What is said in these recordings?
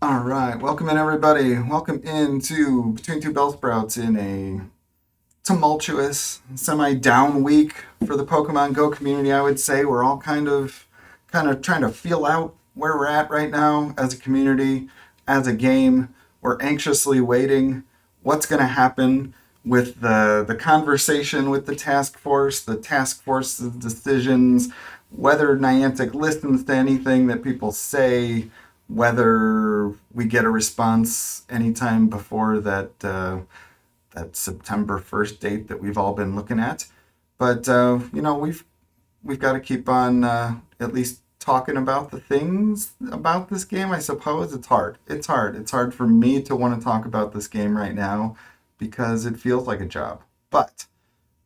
All right, welcome in everybody. Welcome into Between Two Bellsprouts in a tumultuous, semi-down week for the Pokemon Go community. I would say we're all kind of trying to feel out where we're at right now as a community, as a game. We're anxiously waiting what's going to happen with the conversation with the task force's decisions, whether Niantic listens to anything that people say, whether we get a response anytime before that September 1st date that we've all been looking at. But we've got to keep on at least talking about the things about this game. I suppose it's hard. It's hard. It's hard for me to want to talk about this game right now because it feels like a job. But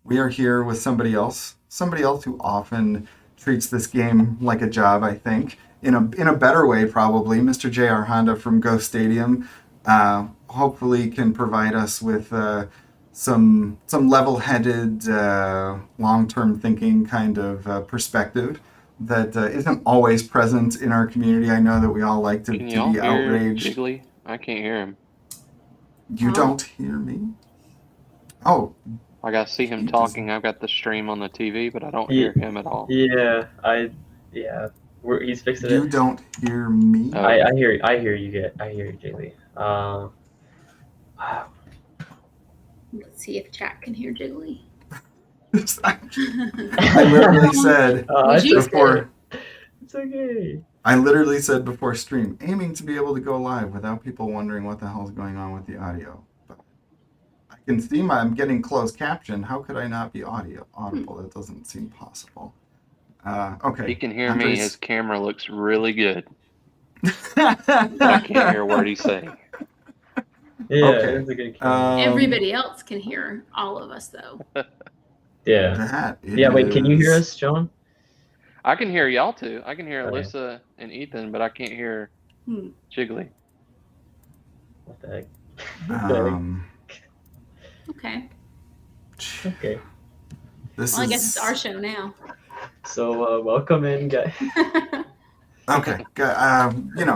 we are here with somebody else who often treats this game like a job. I think in a better way, probably. Mr. JRHonda from Ghost Stadium, hopefully can provide us with some level-headed, long-term thinking kind of perspective that isn't always present in our community. I know that we all like Can to y'all be hear outraged. Jiggly? I can't hear him. You Oh, don't hear me? Oh, Like I see him he does. talking. I've got the stream on the TV, but I don't Ye- hear him at all. Yeah, yeah, he's fixing You it. don't hear me? Oh, I, okay. I hear, I hear you I hear you, Jaylee. let's see if chat can hear Jiggly. I literally said Would It's you okay. before It's okay. I literally said before stream, aiming to be able to go live without people wondering what the hell's going on with the audio. But I can see I'm getting closed caption. How could I not be audible? That doesn't seem possible. He Okay, can hear me. His Andres. camera looks really good, but I can't hear a word he's saying. Yeah, Okay. it's a good camera. Um, Everybody else can hear all of us, though. Yeah. that Yeah, wait, can you hear is. us, John? I can hear y'all too. I can hear Okay. Alyssa and Ethan, but I can't hear Hmm. Jiggly. What the heck? What the heck? Um, Okay. Okay. this Well, I guess it's our is show now. So, welcome in, guys. okay.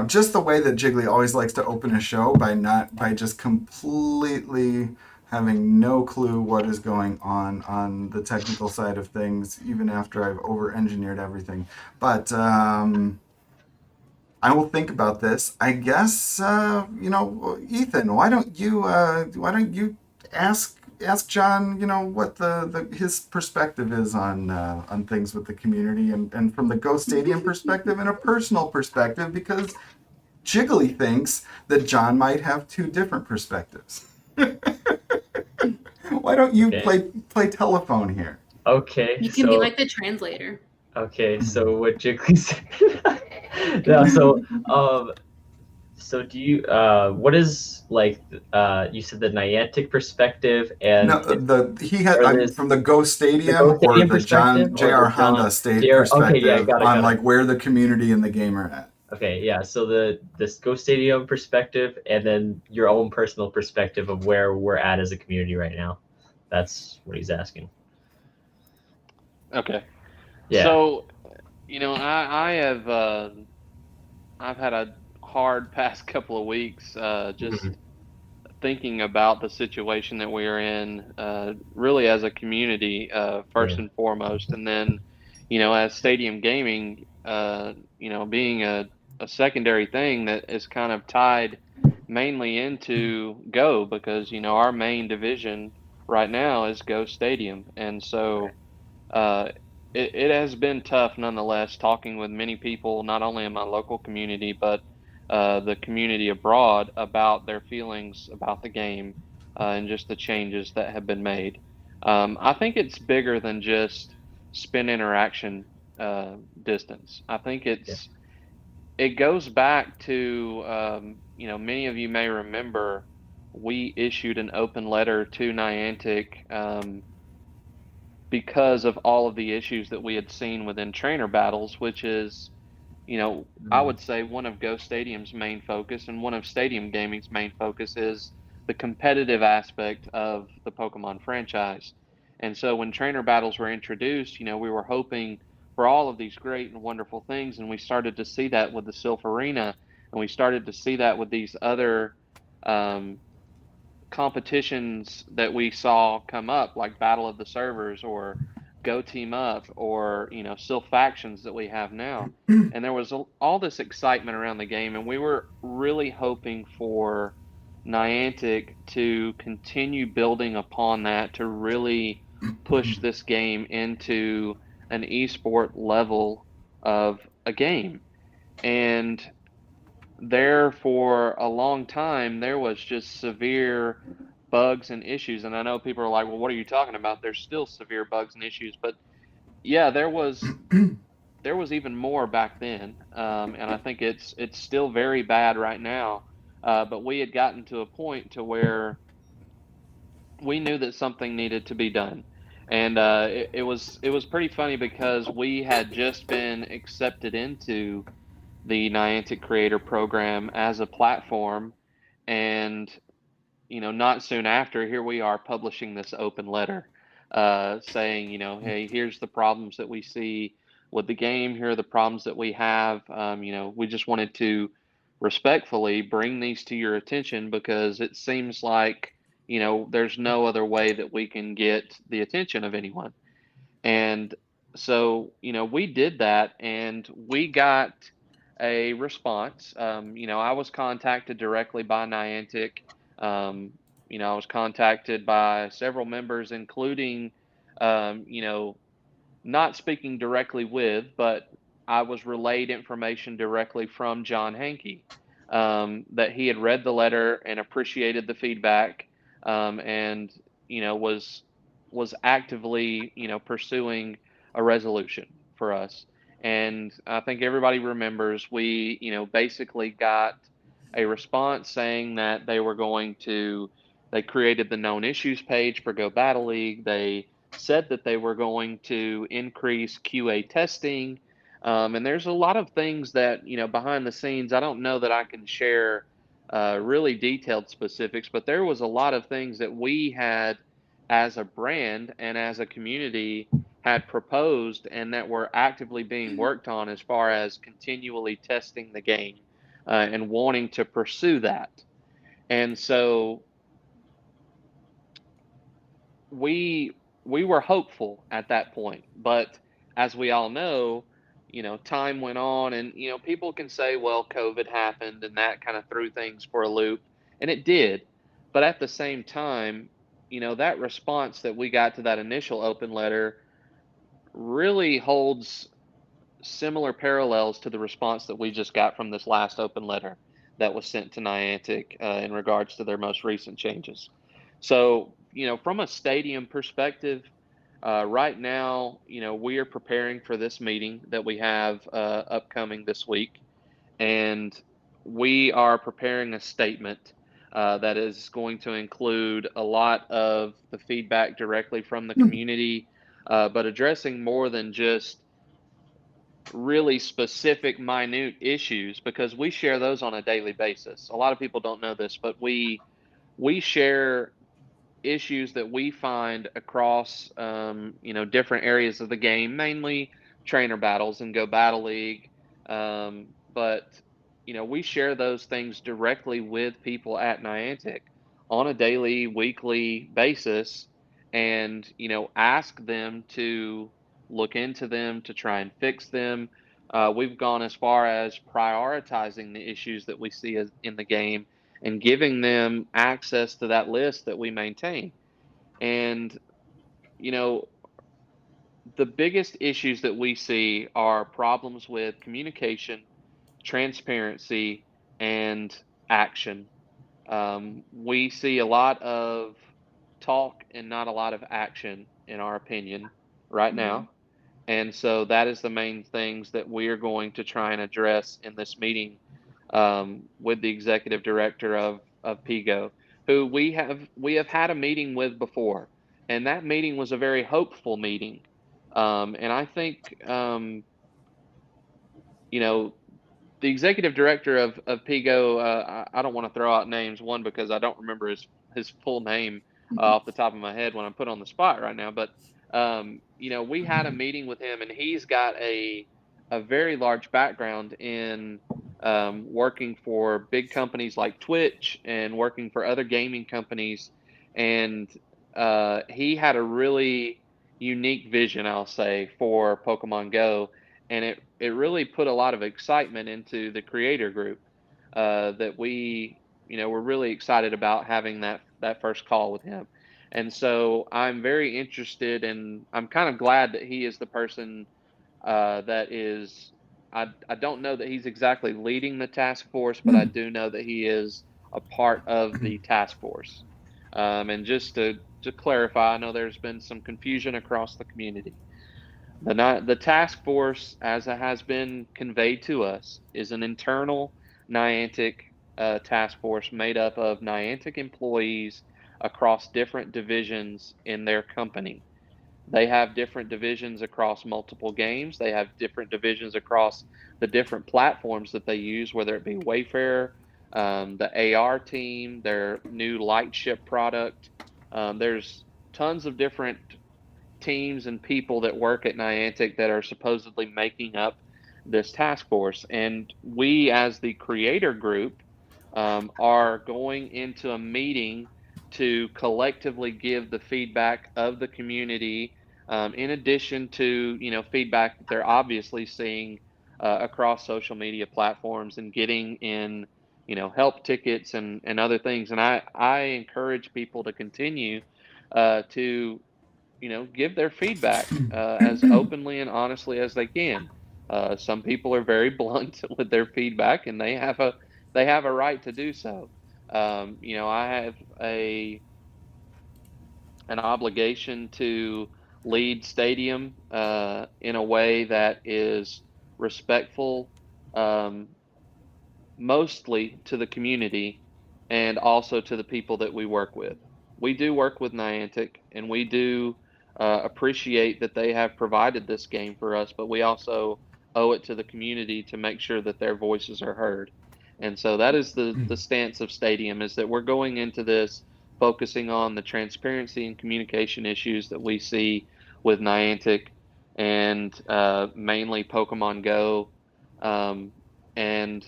Just the way that Jiggly always likes to open a show by just completely having no clue what is going on the technical side of things, even after I've over engineered everything. But I will think about this. I guess Ethan, why don't you ask John, what his perspective is on things with the community and from the Ghost Stadium perspective and a personal perspective because Jiggly thinks that John might have two different perspectives. Why don't you Okay. play telephone here? Okay, You can be so like the translator. what Jiggly said. No, so do you what is like you said the Niantic perspective No, and it he had or this from the Ghost the Stadium Go or Stadium the perspective John or the J.R. John Honda State JR okay, yeah, perspective got it, on got it. like where the community and the game are at. Okay, yeah. So this Go Stadium perspective and then your own personal perspective of where we're at as a community right now. That's what he's asking. Okay. Yeah. So, I have I've had a hard past couple of weeks, Mhm. just thinking about the situation that we are in, really as a community, first Yeah. and foremost, and then, as Stadium Gaming, being a secondary thing that is kind of tied mainly into Go because, our main division right now is Go Stadium. And so, uh, it has been tough nonetheless talking with many people, not only in my local community, but the community abroad about their feelings about the game and just the changes that have been made. I think it's bigger than just spin interaction distance. I think Yeah. it goes back to many of you may remember we issued an open letter to Niantic because of all of the issues that we had seen within trainer battles, which is, I Mm. would say one of Go Stadium's main focus and one of Stadium Gaming's main focus is the competitive aspect of the Pokemon franchise. And so when trainer battles were introduced, we were hoping for all of these great and wonderful things, and we started to see that with the Silph Arena. and we started to see that with these other competitions that we saw come up, like Battle of the Servers or Go Team Up, or still factions that we have now. And there was all this excitement around the game, and we were really hoping for Niantic to continue building upon that, to really push this game into an esport level of a game. And there for a long time, there was just severe bugs and issues. And I know people are like, well, what are you talking about? There's still severe bugs and issues. But yeah, there was even more back then. And I think it's still very bad right now. But we had gotten to a point to where we knew that something needed to be done. And it was pretty funny because we had just been accepted into the Niantic Creator Program as a platform, and not soon after, here we are publishing this open letter, saying, hey, here's the problems that we see with the game. Here are the problems that we have. We just wanted to respectfully bring these to your attention because it seems like there's no other way that we can get the attention of anyone. And so, we did that, and we got a response. I was contacted directly by Niantic. I was contacted by several members, including, not speaking directly with, but I was relayed information directly from John Hankey, that he had read the letter and appreciated the feedback, and was actively pursuing a resolution for us. And I think everybody remembers we basically got a response saying that they created the known issues page for Go Battle League. They said that they were going to increase QA testing. And there's a lot of things that, behind the scenes, I don't know that I can share really detailed specifics, but there was a lot of things that we had as a brand and as a community had proposed and that were actively being worked on as far as continually testing the game, and wanting to pursue that. And so we were hopeful at that point, but as we all know, time went on, and people can say, well, COVID happened and that kind of threw things for a loop, and it did. But at the same time, that response that we got to that initial open letter really holds similar parallels to the response that we just got from this last open letter that was sent to Niantic, in regards to their most recent changes. So, from a stadium perspective, right now, we are preparing for this meeting that we have upcoming this week, and we are preparing a statement that is going to include a lot of the feedback directly from the community, but addressing more than just really specific, minute issues, because we share those on a daily basis. A lot of people don't know this, but we share issues that we find across different areas of the game, mainly trainer battles and Go Battle League. But we share those things directly with people at Niantic on a daily, weekly basis, and ask them to look into them, to try and fix them. We've gone as far as prioritizing the issues that we see in the game and giving them access to that list that we maintain. And, you know, the biggest issues that we see are problems with communication, transparency, and action. We see a lot of talk and not a lot of action, in our opinion, right now. And so that is the main things that we are going to try and address in this meeting, with the executive director of PGO, who we have had a meeting with before, and that meeting was a very hopeful meeting. And I think, you know, the executive director of PGO, I don't want to throw out names, one, because I don't remember his full name off the top of my head when I'm put on the spot right now. But we had a meeting with him, and he's got a very large background in working for big companies like Twitch and working for other gaming companies. And he had a really unique vision, I'll say, for Pokemon Go. And it really put a lot of excitement into the creator group that we're really excited about having that first call with him. And so I'm very interested, and I'm kind of glad that he is the person that is. I don't know that he's exactly leading the task force, but I do know that he is a part of the task force. And just to clarify, I know there's been some confusion across the community. The task force, as it has been conveyed to us, is an internal Niantic task force made up of Niantic employees across different divisions in their company. They have different divisions across multiple games. They have different divisions across the different platforms that they use, whether it be Wayfair, the AR team, their new Lightship product. There's tons of different teams and people that work at Niantic that are supposedly making up this task force. And we, as the creator group, are going into a meeting to collectively give the feedback of the community, in addition to feedback that they're obviously seeing across social media platforms and getting in help tickets and other things. And I encourage people to continue to give their feedback as openly and honestly as they can. Some people are very blunt with their feedback, and they have a right to do so. I have an obligation to lead Stadium in a way that is respectful, um, mostly to the community and also to the people that we work with. We do work with Niantic, and we do appreciate that they have provided this game for us, but we also owe it to the community to make sure that their voices are heard. And so that is the stance of Stadium, is that we're going into this focusing on the transparency and communication issues that we see with Niantic and mainly Pokemon Go. Um, and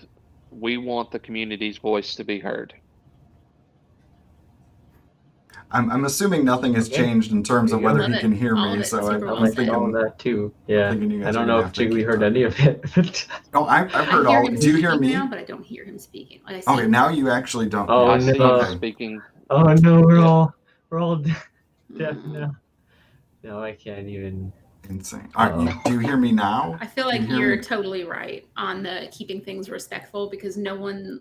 we want the community's voice to be heard. I'm assuming nothing has Okay. changed in terms of There you whether go. he can hear All me. of it. So Super I, well I'm said. all of thinking, that too. Yeah. thinking you I guys are don't know gonna if have to Jiggly keep heard talking. any of it. Oh, I've I heard hear all. him Do you hear speaking me? now, but I don't hear him speaking. Like I see Okay, him. now you actually don't. Oh, I hear me. see him no. Okay, speaking. Oh no, Yeah. we're all deaf Mm. now. No, I can't even. insane. All right, do you hear me now? I feel Do you like hear you're me? totally right on the keeping things respectful, because no one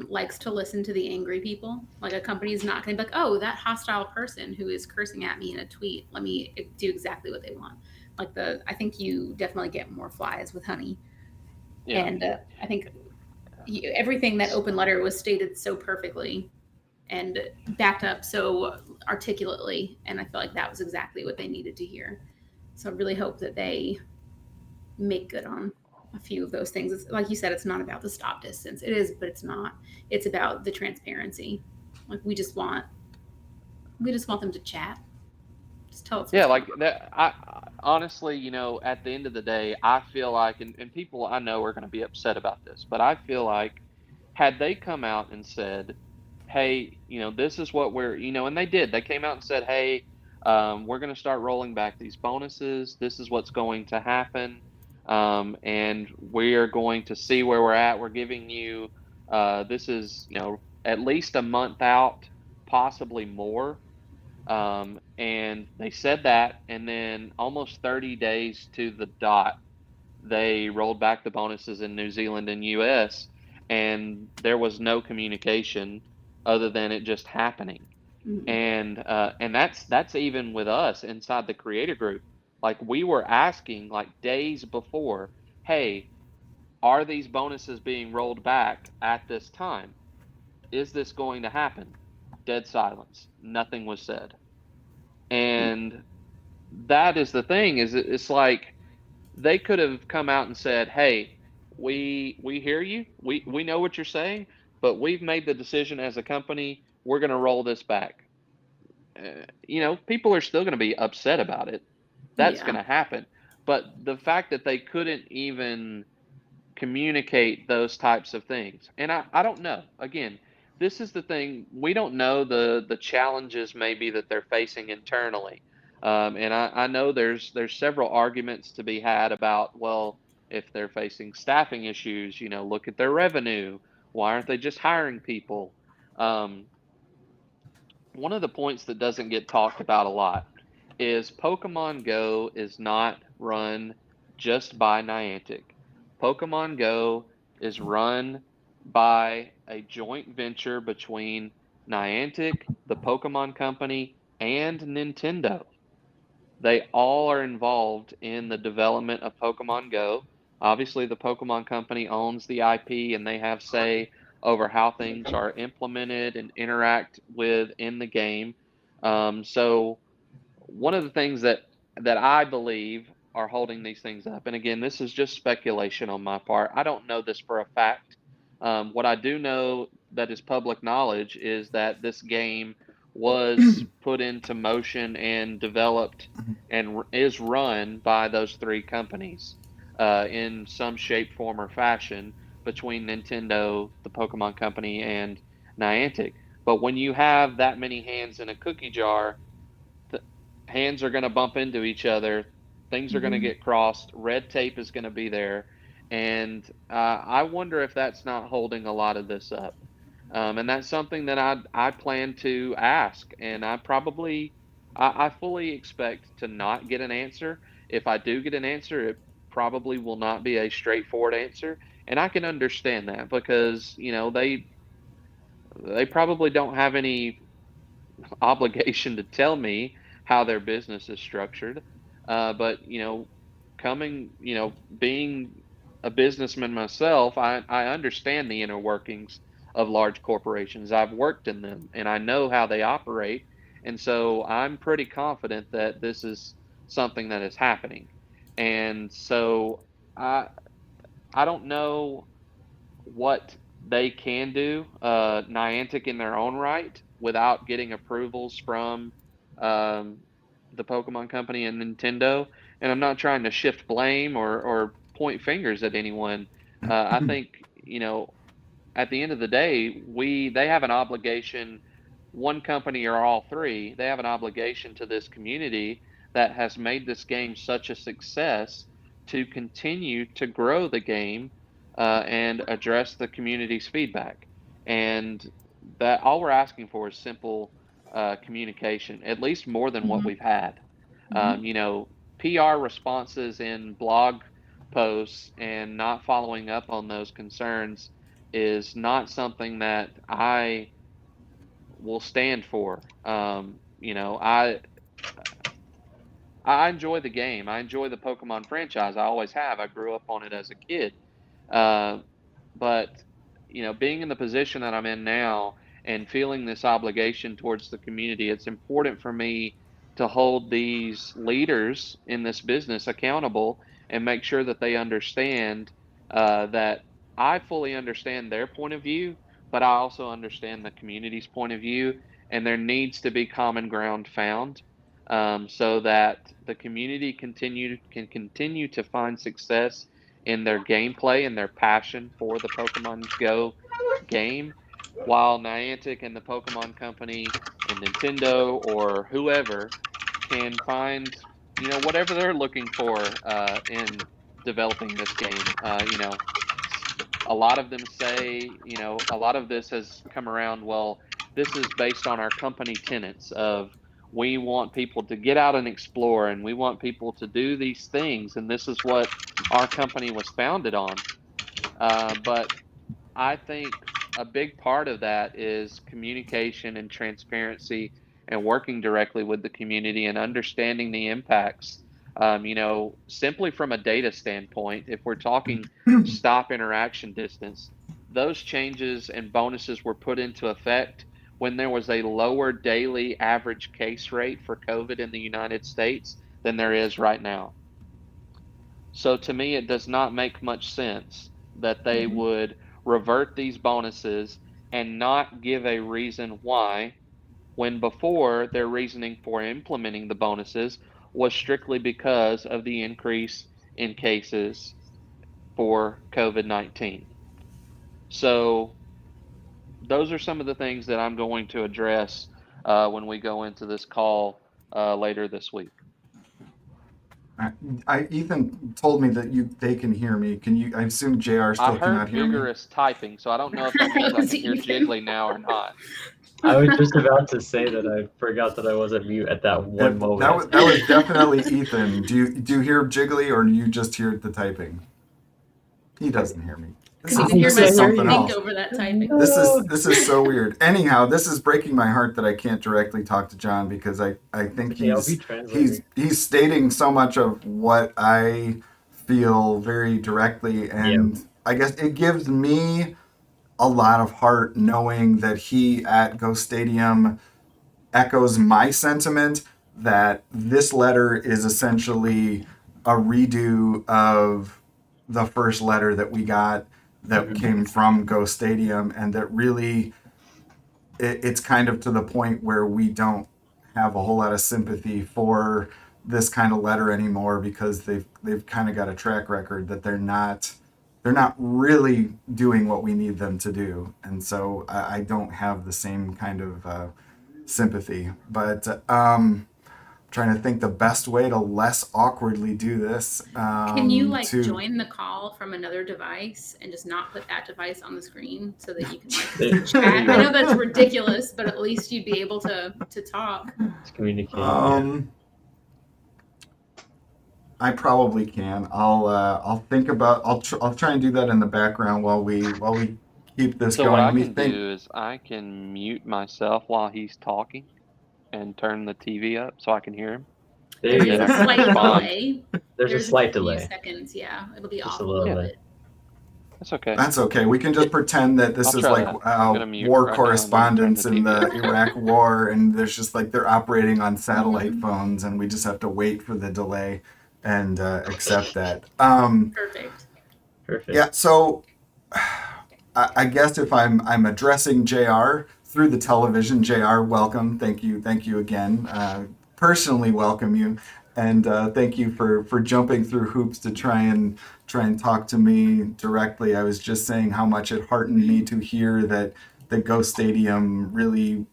likes to listen to the angry people. Like, a company's not going to be like, oh, that hostile person who is cursing at me in a tweet, let me do exactly what they want. Like, I think you definitely get more flies with honey. Yeah. And I think everything that open letter was stated so perfectly and backed up so articulately, and I feel like that was exactly what they needed to hear. So I really hope that they make good on a few of those things. It's, like you said, it's not about the stop distance. It is, but it's not. It's about the transparency. Like, we just want them to chat. Just tell us what's Yeah, going like on. that. I honestly, at the end of the day, I feel like, and people I know are going to be upset about this, but I feel like had they come out and said, hey, this is what and they did. They came out and said, hey, we're going to start rolling back these bonuses. This is what's going to happen. And we are going to see where we're at. We're giving you, this is, at least a month out, possibly more. And they said that, and then almost 30 days to the dot, they rolled back the bonuses in New Zealand and US, and there was no communication other than it just happening. Mm-hmm. And that's even with us inside the creator group. Like, we were asking like days before, hey, are these bonuses being rolled back at this time? Is this going to happen? Dead silence. Nothing was said. And that is the thing, is it's like they could have come out and said, hey, we hear you, we know what you're saying, but we've made the decision as a company, we're going to roll this back. People are still going to be upset about it. That's Yeah. going to happen. But the fact that they couldn't even communicate those types of things. And I don't know. Again, this is the thing. We don't know the challenges maybe that they're facing internally. And I know there's several arguments to be had about, well, if they're facing staffing issues, look at their revenue. Why aren't they just hiring people? Um, One of the points that doesn't get talked about a lot is Pokemon Go is not run just by Niantic. Pokemon Go is run by a joint venture between Niantic, the Pokemon Company, and Nintendo. They all are involved in the development of Pokemon Go. Obviously, the Pokemon Company owns the IP and they have say over how things are implemented and interact with in the game. So one of the things that I believe are holding these things up, and again, this is just speculation on my part. I don't know this for a fact. What I do know that is public knowledge is that this game was put into motion and developed and is run by those three companies in some shape, form, or fashion between Nintendo, the Pokemon Company, and Niantic. But when you have that many hands in a cookie jar, the hands are going to bump into each other. Things are going to Mhm. get crossed. Red tape is going to be there. And I wonder if that's not holding a lot of this up. And that's something that I plan to ask. And I fully expect to not get an answer. If I do get an answer, it probably will not be a straightforward answer. And I can understand that because, they probably don't have any obligation to tell me how their business is structured. But being a businessman myself, I understand the inner workings of large corporations. I've worked in them and I know how they operate. And so I'm pretty confident that this is something that is happening. And so I I don't know what they can do, Niantic in their own right, without getting approvals from um, the Pokemon Company and Nintendo. And I'm not trying to shift blame or point fingers at anyone. I think, at the end of the day, they have an obligation, one company or all three, they have an obligation to this community that has made this game such a success to continue to grow the game and address the community's feedback. And that all we're asking for is simple communication, at least more than what Mhm. we've had. Mhm. PR responses in blog posts and not following up on those concerns is not something that I will stand for. I enjoy the game. I enjoy the Pokemon franchise. I always have. I grew up on it as a kid. Uh, but being in the position that I'm in now and feeling this obligation towards the community, it's important for me to hold these leaders in this business accountable and make sure that they understand that I fully understand their point of view, but I also understand the community's point of view, and there needs to be common ground found so that the community can continue to find success in their gameplay and their passion for the Pokemon Go game, while Niantic and the Pokemon Company and Nintendo or whoever can find, whatever they're looking for in developing this game. A lot of them say, a lot of this has come around. Well, this is based on our company tenets of we want people to get out and explore and we want people to do these things. And this is what our company was founded on. But I think a big part of that is communication and transparency and working directly with the community and understanding the impacts. Simply from a data standpoint, if we're talking stop interaction distance, those changes and bonuses were put into effect when there was a lower daily average case rate for COVID in the United States than there is right now. So to me, it does not make much sense that they Mhm. would revert these bonuses and not give a reason why, when before their reasoning for implementing the bonuses was strictly because of the increase in cases for COVID-19. So those are some of the things that I'm going to address when we go into this call later this week. Ethan told me that they can hear me. Can you? I assume JR I still cannot heard hear me. vigorous typing, so I don't know if that means I can hear Jiggly now or not. I was just about to say that I forgot that I wasn't mute at that one moment. That was definitely Ethan. Do you hear Jiggly, or do you just hear the typing? He doesn't hear me. This Couldn't even hear is something myself think else. over that typing. This is so weird. Anyhow, this is breaking my heart that I can't directly talk to John because I think Okay, I'll be translating. he's stating so much of what I feel very directly, and I guess it gives me a lot of heart knowing that he at Ghost Stadium echoes my sentiment that this letter is essentially a redo of the first letter that we got that came from Ghost Stadium, and that really it's kind of to the point where we don't have a whole lot of sympathy for this kind of letter anymore because they've kind of got a track record that they're not really doing what we need them to do, and so I don't have the same kind of sympathy. But trying to think the best way to less awkwardly do this. Can you join the call from another device and just not put that device on the screen so that you can chat? I know that's ridiculous, but at least you'd be able to talk. It's communicating. I probably can. I'll think about. I'll try and do that in the background while we keep this So going. what I Let me can think. do is I can mute myself while he's talking and turn the TV up so I can hear him. There you There's go. a slight delay. There's a slight few delay. seconds, yeah. It'll be Just off a a little little bit. bit. That's okay. That's okay. We can just pretend that this I'll is try like that. I'm gonna mute war right now and then correspondence turn in the the TV Iraq War, and there's just like they're operating on satellite phones, and we just have to wait for the delay and accept that. Perfect. Yeah. So I guess if I'm addressing JR through the television, JR, welcome. Thank you again. Personally welcome you, and thank you for jumping through hoops to try and talk to me directly. I was just saying how much it heartened me to hear that the Ghost Stadium really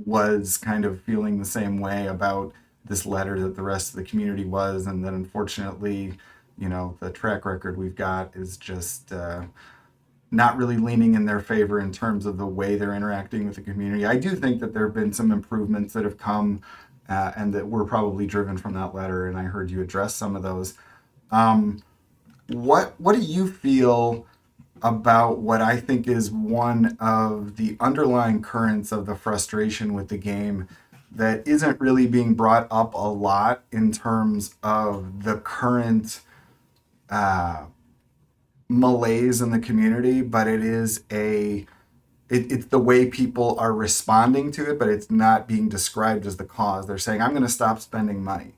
was kind of feeling the same way about this letter that the rest of the community was, and that unfortunately, the track record we've got is just not really leaning in their favor in terms of the way they're interacting with the community. I do think that there have been some improvements that have come and that were probably driven from that letter, and I heard you address some of those. What do you feel about what I think is one of the underlying currents of the frustration with the game that isn't really being brought up a lot in terms of the current malaise in the community, but it's the way people are responding to it, but it's not being described as the cause. They're saying, I'm going to stop spending money.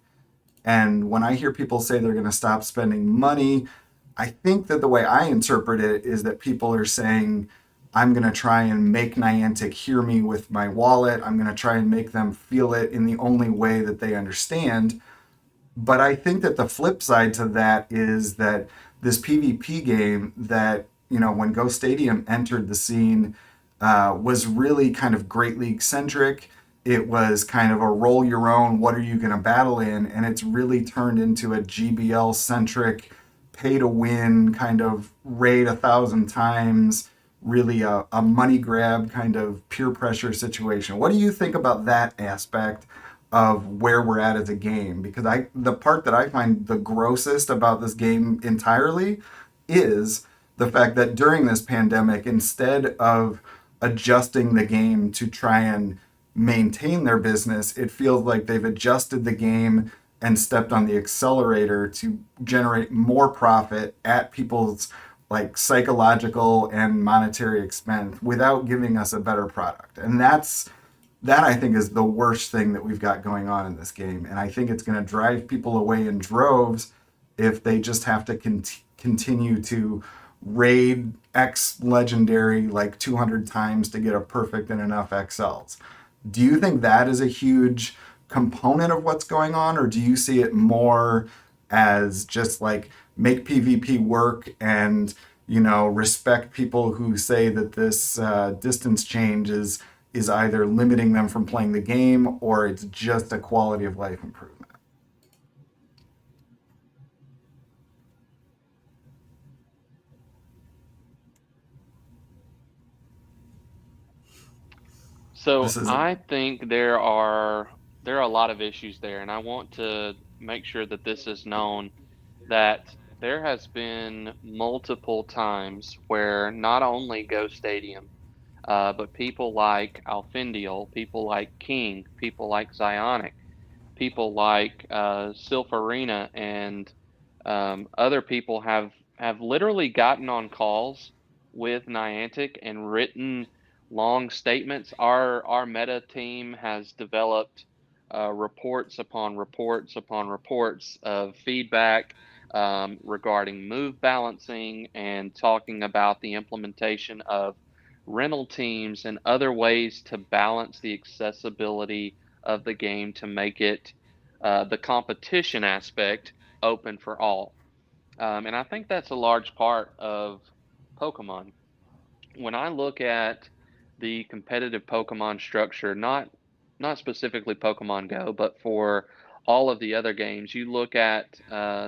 And when I hear people say they're going to stop spending money, I think that the way I interpret it is that people are saying, I'm going to try and make Niantic hear me with my wallet. I'm going to try and make them feel it in the only way that they understand. But I think that the flip side to that is that this PvP game that, when Ghost Stadium entered the scene was really kind of Great League centric. It was kind of a roll your own, what are you going to battle in? And it's really turned into a GBL centric, pay to win kind of raid 1,000 times, really a money grab kind of peer pressure situation. What do you think about that aspect of where we're at as a game? Because the part that I find the grossest about this game entirely is the fact that during this pandemic, instead of adjusting the game to try and maintain their business, it feels like they've adjusted the game and stepped on the accelerator to generate more profit at people's like psychological and monetary expense without giving us a better product. And that I think is the worst thing that we've got going on in this game. And I think it's going to drive people away in droves if they just have to continue to raid X legendary like 200 times to get a perfect and enough XLs. Do you think that is a huge component of what's going on, or do you see it more as just like make PvP work and respect people who say that this distance change is either limiting them from playing the game or it's just a quality of life improvement. This So is I think there are a lot of issues there, and I want to make sure that this is known that there has been multiple times where not only Go Stadium, but people like Alfindial, people like King, people like Zionic, people like Silpharina and other people have literally gotten on calls with Niantic and written long statements. Our meta team has developed reports upon reports upon reports of feedback regarding move balancing and talking about the implementation of rental teams and other ways to balance the accessibility of the game to make it the competition aspect open for all. And I think that's a large part of Pokemon. When I look at the competitive Pokemon structure, not specifically Pokemon Go, but for all of the other games, you look at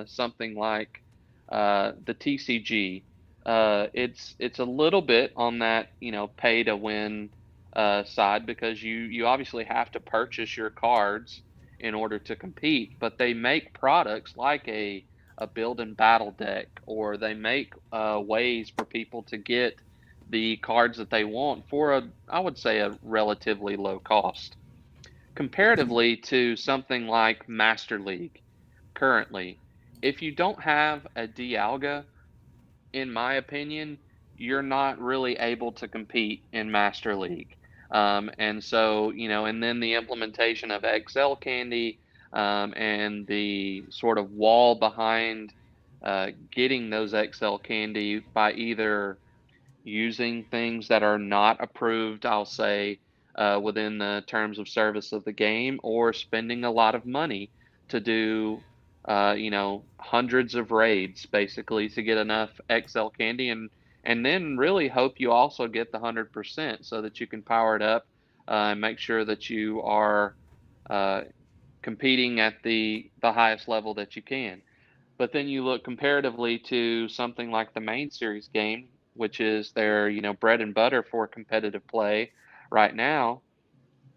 something like the TCG. It's a little bit on that pay to win side because you obviously have to purchase your cards in order to compete, but they make products like a build and battle deck, or they make ways for people to get the cards that they want for I would say, a relatively low cost. Comparatively to something like Master League currently, if you don't have a Dialga, in my opinion, you're not really able to compete in Master League. And so, and then the implementation of XL Candy and the sort of wall behind getting those XL Candy by either using things that are not approved, I'll say, within the terms of service of the game, or spending a lot of money to do, hundreds of raids basically to get enough XL candy, and then really hope you also get the 100% so that you can power it up and make sure that you are uh, competing at the highest level that you can. But then you look comparatively to something like the main series game, which is their, bread and butter for competitive play right now.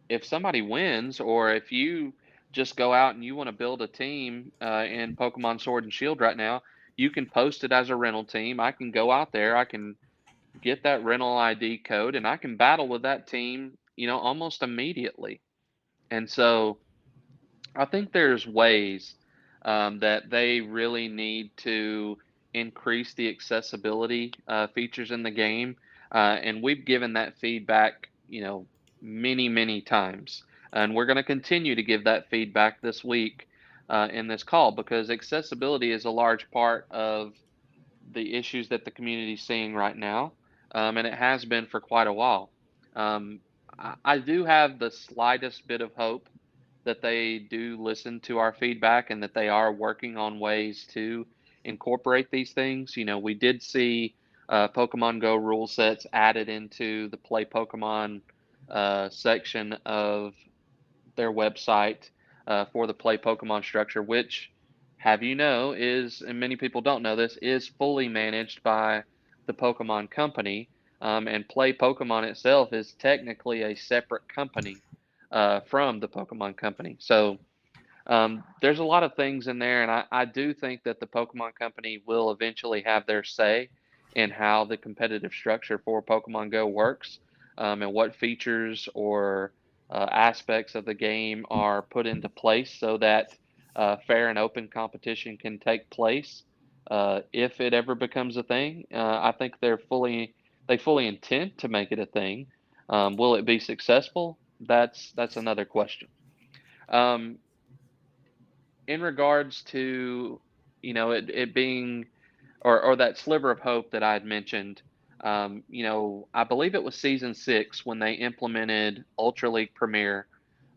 If somebody wins, or if you just go out and you want to build a team in Pokemon Sword and Shield right now, you can post it as a rental team. I can go out there, I can get that rental ID code, and I can battle with that team, almost immediately. And so I think there's ways that they really need to increase the accessibility features in the game, and we've given that feedback, many, many times, and we're going to continue to give that feedback this week in this call because accessibility is a large part of the issues that the community is seeing right now, and it has been for quite a while. Um, I do have the slightest bit of hope that they do listen to our feedback and that they are working on ways to incorporate these things. We did see Pokemon Go rule sets added into the Play Pokemon section of their website for the Play Pokemon structure, which, have is, and many people don't know this, is fully managed by the Pokemon Company. And Play Pokemon itself is technically a separate company from the Pokemon Company. So there's a lot of things in there, and I do think that the Pokemon Company will eventually have their say in how the competitive structure for Pokemon Go works, and what features or aspects of the game are put into place so that fair and open competition can take place. If it ever becomes a thing, I think they fully intend to make it a thing. Will it be successful? That's another question. Um, in regards to it being, or that sliver of hope that I had mentioned, I believe it was season 6 when they implemented Ultra League Premier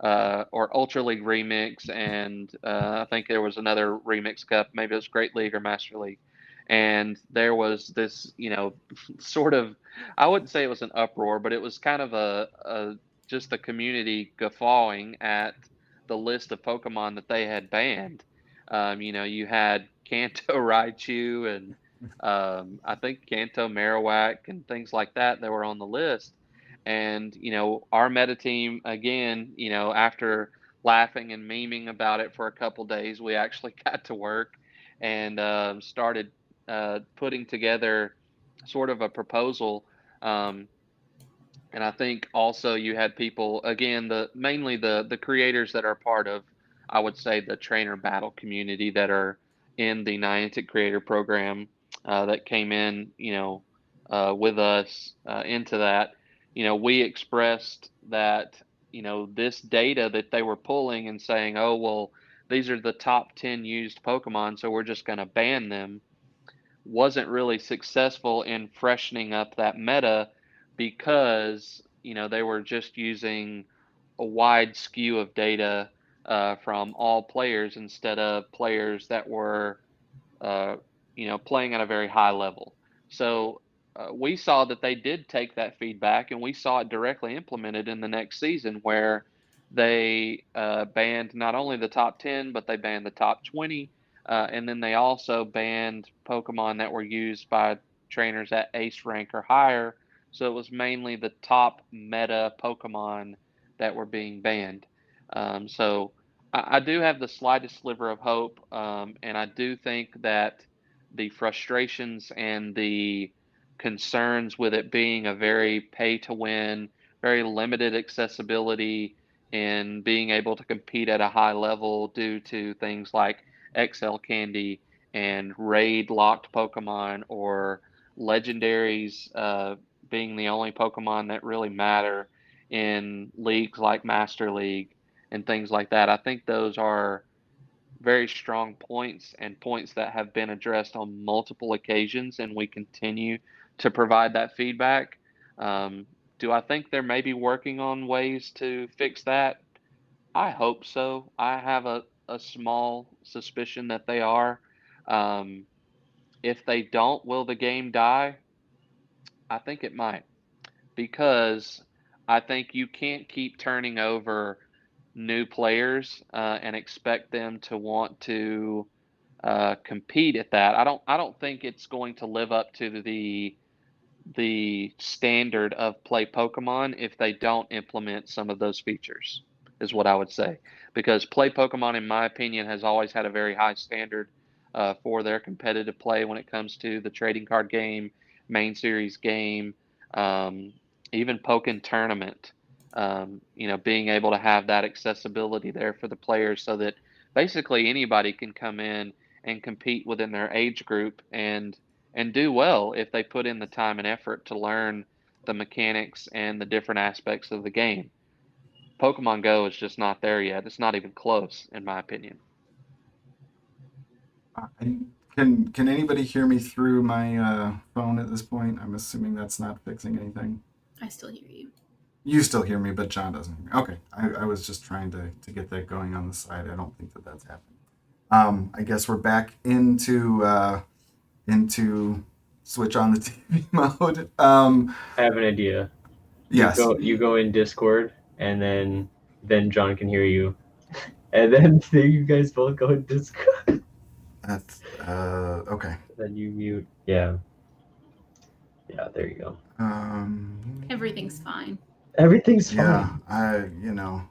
or Ultra League Remix, and I think there was another Remix Cup, maybe it was Great League or Master League. And there was this, sort of, I wouldn't say it was an uproar, but it was kind of just the community guffawing at the list of Pokemon that they had banned. You had Kanto Raichu and I think Kanto Marowak and things like that that were on the list. And, our meta team, again, after laughing and memeing about it for a couple days, we actually got to work and started putting together sort of a proposal. And I think also you had people, again, mainly the creators that are part of, I would say, the trainer battle community that are in the Niantic Creator Program that came in, with us into that. We expressed that, this data that they were pulling and saying, oh, well, these are the top 10 used Pokemon, so we're just going to ban them, wasn't really successful in freshening up that meta because they were just using a wide skew of data from all players instead of players that were uh, playing at a very high level. So we saw that they did take that feedback, and we saw it directly implemented in the next season where they banned not only the top 10, but they banned the top 20. And then they also banned Pokemon that were used by trainers at ace rank or higher. So it was mainly the top meta Pokemon that were being banned. So I do have the slightest sliver of hope, and I do think that the frustrations and the concerns with it being a very pay to win, very limited accessibility, and being able to compete at a high level due to things like XL Candy and raid locked Pokemon or legendaries being the only Pokemon that really matter in leagues like Master League and things like that. I think those are very strong points and points that have been addressed on multiple occasions, and we continue to provide that feedback. Do I think they're maybe working on ways to fix that? I hope so. I have a small suspicion that they are. Um, if they don't, will the game die? I think it might, because I think you can't keep turning over new players and expect them to want to compete at that. I don't think it's going to live up to the standard of play Pokemon if they don't implement some of those features, is what I would say. Because play Pokemon, in my opinion, has always had a very high standard for their competitive play when it comes to the trading card game, main series game, um, even Pokken Tournament. Being able to have that accessibility there for the players so that basically anybody can come in and compete within their age group and do well if they put in the time and effort to learn the mechanics and the different aspects of the game. Pokemon Go is just not there yet. It's not even close, in my opinion. Can anybody hear me through my phone at this point? I'm assuming that's not fixing anything. I still hear you. You still hear me, but John doesn't hear me. Okay, I was just trying to get that going on the side. I don't think that's happening. I guess we're back into switch on the TV mode. I have an idea. Yes. You go in Discord, and then John can hear you, and then you guys both go in Discord. That's okay. Then you mute. Yeah. Yeah. There you go. Everything's fine. Everything's fine. Yeah,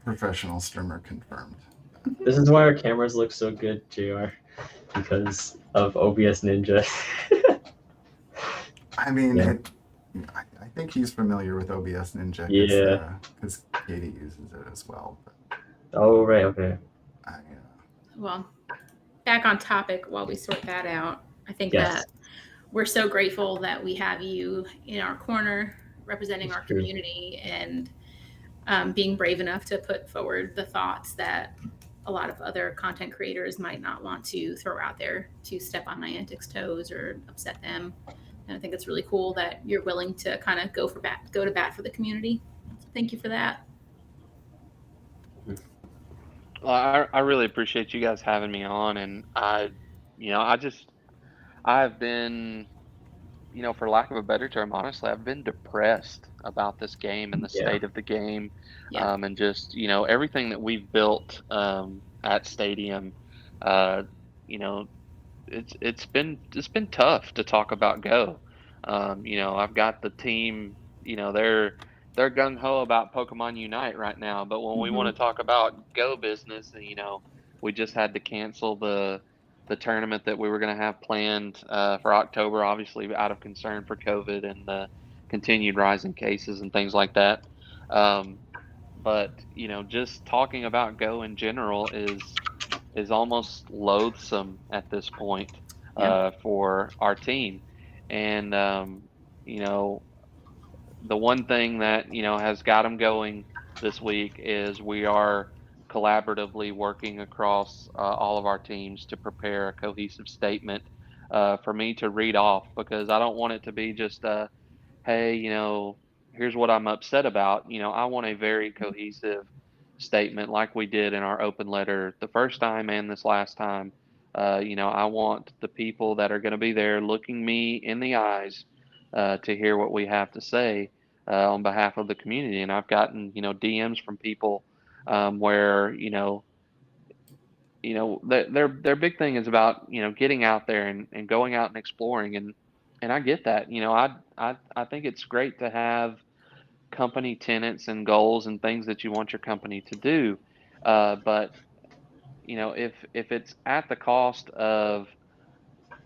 professional streamer confirmed. This is why our cameras look so good, JR, because of OBS Ninja. I mean, Yeah. I think he's familiar with OBS Ninja. Yeah. Because Katie uses it as well. But Oh, right. Okay. Well, back on topic while we sort that out. I think Yes. that we're so grateful that we have you in our corner representing That's our true. community and being brave enough to put forward the thoughts that a lot of other content creators might not want to throw out there to step on Niantic's toes or upset them. And I think it's really cool that you're willing to kind of go to bat for the community. So thank you for that. Well, I really appreciate you guys having me on, and I've been, for lack of a better term, honestly, I've been depressed about this game and the Yeah. state of the game, Yeah. and just, everything that we've built at Stadium. Uh, you know, it's been tough to talk about Go. I've got the team, they're gung ho about Pokemon Unite right now, but when we want to Hmm. talk about Go business, we just had to cancel the tournament that we were going to have planned for October, obviously out of concern for COVID and the continued rise in cases and things like that. Um, but just talking about Go in general is almost loathsome at this point Yeah. for our team. And you know, the one thing that has got them going this week is we are collaboratively working across all of our teams to prepare a cohesive statement for me to read off, because I don't want it to be just hey, here's what I'm upset about. I want a very cohesive statement like we did in our open letter the first time and this last time. I want the people that are going to be there looking me in the eyes to hear what we have to say on behalf of the community. And I've gotten, DMs from people where, their big thing is about getting out there and going out and exploring, and I get that. I think it's great to have company tenets and goals and things that you want your company to do, but if it's at the cost of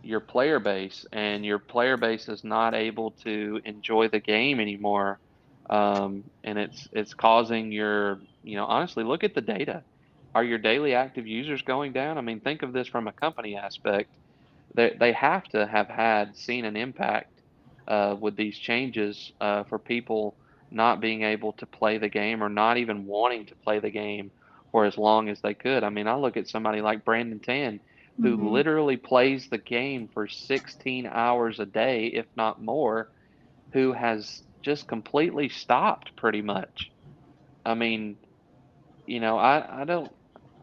your player base, and your player base is not able to enjoy the game anymore, and it's causing your, honestly, look at the data. Are your daily active users going down? I mean, think of this from a company aspect. They have to have seen an impact with these changes for people not being able to play the game, or not even wanting to play the game for as long as they could. I mean, I look at somebody like Brandon Tan, who Hmm. literally plays the game for 16 hours a day, if not more, who has just completely stopped pretty much. I mean, I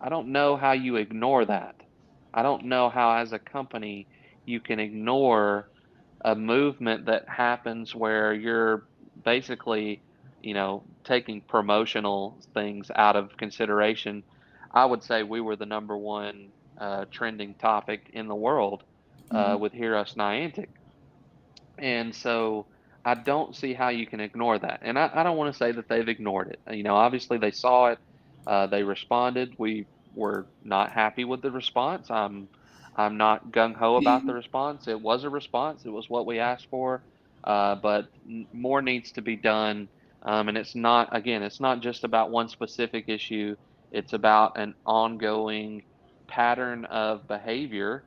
don't know how you ignore that. I don't know how, as a company, you can ignore a movement that happens where you're basically, taking promotional things out of consideration. I would say we were the number one trending topic in the world Hmm. with Hear Us Niantic. And so I don't see how you can ignore that. And I don't want to say that they've ignored it. Obviously they saw it, they responded. We were not happy with the response. I'm not gung ho about the response. It was a response. It was what we asked for, but more needs to be done. And it's not, again, it's not just about one specific issue. It's about an ongoing pattern of behavior,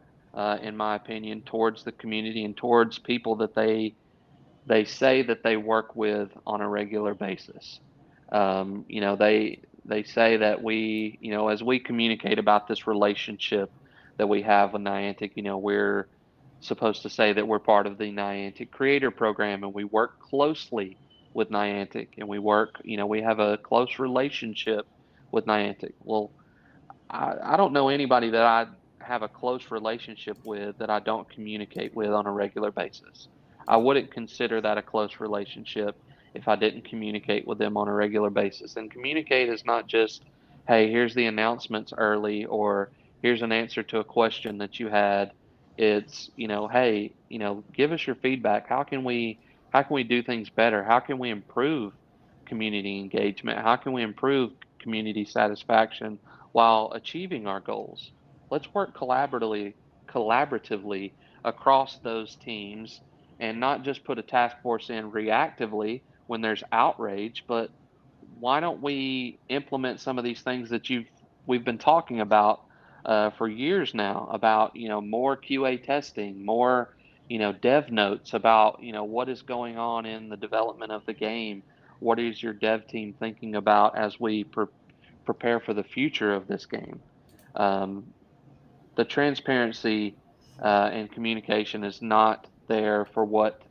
in my opinion, towards the community and towards people that they say that they work with on a regular basis. They say that we, as we communicate about this relationship that we have with Niantic, we're supposed to say that we're part of the Niantic Creator Program, and we work closely with Niantic, and we have a close relationship with Niantic. Well, I don't know anybody that I have a close relationship with that I don't communicate with on a regular basis. I wouldn't consider that a close relationship if I didn't communicate with them on a regular basis. And communicate is not just, hey, here's the announcements early, or here's an answer to a question that you had. It's, hey, give us your feedback. How can we do things better? How can we improve community engagement? How can we improve community satisfaction while achieving our goals? Let's work collaboratively across those teams, and not just put a task force in reactively when there's outrage, but why don't we implement some of these things that we've been talking about for years now, about more QA testing, more dev notes about what is going on in the development of the game. What is your dev team thinking about as we prepare for the future of this game? Um, the transparency and communication is not there for what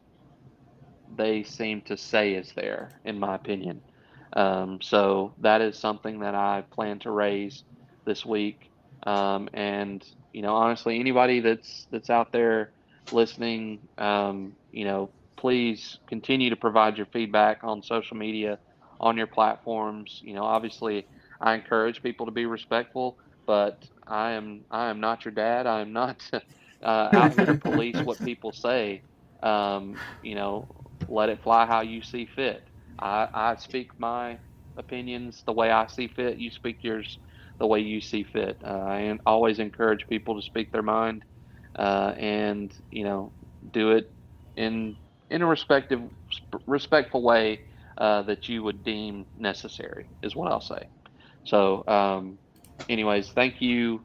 they seem to say is there, in my opinion. So that is something that I plan to raise this week. And honestly, anybody that's out there listening, please continue to provide your feedback on social media, on your platforms. Obviously, I encourage people to be respectful, but I am not your dad. I am not out here to police what people say. Um, you know, Let it fly how you see fit. I speak my opinions the way I see fit. You speak yours the way you see fit. I always encourage people to speak their mind, and do it in a respectful way that you would deem necessary. Is what I'll say. So, anyways, thank you,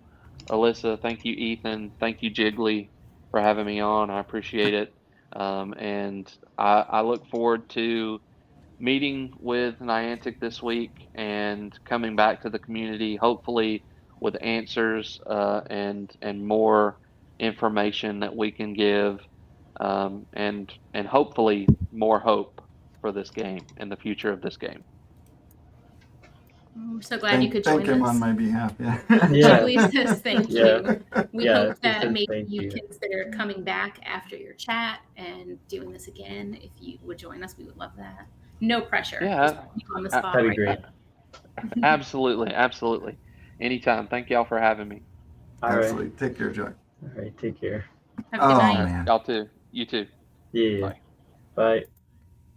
Alyssa. Thank you, Ethan. Thank you, Jiggly, for having me on. I appreciate it. And I look forward to meeting with Niantic this week and coming back to the community, hopefully with answers, and more information that we can give, and hopefully more hope for this game and the future of this game. We're so glad you could Thank join him us. on my behalf. Yeah. Yeah. Jiggly says thank Yeah. you. We Yeah, hope that Ethan, maybe thank you you. consider coming back after your chat and doing this again. If you would join us, we would love that. No pressure. Yeah. Just put you on the spot. That'd be right great. then. Absolutely. Anytime. Thank y'all for having me. All right. Absolutely. Take care, Joy. All right. Take care. Have a good Oh, night. man. Y'all too. You too. Yeah. Bye. Bye.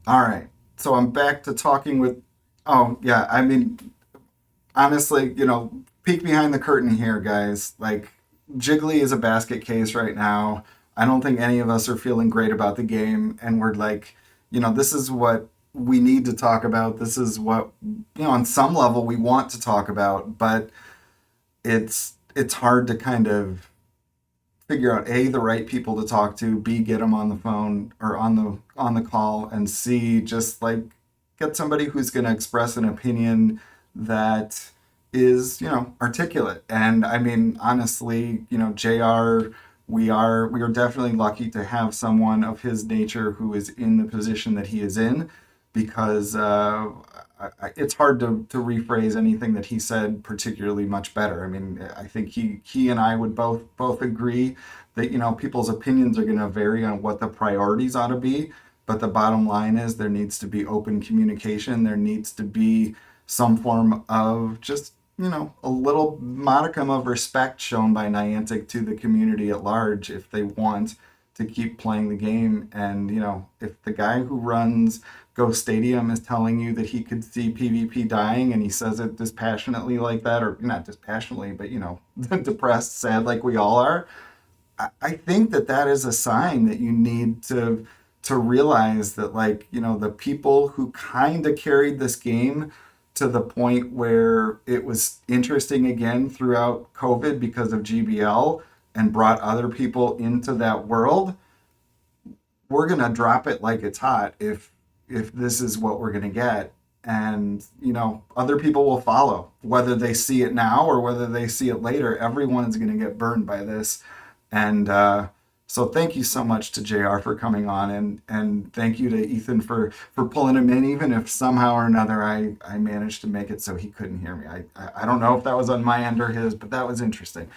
All right. So I'm back to talking with. Oh, yeah. I mean, honestly, peek behind the curtain here, guys. Like, Jiggly is a basket case right now. I don't think any of us are feeling great about the game. And we're like, this is what we need to talk about. This is what, on some level we want to talk about. But it's hard to kind of figure out A, the right people to talk to, B, get them on the phone or on the call, and C, just like get somebody who's going to express an opinion that is, articulate. And I mean, honestly, JR, we are definitely lucky to have someone of his nature who is in the position that he is in, because it's hard to rephrase anything that he said particularly much better. I mean, I think he and I would both agree that, people's opinions are going to vary on what the priorities ought to be. But the bottom line is there needs to be open communication. There needs to be some form of just, a little modicum of respect shown by Niantic to the community at large if they want to keep playing the game. And, if the guy who runs Go Stadium is telling you that he could see PvP dying, and he says it dispassionately like that, or not dispassionately, but, depressed, sad like we all are, I think that is a sign that you need to realize that, the people who kind of carried this game to the point where it was interesting again throughout COVID because of GBL and brought other people into that world, we're going to drop it like it's hot if this is what we're going to get. And, other people will follow, whether they see it now or whether they see it later. Everyone's going to get burned by this. And so thank you so much to JR for coming on, and thank you to Ethan for pulling him in, even if somehow or another I managed to make it so he couldn't hear me. I don't know if that was on my end or his, but that was interesting.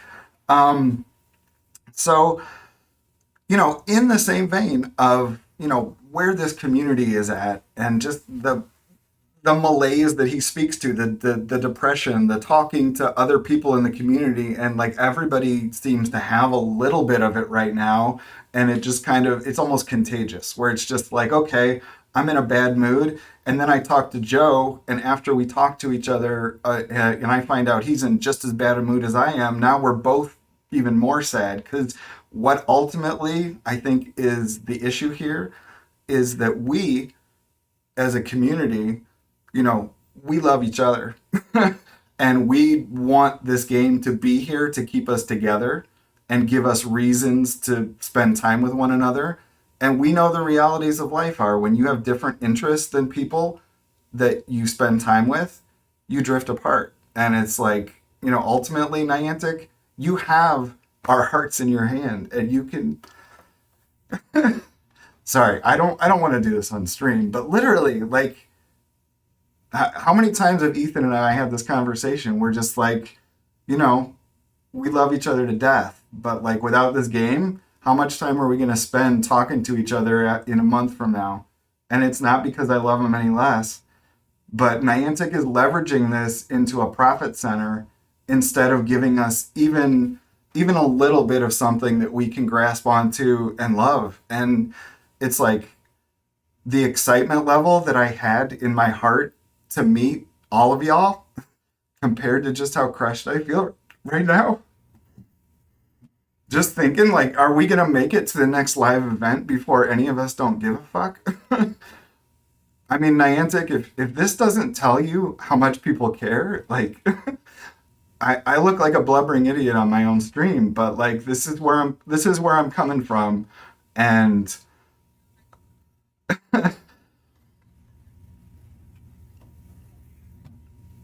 So, in the same vein of, where this community is at, and just the malaise that he speaks to, the depression, the talking to other people in the community, and everybody seems to have a little bit of it right now, and it just it's almost contagious, where it's just like, okay, I'm in a bad mood, and then I talk to Joe, and after we talk to each other, and I find out he's in just as bad a mood as I am, now we're both even more sad, because what ultimately I think is the issue here is that we, as a community, we love each other and we want this game to be here to keep us together and give us reasons to spend time with one another. And we know the realities of life are when you have different interests than people that you spend time with, you drift apart. And it's like, ultimately, Niantic, you have our hearts in your hand, and you can sorry, I don't want to do this on stream, but literally, how many times have Ethan and I had this conversation? We're just like, you know, we love each other to death, but like without this game, how much time are we going to spend talking to each other in a month from now? And it's not because I love them any less, but Niantic is leveraging this into a profit center instead of giving us even a little bit of something that we can grasp onto and love. And it's like the excitement level that I had in my heart to meet all of y'all compared to just how crushed I feel right now. Just thinking, like, are we gonna make it to the next live event before any of us don't give a fuck? I mean, Niantic, if this doesn't tell you how much people care, like, I look like a blubbering idiot on my own stream, but like, this is where I'm coming from, and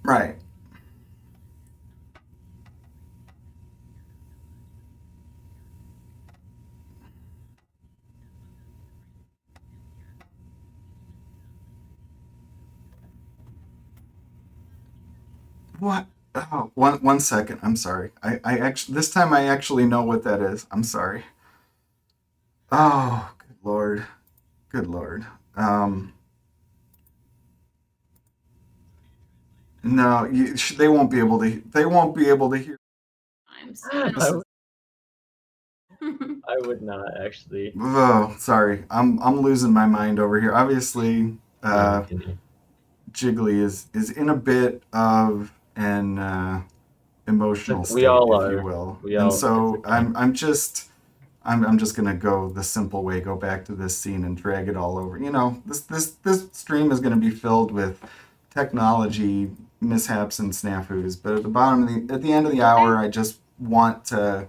right. What? Oh, one second. I'm sorry. I actually this time I actually know what that is. I'm sorry. Oh, good lord. Good lord. Um, no, they won't be able to. They won't be able to hear. Times. I would not actually. Oh, sorry. I'm losing my mind over here. Obviously, Yeah, continue. Jiggly is in a bit of an emotional We state, all if you are. will, We and all. so It's okay. I'm just gonna go the simple way, go back to this scene and drag it all over. You know, this stream is gonna be filled with technology mishaps and snafus, but at the end of the hour, I just want to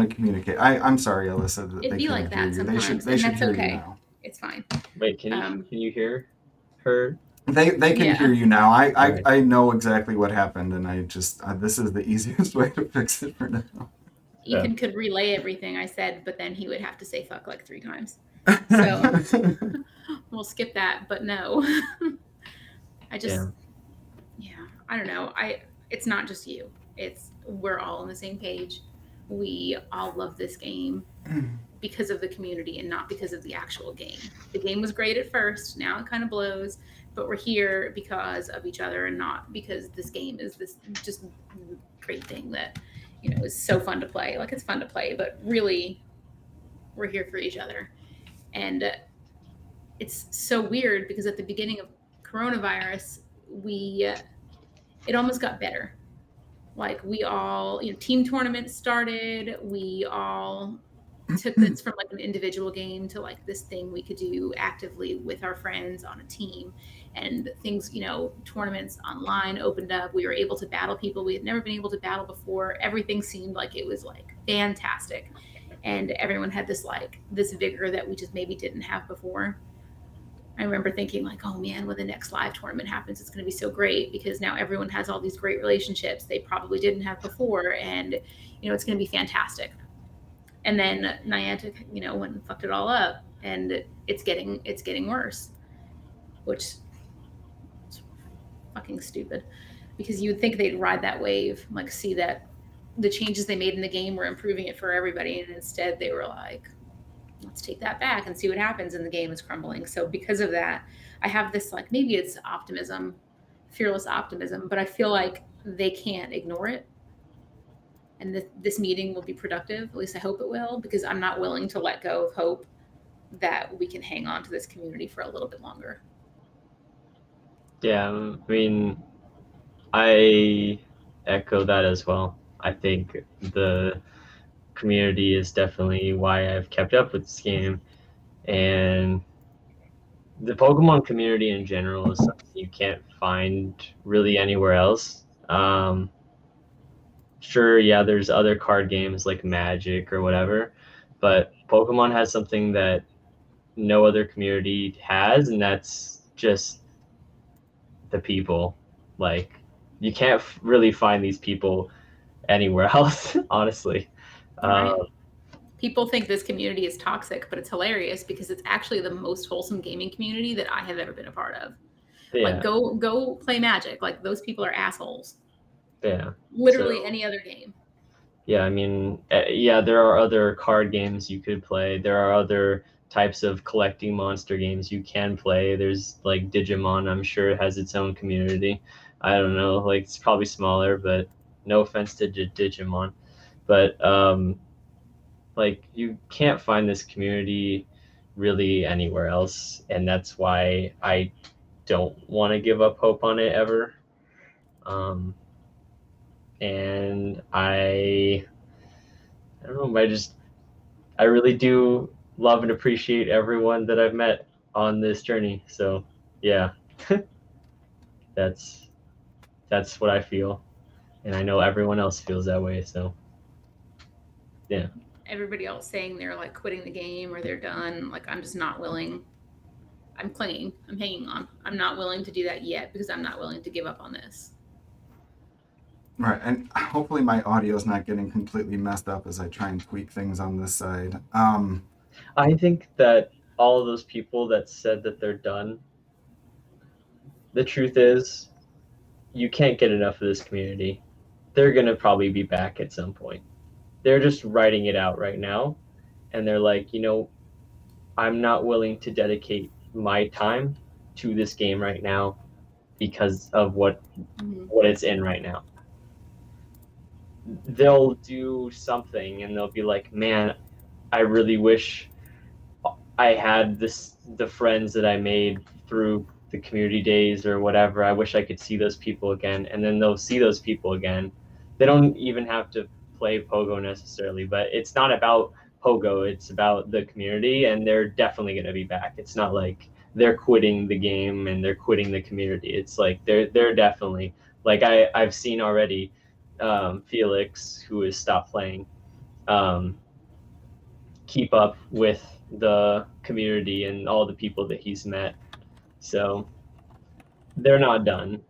communicate. I'm sorry, Alyssa, that It'd they be like couldn't hear that you. sometimes, They and should that's hear you okay. now. It's fine. Wait, Um, can you hear her? They can yeah. hear you now. Okay. I know exactly what happened, and I just this is the easiest way to fix it for now. Ethan could relay everything I said, but then he would have to say fuck like 3 times. So we'll skip that, but no. I just I don't know. It's not just you. We're all on the same page. We all love this game because of the community and not because of the actual game. The game was great at first, now it kind of blows, but we're here because of each other and not because this game is this just great thing that, is so fun to play. Like, it's fun to play, but really we're here for each other. And it's so weird because at the beginning of coronavirus, it almost got better. Like, we all, team tournaments started. We all took this from like an individual game to like this thing we could do actively with our friends on a team, and things, tournaments online opened up. We were able to battle people we had never been able to battle before. Everything seemed like it was like fantastic, and everyone had this vigor that we just maybe didn't have before. I remember thinking like, oh man, when the next live tournament happens, it's going to be so great because now everyone has all these great relationships they probably didn't have before, and it's going to be fantastic. And then Niantic, went and fucked it all up, and it's getting worse, which is fucking stupid, because you would think they'd ride that wave, like see that the changes they made in the game were improving it for everybody, and instead they were like, let's take that back and see what happens, and the game is crumbling. So because of that, I have this like, maybe it's optimism, fearless optimism, but I feel like they can't ignore it, and this meeting will be productive. At least I hope it will, because I'm not willing to let go of hope that we can hang on to this community for a little bit longer. Yeah, I mean, I echo that as well. I think the community is definitely why I've kept up with this game, and the Pokemon community in general is something you can't find really anywhere else. Sure, yeah, there's other card games like Magic or whatever, but Pokemon has something that no other community has, and that's just the people. Like, you can't really find these people anywhere else, honestly. Right. People think this community is toxic, but it's hilarious because it's actually the most wholesome gaming community that I have ever been a part of. Yeah. Like, go play Magic. Like, those people are assholes. Yeah. Literally So, any other game. yeah, I mean, yeah, there are other card games you could play. There are other types of collecting monster games you can play. There's like Digimon, I'm sure it has its own community. I don't know, like it's probably smaller, but no offense to Digimon. But like you can't find this community really anywhere else, and that's why I don't want to give up hope on it ever. Um, and I don't know, I really do love and appreciate everyone that I've met on this journey. So yeah, that's that's what I feel, and I know everyone else feels that way. So yeah. Everybody else saying they're like quitting the game or they're done. Like, I'm just not willing. I'm clinging. I'm hanging on. I'm not willing to do that yet because I'm not willing to give up on this. Right, and hopefully my audio is not getting completely messed up as I try and tweak things on this side. I think that all of those people that said that they're done, the truth is, you can't get enough of this community. They're gonna probably be back at some point. They're just writing it out right now, and they're like, I'm not willing to dedicate my time to this game right now because of what it's in right now. They'll do something and they'll be like, man, I really wish I had the friends that I made through the community days or whatever. I wish I could see those people again. And then they'll see those people again. They don't even have to play Pogo necessarily, but it's not about Pogo. It's about the community, and they're definitely going to be back. It's not like they're quitting the game and they're quitting the community. It's like they're definitely, like I've seen already, Felix, who has stopped playing, um, keep up with the community and all the people that he's met. So they're not done.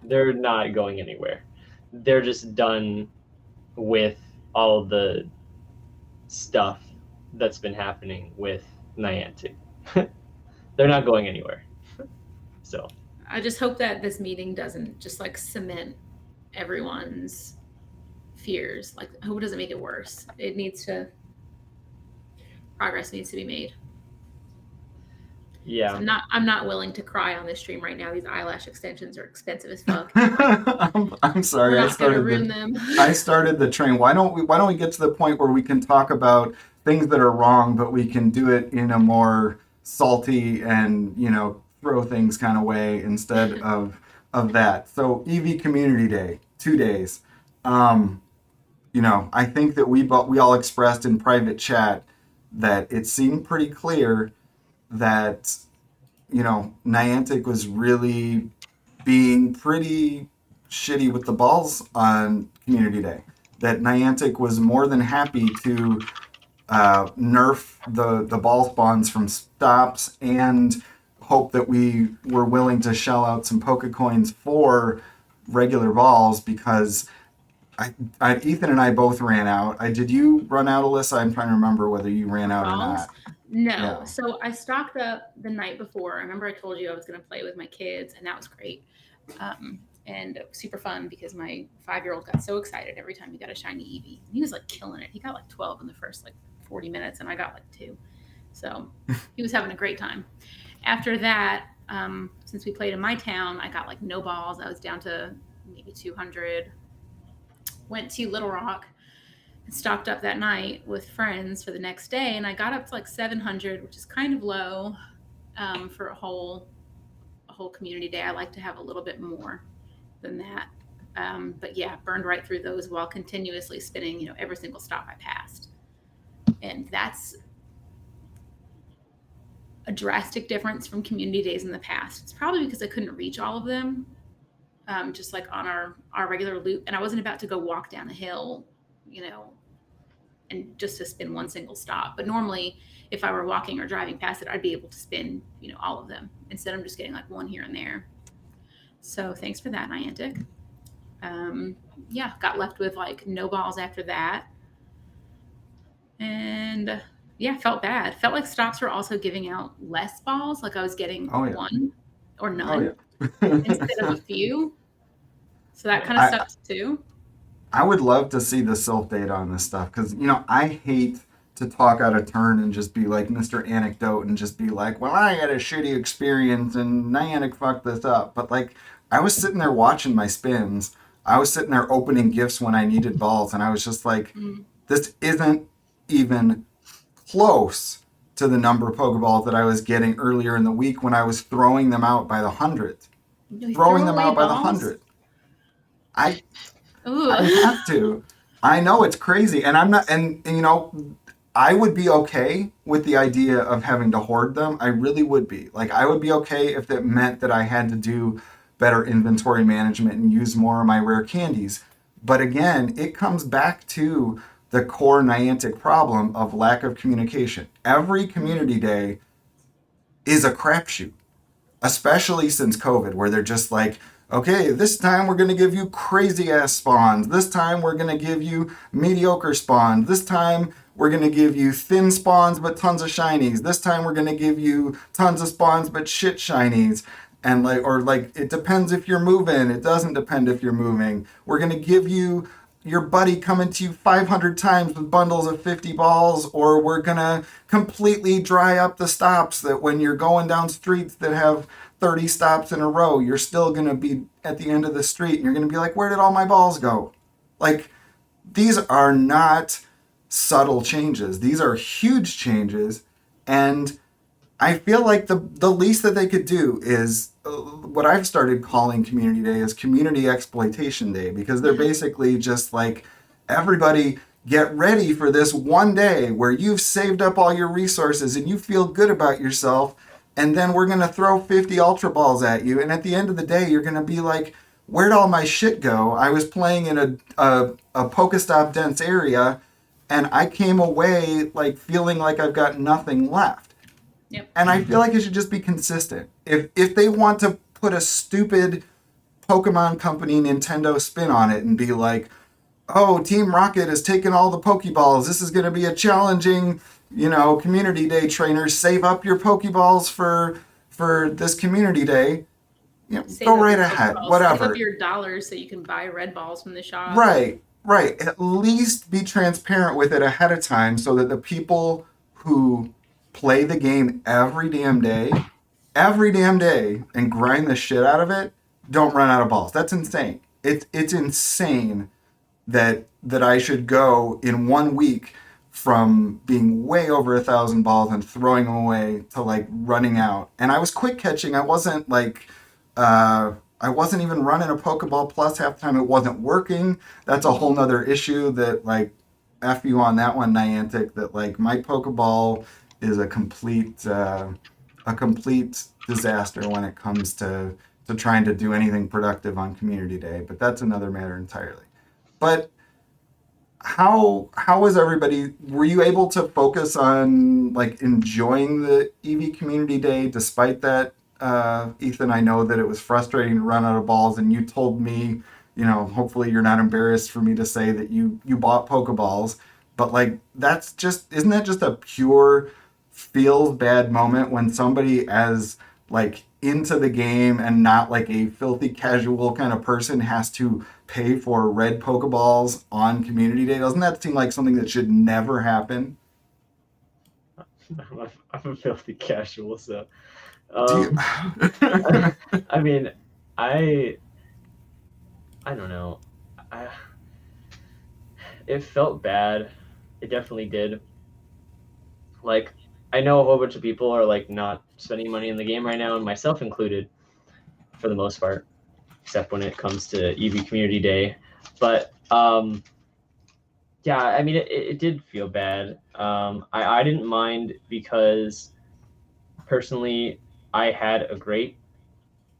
They're not going anywhere. They're just done with all the stuff that's been happening with Niantic. They're not going anywhere. So I just hope that this meeting doesn't just like cement everyone's fears. Like, I hope it doesn't make it worse. It needs to, progress needs to be made. yeah. So I'm not willing to cry on this stream right now. These eyelash extensions are expensive as fuck. I'm sorry. We're not gonna ruin them. I started the train. Why don't we get to the point where we can talk about things that are wrong, but we can do it in a more salty and throw things kind of way instead of that. So EV Community Day, 2 days. I think that we all expressed in private chat that it seemed pretty clear that Niantic was really being pretty shitty with the balls on Community Day. That Niantic was more than happy to nerf the ball spawns from stops and hope that we were willing to shell out some Pokecoins for regular balls because Ethan and I both ran out. Did you run out, Alyssa? I'm trying to remember whether you ran out or not. No. Yeah. So I stocked up the night before. I remember I told you I was going to play with my kids, and that was great. And it was super fun because my 5-year-old got so excited every time he got a shiny Eevee. And he was like killing it. He got like 12 in the first like 40 minutes, and I got like 2. So he was having a great time. After that, since we played in my town, I got like no balls. I was down to maybe 200. Went to Little Rock and stocked up that night with friends for the next day, and I got up to like 700, which is kind of low for a whole community day. I like to have a little bit more than that, but yeah, burned right through those while continuously spinning every single stop I passed. And that's a drastic difference from community days in the past. It's probably because I couldn't reach all of them, just like on our regular loop, and I wasn't about to go walk down a hill and just to spin one single stop. But normally if I were walking or driving past it, I'd be able to spin all of them. Instead, I'm just getting like one here and there. So thanks for that, Niantic. Yeah, got left with like no balls after that, and yeah, felt bad. Felt like stops were also giving out less balls. Like I was getting one or none instead of a few. So that kind of sucks too. I would love to see the self data on this stuff because, I hate to talk out of turn and just be like Mr. Anecdote and just be like, well, I had a shitty experience and Niantic fucked this up. But like, I was sitting there watching my spins. I was sitting there opening gifts when I needed balls. And I was just like, this isn't even close to the number of Pokeballs that I was getting earlier in the week when I was throwing them out by the hundredth. Throwing them out by the hundredth. I have to. I know it's crazy, and I'm not. And I would be okay with the idea of having to hoard them. I really would be. Like, I would be okay if it meant that I had to do better inventory management and use more of my rare candies. But again, it comes back to the core Niantic problem of lack of communication. Every community day is a crapshoot, especially since COVID, where they're just like, okay, this time we're going to give you crazy ass spawns. This time we're going to give you mediocre spawns. This time we're going to give you thin spawns but tons of shinies. This time we're going to give you tons of spawns but shit shinies. And it depends if you're moving. It doesn't depend if you're moving. We're going to give you your buddy coming to you 500 times with bundles of 50 balls, or we're going to completely dry up the stops that when you're going down streets that have 30 stops in a row, you're still going to be at the end of the street and you're going to be like, where did all my balls go? Like, these are not subtle changes. These are huge changes. And I feel like the least that they could do is what I've started calling Community Day is Community Exploitation Day, because they're basically just like, everybody get ready for this one day where you've saved up all your resources and you feel good about yourself, and then we're going to throw 50 Ultra Balls at you, and at the end of the day, you're going to be like, where'd all my shit go? I was playing in a Pokestop dense area, and I came away like feeling like I've got nothing left. Yep. And I feel like it should just be consistent. If they want to put a stupid Pokemon Company Nintendo spin on it and be like, oh, Team Rocket has taken all the Pokeballs. This is going to be a challenging, Community Day, trainers. Save up your Pokeballs for this Community Day. Go right ahead. Whatever. Save up your dollars so you can buy red balls from the shop. Right. At least be transparent with it ahead of time so that the people who play the game every damn day, and grind the shit out of it, don't run out of balls. That's insane. It's insane that I should go in 1 week from being way over 1,000 balls and throwing them away to like running out. And I was quick catching. I wasn't like, I wasn't even running a Pokeball Plus half the time. It wasn't working. That's a whole nother issue that like, F you on that one, Niantic, that like my Pokeball is a complete disaster when it comes to trying to do anything productive on Community Day. But that's another matter entirely. But how was everybody? Were you able to focus on like enjoying the EV Community Day despite that? Ethan, I know that it was frustrating to run out of balls, and you told me, hopefully you're not embarrassed for me to say that you bought Pokeballs, but like isn't that just a pure feels bad moment when somebody as like into the game and not like a filthy casual kind of person has to pay for red Pokeballs on Community Day? Doesn't that seem like something that should never happen? I'm a filthy casual, so I mean, I don't know. It felt bad. It definitely did. Like, I know a whole bunch of people are like not spending money in the game right now, and myself included, for the most part, except when it comes to EV Community Day. But yeah, I mean, it did feel bad. I didn't mind because personally, I had a great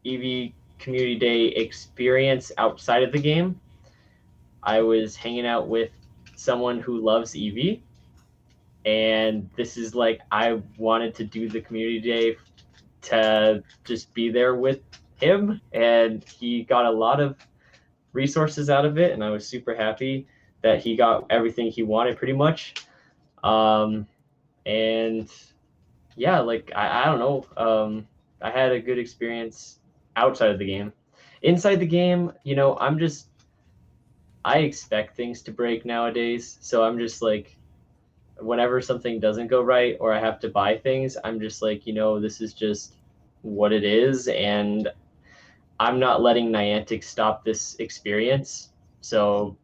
EV Community Day experience outside of the game. I was hanging out with someone who loves EV. And this is like, I wanted to do the Community Day to just be there with him. And he got a lot of resources out of it. And I was super happy that he got everything he wanted pretty much. And yeah, like, I don't know. I had a good experience outside of the game. inside the game, I expect things to break nowadays. So I'm just like, whenever something doesn't go right or I have to buy things, I'm just like, this is just what it is. And I'm not letting Niantic stop this experience. So,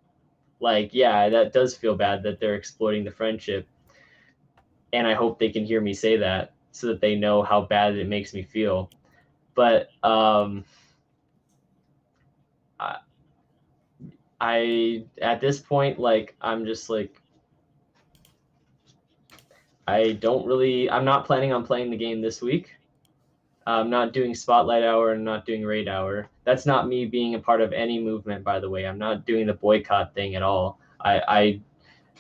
like, yeah, that does feel bad that they're exploiting the friendship. And I hope they can hear me say that so that they know how bad it makes me feel. But I at this point, like, I'm just like, I'm not planning on playing the game this week. I'm not doing Spotlight Hour and not doing Raid Hour. That's not me being a part of any movement, by the way. I'm not doing the boycott thing at all. I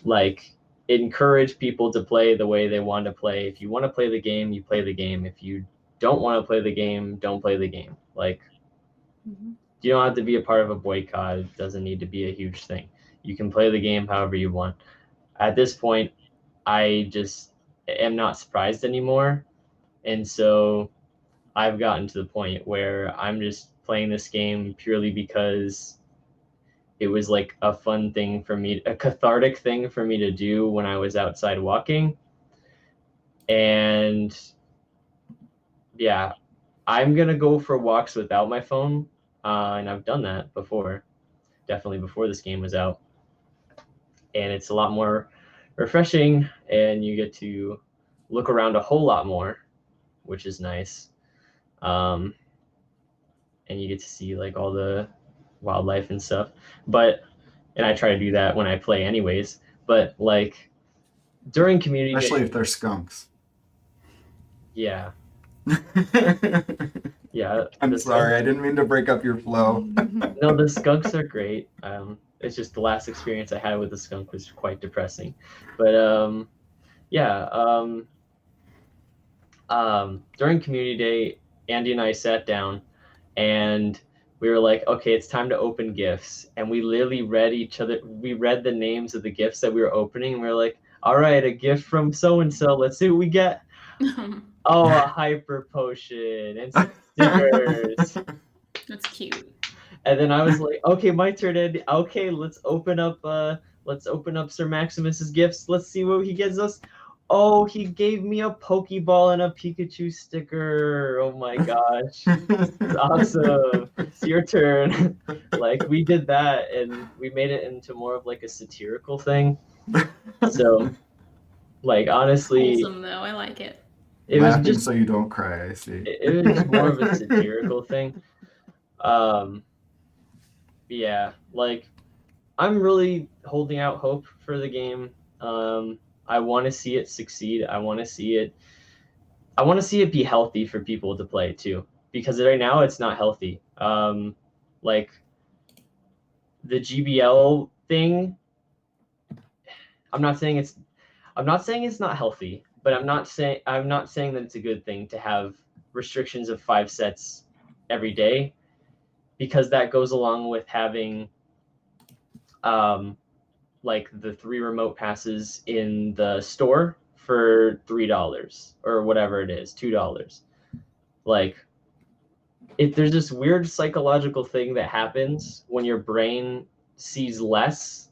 like encourage people to play the way they want to play. If you want to play the game, you play the game. If you don't want to play the game, don't play the game. Like, you don't have to be a part of a boycott. It doesn't need to be a huge thing. You can play the game however you want. At this point, I just am not surprised anymore. And so I've gotten to the point where I'm just playing this game purely because it was like a fun thing for me, a cathartic thing for me to do when I was outside walking. And yeah, I'm going to go for walks without my phone. And I've done that before, definitely before this game was out. And it's a lot more refreshing, and you get to look around a whole lot more, which is nice. And you get to see like all the wildlife and stuff. And I try to do that when I play anyways. But like during community Especially day, if they're skunks. yeah. Yeah. I'm sorry, I didn't mean to break up your flow. No, the skunks are great. It's just the last experience I had with the skunk was quite depressing. But during community day, Andy and I sat down and we were like, okay, it's time to open gifts. And we literally we read the names of the gifts that we were opening, and we were like, all right, a gift from so-and-so, let's see what we get. Oh, a hyper potion and some stickers. That's cute. And then I was like, okay, my turn, Andy. Okay, let's open up Sir Maximus's gifts. Let's see what he gives us. Oh, he gave me a Pokeball and a Pikachu sticker. Oh my gosh. This is awesome. It's your turn. Like, we did that, and we made it into more of like a satirical thing. So, like, honestly, Wholesome though, I like it. It was Laughing just so you don't cry, I see. it was just more of a satirical thing. Yeah, like, I'm really holding out hope for the game. I want to see it succeed. I want to see it be healthy for people to play too, because right now it's not healthy. Like the GBL thing, I'm not saying it's not healthy, but I'm not saying that it's a good thing to have restrictions of 5 sets every day, because that goes along with having like the 3 remote passes in the store for $3 or whatever it is, $2. Like, if there's this weird psychological thing that happens when your brain sees less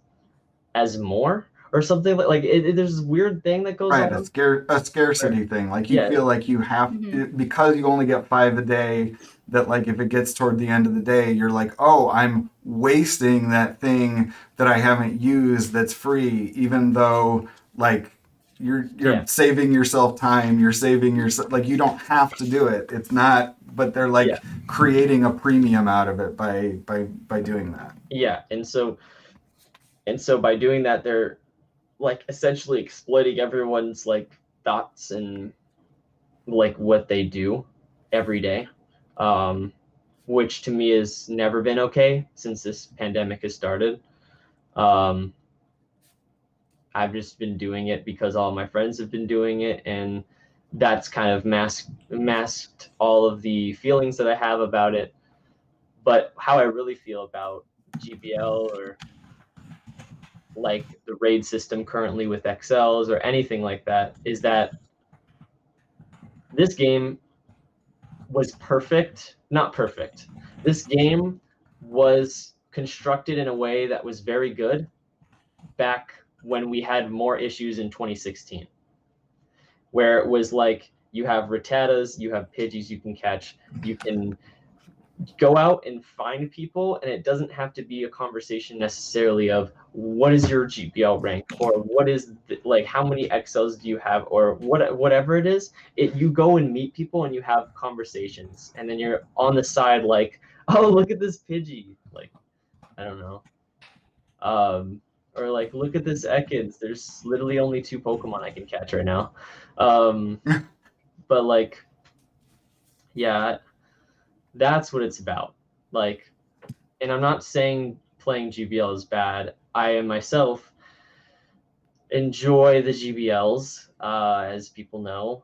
as more or something, like there's this weird thing that goes Right, on. a scarcity thing. Like, you feel like you have because you only get 5 a day, that like if it gets toward the end of the day, you're like, oh, I'm wasting that thing that I haven't used that's free, even though like you're saving yourself time, you're saving yourself, like, you don't have to do it. It's not, but they're like creating a premium out of it by doing that. Yeah, and so by doing that, they're like essentially exploiting everyone's like thoughts and like what they do every day, which to me has never been okay since this pandemic has started. I've just been doing it because all my friends have been doing it, and that's kind of masked all of the feelings that I have about it. But how I really feel about GBL or like the raid system currently with XLs or anything like that is that this game was not perfect, This game was constructed in a way that was very good back when we had more issues in 2016, where it was like you have Rattatas, you have Pidgeys you can catch, you can go out and find people, and it doesn't have to be a conversation necessarily of what is your GPL rank, or what is like how many XLs do you have, or whatever it is. You go and meet people and you have conversations, and then you're on the side like, oh, look at this Pidgey, like, I don't know, or like, look at this Ekans, there's literally only 2 Pokemon I can catch right now. But like, yeah, that's what it's about. Like, and I'm not saying playing GBL is bad. I myself enjoy the GBLs, as people know.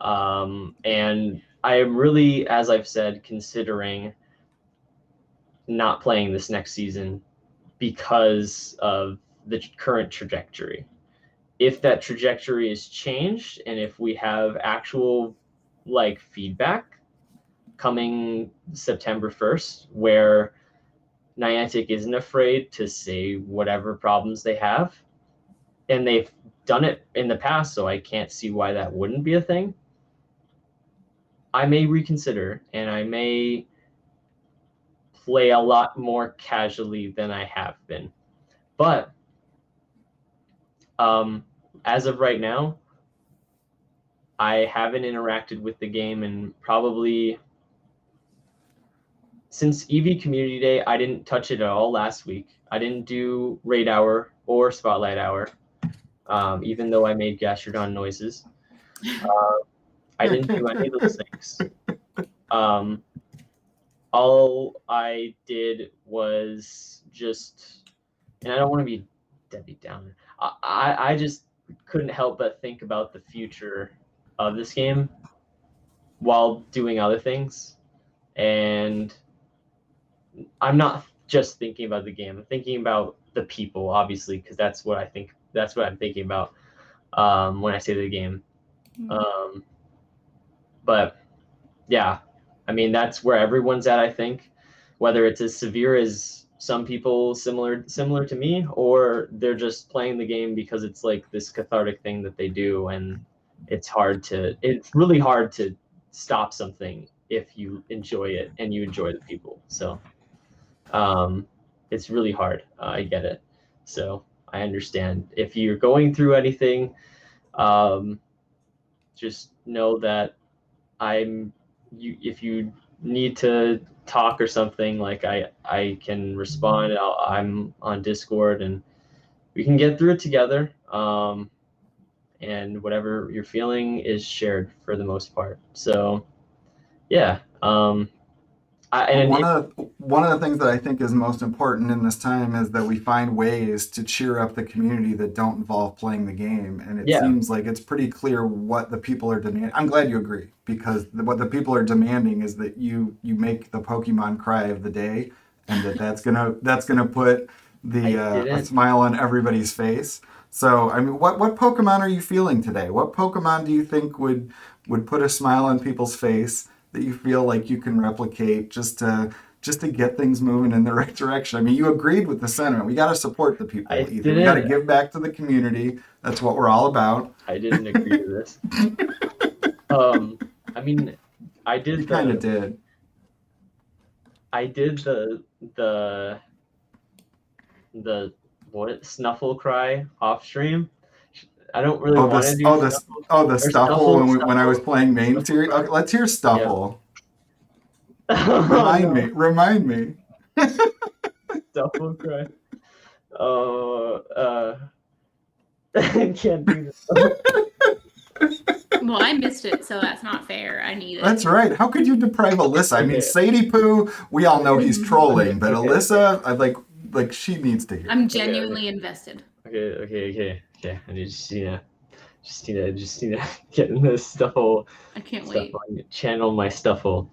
And I am really, as I've said, considering not playing this next season because of the current trajectory. If that trajectory is changed, and if we have actual like feedback coming September 1st, where Niantic isn't afraid to say whatever problems they have, and they've done it in the past, so I can't see why that wouldn't be a thing, I may reconsider, and I may play a lot more casually than I have been. But as of right now, I haven't interacted with the game in probably since EV Community Day. I didn't touch it at all last week. I didn't do Raid Hour or Spotlight Hour, even though I made Gastrodon noises. I didn't do any of those things. All I did was just, and I don't want to be Debbie Downer, I just couldn't help but think about the future of this game while doing other things. And I'm not just thinking about the game. I'm thinking about the people, obviously, because that's what I'm thinking about when I say the game. But yeah, I mean, that's where everyone's at, I think, whether it's as severe as some people similar to me, or they're just playing the game because it's like this cathartic thing that they do, and it's really hard to stop something if you enjoy it and you enjoy the people. So it's really hard. I get it. So I understand. If you're going through anything, just know that if you need to talk or something, like I can respond. I'm on Discord, and we can get through it together. And whatever you're feeling is shared for the most part. So yeah. One of the things that I think is most important in this time is that we find ways to cheer up the community that don't involve playing the game. And it seems like it's pretty clear what the people are demanding. I'm glad you agree, because what the people are demanding is that you make the Pokemon cry of the day, and that's gonna put a smile on everybody's face. So I mean, what Pokemon are you feeling today? What Pokemon do you think would put a smile on people's face that you feel like you can replicate just to get things moving in the right direction? I mean, you agreed with the sentiment. We got to support the people, Ethan. We got to give back to the community. That's what we're all about. I didn't agree to this. I mean, I did. You kind of did. I did the what Snuffle cry off stream. I don't really want to do the Stuffle when I was playing main series. Okay, let's hear Stuffle. Yeah. Remind me. Stuffle cry. I can't do this. Well, I missed it, so that's not fair. I need it. That's right. How could you deprive Alyssa? I mean, Sadie Poo, we all know he's trolling, but Alyssa, I like she needs to hear. I'm genuinely invested. Okay. I just need to get in this Stuffle. I can't wait. Channel my Stuffle.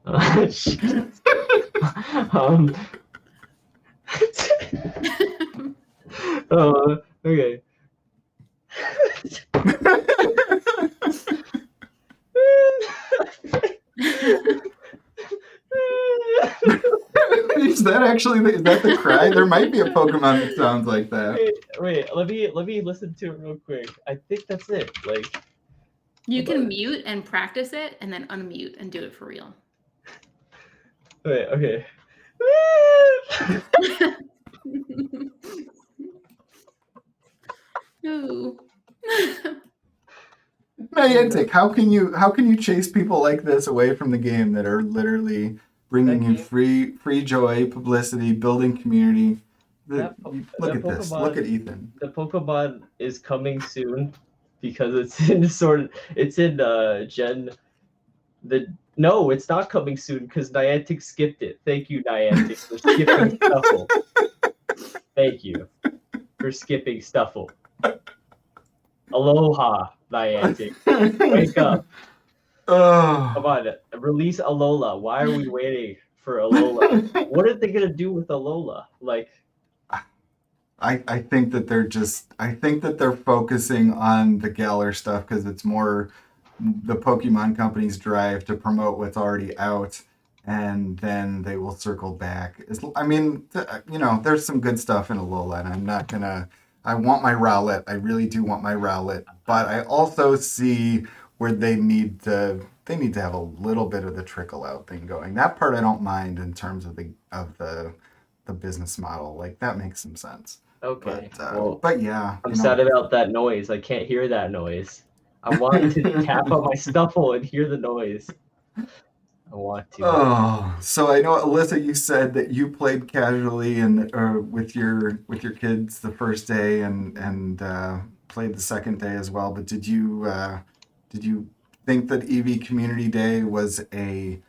Okay. Is that actually is that the cry? There might be a Pokemon that sounds like that. Wait. Let me listen to it real quick. I think that's it. Like, You can mute and practice it, and then unmute and do it for real. wait. Okay. No. Niantic, how can you chase people like this away from the game that are literally bringing you free joy, publicity, building community? Look at this. Look at Ethan. The Pokemon is coming soon because it's in Gen. No, it's not coming soon because Niantic skipped it. Thank you, Niantic, for skipping Stuffle. Thank you for skipping Stuffle. Aloha, Niantic. Wake up. Oh. Come on, release Alola. Why are we waiting for Alola? What are they gonna do with Alola? Like, I think that they're focusing on the Galar stuff because it's more the Pokemon company's drive to promote what's already out, and then they will circle back. There's some good stuff in Alola, and I'm not gonna. I want my Rowlet. I really do want my Rowlet, but I also see where they need to have a little bit of the trickle out thing going. That part I don't mind in terms of the business model. Like that makes some sense. okay. But yeah, I'm sad about that noise. I can't hear that noise. I want to tap on my Stuffle and hear the noise. I want to. Oh, so I know, Alyssa, you said that you played casually and with your kids the first day and played the second day as well. But did you think that EV Community Day was a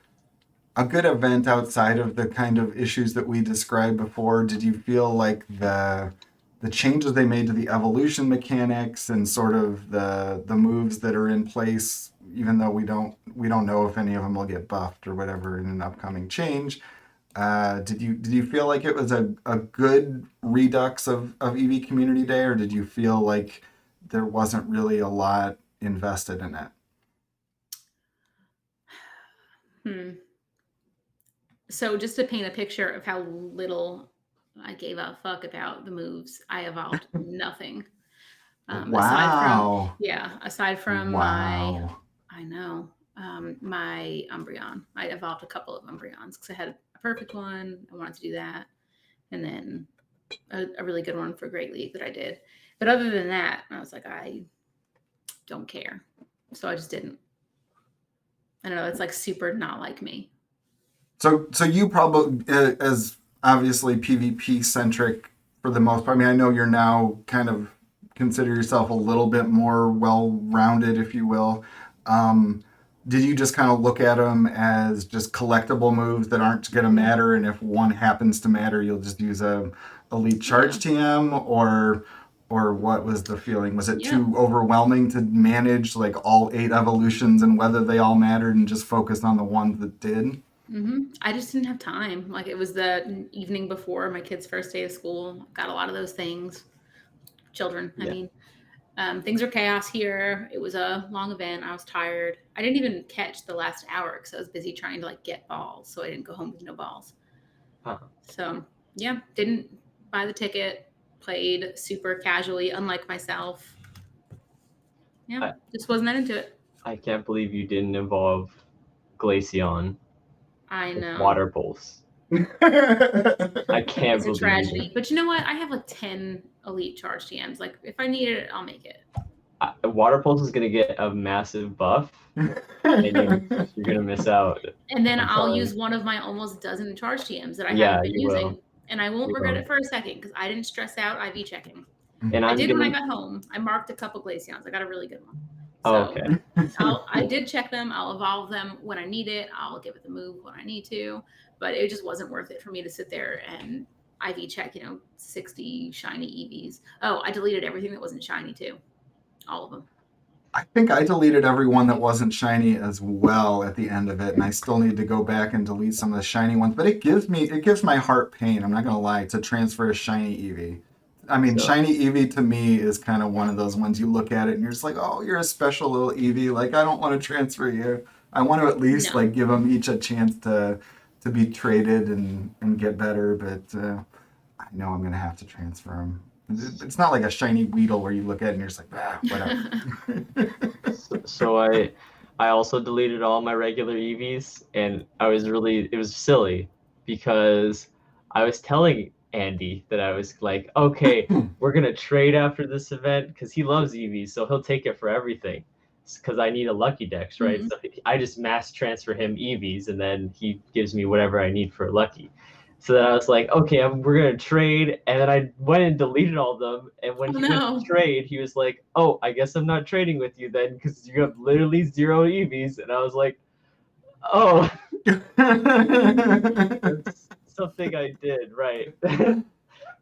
good event outside of the kind of issues that we described before? Did you feel like the changes they made to the evolution mechanics and sort of the moves that are in place, even though we don't know if any of them will get buffed or whatever in an upcoming change, did you feel like it was a good redux of EV Community Day, or did you feel like there wasn't really a lot invested in it? So just to paint a picture of how little I gave a fuck about the moves, I evolved nothing. Wow. Aside from Wow. my Umbreon. I evolved a couple of Umbreons because I had a perfect one. I wanted to do that. And then a really good one for Great League that I did. But other than that, I was like, I don't care. So I just didn't. I don't know. It's like super not like me. So you probably, as obviously PvP centric for the most part, I mean, I know you're now kind of consider yourself a little bit more well-rounded, if you will. Did you just kind of look at them as just collectible moves that aren't going to matter, and if one happens to matter, you'll just use a elite charge TM, or what was the feeling? Was it too overwhelming to manage like all 8 evolutions and whether they all mattered and just focus on the ones that did? I just didn't have time. Like it was the evening before my kid's first day of school. Got a lot of those things. Children, I mean. Things are chaos here. It was a long event. I was tired. I didn't even catch the last hour because I was busy trying to like get balls. So I didn't go home with no balls. So yeah, didn't buy the ticket. Played super casually, unlike myself. Yeah, just wasn't that into it. I can't believe you didn't involve Glaceon. I know. Water Pulse. I can't believe it's a tragedy. But you know what? I have like 10 elite charge TMs. Like if I need it, I'll make it. Water Pulse is gonna get a massive buff, and you're gonna miss out. And then I'll use one of my almost dozen charge TMs that I haven't been using, and I won't regret it for a second because I didn't stress out IV checking. And I did when I got home. I marked a couple Glaceons. I got a really good one. So I did check them. I'll evolve them when I need it. I'll give it the move when I need to. But it just wasn't worth it for me to sit there and IV check, 60 shiny EVs. Oh, I deleted everything that wasn't shiny too. All of them. I think I deleted every one that wasn't shiny as well at the end of it, and I still need to go back and delete some of the shiny ones. But it gives my heart pain, I'm not gonna lie, to transfer a shiny EV. I mean, shiny Eevee to me is kind of one of those ones you look at it and you're just like, oh, you're a special little Eevee. Like, I don't want to transfer you. I want to at least like give them each a chance to to be traded and get better, but I know I'm gonna have to transfer them. It's not like a shiny Weedle where you look at it and you're just like, whatever. So I also deleted all my regular EVs, and it was silly because I was telling Andy that I was like, okay, we're gonna trade after this event because he loves EVs, so he'll take it for everything. Because I need a Lucky Dex, right? Mhm. So I just mass transfer him EVs, and then he gives me whatever I need for Lucky. So then I was like, okay, we're gonna trade, and then I went and deleted all of them. And when he went to trade, he was like, "Oh, I guess I'm not trading with you then, because you have literally 0 EVs." And I was like, "Oh, that's something I did, right?"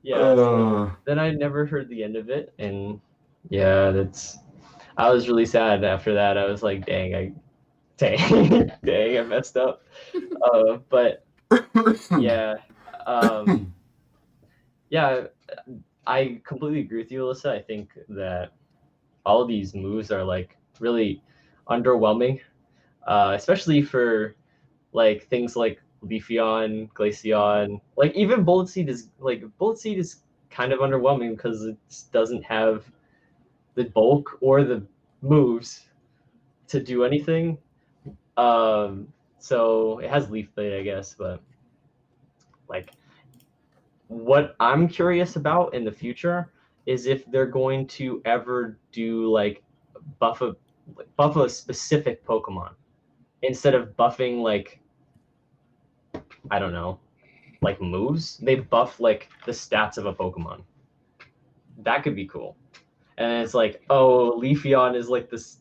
Yeah. So then I never heard the end of it, and yeah, I was really sad after that. I was like, dang, I messed up. But yeah. Yeah, I completely agree with you, Alyssa. I think that all of these moves are like really underwhelming, especially for like things like Leafeon, Glaceon. Like even Bullet Seed is kind of underwhelming because it doesn't have the bulk or the moves to do anything. So it has Leaf Blade, I guess, but like what I'm curious about in the future is if they're going to ever do like buff a specific Pokemon instead of buffing like, I don't know, like moves. They buff like the stats of a Pokemon. That could be cool. And it's like, oh, Leafeon is like this.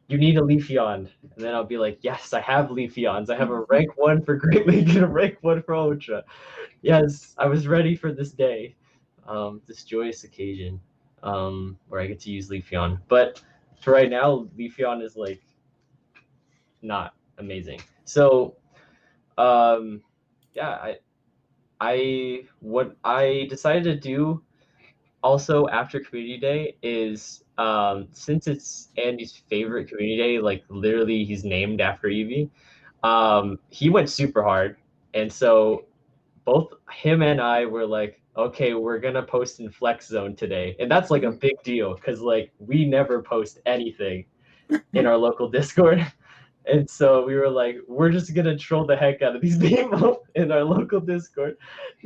You need a Leafeon, and then I'll be like, yes, I have Leafeons. I have a rank 1 for Great League and a rank 1 for Ultra. Yes, I was ready for this day, this joyous occasion, where I get to use Leafeon. But for right now, Leafeon is like not amazing. So, yeah, what I decided to do also after Community Day is since it's Andy's favorite Community Day, like literally he's named after Eevee. He went super hard, and so both him and I were like, okay, we're gonna post in Flex Zone today, and that's like a big deal because like we never post anything in our local Discord. And so we were like, we're just gonna troll the heck out of these people in our local Discord.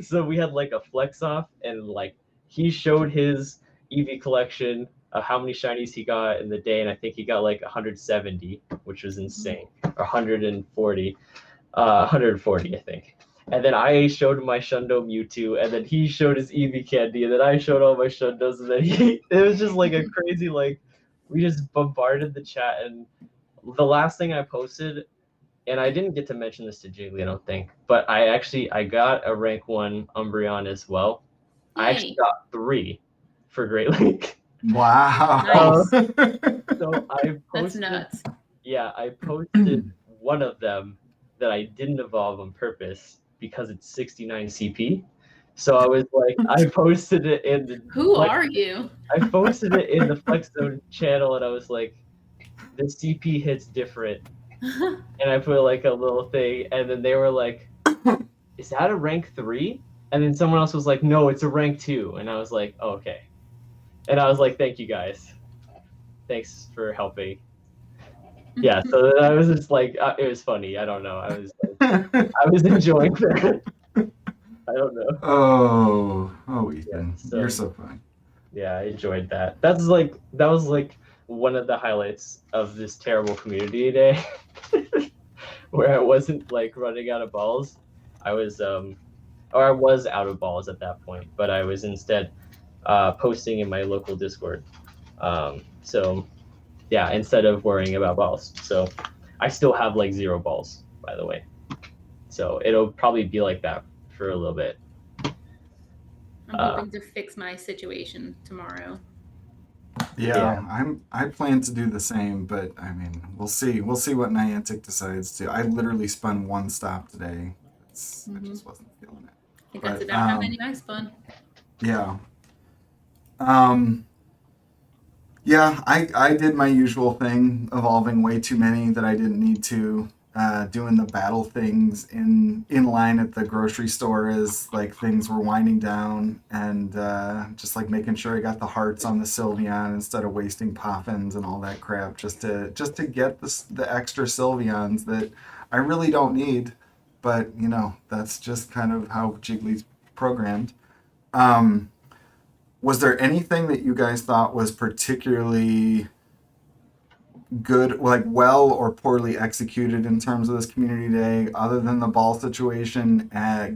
So we had like a flex off, and like he showed his EV collection of how many shinies he got in the day, and I think he got like 170, which was insane, or 140, 140, I think. And then I showed my Shundo Mewtwo, and then he showed his EV candy, and then I showed all my Shundos, and then it was just like a crazy, like, we just bombarded the chat. And the last thing I posted, and I didn't get to mention this to Jiggly, I don't think, but I got a rank 1 Umbreon as well. Yay. I actually got 3 for Great League. Wow. Nice. So I posted. That's nuts. Yeah, I posted one of them that I didn't evolve on purpose because it's 69 CP. So I was like, I posted it in the. Who are you? I posted it in the Flex Zone channel, and I was like, the CP hits different. And I put like a little thing, and then they were like, is that a rank 3? And then someone else was like, no, it's a rank 2. And I was like, oh, okay. And I was like, thank you guys. Thanks for helping. Yeah, so I was just like, it was funny. I don't know. I was enjoying that. I don't know. Oh, Ethan, Yeah, you're so funny. Yeah, I enjoyed that. That was like one of the highlights of this terrible community day, where I wasn't like running out of balls. I was out of balls at that point, but I was instead posting in my local Discord. So yeah, instead of worrying about balls. So I still have like 0 balls, by the way. So it'll probably be like that for a little bit. I'm hoping to fix my situation tomorrow. Yeah, I plan to do the same, but I mean, we'll see. We'll see what Niantic decides to. I literally spun 1 stop today. I just wasn't feeling it. I think that's about how many I spun. Yeah. Yeah, I did my usual thing, evolving way too many that I didn't need to. doing the battle things in line at the grocery store as like things were winding down, and just like making sure I got the hearts on the Sylveon instead of wasting poffins and all that crap just to get the extra Sylveons that I really don't need, but you know that's just kind of how Jiggly's programmed. Um, was there anything that you guys thought was particularly good, like well or poorly executed in terms of this community day, other than the ball situation?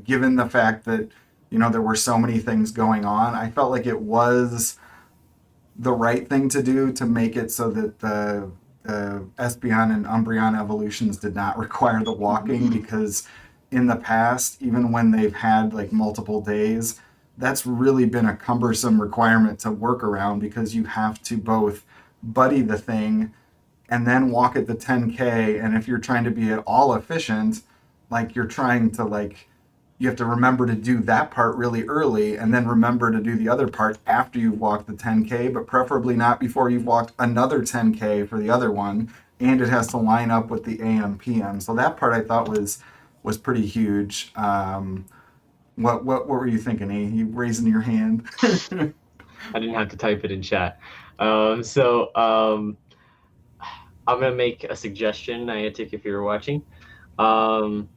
Given the fact that you know there were so many things going on, I felt like it was the right thing to do to make it so that the Espeon and Umbreon evolutions did not require the walking, because in the past, even when they've had like multiple days, that's really been a cumbersome requirement to work around, because you have to both buddy the thing and then walk at the 10K. And if you're trying to be at all efficient, like you're trying to like, you have to remember to do that part really early and then remember to do the other part after you've walked the 10K, but preferably not before you've walked another 10K for the other one. And it has to line up with the AM PM. So that part I thought was pretty huge. What were you thinking, E? You raising your hand? I didn't have to type it in chat. I'm gonna make a suggestion, Niantic, if you're watching. I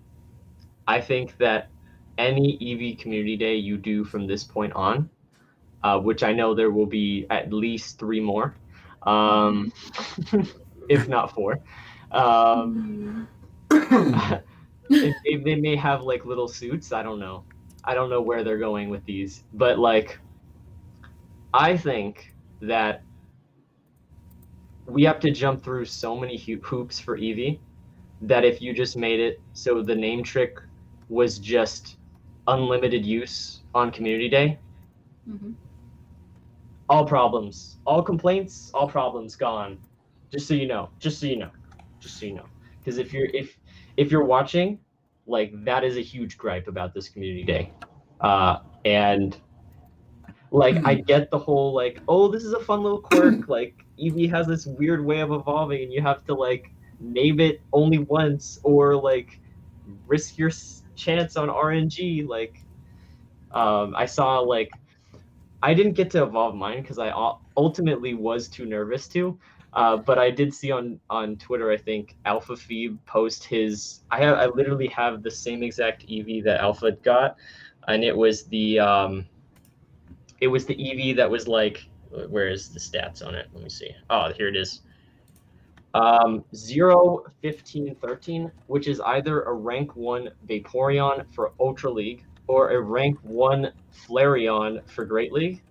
think that any EV community day you do from this point on, which I know there will be at least 3 more, if not 4. They may have like little suits. I don't know. I don't know where they're going with these, but like, I think that we have to jump through so many hoops for Eevee that if you just made it so the name trick was just unlimited use on Community Day, all problems, all complaints, all problems gone. Just so you know. Because if you're watching, like, that is a huge gripe about this Community Day, and like, I get the whole like, oh, this is a fun little quirk. Like, Eevee has this weird way of evolving, and you have to like name it only once, or like risk your chance on RNG. Like, I saw like, I didn't get to evolve mine because I ultimately was too nervous to. But I did see on Twitter, I think Alpha Phoebe post his. I literally have the same exact Eevee that Alpha got, and it was the Eevee that was like, where is the stats on it? Let me see. Oh, here it is. 0, 15, 13, which is either a rank 1 Vaporeon for Ultra League or a rank 1 Flareon for Great League,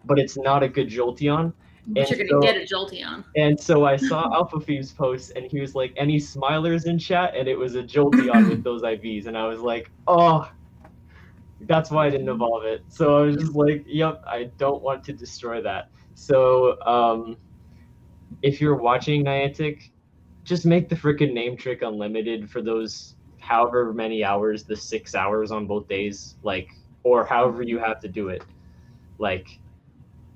but it's not a good Jolteon. But you're going to get a Jolteon. And so I saw Alpha Phoebe's post, and he was like, any smilers in chat? And it was a Jolteon with those IVs. And I was like, oh, that's why I didn't evolve it. So I was just like, yep, I don't want to destroy that. So if you're watching, Niantic, just make the freaking name trick unlimited for those however many hours, the 6 hours on both days, like, or however you have to do it. Like,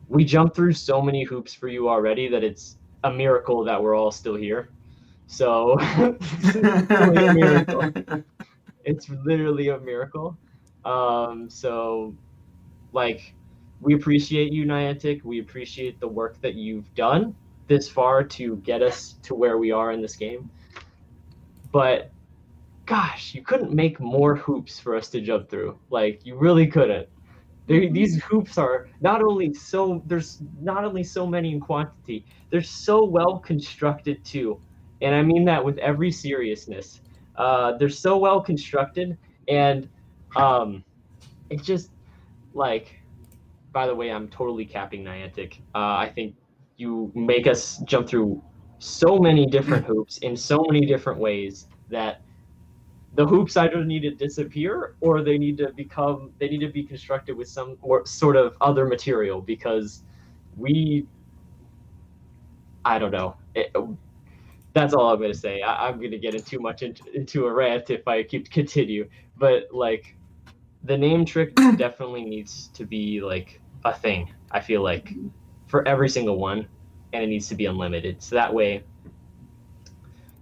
we jumped through so many hoops for you already that it's a miracle that we're all still here. So it's really a miracle. It's literally a miracle. So, like, we appreciate you, Niantic. We appreciate the work that you've done this far to get us to where we are in this game. But, gosh, you couldn't make more hoops for us to jump through. Like, you really couldn't. These hoops are there's not only so many in quantity, they're so well constructed too. And I mean that with every seriousness. They're so well constructed, and it's just like, by the way, I'm totally capping Niantic. I think you make us jump through so many different hoops in so many different ways that the hoops either need to disappear or they need to be constructed with some sort of other material, because I don't know. That's all I'm going to say. I'm going to get too much into a rant if I continue. But like, the name trick definitely needs to be like a thing, I feel like, for every single one, and it needs to be unlimited. So that way,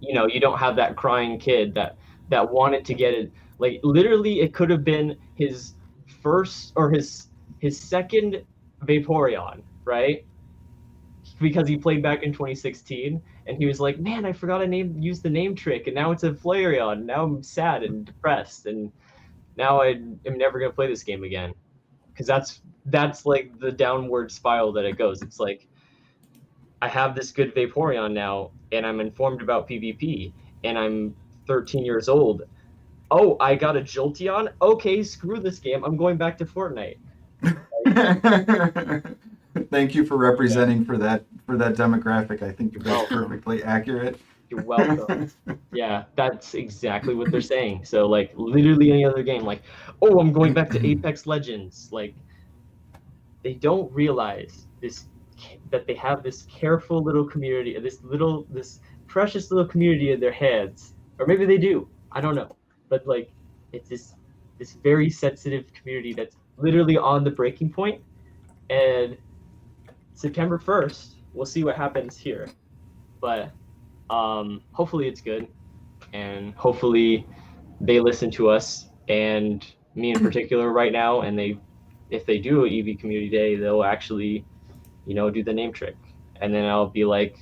you don't have that crying kid that wanted to get it. Like literally, it could have been his first or his second Vaporeon, right? Because he played back in 2016, and he was like, "Man, I forgot to use the name trick, and now it's a Flareon. Now I'm sad and depressed, and now I am never gonna play this game again." Because that's like the downward spiral that it goes. It's like I have this good Vaporeon now, and I'm informed about PvP, and I'm 13 years old. Oh, I got a Jolteon? Okay, screw this game. I'm going back to Fortnite. Thank you for representing for that demographic. I think that's perfectly accurate. You're welcome. Yeah, that's exactly what they're saying. So like literally any other game, like, oh, I'm going back to Apex Legends. Like they don't realize that they have this careful little community, this precious little community in their heads. Or maybe they do. I don't know. But like it's this very sensitive community that's literally on the breaking point. And September 1st, we'll see what happens here. But hopefully it's good, and hopefully they listen to us and me in particular right now. And if they do an EV Community Day, they'll actually, do the name trick, and then I'll be like,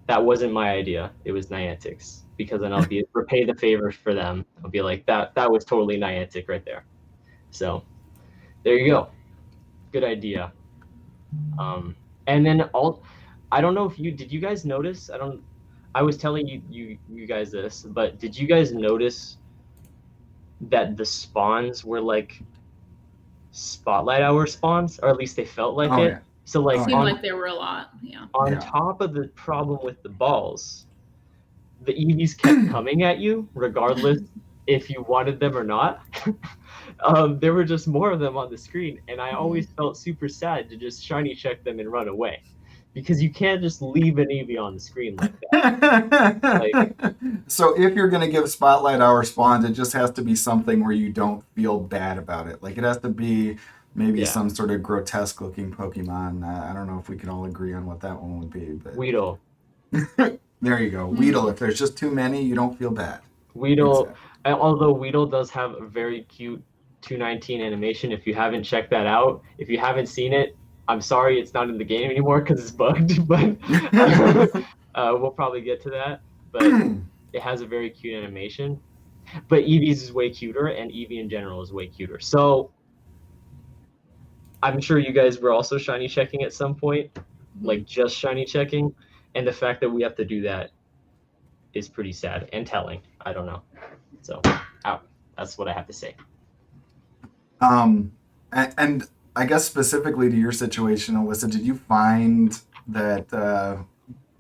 that wasn't my idea. It was Niantic's, because then I'll repay the favor for them. I'll be like, that was totally Niantic right there. So there you go. Good idea. And then I don't know if did you guys notice? I was telling you guys this, but did you guys notice that the spawns were like spotlight hour spawns, or at least they felt like it? Yeah. So like seemed like there were a lot. Yeah. On top of the problem with the balls, the EVs kept coming at you regardless if you wanted them or not. There were just more of them on the screen, and I always felt super sad to just shiny check them and run away, because you can't just leave an EV on the screen like that. So if you're going to give Spotlight Hour spawns, it just has to be something where you don't feel bad about it. Like it has to be maybe some sort of grotesque looking Pokemon. I don't know if we can all agree on what that one would be. But Weedle. There you go. Weedle. If there's just too many, you don't feel bad. Weedle, although Weedle does have a very cute 219 animation. If you haven't checked that out, if you haven't seen it, I'm sorry it's not in the game anymore because it's bugged, but we'll probably get to that. But it has a very cute animation. But Eevee's is way cuter, and Eevee in general is way cuter. So I'm sure you guys were also shiny checking at some point, like just shiny checking. And the fact that we have to do that is pretty sad and telling. I don't know. So that's what I have to say. And I guess specifically to your situation, Alyssa, did you find that the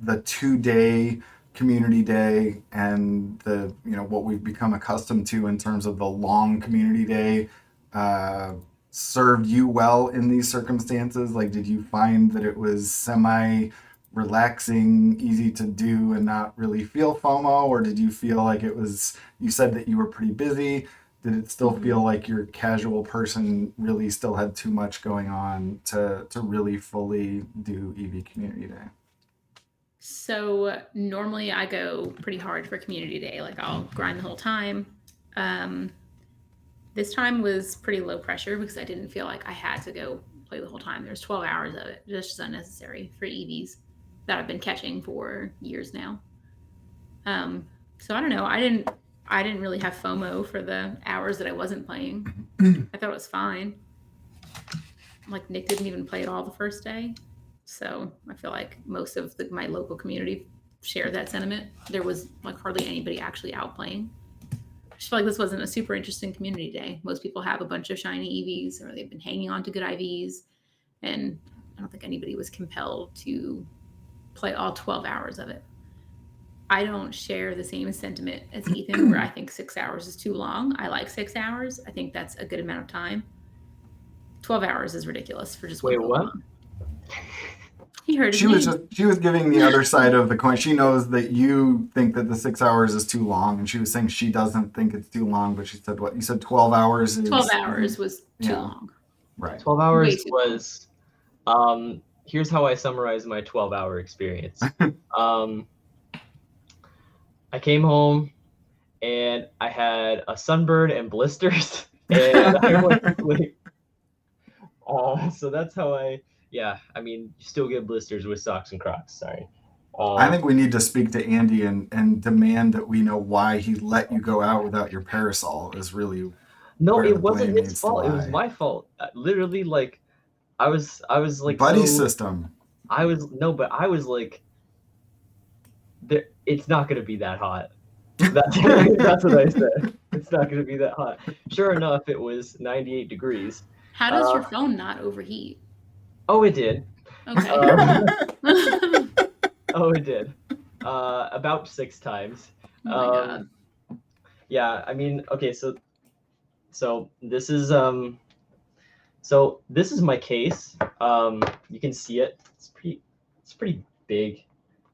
2-day community day and the what we've become accustomed to in terms of the long community day served you well in these circumstances? Like, did you find that it was semi-relaxing, easy to do, and not really feel FOMO? Or did you feel like it was, you said that you were pretty busy. Did it still feel like your casual person really still had too much going on to really fully do EV Community Day? So normally I go pretty hard for Community Day. Like I'll grind the whole time. This time was pretty low pressure because I didn't feel like I had to go play the whole time. There's 12 hours of it, just unnecessary for EVs that I've been catching for years now. So I don't know. I didn't really have FOMO for the hours that I wasn't playing. I thought it was fine. Like Nick didn't even play it all the first day. So I feel like most of my local community shared that sentiment. There was like hardly anybody actually out playing. I just feel like this wasn't a super interesting community day. Most people have a bunch of shiny EVs, or they've been hanging on to good IVs. And I don't think anybody was compelled to play all 12 hours of it. I don't share the same sentiment as Ethan, where I think 6 hours is too long. I like 6 hours. I think that's a good amount of time. 12 hours is ridiculous for just one Pokemon. What? He heard she was giving the other side of the coin. She knows that you think that the 6 hours is too long, and she was saying she doesn't think it's too long, but she said what? You said 12 hours is 12 hours was too long. Right. 12 hours was here's how I summarize my 12-hour experience. I came home and I had a sunburn and blisters, and I went to sleep. So that's how I mean, you still get blisters with socks and Crocs. Sorry. I think we need to speak to Andy and demand that we know why he let you go out without your parasol is really No, where it the wasn't blame his needs to fault. It was lie. my fault. Literally, like I was like Buddy so system. I was no, but I was like, it's not gonna be that hot. That's what I said. It's not gonna be that hot. Sure enough, it was 98 degrees. How does your phone not overheat? Oh, it did. Okay. Oh, it did. About 6 times. Oh my god. Yeah, I mean, okay, so this is my case. You can see it. It's pretty big.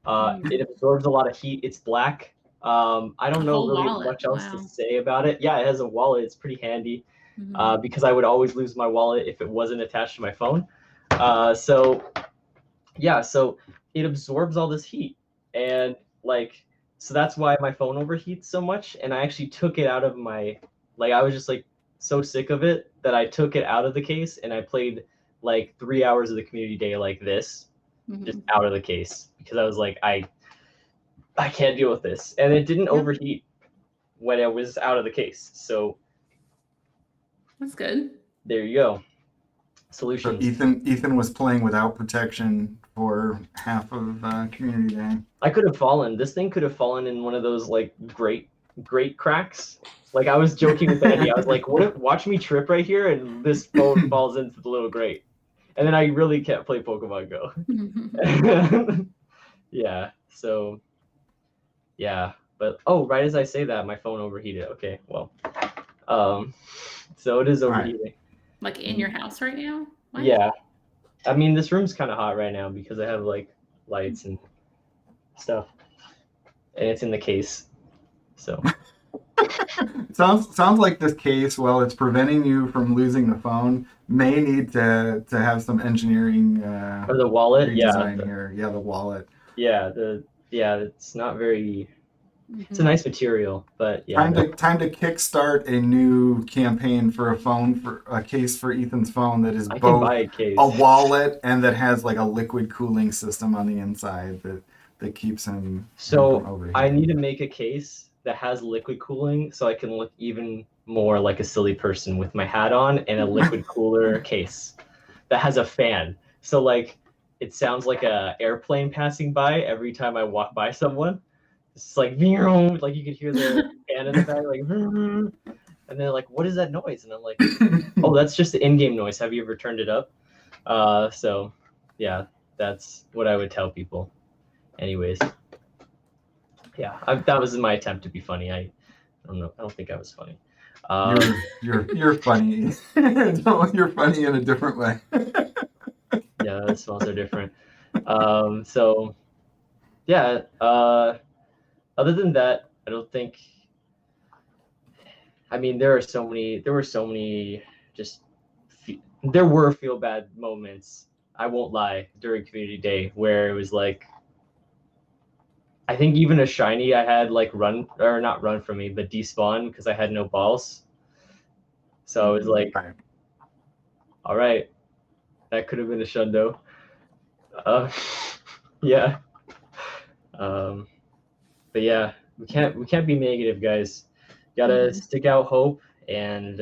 It absorbs a lot of heat. It's black. I don't know really wallet. much else to Wow. say about it. Yeah, it has a wallet. It's pretty handy. Mhm. Because I would always lose my wallet if it wasn't attached to my phone. So it absorbs all this heat, and so that's why my phone overheats so much. And I actually took it out of I was just like so sick of it that I took it out of the case and I played like 3 hours of the community day like this, just out of the case, because I was like, I can't deal with this, and it didn't overheat when it was out of the case. So That's good. there you go. So Solutions. Ethan was playing without protection for half of community day. I could have fallen. This thing could have fallen in one of those like great cracks. Like I was joking with Andy. I was like, "What if watch me trip right here and this phone falls into the little grate?" And then I really can't play Pokemon Go. Yeah. So. Yeah, but right as I say that, my phone overheated. Okay, well, so it is overheating. Like in your house right now? What? Yeah, I mean this room's kind of hot right now because I have like lights and stuff, and it's in the case. So sounds like this case, while it's preventing you from losing the phone, may need to have some engineering or the wallet, redesign here. Yeah, the wallet. Yeah, it's not very. It's a nice material, but yeah. Time to kickstart a new campaign for a case for Ethan's phone that is both a wallet and that has like a liquid cooling system on the inside that keeps him. So I need to make a case that has liquid cooling so I can look even more like a silly person with my hat on and a liquid cooler case that has a fan. So like it sounds like a airplane passing by every time I walk by someone. It's like you could hear the fan in the back, like, and they're like, "What is that noise?" And I'm like, "Oh, that's just the in-game noise. Have you ever turned it up?" So, yeah, that's what I would tell people. Anyways, yeah, that was my attempt to be funny. I don't know. I don't think I was funny. You're funny. No, you're funny in a different way. Yeah, the smells are different. So, yeah. Other than that, I don't think. I mean, there were so many. There were feel bad moments. I won't lie, during community day where it was like, I think even a shiny I had like not run from me, but despawn because I had no balls. So I was like, all right, that could have been a shundo. Yeah. But yeah, we can't be negative, guys. Gotta stick out hope, and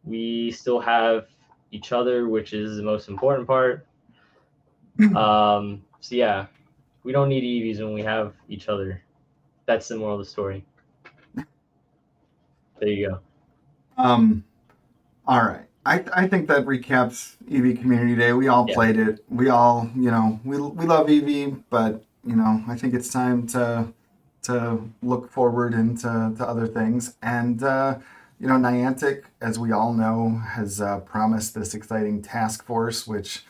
we still have each other, which is the most important part. So yeah, we don't need EVs when we have each other. That's the moral of the story. There you go. All right. I think that recaps EV Community Day. We all played it. We all, we love EV, but I think it's time to look forward into other things. And Niantic, as we all know, has promised this exciting task force, which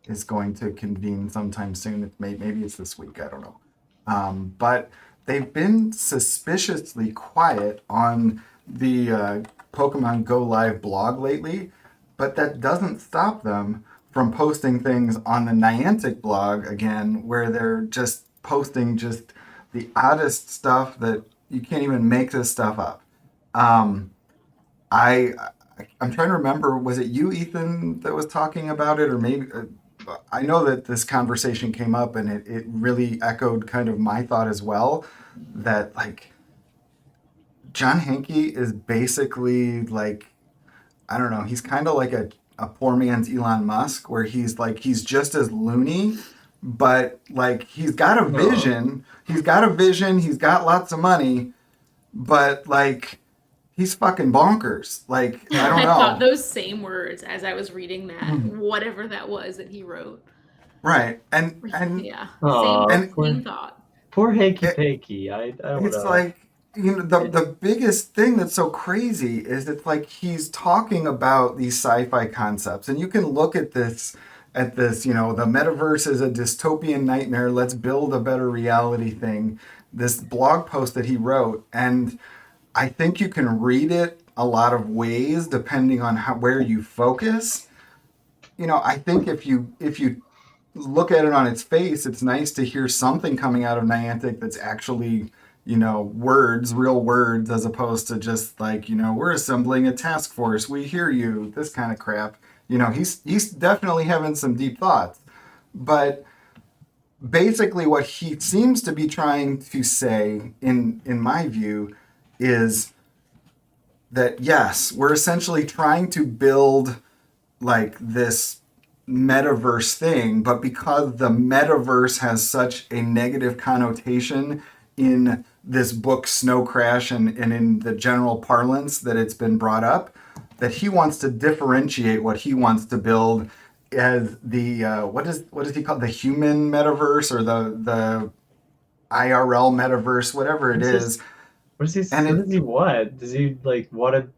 is going to convene sometime soon. Maybe it's this week. I don't know. But they've been suspiciously quiet on the Pokemon Go Live blog lately, but that doesn't stop them from posting things on the Niantic blog again, where they're just posting just the oddest stuff that you can't even make this stuff up. Um, I I'm trying to remember, was it you, Ethan, that was talking about it, or maybe I know that this conversation came up and it really echoed kind of my thought as well, that like John Hankey is basically like, I don't know, he's kind of like a poor man's Elon Musk, where he's like, he's just as loony, but like he's got a vision, he's got lots of money, but like he's fucking bonkers. Like, I don't I thought know. those same words as I was reading that, whatever that was that he wrote. Right. And Yeah, Aw, same, and same thought. poor Hanky it, Panky. I don't it's know. like, you know, the biggest thing that's so crazy is it's like he's talking about these sci-fi concepts, and you can look at this, you know, the metaverse is a dystopian nightmare, let's build a better reality thing, this blog post that he wrote. And I think you can read it a lot of ways depending on where you focus. You know, I think if you look at it on its face, it's nice to hear something coming out of Niantic that's actually, you know, words, real words, as opposed to just like, you know, we're assembling a task force, we hear you, this kind of crap. You know, he's definitely having some deep thoughts. But basically what he seems to be trying to say, in my view, is that yes, we're essentially trying to build like this metaverse thing, but because the metaverse has such a negative connotation in this book Snow Crash, and in the general parlance that it's been brought up, that he wants to differentiate what he wants to build as the what is he called, the human metaverse, or the IRL metaverse, whatever it What's is. this? What does he? And What it does he want? Does he like want to?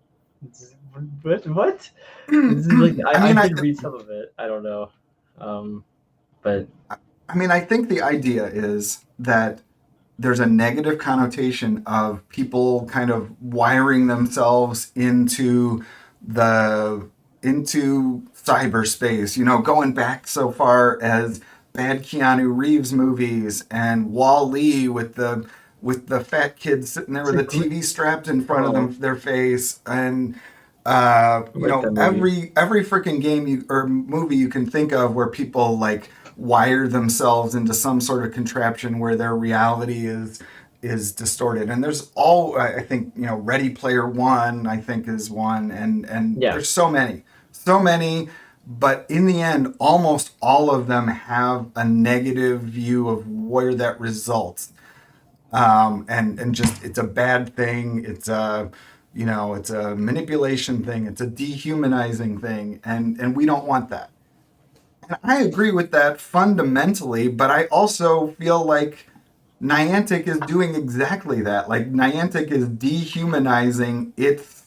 What? What? This is like I I mean, did read some of it. I don't know, but I think the idea is that there's a negative connotation of people kind of wiring themselves the into cyberspace, you know, going back so far as bad Keanu Reeves movies and Wall-E with the fat kids sitting there it's with a a TV strapped in front of oh, their face, and I you like know, that movie. every freaking game or movie you can think of where people like wire themselves into some sort of contraption where their reality is distorted. And there's all, I think, you know, Ready Player One, I think, is one, and Yeah, there's so many, but in the end, almost all of them have a negative view of where that results. And just it's a bad thing. It's a, you know, it's a manipulation thing. It's a dehumanizing thing, and we don't want that. And I agree with that fundamentally, but I also feel like Niantic is doing exactly that. Like Niantic is dehumanizing its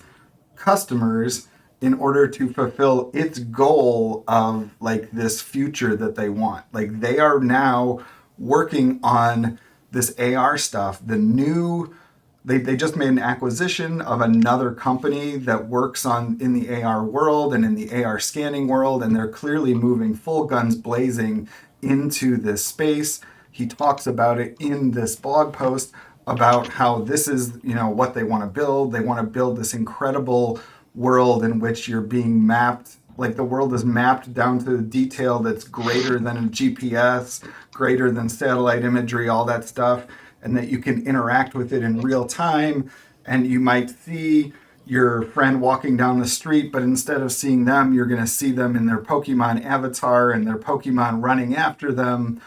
customers in order to fulfill its goal of like this future that they want. Like they are now working on this AR stuff. They just made an acquisition of another company that works on in the AR world and in the AR scanning world, and they're clearly moving full guns blazing into this space. He talks about it in this blog post about how this is, you know, what they want to build. They want to build this incredible world in which you're being mapped, like the world is mapped down to the detail that's greater than a GPS, greater than satellite imagery, all that stuff, and that you can interact with it in real time. And you might see your friend walking down the street, but instead of seeing them, you're going to see them in their Pokemon avatar and their Pokemon running after them,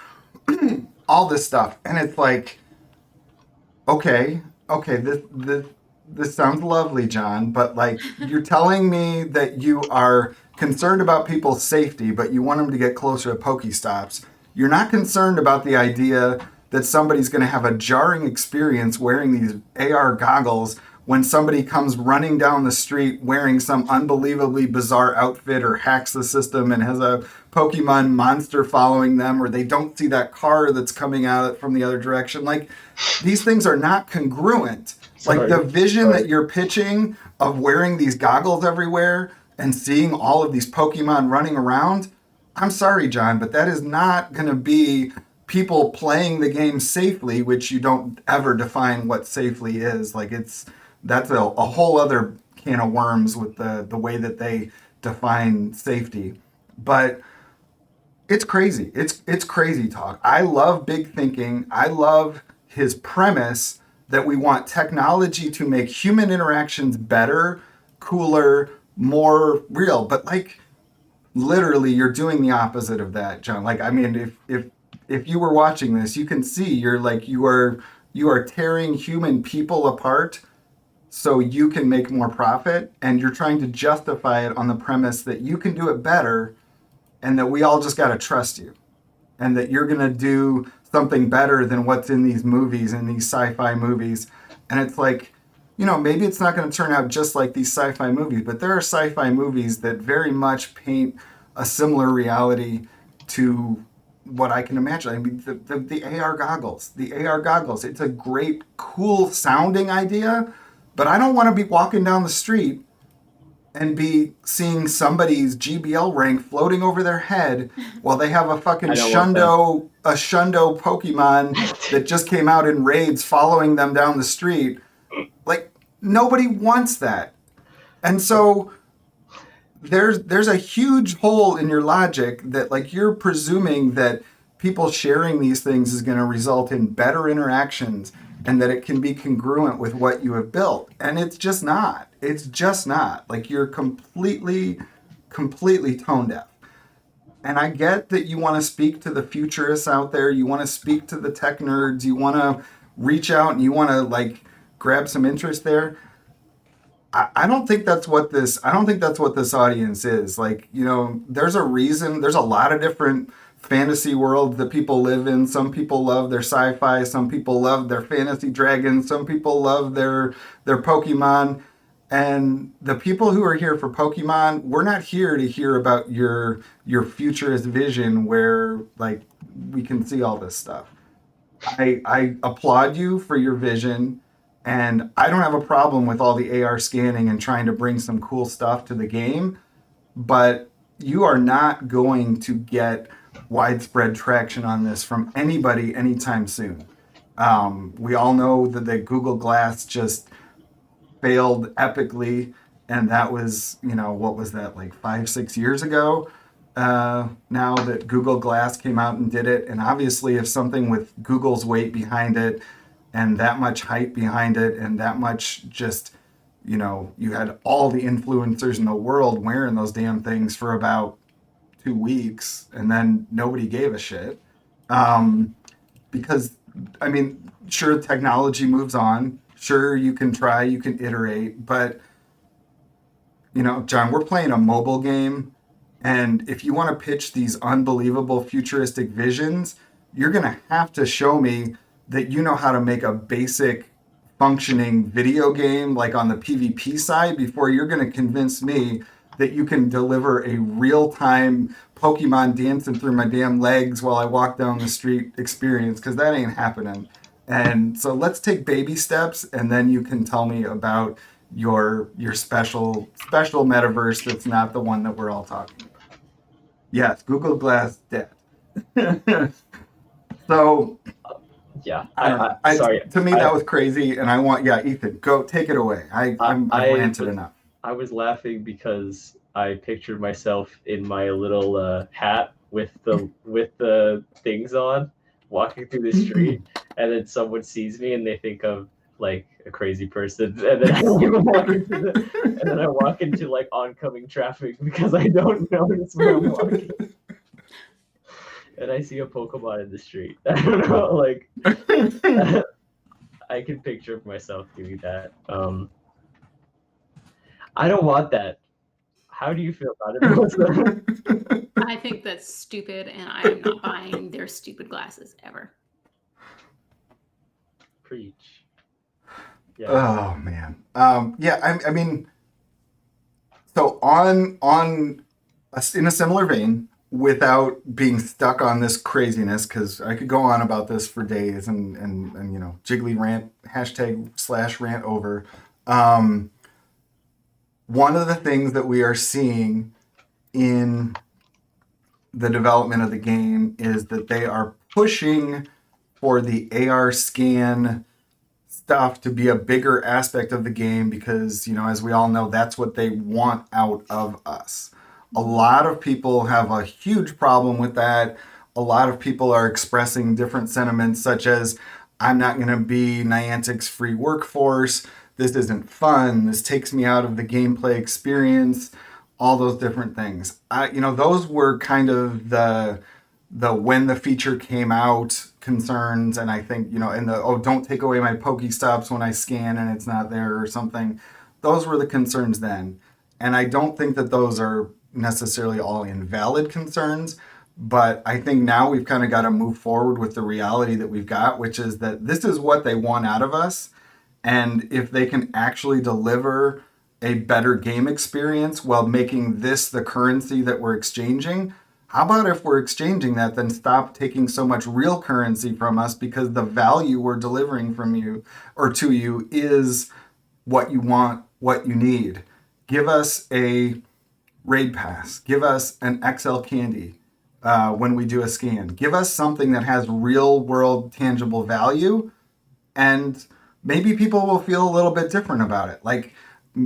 all this stuff. And it's like, okay, this sounds lovely, John, but like you're telling me that you are concerned about people's safety, but you want them to get closer to Pokestops. You're not concerned about the idea that somebody's going to have a jarring experience wearing these AR goggles when somebody comes running down the street wearing some unbelievably bizarre outfit, or hacks the system and has a Pokemon monster following them, or they don't see that car that's coming out from the other direction. Like, these things are not congruent. Like the sorry, vision sorry. that you're pitching of wearing these goggles everywhere and seeing all of these Pokemon running around, I'm sorry, John, but that is not going to be people playing the game safely, which you don't ever define what safely is. Like that's a whole other can of worms with the way that they define safety. But it's crazy. It's crazy talk. I love big thinking. I love his premise that we want technology to make human interactions better, cooler, more real. But like literally you're doing the opposite of that, John. Like I mean if you were watching this, you can see you are tearing human people apart so you can make more profit, and you're trying to justify it on the premise that you can do it better and that we all just got to trust you and that you're going to do something better than what's in these movies and these sci-fi movies. And it's like, maybe it's not going to turn out just like these sci-fi movies, but there are sci-fi movies that very much paint a similar reality to what I can imagine. I mean, the AR goggles, it's a great, cool sounding idea, but I don't want to be walking down the street and be seeing somebody's GBL rank floating over their head while they have a fucking Shundo Pokemon that just came out in raids following them down the street. Like, nobody wants that. And so there's a huge hole in your logic that, like, you're presuming that people sharing these things is going to result in better interactions and that it can be congruent with what you have built. And it's just not. It's just not. Like, you're completely tone deaf. And I get that you want to speak to the futurists out there. You want to speak to the tech nerds. You want to reach out and you want to, like, grab some interest there. I don't think that's what this audience is. Like, there's a reason. There's a lot of different fantasy worlds that people live in. Some people love their sci-fi. Some people love their fantasy dragons. Some people love their Pokemon. And the people who are here for Pokemon, we're not here to hear about your futurist vision where, like, we can see all this stuff. I applaud you for your vision, and I don't have a problem with all the AR scanning and trying to bring some cool stuff to the game, but you are not going to get widespread traction on this from anybody anytime soon. We all know that the Google Glass just failed epically, and that was, what was that, like 5-6 years ago? Now that Google Glass came out and did it, and obviously if something with Google's weight behind it and that much hype behind it and that much just, you had all the influencers in the world wearing those damn things for about 2 weeks and then nobody gave a shit. Because, I mean, sure, technology moves on. Sure, you can try, you can iterate, but, John, we're playing a mobile game, and if you want to pitch these unbelievable futuristic visions, you're going to have to show me that you know how to make a basic functioning video game, like on the PvP side, before you're going to convince me that you can deliver a real-time Pokemon dancing through my damn legs while I walk down the street experience, because that ain't happening. And so let's take baby steps, and then you can tell me about your special metaverse that's not the one that we're all talking about. Yes, Google Glass dead. So yeah, sorry. To me, that was crazy, and I want Ethan, go take it away. I've ranted enough. I was laughing because I pictured myself in my little hat with the things on, walking through the street, and then someone sees me and they think of like a crazy person, and then I walk into like oncoming traffic because I don't notice where I'm walking. And I see a Pokemon in the street. I don't know, like I can picture myself doing that. I don't want that. How do you feel about it, Melissa? I think that's stupid, and I am not buying their stupid glasses ever. Preach. Yeah. Oh man. I mean, so on in a similar vein, without being stuck on this craziness, because I could go on about this for days and Jiggly rant, #/rant over. One of the things that we are seeing in the development of the game is that they are pushing for the AR scan stuff to be a bigger aspect of the game because, as we all know, that's what they want out of us. A lot of people have a huge problem with that. A lot of people are expressing different sentiments, such as, I'm not going to be Niantic's free workforce. This isn't fun. This takes me out of the gameplay experience. All those different things. Those were kind of the when the feature came out concerns, and I think and the don't take away my Pokestops when I scan and it's not there or something. Those were the concerns then, and I don't think that those are necessarily all invalid concerns. But I think now we've kind of got to move forward with the reality that we've got, which is that this is what they want out of us. And if they can actually deliver a better game experience while making this the currency that we're exchanging, how about if we're exchanging that, then stop taking so much real currency from us, because the value we're delivering from you or to you is what you want, what you need. Give us a raid pass. Give us an XL candy when we do a scan. Give us something that has real world tangible value, and maybe people will feel a little bit different about it. Like,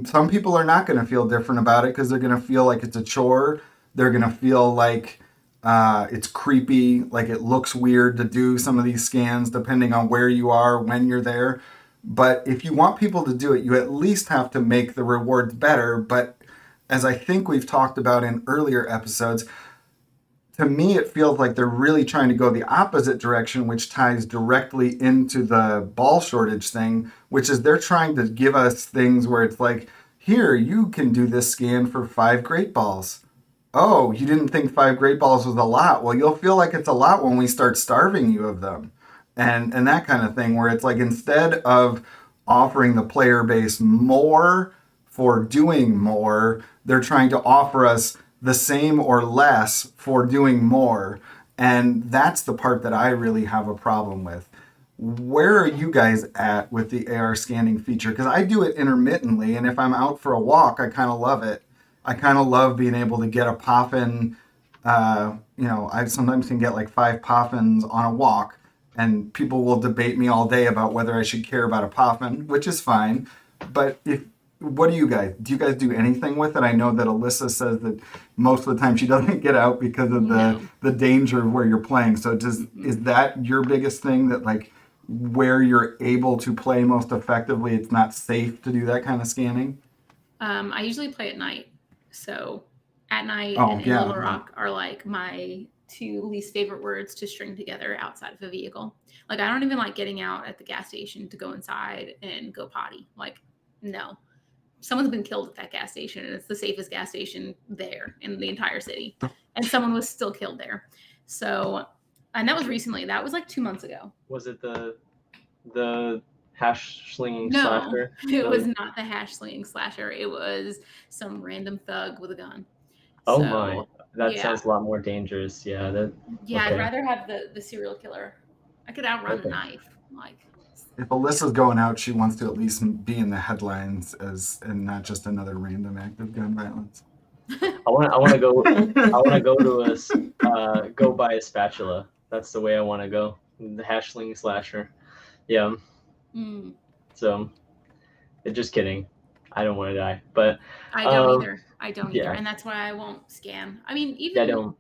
some people are not going to feel different about it because they're going to feel like it's a chore. They're going to feel like it's creepy, like it looks weird to do some of these scans depending on where you are, when you're there. But if you want people to do it, you at least have to make the rewards better. But as I think we've talked about in earlier episodes, to me, it feels like they're really trying to go the opposite direction, which ties directly into the ball shortage thing, which is they're trying to give us things where it's like, here, you can do this scan for 5 great balls. Oh, you didn't think 5 great balls was a lot. Well, you'll feel like it's a lot when we start starving you of them. And that kind of thing, where it's like, instead of offering the player base more for doing more, they're trying to offer us the same or less for doing more. And that's the part that I really have a problem with. Where are you guys at with the AR scanning feature? Because I do it intermittently, and if I'm out for a walk, I kind of love it. I kind of love being able to get a poffin. I sometimes can get like 5 poffins on a walk, and people will debate me all day about whether I should care about a poffin, which is fine. But what do you guys do anything with it? I know that Alyssa says that most of the time she doesn't get out because of the danger of where you're playing. So is that your biggest thing, that like where you're able to play most effectively, it's not safe to do that kind of scanning? I usually play at night. So at night and in Little Rock are like my 2 least favorite words to string together outside of a vehicle. Like, I don't even like getting out at the gas station to go inside and go potty. Like, no. Someone's been killed at that gas station, and it's the safest gas station there in the entire city. And someone was still killed there. So, and that was recently. That was like 2 months ago. Was it the hash slinging No, slasher? it was not the hash slinging slasher. It was some random thug with a gun. Oh my, that sounds a lot more dangerous. Yeah, okay. I'd rather have the serial killer. I could outrun a knife. Like, if Alyssa's going out, she wants to at least be in the headlines and not just another random act of gun violence. I want to go. I want to go to go buy a spatula. That's the way I want to go. The hash slinging slasher. Yeah. So, just kidding. I don't want to die, but I don't either. I don't either, and that's why I won't scan. I mean, even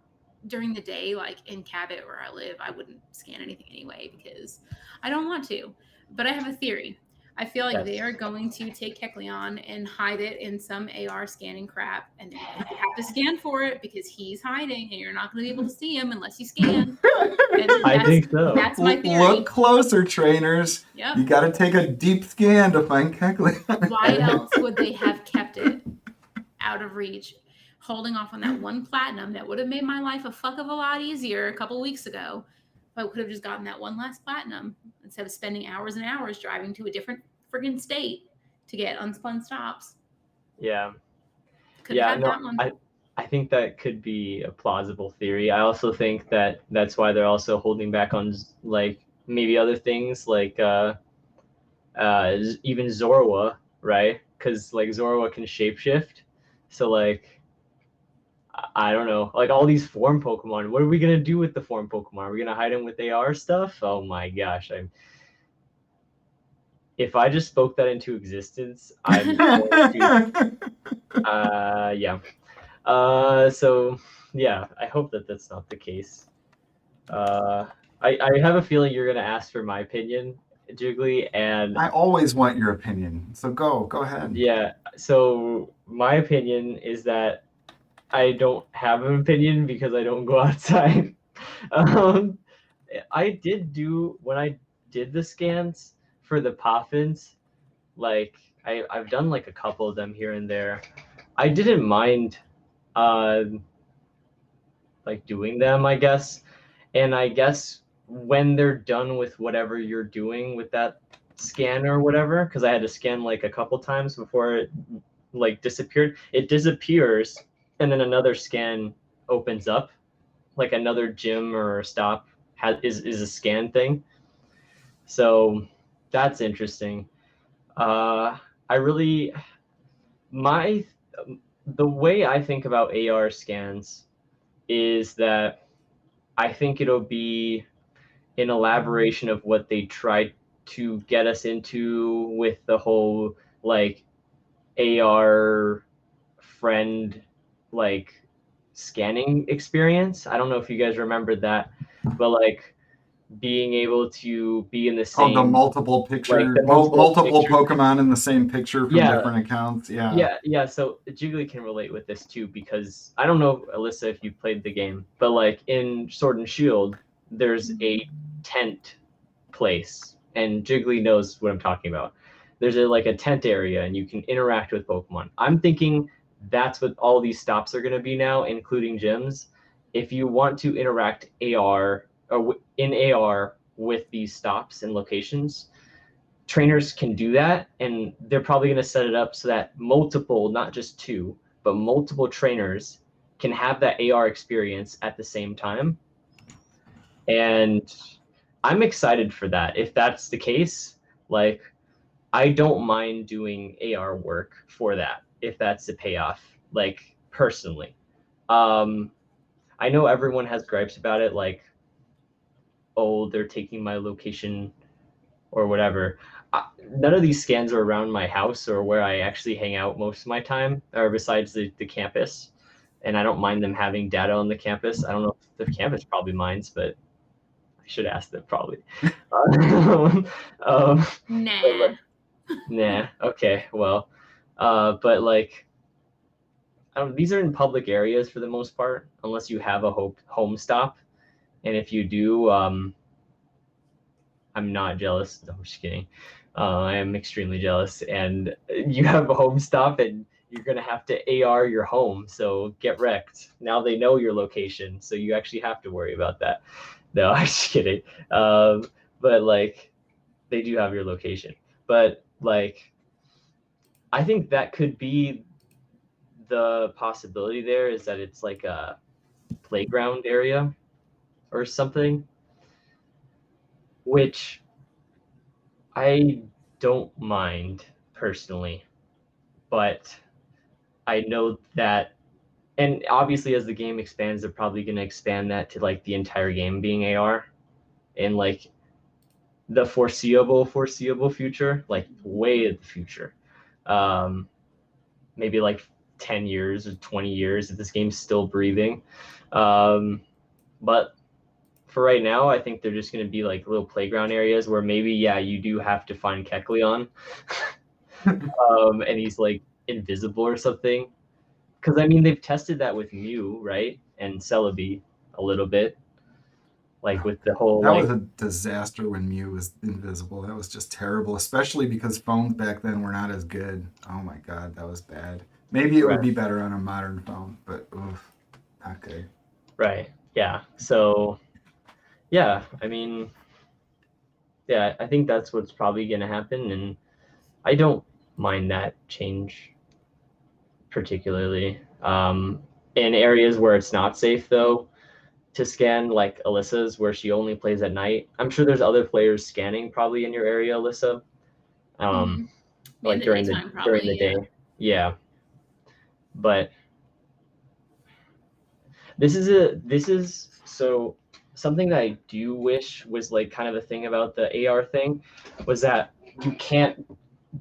during the day, like in Cabot where I live, I wouldn't scan anything anyway because I don't want to. But I have a theory. I feel like they are going to take Kecleon and hide it in some AR scanning crap, and you have to scan for it because he's hiding, and you're not going to be able to see him unless you scan. I think so. That's my theory. Look closer, trainers. Yep. You got to take a deep scan to find Kecleon. Why else would they have kept it out of reach, holding off on that 1 platinum that would have made my life a fuck of a lot easier a couple weeks ago? I could have just gotten that 1 last platinum instead of spending hours and hours driving to a different friggin' state to get unspun stops. Yeah. Could have that one. I think that could be a plausible theory. I also think that that's why they're also holding back on like maybe other things like even Zorua, right? Because like Zorua can shapeshift. So like I don't know, like all these form Pokemon. What are we gonna do with the form Pokemon? Are we gonna hide them with AR stuff? Oh my gosh, if I just spoke that into existence, I'm going to, yeah. So yeah, I hope that that's not the case. I have a feeling you're gonna ask for my opinion, Jiggly, and I always want your opinion, so go ahead. yeah. So my opinion is that I don't have an opinion because I don't go outside. um, I did do when I did the scans for the Poffins, like I've done like a couple of them here and there. I didn't mind uh like doing them, I guess. And I guess when they're done with whatever you're doing with that scan or whatever, because I had to scan like a couple times before it like disappeared. It disappears and then another scan opens up, like another gym or stop is a scan thing. So that's interesting. I really my the way I think about AR scans is that I think it'll be an elaboration of what they tried to get us into with the whole like AR friend like scanning experience. I don't know if you guys remember that, but like being able to be in the Oh, the same multiple like picture, the multiple pictures. Pokemon in the same picture from Yeah, different accounts. Yeah. yeah. So Jiggly can relate with this too because I don't know, Alyssa, if you played the game, but like in Sword and Shield, there's a tent place, and Jiggly knows what I'm talking about. There's like a tent area, and you can interact with Pokemon. I'm thinking that's what all these stops are going to be now, including gyms. If you want to interact AR or in AR with these stops and locations, trainers can do that, and they're probably going to set it up so that multiple, not just two, but multiple trainers can have that AR experience at the same time. And I'm excited for that. If that's the case, like I don't mind doing AR work for that if that's the payoff, like personally. Um I know everyone has gripes about it, like, oh, they're taking my location or whatever. None of these scans are around my house or where I actually hang out most of my time, or besides the campus. And I don't mind them having data on the campus. I don't know if the campus probably minds, but I should ask them probably. But Nah. like, nah. Okay. Well, but like, these are in public areas for the most part, unless you have a home stop. And if you do, I'm not jealous. No, I'm just kidding. I am extremely jealous. And you have a home stop, and you're gonna have to AR your home. So get wrecked. Now they know your location, so you actually have to worry about that. No, I'm just kidding. But like, they do have your location. But like, I think that could be the possibility. There is that it's like a playground area or something, which I don't mind personally, but I know that, and obviously as the game expands, they're probably going to expand that to like the entire game being AR in like the foreseeable future, like way in the future. Um, Maybe like 10 years or 20 years if this game's still breathing. But for right now, I think they're just going to be like little playground areas where maybe, yeah, you do have to find Kecleon. And he's like invisible or something. Because I mean, they've tested that with Mew, right? And Celebi a little bit. Like with the whole That was like, a disaster when Mew was invisible. That was just terrible, especially because phones back then were not as good. Oh my god, that was bad. Maybe it would right, be better on a modern phone, but oof, not good. right, yeah. So yeah, I mean, yeah, I think that's what's probably going to happen, and I don't mind that change particularly. In areas where it's not safe, though, to scan, like Alyssa's, where she only plays at night. I'm sure there's other players scanning probably in your area, Alyssa. Mm-hmm. In Like the daytime, during probably. the Yeah. day, yeah. But This is so something that I do wish was like kind of a thing about the AR thing was that you can't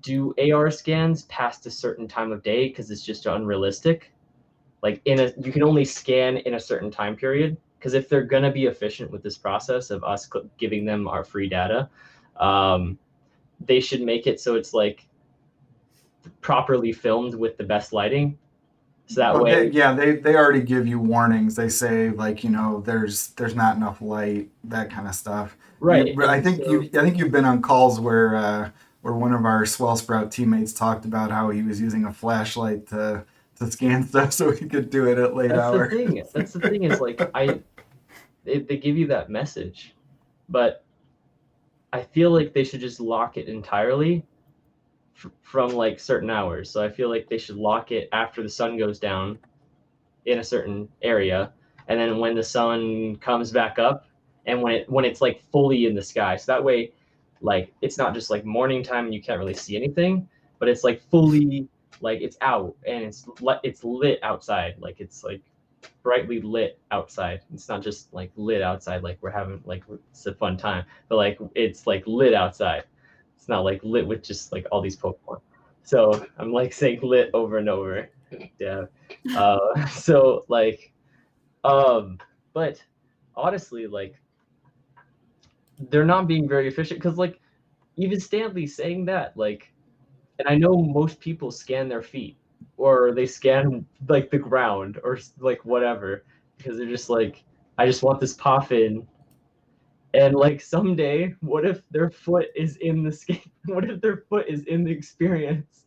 do AR scans past a certain time of day because it's just unrealistic. Like you can only scan in a certain time period, because if they're gonna be efficient with this process of us giving them our free data, they should make it so it's like properly filmed with the best lighting. So that way, They already give you warnings. They say like, there's not enough light, that kind of stuff. right. I And think so you've been on calls where one of our Swell Sprout teammates talked about how he was using a flashlight to scan stuff so he could do it at late that's the hours. thing. That's the thing is like they give you that message, but I feel like they should just lock it entirely from like certain hours. So I feel like they should lock it after the sun goes down in a certain area, and then when the sun comes back up, and when it's like fully in the sky. So that way, like it's not just like morning time and you can't really see anything, but it's like fully like it's out and it's lit outside. Like it's like brightly lit outside. It's not just like lit outside like we're having like it's a fun time, but like it's like lit outside. It's not like lit with just like all these Pokemon. So I'm like saying lit over and over. Yeah. So like, but honestly, like they're not being very efficient because like even Stanley saying that like, and I know most people scan their feet or they scan like the ground or like whatever because they're just like, I just want this Poffin. And like someday, what if their foot is in the skin? What if their foot is in the experience?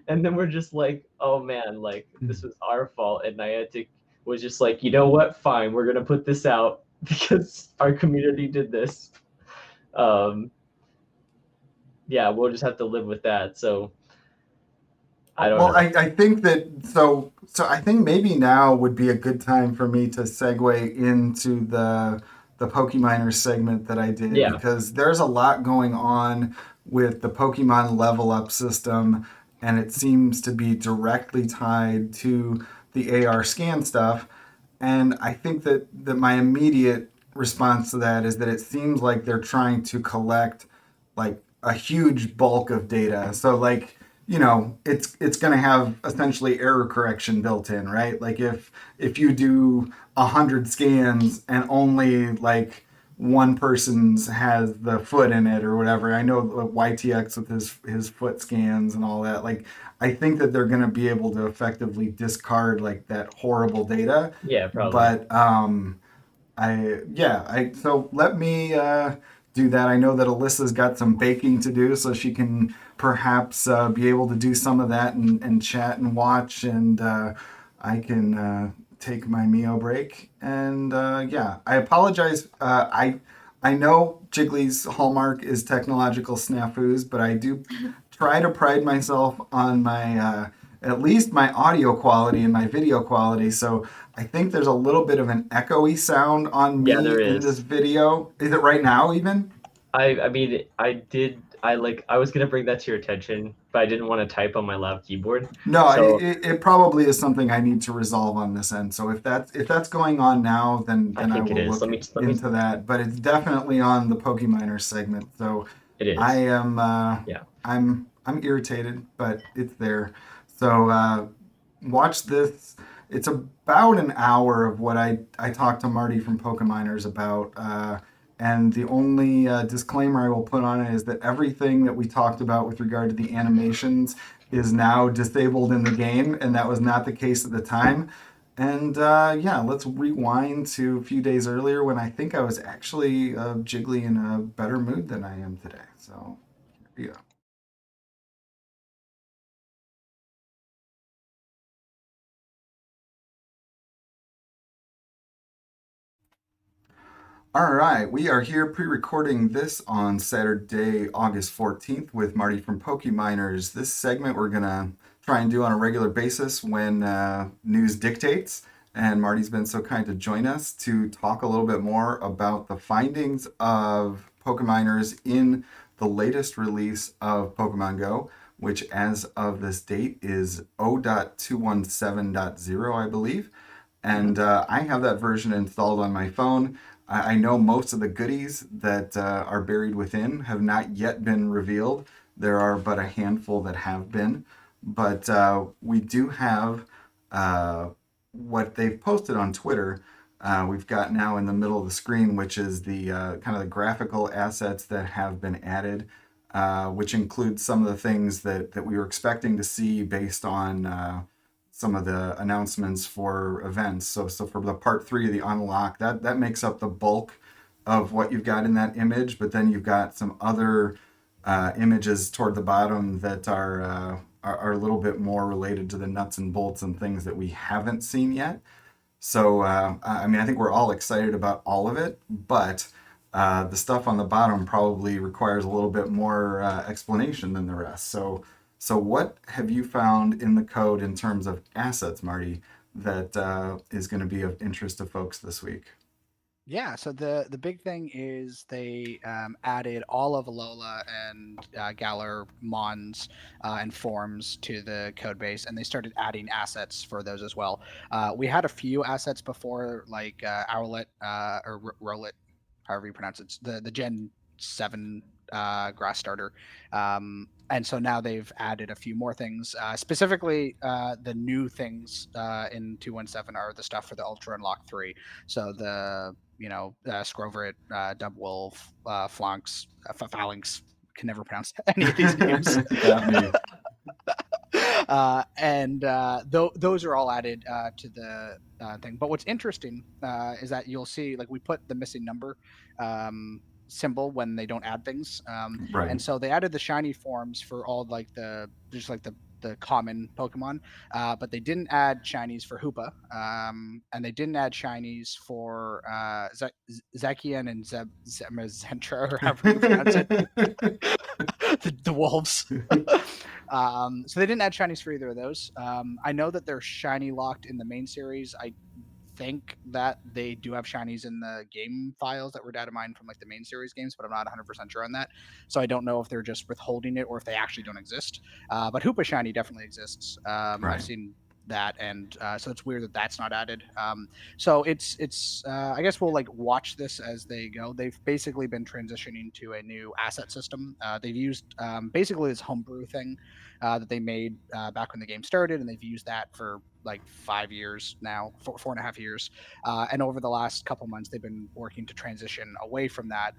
And then we're just like, oh man, like this was our fault. And Niantic was just like, you know what? Fine, we're gonna put this out because our community did this. Um, yeah, we'll just have to live with that. So I don't Well, know. I think that so I think maybe now would be a good time for me to segue into the Pokeminers segment that I did, Yeah, because there's a lot going on with the Pokemon level up system, and it seems to be directly tied to the AR scan stuff. And I think that my immediate response to that is that it seems like they're trying to collect like a huge bulk of data. So like, it's going to have essentially error correction built in, right? Like if you do 100 scans and only like one person's has the foot in it or whatever. I know YTX with his foot scans and all that. Like I think that they're going to be able to effectively discard like that horrible data. yeah, probably. But I so let me do that. I know that Alyssa's got some baking to do, so she can perhaps be able to do some of that and chat and watch, and I can take my Mio break. And yeah, I apologize. I know Jiggly's hallmark is technological snafus, but I do try to pride myself on my at least my audio quality and my video quality. So I think there's a little bit of an echoey sound on Yeah, me there in this is. video. Is it right now even? I mean, I was gonna bring that to your attention, but I didn't want to type on my loud keyboard. No, So it probably is something I need to resolve on this end. So if that's going on now, I then I think it will is. look Let me. into that. But it's definitely on the Pokeminer segment. So It I is. am Yeah. I'm irritated, but it's there. So watch this. It's about an hour of what I talked to Marty from Pokeminers about. And the only disclaimer I will put on it is that everything that we talked about with regard to the animations is now disabled in the game, and that was not the case at the time. And yeah, let's rewind to a few days earlier when I think I was actually jiggly in a better mood than I am today. So here we go. All right, we are here pre-recording this on Saturday, August 14th with Marty from Pokeminers. This segment we're gonna try and do on a regular basis when news dictates. And Marty's been so kind to join us to talk a little bit more about the findings of Pokeminers in the latest release of Pokemon Go, which as of this date is 0.217.0, I believe. And I have that version installed on my phone. I know most of the goodies that are buried within have not yet been revealed. There are but a handful that have been. But we do have what they've posted on Twitter. We've got now in the middle of the screen, which is the kind of the graphical assets that have been added, which includes some of the things that we were expecting to see based on some of the announcements for events. So for the part 3 of the unlock, that makes up the bulk of what you've got in that image. But then you've got some other images toward the bottom that are a little bit more related to the nuts and bolts and things that we haven't seen yet. So I mean, I think we're all excited about all of it, but the stuff on the bottom probably requires a little bit more explanation than the rest. So what have you found in the code in terms of assets, Marty, that is going to be of interest to folks this week? Yeah, so the big thing is they added all of Alola and Galar Mons and forms to the code base, and they started adding assets for those as well. We had a few assets before, like Owlet or Rowlet, however you pronounce it, the Gen 7 grass starter. And so now they've added a few more things. Specifically, the new things in 217 are the stuff for the Ultra Unlock 3. So the Scrovert, Dubwolf, Flonks, Phalanx, can never pronounce any of these names. Got me. And those are all added to the thing. But what's interesting is that you'll see, like, we put the missing number symbol when they don't add things. Right. And so they added the shiny forms for all like the common Pokemon, but they didn't add shinies for Hoopa, and they didn't add shinies for Zacian and Zentra, or however you pronounce it, the wolves. So they didn't add shinies for either of those. I know that they're shiny locked in the main series. I think that they do have shinies in the game files that were data mined from like the main series games, but I'm not 100% sure on that. So I don't know if they're just withholding it or if they actually don't exist. But Hoopa shiny definitely exists. Right. I've seen that, and so it's weird that that's not added. So it's I guess we'll like watch this as they go. They've basically been transitioning to a new asset system. They've used basically this homebrew thing that they made back when the game started, and they've used that for like 5 years now, 4.5 years. And over the last couple months, they've been working to transition away from that.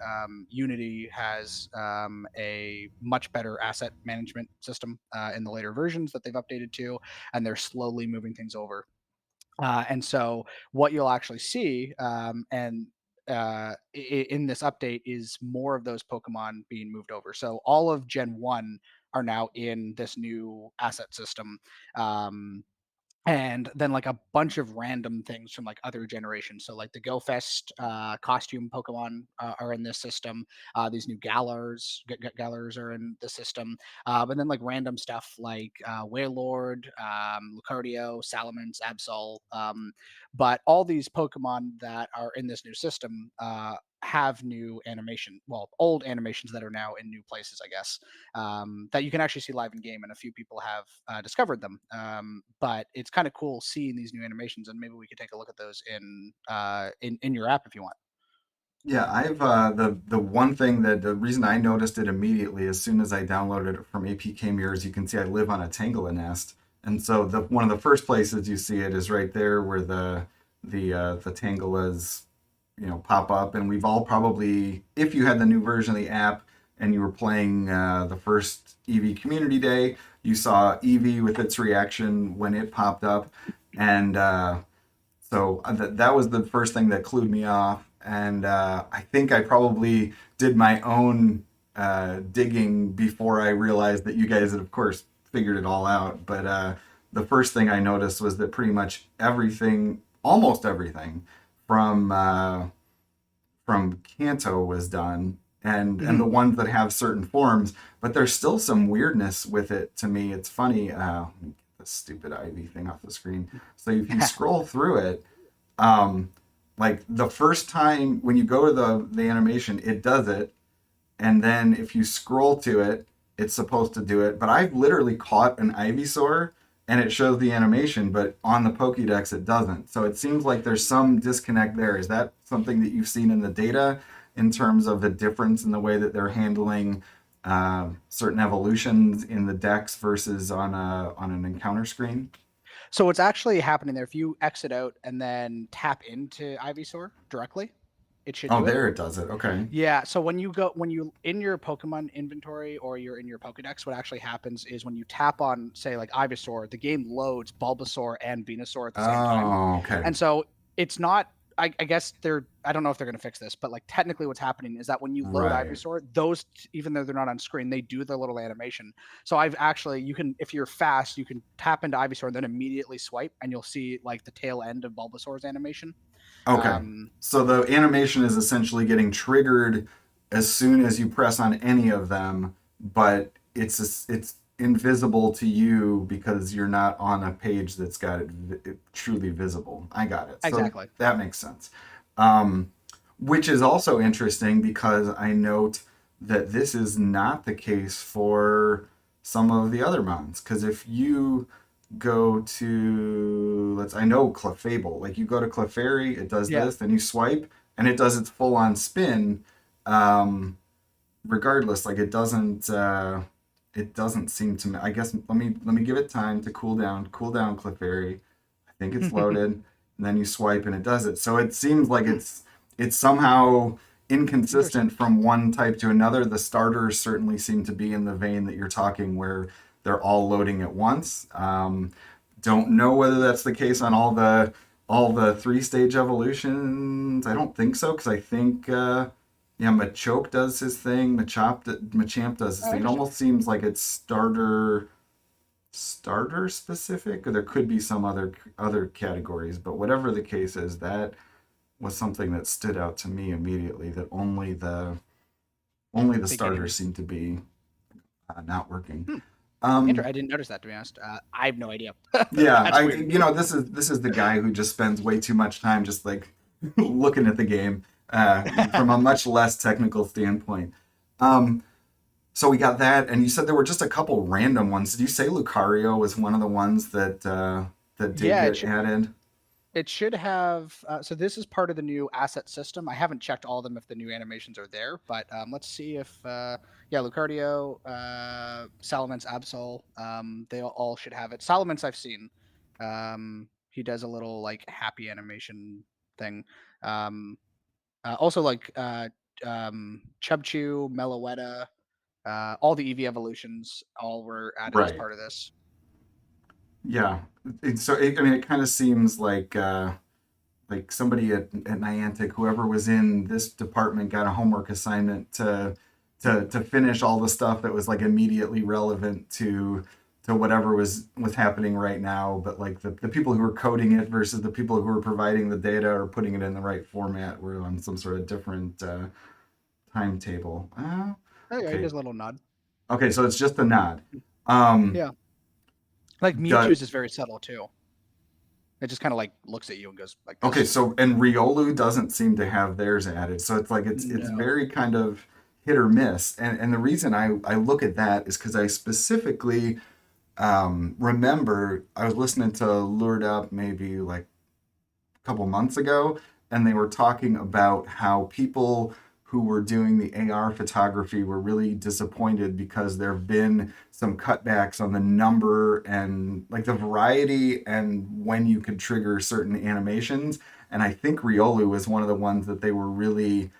Unity has a much better asset management system in the later versions that they've updated to, and they're slowly moving things over. And so what you'll actually see, in this update, is more of those Pokemon being moved over. So all of Gen 1 are now in this new asset system. And then like a bunch of random things from like other generations. So like the Go Fest costume Pokemon are in this system. These new Galars are in the system. But then like random stuff like Wailord, Lucario, Salamence, Absol. But all these Pokemon that are in this new system have new animation, well, old animations that are now in new places, I guess, that you can actually see live in game, and a few people have discovered them. But it's kind of cool seeing these new animations, and maybe we could take a look at those in your app if you want. Yeah, I've the one thing that the reason I noticed it immediately as soon as I downloaded it from APK Mirrors, you can see I live on a Tangela nest, and so the one of the first places you see it is right there where the Tangelas pop up, and we've all probably, if you had the new version of the app and you were playing the first Eevee Community Day, you saw Eevee with its reaction when it popped up, and so that was the first thing that clued me off. And I think I probably did my own digging before I realized that you guys had, of course, figured it all out. But the first thing I noticed was that pretty much everything, almost everything, from Kanto was done, and the ones that have certain forms, but there's still some weirdness with it to me. It's funny. Let me get the stupid Ivy thing off the screen. So if you scroll through it, like the first time when you go to the animation, it does it, and then if you scroll to it, it's supposed to do it. But I've literally caught an Ivysaur and it shows the animation, but on the Pokédex it doesn't. So it seems like there's some disconnect there. Is that something that you've seen in the data in terms of the difference in the way that they're handling certain evolutions in the decks versus on an encounter screen? So what's actually happening there, if you exit out and then tap into Ivysaur directly, it should Oh, do it. there it does it. Okay. Yeah, so when you in your Pokemon inventory or you're in your Pokedex, what actually happens is when you tap on, say, like Ivysaur, the game loads Bulbasaur and Venusaur at the same time. Oh, okay. And so it's not, I guess I don't know if they're going to fix this, but like technically what's happening is that when you load Right. Ivysaur, those, even though they're not on screen, they do their little animation. So you can, if you're fast, you can tap into Ivysaur and then immediately swipe and you'll see like the tail end of Bulbasaur's animation. Okay. So the animation is essentially getting triggered as soon as you press on any of them, but it's invisible to you because you're not on a page that's got it truly visible. I got it. So Exactly. that makes sense. Which is also interesting because I note that this is not the case for some of the other mounts. Because if you go to I know Clefable, like you go to Clefairy, it does this, then you swipe and it does its full on spin. Regardless, like it doesn't seem to me. I guess let me give it time to cool down Clefairy. I think it's loaded, and then you swipe and it does it. So it seems like it's somehow inconsistent from one type to another. The starters certainly seem to be in the vein that you're talking, where they're all loading at once. Don't know whether that's the case on all the 3-stage evolutions. I don't think so, because I think Machoke does his thing, Machamp does his thing. It almost seems like it's starter specific, or there could be some other categories. But whatever the case is, that was something that stood out to me immediately. That only the starters seem to be not working. I didn't notice that, to be honest. I have no idea. Yeah, this is the guy who just spends way too much time just like looking at the game from a much less technical standpoint. So we got that, and you said there were just a couple random ones. Did you say Lucario was one of the ones that did get added? It should have. So this is part of the new asset system. I haven't checked all of them if the new animations are there, but let's see if Lucario, Salamence, Absol, they all should have it. Salamence I've seen. He does a little like happy animation thing. Also like Chubchoo, Meloetta, all the EV evolutions all were added as part of this. Yeah, it kind of seems like somebody at Niantic, whoever was in this department, got a homework assignment to finish all the stuff that was like immediately relevant to whatever was happening right now. But like the people who were coding it versus the people who were providing the data or putting it in the right format were on some sort of different timetable. Okay. He does a little nod. Okay, so it's just a nod. Yeah. Like Mewtwo's is very subtle too. It just kind of like looks at you and goes like this. Okay, so and Riolu doesn't seem to have theirs added. So it's like it's very kind of hit or miss. And the reason I look at that is because I specifically remember I was listening to Lured Up maybe like a couple months ago, and they were talking about how people who were doing the AR photography were really disappointed because there have been some cutbacks on the number and like the variety and when you could trigger certain animations. And I think Riolu was one of the ones that they were really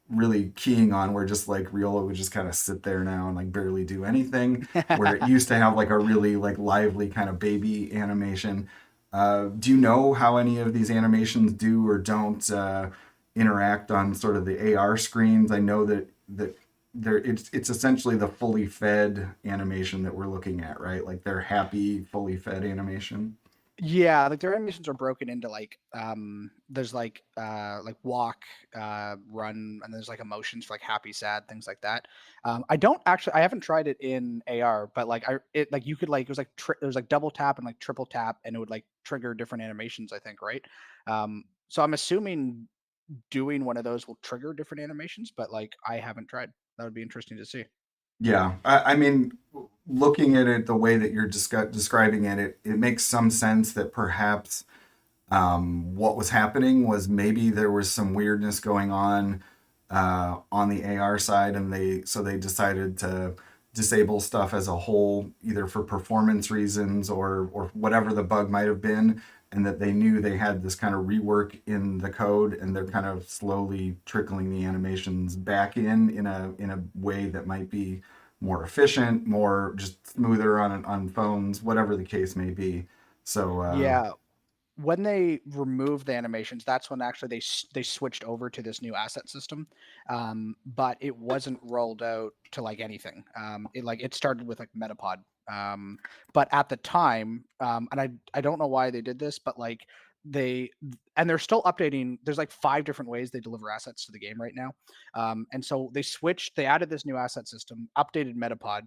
really keying on, where just like Riolu would just kind of sit there now and like barely do anything, where it used to have like a really like lively kind of baby animation. Do you know how any of these animations do or don't interact on sort of the AR screens? I know that it's essentially the fully fed animation that we're looking at, right? Like their happy fully fed animation. Yeah, like their animations are broken into like there's like walk, run, and there's like emotions for like happy, sad, things like that. I haven't tried it in AR, but like you could like it was like there's like double tap and like triple tap, and it would like trigger different animations, I think, right? So I'm assuming doing one of those will trigger different animations, but like I haven't tried. That would be interesting to see. Yeah, I mean, looking at it the way that you're describing it, it makes some sense that perhaps what was happening was maybe there was some weirdness going on the AR side, and they decided to disable stuff as a whole, either for performance reasons or whatever the bug might have been, and that they knew they had this kind of rework in the code, and they're kind of slowly trickling the animations back in a way that might be more efficient, more just smoother on phones, whatever the case may be. So Yeah, when they removed the animations, that's when actually they switched over to this new asset system. But it wasn't rolled out to like anything. It started with like Metapod. Um, but at the time, and I don't know why they did this, but like they and they're still updating. There's like 5 different ways they deliver assets to the game right now. And so they switched. They added this new asset system, updated Metapod,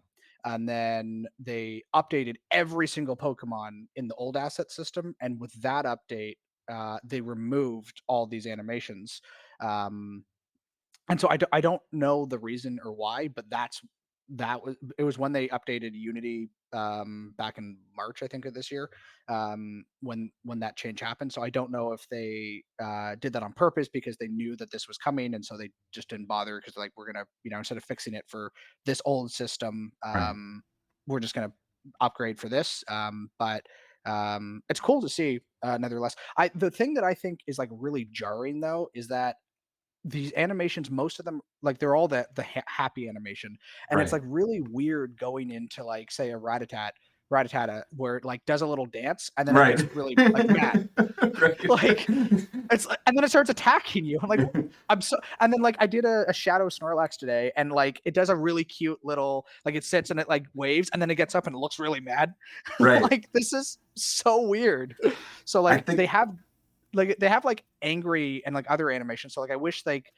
and then they updated every single Pokemon in the old asset system. And with that update, they removed all these animations. Um, and so I don't know the reason or why, but it was when they updated Unity back in March, I think, of this year, when that change happened. So I don't know if they did that on purpose because they knew that this was coming, and so they just didn't bother because like we're gonna, instead of fixing it for this old system, right, we're just gonna upgrade for this. But it's cool to see, nevertheless. The thing that I think is like really jarring though is that these animations, most of them, like they're all happy animation, and it's right, like really weird going into like say a Rattata where it like does a little dance and then it right, gets really like mad. Like and then it starts attacking you. I'm like, I'm so, and then like I did a Shadow Snorlax today, and like it does a really cute little, like it sits and it like waves, and then it gets up and it looks really mad. right. Like this is so weird. So I like think they have like angry and like other animations. So like I wish like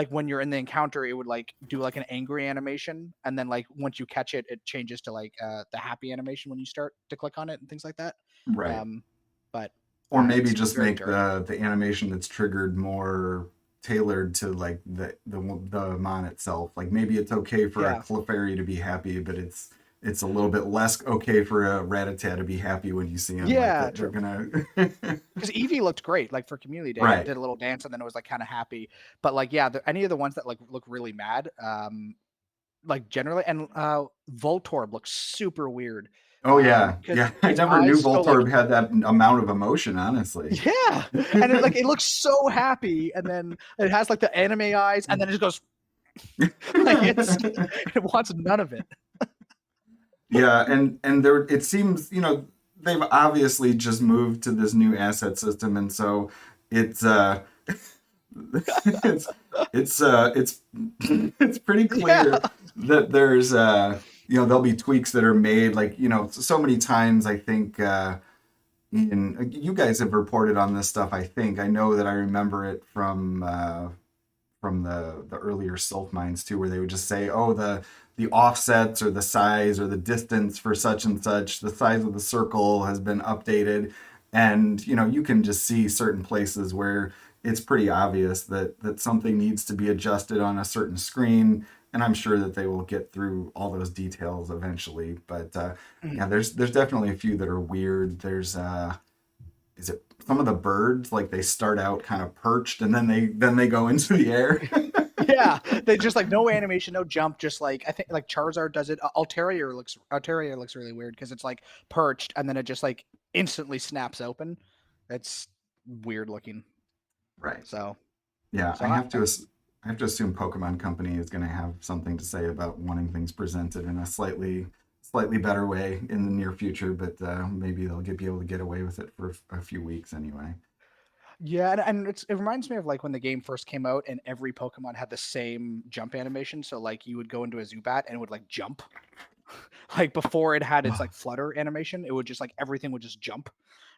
when you're in the encounter, it would like do like an angry animation, and then like once you catch it, it changes to like the happy animation when you start to click on it and things like that. right. Um, but Or maybe it's just very make jarring. the animation that's triggered more tailored to like the mon itself. Like maybe it's okay for a Yeah, Clefairy to be happy, but it's a little bit less okay for a Rattata to be happy when you see him. Like yeah, that they're true. gonna Because Eevee looked great, like for Community Day, it right. did a little dance and then it was like kind of happy. But like, yeah, any of the ones that like look really mad, like generally, and Voltorb looks super weird, Oh yeah, because yeah. I its never knew eyes go like, Voltorb had that amount of emotion. Honestly. yeah, and it looks so happy, and then it has like the anime eyes, and then it just goes like it wants none of it. Yeah, and there it seems, they've obviously just moved to this new asset system, and so it's it's it's it's pretty Yeah, clear that there's there'll be tweaks that are made, like, so many times. I think you guys have reported on this stuff. I know that I remember it from the earlier Sylph mines too, where they would just say, "Oh, the offsets or the size or the distance for such and such, the size of the circle has been updated," and you can just see certain places where it's pretty obvious that something needs to be adjusted on a certain screen. And I'm sure that they will get through all those details eventually. But yeah, there's definitely a few that are weird. There's is it some of the birds, like they start out kind of perched and then they go into the air. yeah. They just like no animation, no jump, just like I think like Charizard does it. Altaria looks really weird because it's like perched and then it just like instantly snaps open. It's weird looking. Right. So Yeah, so I, I have to assume Pokemon Company is going to have something to say about wanting things presented in a slightly better way in the near future, but maybe they'll be able to get away with it for a few weeks anyway. yeah, and it reminds me of like when the game first came out and every Pokemon had the same jump animation. So like you would go into a Zubat and it would like jump. Like before it had its like flutter animation, it would just like everything would just jump.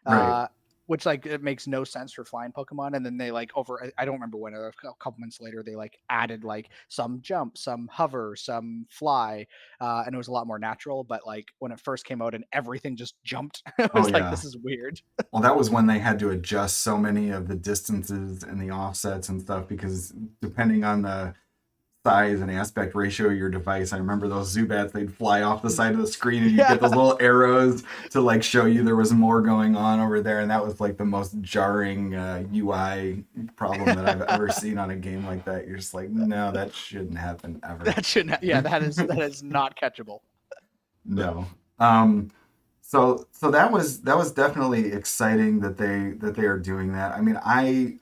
Right. Uh which like it makes no sense for flying Pokemon. And then they like I don't remember when, a couple months later they like added like some jump, some hover, some fly, and it was a lot more natural. But like when it first came out and everything just jumped, it Oh was like yeah. this is weird. Well, that was when they had to adjust so many of the distances and the offsets and stuff, because depending on the size and aspect ratio of your device. I remember those Zubats, they'd fly off the side of the screen and you get those little arrows to like show you there was more going on over there. And that was like the most jarring UI problem that I've ever seen on a game like that. You're just like, no, that shouldn't happen ever. That shouldn't. That is not catchable. No. So that was definitely exciting that they are doing that. I mean,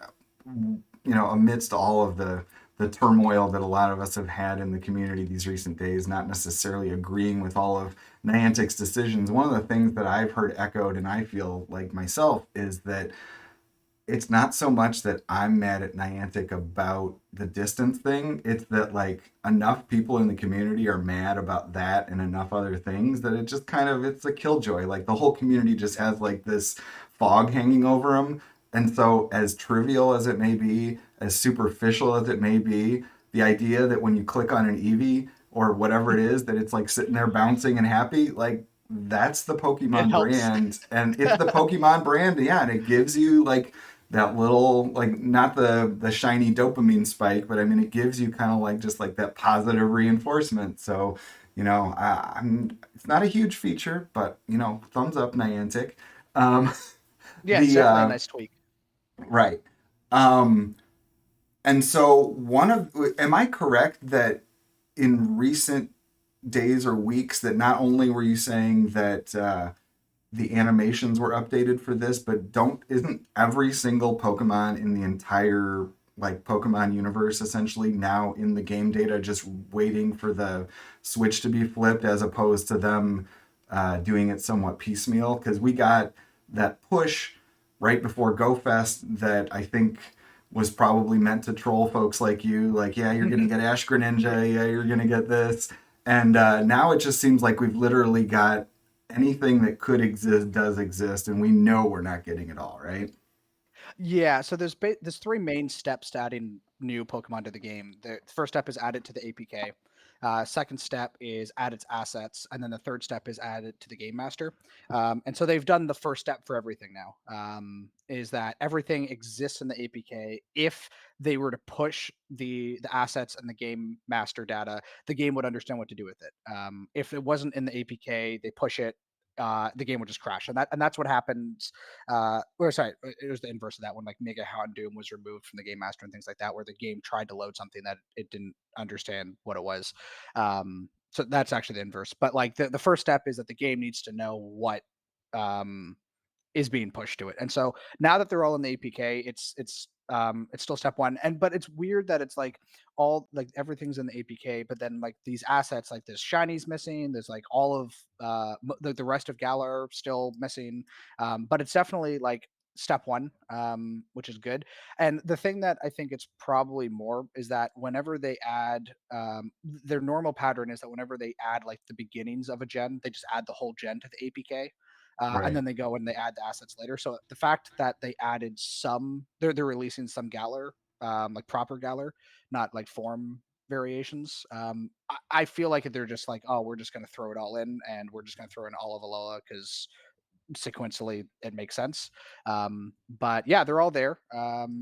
amidst all of the turmoil that a lot of us have had in the community these recent days, not necessarily agreeing with all of Niantic's decisions, one of the things that I've heard echoed, and I feel like myself, is that it's not so much that I'm mad at Niantic about the distance thing. It's that like enough people in the community are mad about that and enough other things that it just kind of, it's a killjoy. Like the whole community just has like this fog hanging over them. And so as trivial as it may be, as superficial as it may be, the idea that when you click on an Eevee or whatever it is, that it's like sitting there bouncing and happy, like that's the Pokemon brand. And it's the Pokemon brand. Yeah. And it gives you like that little, like, not the shiny dopamine spike, but I mean, it gives you kind of like just like that positive reinforcement. So, it's not a huge feature, but thumbs up Niantic. Yeah, it's definitely a nice tweak. Right. And so am I correct that in recent days or weeks that not only were you saying that the animations were updated for this, but isn't every single Pokemon in the entire like Pokemon universe essentially now in the game data, just waiting for the switch to be flipped, as opposed to them doing it somewhat piecemeal? Because we got that push right before GoFest that I think was probably meant to troll folks like you, like, yeah, you're gonna get Ash Greninja, yeah, you're gonna get this, and now it just seems like we've literally got anything that could exist does exist, and we know we're not getting it all, right? Yeah, so there's three main steps to adding new Pokemon to the game. The first step is add it to the APK. Second step is add its assets, and then the third step is add it to the Game Master. And so they've done the first step for everything now. Is that everything exists in the APK? If they were to push the assets and the Game Master data, the game would understand what to do with it. If it wasn't in the APK, they push it. The game would just crash, and that's what happens. It was the inverse of that when like Mega Houndoom was removed from the Game Master and things like that, where the game tried to load something that it didn't understand what it was. So that's actually the inverse. But like the first step is that the game needs to know what is being pushed to it. And so now that they're all in the APK, it's still step one. But it's weird that it's like all like everything's in the APK, but then like these assets, like there's shinies missing, there's like all of the rest of Galar still missing. But it's definitely like step one, which is good. And the thing that I think it's probably more is that whenever they add their normal pattern is that whenever they add like the beginnings of a gen, they just add the whole gen to the APK. Right. And then they go and they add the assets later. So the fact that they added they're releasing some Galar, like proper Galar, not like form variations. I feel like they're just like, oh, we're just going to throw it all in, and we're just going to throw in all of Alola because sequentially it makes sense. But yeah, they're all there.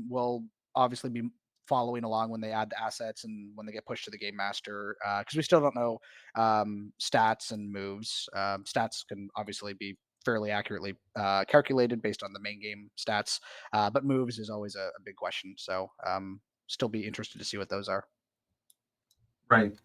We'll obviously be following along when they add the assets and when they get pushed to the Game Master, because we still don't know stats and moves. Stats can obviously be fairly accurately calculated based on the main game stats, but moves is always a big question. So still be interested to see what those are. Right.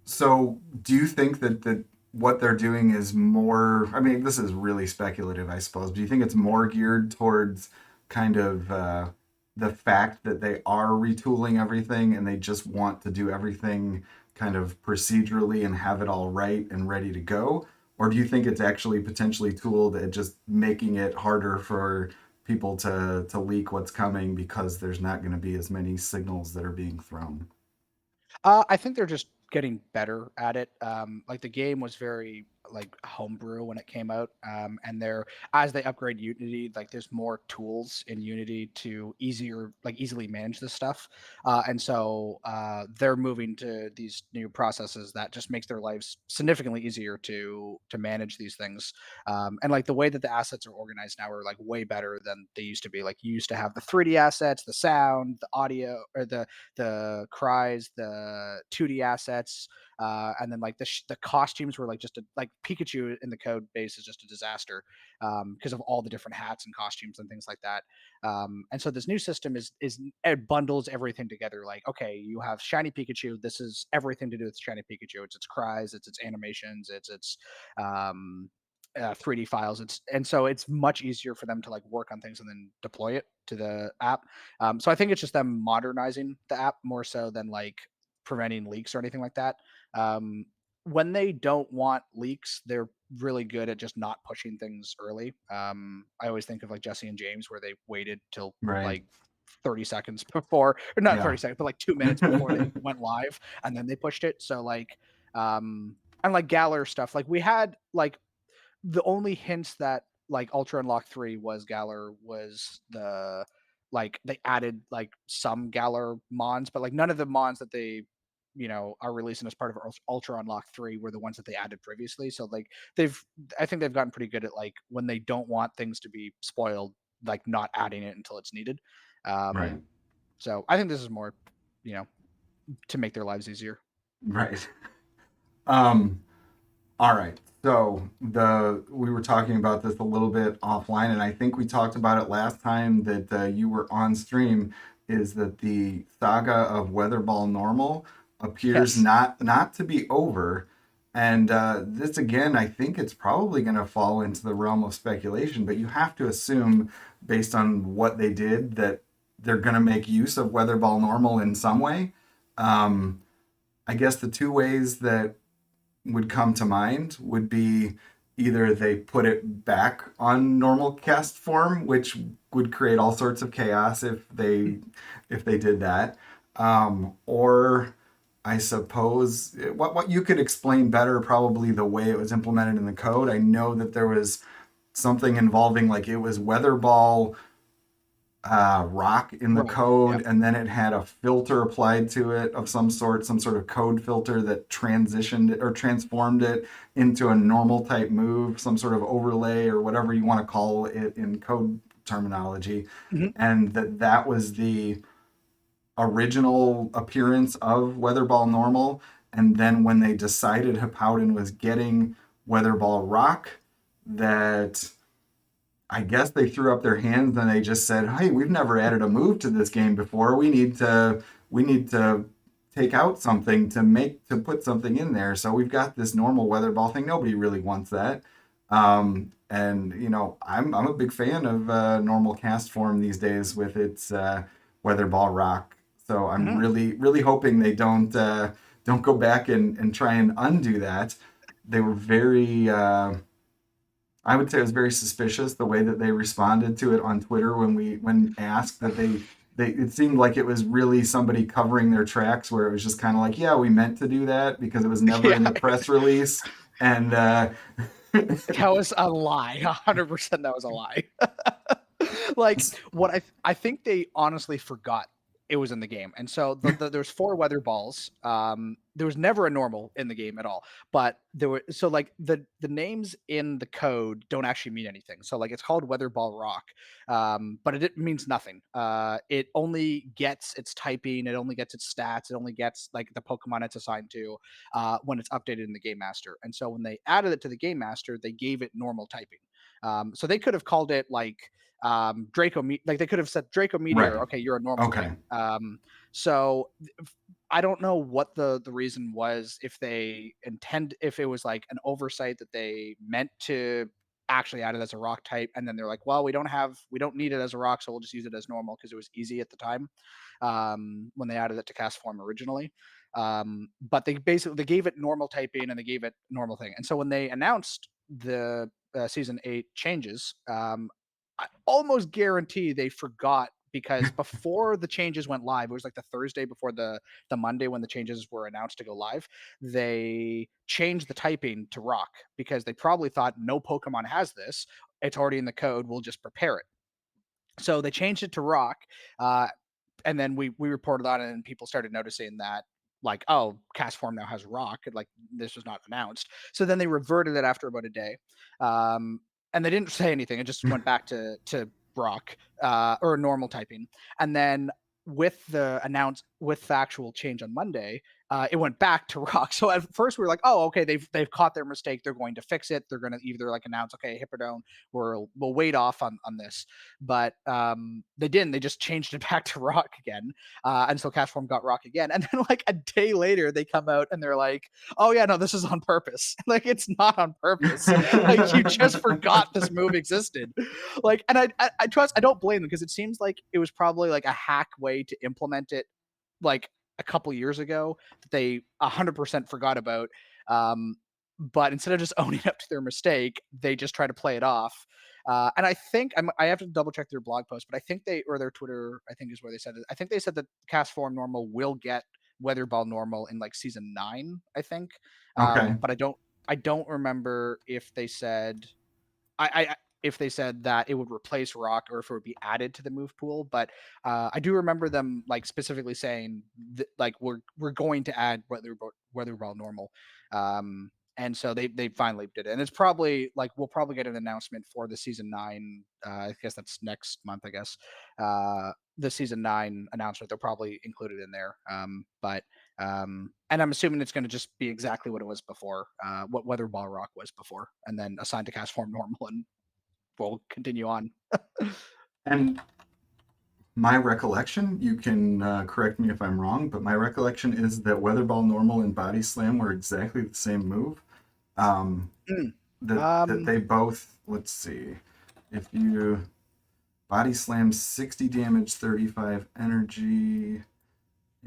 So do you think that what they're doing is more, I mean, this is really speculative, I suppose, but do you think it's more geared towards kind of the fact that they are retooling everything and they just want to do everything kind of procedurally and have it all right and ready to go? Or do you think it's actually potentially tooled at just making it harder for people to leak what's coming because there's not going to be as many signals that are being thrown? I think they're just getting better at it. Like the game was very like homebrew when it came out, and as they upgrade Unity, like there's more tools in Unity to easily manage this stuff, and so they're moving to these new processes that just makes their lives significantly easier to manage these things. And like the way that the assets are organized now are like way better than they used to be. Like you used to have the 3D assets, the sound, the audio, or the cries, the 2D assets, and then like the costumes were like like Pikachu in the code base is just a disaster because of all the different hats and costumes and things like that. And so this new system it bundles everything together. Like, okay, you have shiny Pikachu. This is everything to do with shiny Pikachu. It's its cries, it's its animations, it's its 3D files. And so it's much easier for them to like work on things and then deploy it to the app. So I think it's just them modernizing the app more so than like preventing leaks or anything like that. When they don't want leaks, they're really good at just not pushing things early. I always think of like Jesse and James where they waited till Right. like 30 seconds before, or not Yeah. 30 seconds, but like 2 minutes before they went live, and then they pushed it. So like, and like Galar stuff, like we had like the only hints that like Ultra Unlock 3 was Galar was like they added like some Galar mons, but like none of the mons that they are releasing as part of Ultra Unlock 3 were the ones that they added previously. So like I think they've gotten pretty good at like when they don't want things to be spoiled, like not adding it until it's needed. Right. So I think this is more, to make their lives easier. Right. All right. So we were talking about this a little bit offline, and I think we talked about it last time that you were on stream. Is that the saga of Weatherball Normal appears Yes. not to be over, and this again, I think it's probably going to fall into the realm of speculation. But you have to assume, based on what they did, that they're going to make use of Weatherball Normal in some way. I guess the two ways that would come to mind would be either they put it back on normal cast form, which would create all sorts of chaos if they did that, or I suppose what you could explain better probably the way it was implemented in the code. I know that there was something involving like it was weather ball rock in the Right. code, Yep. and then it had a filter applied to it of some sort of code filter that transitioned it or transformed it into a normal type move, some sort of overlay or whatever you want to call it in code terminology. Mhm. And that was the original appearance of Weatherball Normal. And then when they decided Howden was getting Weatherball Rock, that I guess they threw up their hands and they just said, "Hey, we've never added a move to this game before. We need to take out something to put something in there. So we've got this normal weather ball thing. Nobody really wants that." And I'm a big fan of normal cast form these days with its weather ball rock. So I'm Mhm. really hoping they don't go back and try and undo that. They were very. I would say it was very suspicious the way that they responded to it on Twitter when asked that they it seemed like it was really somebody covering their tracks where it was just kind of like, yeah, we meant to do that because it was never in the Yeah. press release. And That was a lie. 100% that was a lie. Like what I think they honestly forgot it was in the game. And so there's 4 weather balls. There was never a normal in the game at all. But there were so like the names in the code don't actually mean anything. So like it's called Weather Ball Rock. But it means nothing. It only gets its typing, it only gets its stats, it only gets like the Pokemon it's assigned to when it's updated in the Game Master. And so when they added it to the Game Master, they gave it normal typing. So they could have called it like like they could have said Draco Meteor. right. Okay, you're a normal Okay. type. So I don't know what the reason was, if if it was like an oversight that they meant to actually add it as a rock type, and then they're like, well, we don't need it as a rock, so we'll just use it as normal because it was easy at the time when they added it to cast form originally. But they gave it normal typing and they gave it normal thing. And so when they announced the season 8 changes, I almost guarantee they forgot because before the changes went live, it was like the Thursday before the Monday when the changes were announced to go live. They changed the typing to rock because they probably thought no Pokemon has this. It's already in the code. We'll just prepare it. So they changed it to rock, uh, and then we reported on it, and people started noticing that like, oh, cast form now has rock, like this was not announced. So then they reverted it after about a day, and they didn't say anything. It just went back to rock or normal typing, and then with the actual change on Monday, it went back to rock. So at first we were like, oh, okay, they've caught their mistake. They're going to fix it. They're going to either like announce, okay, Hippodome, we'll wait off on this, but they didn't. They just changed it back to rock again, and so Castform got rock again. And then like a day later, they come out and they're like, "Oh yeah, no, this is on purpose. Like it's not on purpose. Like you just forgot this move existed." Like, and I trust. I don't blame them because it seems like it was probably like a hack way to implement it, like a couple years ago that they 100% forgot about. Um, but instead of just owning up to their mistake, they just try to play it off. And I think I have to double check their blog post, but I think they, or their Twitter, I think is where they said it. I think they said that Cast Form Normal will get Weather Ball Normal in like season 9, I think. Okay. But I don't remember if they said if they said that it would replace rock or if it would be added to the move pool. But I do remember them like specifically saying like we're going to add weather ball normal. And so they finally did it, and it's probably like we'll probably get an announcement for the season 9. I guess that's next month. I guess the season 9 announcement they'll probably include it in there. And I'm assuming it's going to just be exactly what it was before, what Weather Ball Rock was before, and then assigned to Cast Form Normal, and we'll continue on. And my recollection, you can correct me if I'm wrong, but my recollection is that Weather Ball Normal and Body Slam were exactly the same move. That they both, let's see, if you Body Slam 60 damage, 35 energy,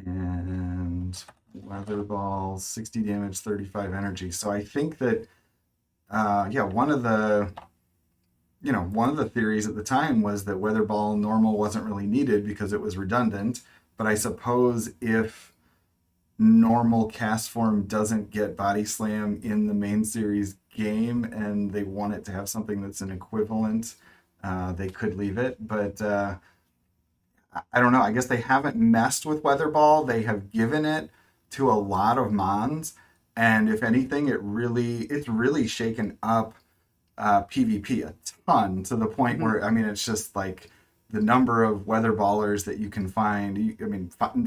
and Weather Ball 60 damage, 35 energy. So I think that, one of the theories at the time was that Weather Ball Normal wasn't really needed because it was redundant. But I suppose if normal cast form doesn't get Body Slam in the main series game and they want it to have something that's an equivalent, they could leave it. But I don't know. I guess they haven't messed with Weather Ball. They have given it to a lot of Mons, and if anything, it's really shaken up PvP a ton, to the point where, I mean, it's just like the number of weather ballers that you can find.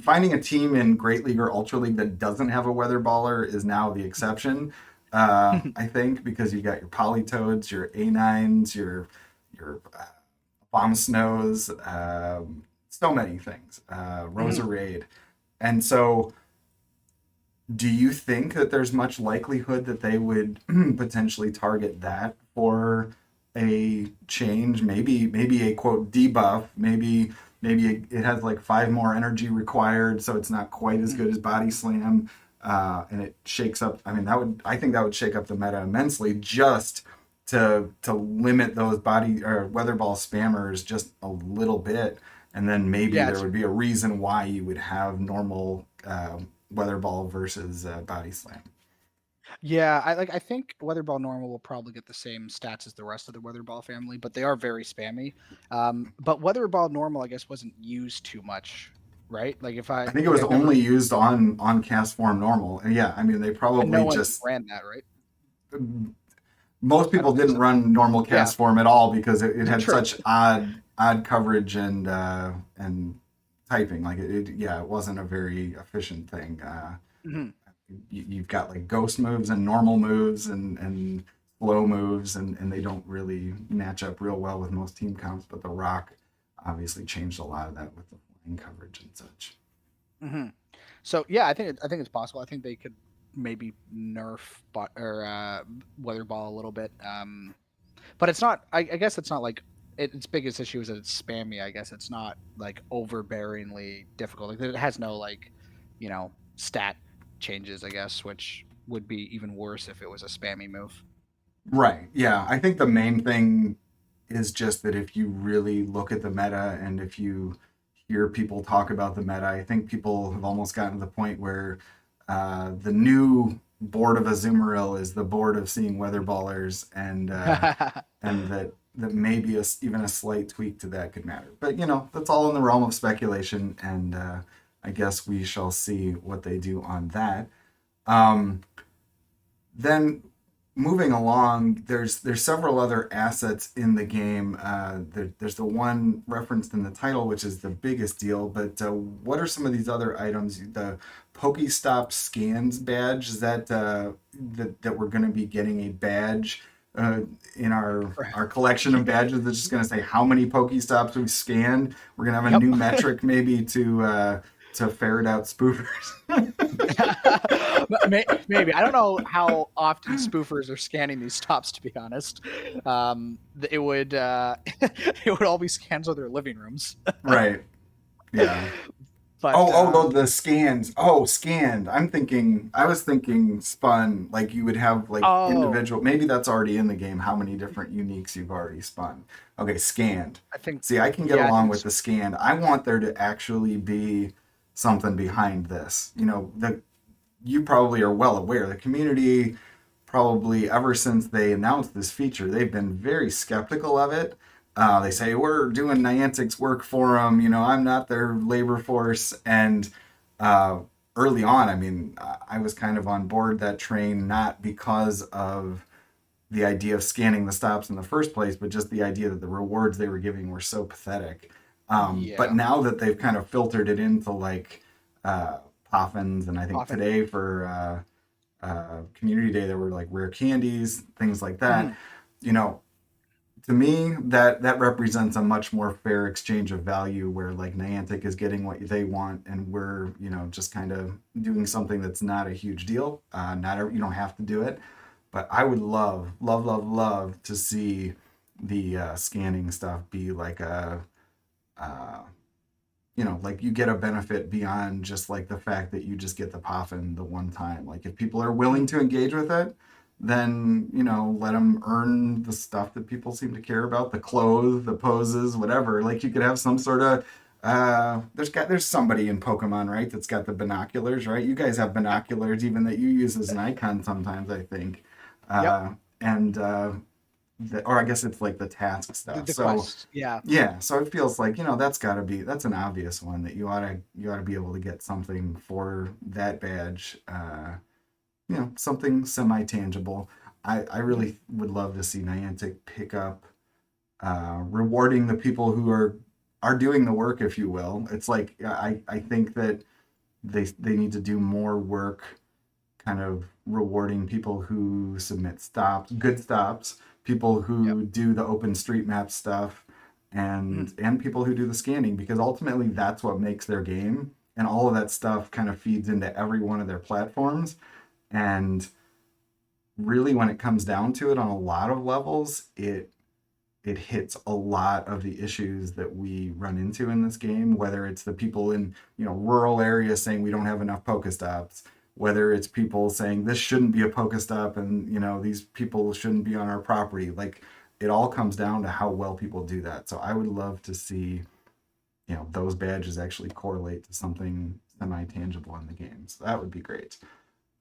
Finding a team in Great League or Ultra League that doesn't have a weather baller is now the exception. I think because you got your Politoads, your A9s, your Bomb Snows, so many things, Roserade. And so do you think that there's much likelihood that they would potentially target that for a change? Maybe a quote debuff. Maybe it has like 5 more energy required, so it's not quite as good as Body Slam, and it shakes up. I mean, I think that would shake up the meta immensely, just to limit those body or weather ball spammers just a little bit, and then maybe there would be a reason why you would have normal weather ball versus Body Slam. Yeah, I think Weather Ball Normal will probably get the same stats as the rest of the Weather Ball family, but they are very spammy. But Weather Ball Normal, I guess, wasn't used too much, right? Like I think it was only used on cast form normal. And yeah, I mean, they probably no one just ran that, right? Most people didn't run normal cast form at all because it had such odd coverage and typing. Like it wasn't a very efficient thing. You've got like ghost moves and normal moves and slow moves, and they don't really match up real well with most team comps. But the rock obviously changed a lot of that with the flying coverage and such. So yeah, I think it's possible. I think they could maybe nerf weather ball a little bit, but it's not. I guess it's not like its biggest issue is that it's spammy. I guess it's not like overbearingly difficult. Like, it has no stat changes, I guess, which would be even worse if it was a spammy move. Right. Yeah. I think the main thing is just that if you really look at the meta and if you hear people talk about the meta, I think people have almost gotten to the point where the new board of Azumarill is the board of seeing weather ballers, and that maybe even a slight tweak to that could matter. But that's all in the realm of speculation, and I guess we shall see what they do on that. Then moving along, there's several other assets in the game. There's the one referenced in the title, which is the biggest deal. But what are some of these other items? The Pokestop Scans badge, is that that we're going to be getting a badge in our collection of badges that's just going to say how many Pokestops we've scanned. We're going to have a new metric maybe to ferret out spoofers. Maybe. I don't know how often spoofers are scanning these stops, to be honest. It would it would all be scans of their living rooms. Right. Yeah. But, the scans. Scanned. I was thinking spun, like you would have like individual, maybe that's already in the game, how many different uniques you've already spun. Okay, scanned. I think. See, I can get along with the scanned. I want there to actually be something behind this. You probably are well aware, the community probably ever since they announced this feature, they've been very skeptical of it. They say, we're doing Niantic's work for them. I'm not their labor force. And early on, I mean, I was kind of on board that train, not because of the idea of scanning the stops in the first place, but just the idea that the rewards they were giving were so pathetic. But now that they've kind of filtered it into like Poffins, and I think today for Community Day, there were like rare candies, things like that. To me, that represents a much more fair exchange of value, where like Niantic is getting what they want, and we're just kind of doing something that's not a huge deal. You don't have to do it, but I would love to see the scanning stuff be like a like you get a benefit beyond just like the fact that you just get the Poffin the one time. Like if people are willing to engage with it, then let them earn the stuff that people seem to care about, the clothes, the poses, whatever. Like you could have some sort of there's somebody in Pokemon, right, that's got the binoculars, right? You guys have binoculars even that you use as an icon sometimes, I think. And or I guess it's like the task stuff. Quest, yeah. So it feels like that's an obvious one that you ought to be able to get something for that badge. Something semi-tangible. I really would love to see Niantic pick up rewarding the people who are doing the work, if you will. It's like I think that they need to do more work kind of rewarding people who submit good stops, people who do the OpenStreetMap stuff, and people who do the scanning, because ultimately that's what makes their game, and all of that stuff kind of feeds into every one of their platforms. And really, when it comes down to it, on a lot of levels, it hits a lot of the issues that we run into in this game, whether it's the people in rural areas saying we don't have enough Pokestops, whether it's people saying this shouldn't be a Pokestop and these people shouldn't be on our property. Like, it all comes down to how well people do that. So I would love to see those badges actually correlate to something semi-tangible in the game. So that would be great.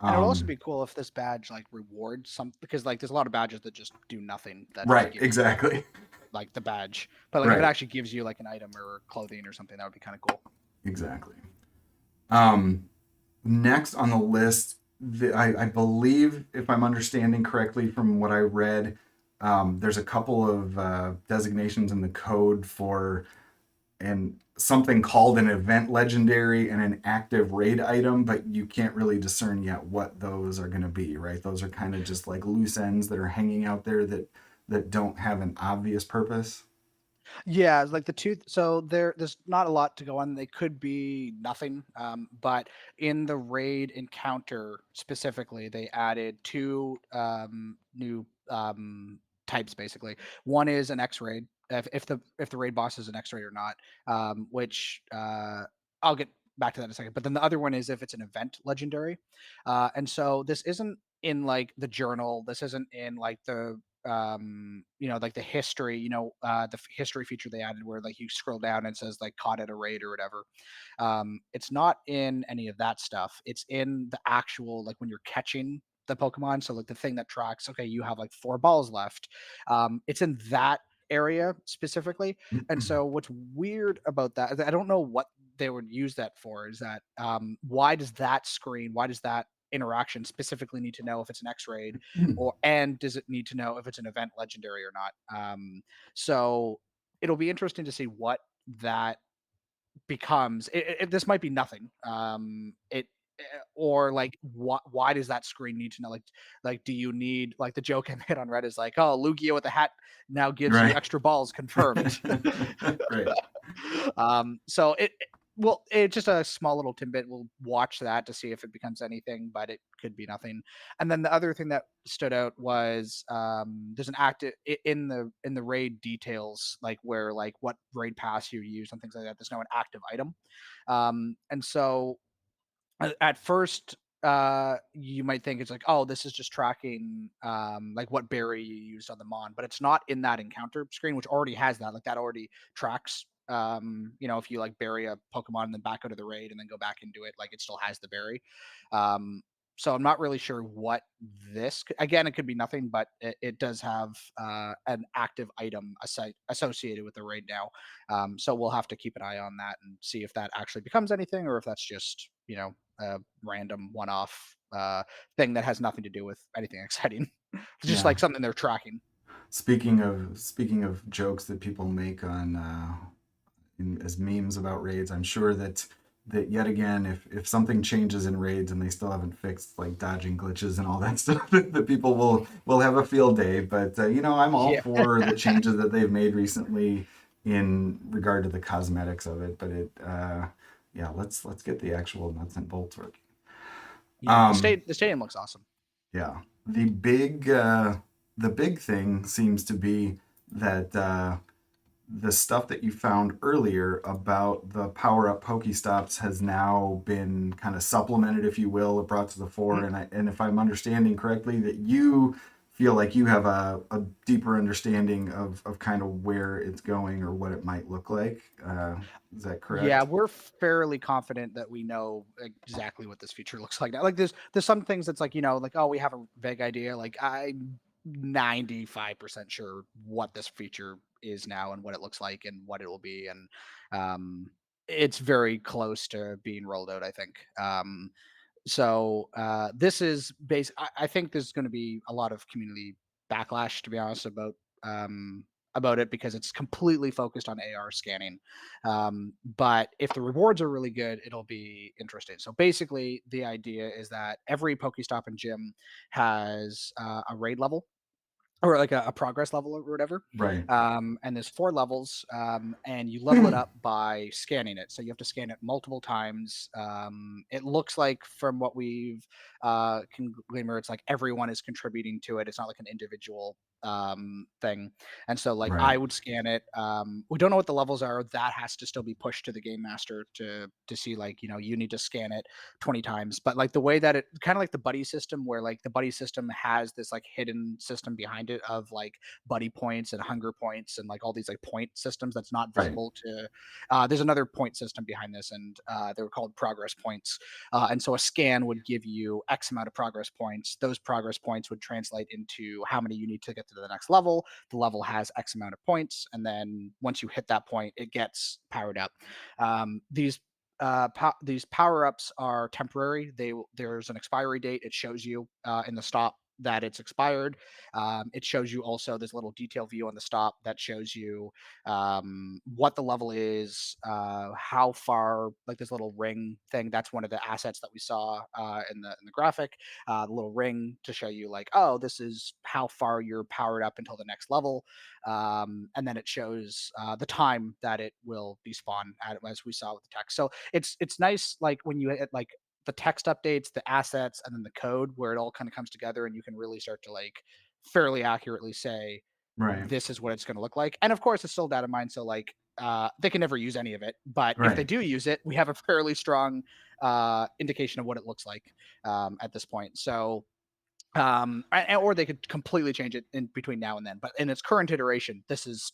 And it would also be cool if this badge like rewards something, because like there's a lot of badges that just do nothing. That right, exactly. Like the badge, but like if it actually gives you like an item or clothing or something, that would be kind of cool. Exactly. Next on the list, I believe, if I'm understanding correctly from what I read, there's a couple of designations in the code for something called an event legendary and an active raid item, but you can't really discern yet what those are going to be, right? Those are kind of just like loose ends that are hanging out there that don't have an obvious purpose. Yeah, it's like the two. So there's not a lot to go on. They could be nothing. But in the raid encounter specifically, they added two new types basically. One is an X raid. If the raid boss is an X raid or not, which I'll get back to that in a second. But then the other one is if it's an event legendary. And so this isn't in like the journal. This isn't in like the like the history, the history feature they added where like you scroll down and it says like caught at a raid or whatever. It's not in any of that stuff. It's in the actual, like when you're catching the Pokemon. So like the thing that tracks, okay, you have like 4 balls left. It's in that area specifically. And so what's weird about that, I don't know what they would use that for, is that why does that interaction specifically need to know if it's an X raid, and does it need to know if it's an event legendary or not? So it'll be interesting to see what that becomes. This might be nothing. Or like why does that screen need to know, like do you need, like the joke I made on Reddit is like, oh, Lugia with a hat now gives you Right. extra balls confirmed. Right. So well, it's just a small little tidbit. We'll watch that to see if it becomes anything, but it could be nothing. And then the other thing that stood out was there's an active in the raid details, like where like what raid pass you use and things like that. There's now an active item, and so at first you might think it's like, oh, this is just tracking like what berry you used on the mon, but it's not in that encounter screen, which already has that, like that already tracks if you like bury a Pokemon and then back out of the raid and then go back into it, like it still has the berry. So I'm not really sure what again, it could be nothing, but it does have an active item associated with the raid now. So we'll have to keep an eye on that and see if that actually becomes anything, or if that's just a random one-off thing that has nothing to do with anything exciting. It's just like something they're tracking. Speaking of jokes that people make on as memes about raids, I'm sure that yet again, if something changes in raids and they still haven't fixed like dodging glitches and all that stuff, the people will have a field day. But I'm all for the changes that they've made recently in regard to the cosmetics of it. But let's get the actual nuts and bolts working. Yeah, the stadium looks awesome. Yeah, the big thing seems to be that the stuff that you found earlier about the power-up Pokestops has now been kind of supplemented, if you will, or brought to the fore. Mm-hmm. And if I'm understanding correctly, that you feel like you have a deeper understanding of kind of where it's going or what it might look like. Is that correct? Yeah, we're fairly confident that we know exactly what this feature looks like now. Like there's some things that's like, like, oh, we have a vague idea. Like I'm 95% sure what this feature is now and what it looks like and what it will be. And it's very close to being rolled out, I think. So this is I think there's going to be a lot of community backlash, to be honest, about it, because it's completely focused on AR scanning. But if the rewards are really good, it'll be interesting. So basically, the idea is that every Pokestop and gym has a raid level, or like a progress level or whatever. Right. And there's 4 levels, and you level it up by scanning it. So you have to scan it multiple times. It looks like, from what we've can glean, it's like everyone is contributing to it. It's not like an individual thing. And so like I would scan it. We don't know what the levels are. That has to still be pushed to the game master to see, like, you need to scan it 20 times. But like the way that it kind of like the buddy system, where like the buddy system has this like hidden system behind it of like buddy points and hunger points and like all these like point systems that's not visible to there's another point system behind this, and they were called progress points. And so a scan would give you X amount of progress points. Those progress points would translate into how many you need to get to the next level. The level has X amount of points, and then once you hit that point, it gets powered up. These power-ups are temporary. There's an expiry date. It shows you in the stop that it's expired. It shows you also this little detail view on the stop that shows you what the level is, how far, like this little ring thing. That's one of the assets that we saw in the graphic. The little ring to show you like, oh, this is how far you're powered up until the next level. And then it shows the time that it will despawn at, as we saw with the text. So it's nice, like when you hit like the text updates, the assets, and then the code, where it all kind of comes together and you can really start to like fairly accurately say, this is what it's going to look like. And of course, it's still data mined, so like they can never use any of it. But if they do use it, we have a fairly strong indication of what it looks like at this point. So Or they could completely change it in between now and then. But in its current iteration, this is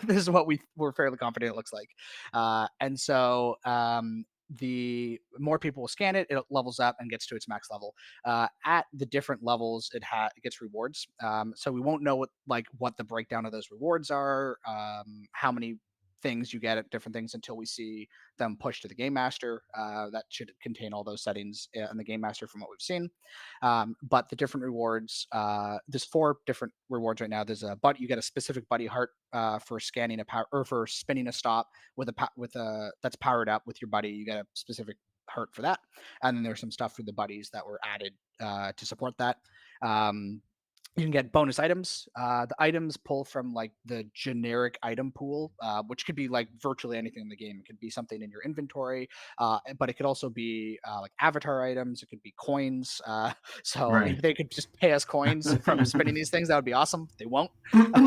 this is what we're fairly confident it looks like. And so the more people will scan it, it levels up and gets to its max level. At the different levels, it gets rewards. So we won't know what the breakdown of those rewards are, how many things you get at different things until we see them pushed to the game master. That should contain all those settings in the game master from what we've seen. But the different rewards, there's 4 different rewards right now. There's you get a specific buddy heart for scanning a power or for spinning a stop with a that's powered up with your buddy. You get a specific heart for that, and then there's some stuff for the buddies that were added to support that. You can get bonus items. The items pull from like the generic item pool, which could be like virtually anything in the game. It could be something in your inventory, but it could also be like avatar items. It could be coins. So Right. if they could just pay us coins from spinning these things, that would be awesome. They won't. We But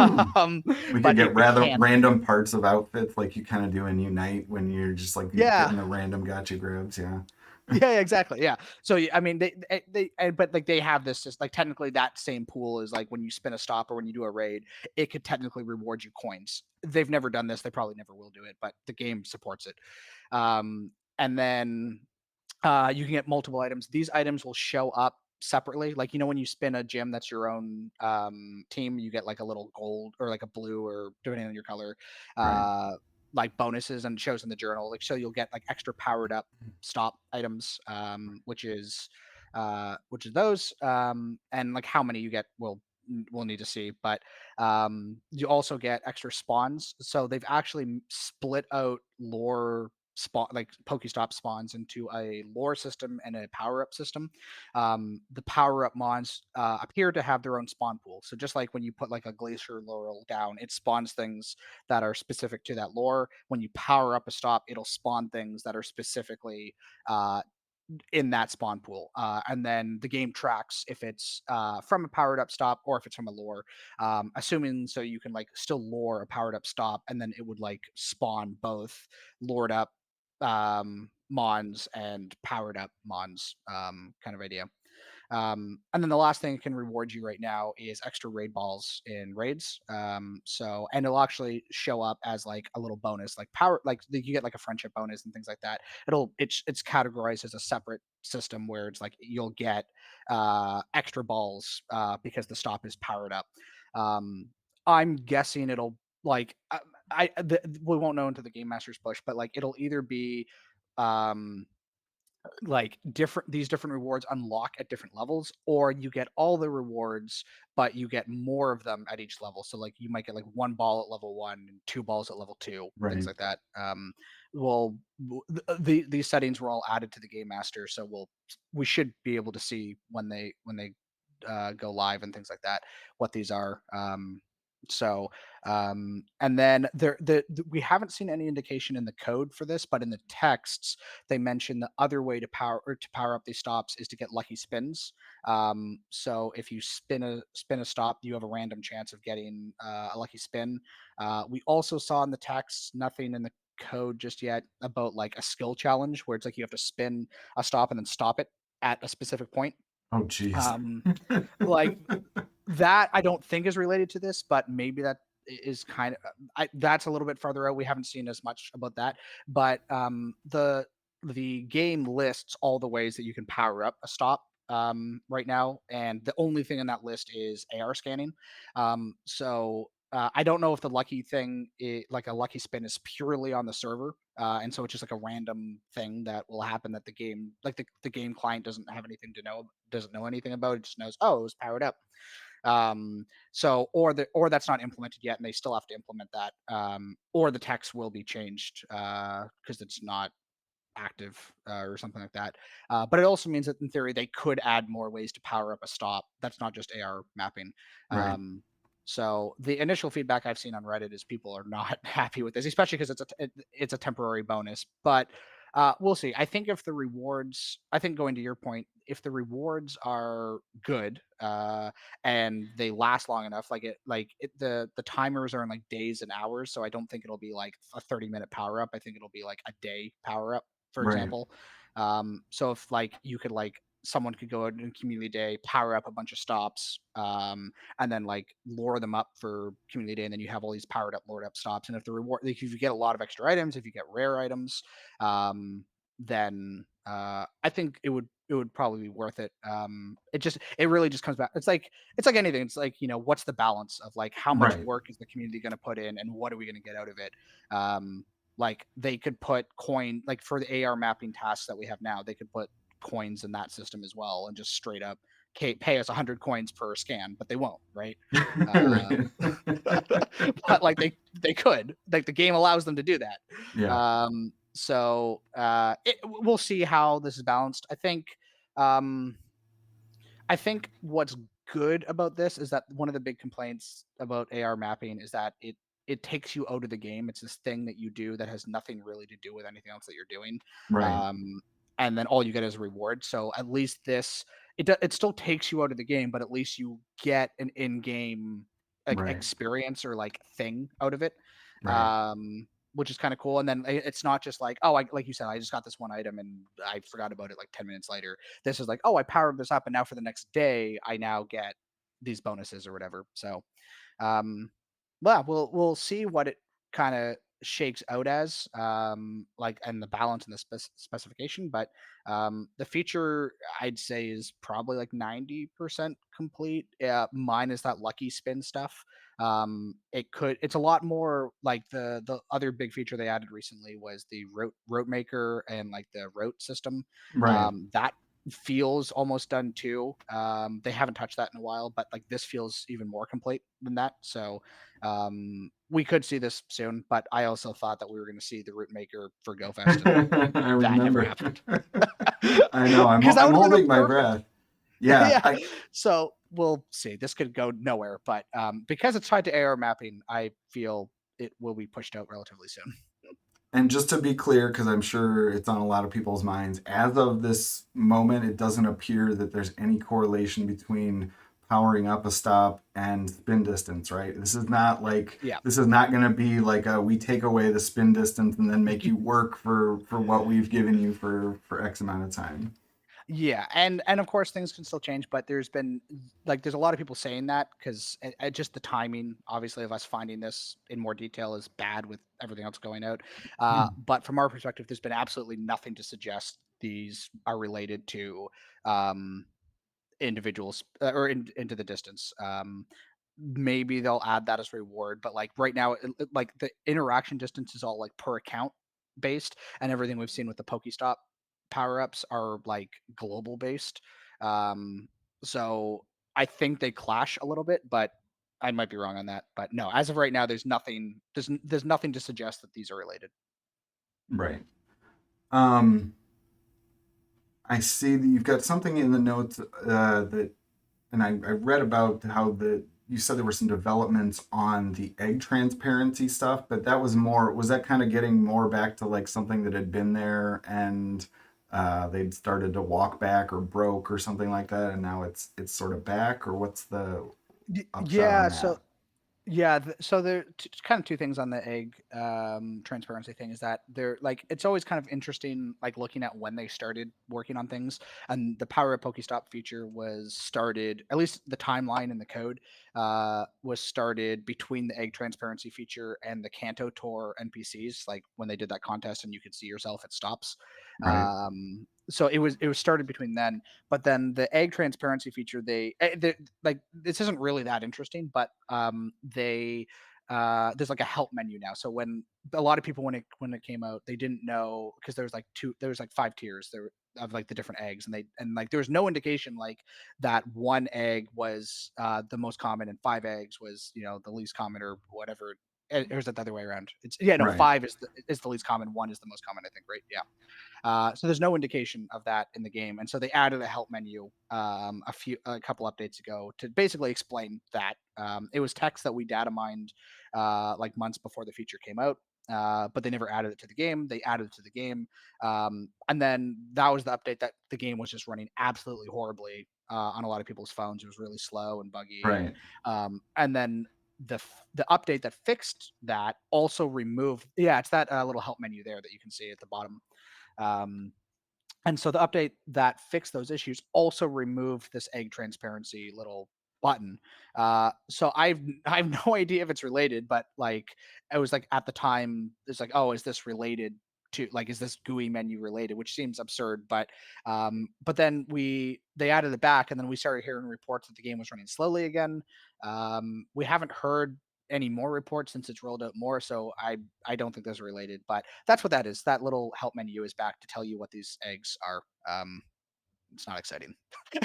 could get it can. random parts of outfits like you kind of do in Unite when you're just like Yeah. getting the random gotcha grabs. Yeah. Yeah, exactly. Yeah. So I mean, but like they have this just like technically that same pool is like when you spin a stop or when you do a raid, it could technically reward you coins. They've never done this. They probably never will do it, but the game supports it. And then you can get multiple items. These items will show up separately. Like, when you spin a gem that's your own team, you get like a little gold or like a blue or depending on your color, Right. like bonuses, and it shows in the journal. Like, so you'll get like extra powered up stop items, which is those. And like how many you get, we'll need to see. But you also get extra spawns. So they've actually split out lore spawn, like Pokestop spawns, into a lore system and a power up system. The power up mons appear to have their own spawn pool. So just like when you put like a glacier laurel down, it spawns things that are specific to that lore. When you power up a stop, it'll spawn things that are specifically in that spawn pool. And then the game tracks if it's from a powered up stop or if it's from a lore. Assuming so you can like still lore a powered up stop, and then it would like spawn both lured up mons and powered up mons, kind of idea. And then the last thing it can reward you right now is extra raid balls in raids. And it'll actually show up as like a little bonus, like power, like you get like a friendship bonus and things like that. It's categorized as a separate system where it's like you'll get extra balls because the stop is powered up. I'm guessing it'll like we won't know until the game masters push, but like it'll either be like these different rewards unlock at different levels, or you get all the rewards but you get more of them at each level. So like you might get like 1 ball at level 1 and 2 balls at level 2, things Right. like that. These settings were all added to the game master, so we should be able to see when they go live and things like that what these are. And then we haven't seen any indication in the code for this, but in the texts they mention the other way to power up these stops is to get lucky spins. So if you spin a stop, you have a random chance of getting a lucky spin. We also saw in the text, nothing in the code just yet, about like a skill challenge where it's like you have to spin a stop and then stop it at a specific point. Oh, geez. Like that I don't think is related to this, but maybe that is kind of that's a little bit farther out. We haven't seen as much about that, but the game lists all the ways that you can power up a stop right now, and the only thing on that list is AR scanning. I don't know if the lucky thing, like a lucky spin, is purely on the server, and so it's just like a random thing that will happen that the game, like the game client, doesn't know anything about. It just knows, oh, it was powered up. Or that's not implemented yet, and they still have to implement that. Or the text will be changed because it's not active or something like that. But it also means that in theory they could add more ways to power up a stop. That's not just AR mapping. Right. So the initial feedback I've seen on Reddit is people are not happy with this, especially because it's a temporary bonus. But we'll see. I think going to your point, if the rewards are good and they last long enough, the timers are in like days and hours, so I don't think it'll be like a 30-minute power up. I think it'll be like a day power up, for Right. example. So if like you could like someone could go out in community day, power up a bunch of stops, and then like lure them up for community day, and then you have all these powered up, lured up stops. And if the reward, like, if you get a lot of extra items, if you get rare items, then I think it would probably be worth it. It really just comes back. It's like anything. It's like, what's the balance of like how much Right. work is the community going to put in, and what are we going to get out of it? Like they could put coin, like for the AR mapping tasks that we have now, they could put coins in that system as well, and just straight up pay us 100 coins per scan, but they won't, right? Right. But like they could, like the game allows them to do that. Yeah. So we'll see how this is balanced. Um, I think what's good about this is that one of the big complaints about AR mapping is that it takes you out of the game. It's this thing that you do that has nothing really to do with anything else that you're doing. Right. And then all you get is a reward. So at least it still takes you out of the game, but at least you get an in-game like Right. experience or like thing out of it. Right. Which is kind of cool. And then it's not just like, oh, like you said, I just got this one item and I forgot about it like 10 minutes later. This is like, oh, I powered this up, and now for the next day, I now get these bonuses or whatever. So, yeah, we'll see what it kind of shakes out as, like, and the balance and the specification. But the feature I'd say is probably like 90% complete. Mine is that lucky spin stuff. It's a lot more like the other big feature they added recently was the route maker and like the route system. Right. That feels almost done too. They haven't touched that in a while, but like this feels even more complete than that. So we could see this soon, but I also thought that we were going to see the route maker for GoFest, and I that never remember. happened. I know. I'm Because that I'm would have been holding a my perfect. breath. Yeah. Yeah. So we'll see. This could go nowhere, but because it's tied to AR mapping, I feel it will be pushed out relatively soon. And just to be clear, because I'm sure it's on a lot of people's minds, as of this moment, it doesn't appear that there's any correlation between powering up a stop and spin distance, right? This is not like Yeah. this is not going to be like we take away the spin distance and then make you work for what we've given you for X amount of time. Yeah, and of course things can still change, but there's a lot of people saying that because just the timing, obviously, of us finding this in more detail is bad with everything else going out. But from our perspective, there's been absolutely nothing to suggest these are related to individuals or into the distance. Maybe they'll add that as reward, but like right now, like the interaction distance is all like per account based, and everything we've seen with the Pokestop power ups are like global based. Um, so I think they clash a little bit, but I might be wrong on that. But no, as of right now, there's nothing. There's nothing to suggest that these are related. Right. I see that you've got something in the notes that, and I read about how you said there were some developments on the egg transparency stuff, but that was that kind of getting more back to like something that had been there and they'd started to walk back or broke or something like that, and now it's sort of back, or what's the upshot on Yeah. that? Yeah, so there kind of two things on the egg transparency thing is that they're like it's always kind of interesting like looking at when they started working on things, and the Power Up Pokestop feature was started, at least the timeline in the code was started between the egg transparency feature and the Kanto Tour NPCs, like when they did that contest and you could see yourself at stops. Right. So it was started between then, but then the egg transparency feature they like this isn't really that interesting, but they there's like a help menu now. So when a lot of people when it came out, they didn't know because there was like 5 tiers there of like the different eggs, and like there was no indication like that one egg was the most common and 5 eggs was the least common or whatever. Or is that the other way around? It's no, Right. 5 is the least common, 1 is the most common, I think, right? Yeah. So there's no indication of that in the game, and so they added a help menu a couple updates ago to basically explain that. It was text that we data mined like months before the feature came out, but they never added it to the game. They added it to the game, and then that was the update that the game was just running absolutely horribly on a lot of people's phones. It was really slow and buggy, Right. and then the update that fixed that also removed. Yeah, it's that little help menu there that you can see at the bottom. Um, And so the update that fixed those issues also removed this egg transparency little button. So I have no idea if it's related, but like it was like at the time it's like, oh, is this related to, like, is this GUI menu related? Which seems absurd, but then they added it back, and then we started hearing reports that the game was running slowly again. We haven't heard any more reports since it's rolled out more, so I don't think those are related. But that's what that is. That little help menu is back to tell you what these eggs are. It's not exciting.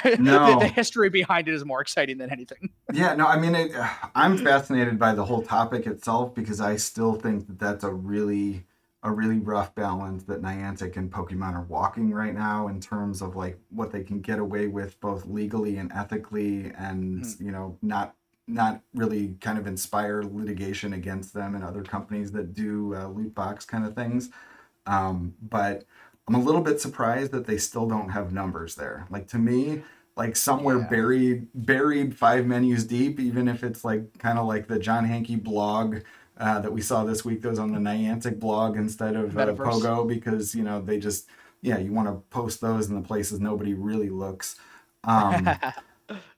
The No. history behind it is more exciting than anything. Yeah, no, I mean, I'm fascinated by the whole topic itself because I still think that that's a really rough balance that Niantic and Pokemon are walking right now in terms of like what they can get away with both legally and ethically, and Mhm. not really kind of inspire litigation against them and other companies that do loot box kind of things. But I'm a little bit surprised that they still don't have numbers there. Like to me, like somewhere Yeah. buried 5 menus deep, even if it's like kind of like the John Hankey blog that we saw this week that was on the Niantic blog instead of Metaverse. Pogo, because they just, yeah, you want to post those in the places nobody really looks. Um,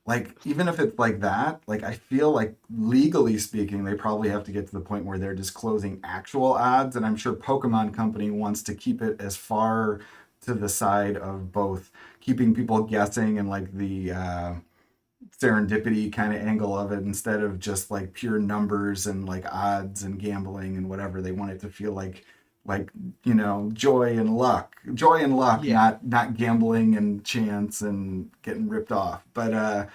like even if it's like that, like I feel like legally speaking they probably have to get to the point where they're disclosing actual odds, and I'm sure Pokemon Company wants to keep it as far to the side of both keeping people guessing and like the serendipity kind of angle of it, instead of just like pure numbers and like odds and gambling and whatever. They want it to feel like joy and luck, Yeah. not gambling and chance and getting ripped off. But Yeah.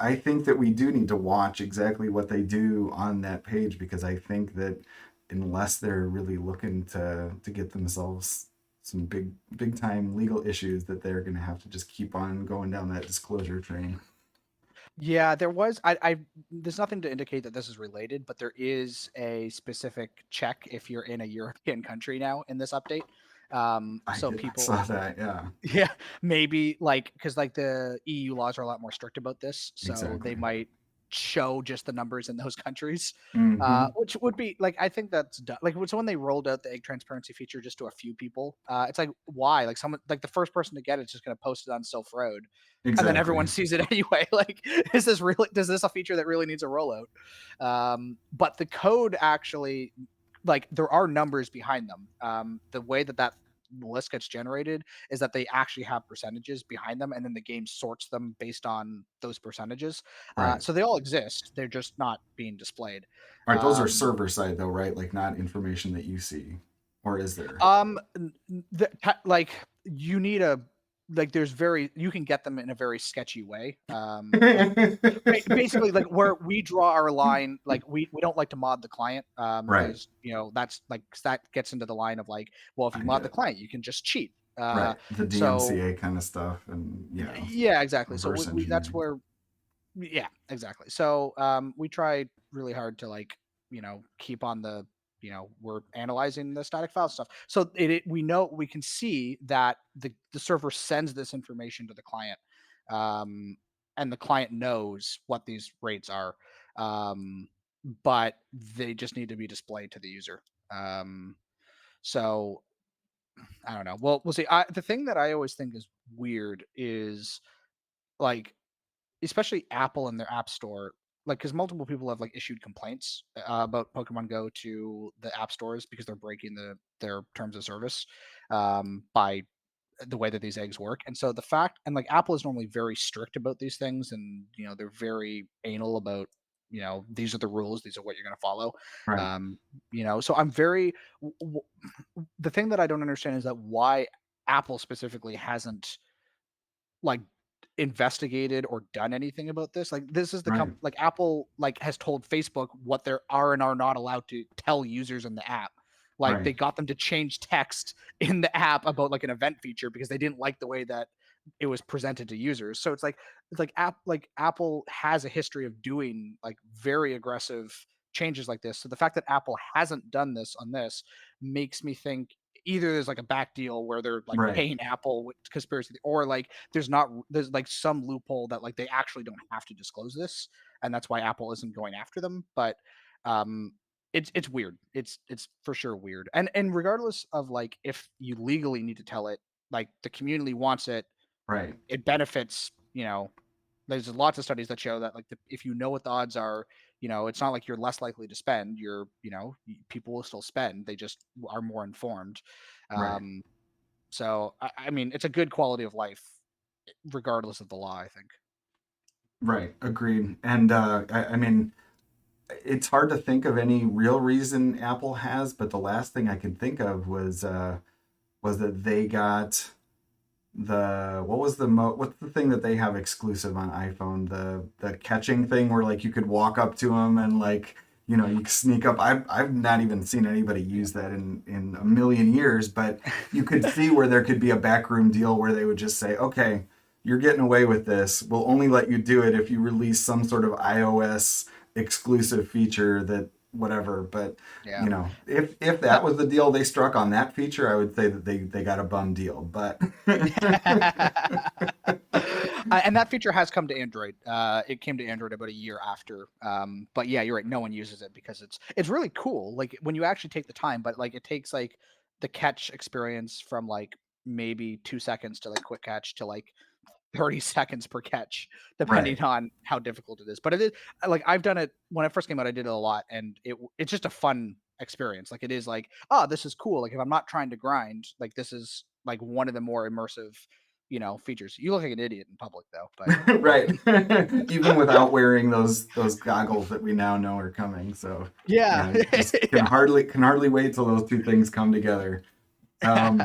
I think that we do need to watch exactly what they do on that page, because I think that unless they're really looking to get themselves some big time legal issues, that they're going to have to just keep on going down that disclosure train. Yeah, there was. There's nothing to indicate that this is related, but there is a specific check if you're in a European country now in this update. So I people, saw that. Yeah, yeah, maybe like because like the EU laws are a lot more strict about this, so they exactly. might show just the numbers in those countries, Mm-hmm. which would be like I think that's like so when they rolled out the egg transparency feature just to a few people, it's like why like someone like the first person to get it's just going to post it on Sylph Road, and then Exactly. everyone sees it anyway. Like, is this really? Does this a feature that really needs a rollout? But the code actually, like, there are numbers behind them. The way that list gets generated is that they actually have percentages behind them, and then the game sorts them based on those percentages. Right. So they all exist. They're just not being displayed. All right. Those are Um, server side though, right? Like not information that you see, or is there? like you need a like there's very you can get them in a very sketchy way. Like basically like where we draw our line, like we don't like to mod the client, Right. because that's like 'cause that gets into the line of like, well, if I you get mod the it. client you can just cheat. Right. The So DMCA kind of stuff, and yeah, exactly. So reverse that's engineering. where, yeah, exactly. So we try really hard to like keep on the we're analyzing the static file stuff. So we know we can see that the server sends this information to the client, um, and the client knows what these rates are, um, but they just need to be displayed to the user. Um, so I don't know. Well, we'll see. The thing that I always think is weird is like especially Apple and their app store, like because multiple people have like issued complaints about Pokemon Go to the app stores because they're breaking their terms of service, by the way that these eggs work. And so the fact, and like Apple is normally very strict about these things, and they're very anal about these are the rules, these are what you're going to follow. Right. Um, so I'm very the thing that I don't understand is that why Apple specifically hasn't like investigated or done anything about this. Like this is Right. like Apple like has told Facebook what they are and are not allowed to tell users in the app. Like Right. they got them to change text in the app about like an event feature because they didn't like the way that it was presented to users. So it's like Apple has a history of doing like very aggressive changes like this. So the fact that Apple hasn't done this on this makes me think either there's like a back deal where they're like Right. paying Apple with conspiracy, or like there's like some loophole that like they actually don't have to disclose this, and that's why Apple isn't going after them. But um it's weird. It's for sure weird. And regardless of like if you legally need to tell it, like the community wants it, Right. it benefits, there's lots of studies that show that like if you know what the odds are, it's not like you're less likely to spend. People will still spend. They just are more informed. Right. So I mean, it's a good quality of life, regardless of the law, I think. Right. Agreed. And I mean, it's hard to think of any real reason Apple has, but the last thing I could think of was that they got what's the thing that they have exclusive on iPhone, the catching thing where like you could walk up to them and like you can sneak up. I've not even seen anybody use that in a million years, but you could see where there could be a backroom deal where they would just say, okay, you're getting away with this, we'll only let you do it if you release some sort of iOS exclusive feature that whatever. But Yeah. if that was the deal they struck on that feature, I would say that they got a bum deal. But And that feature has come to Android. It came to Android about a year after. But yeah, you're right. No one uses it because it's really cool. Like when you actually take the time, but like it takes like the catch experience from like maybe 2 seconds to like quick catch to like 30 seconds per catch, depending right, on how difficult it is. But it is like I've done it when I first came out. I did it a lot, and it's just a fun experience. Like it is like, oh, this is cool. Like if I'm not trying to grind, like this is like one of the more immersive, features. You look like an idiot in public though, but right. Even without wearing those goggles that we now know are coming. So yeah, yeah, just can yeah. hardly wait till those two things come together. Um,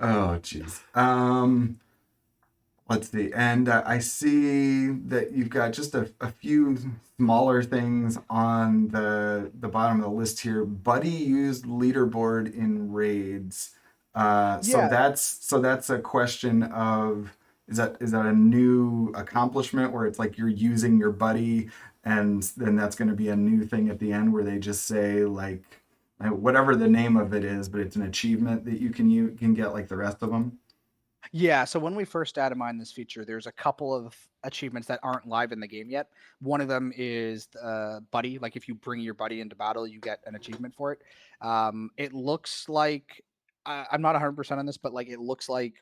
oh, jeez. Let's see. And I see that you've got just a few smaller things on the bottom of the list here. Buddy used leaderboard in raids. So Yeah, that's a question of is that a new accomplishment where it's like you're using your buddy, and then that's going to be a new thing at the end where they just say like whatever the name of it is, but it's an achievement that you can get like the rest of them. Yeah, so when we first data mined this feature, there's a couple of achievements that aren't live in the game yet. One of them is buddy. Like if you bring your buddy into battle, you get an achievement for it. It looks like I'm not 100% on this, but like it looks like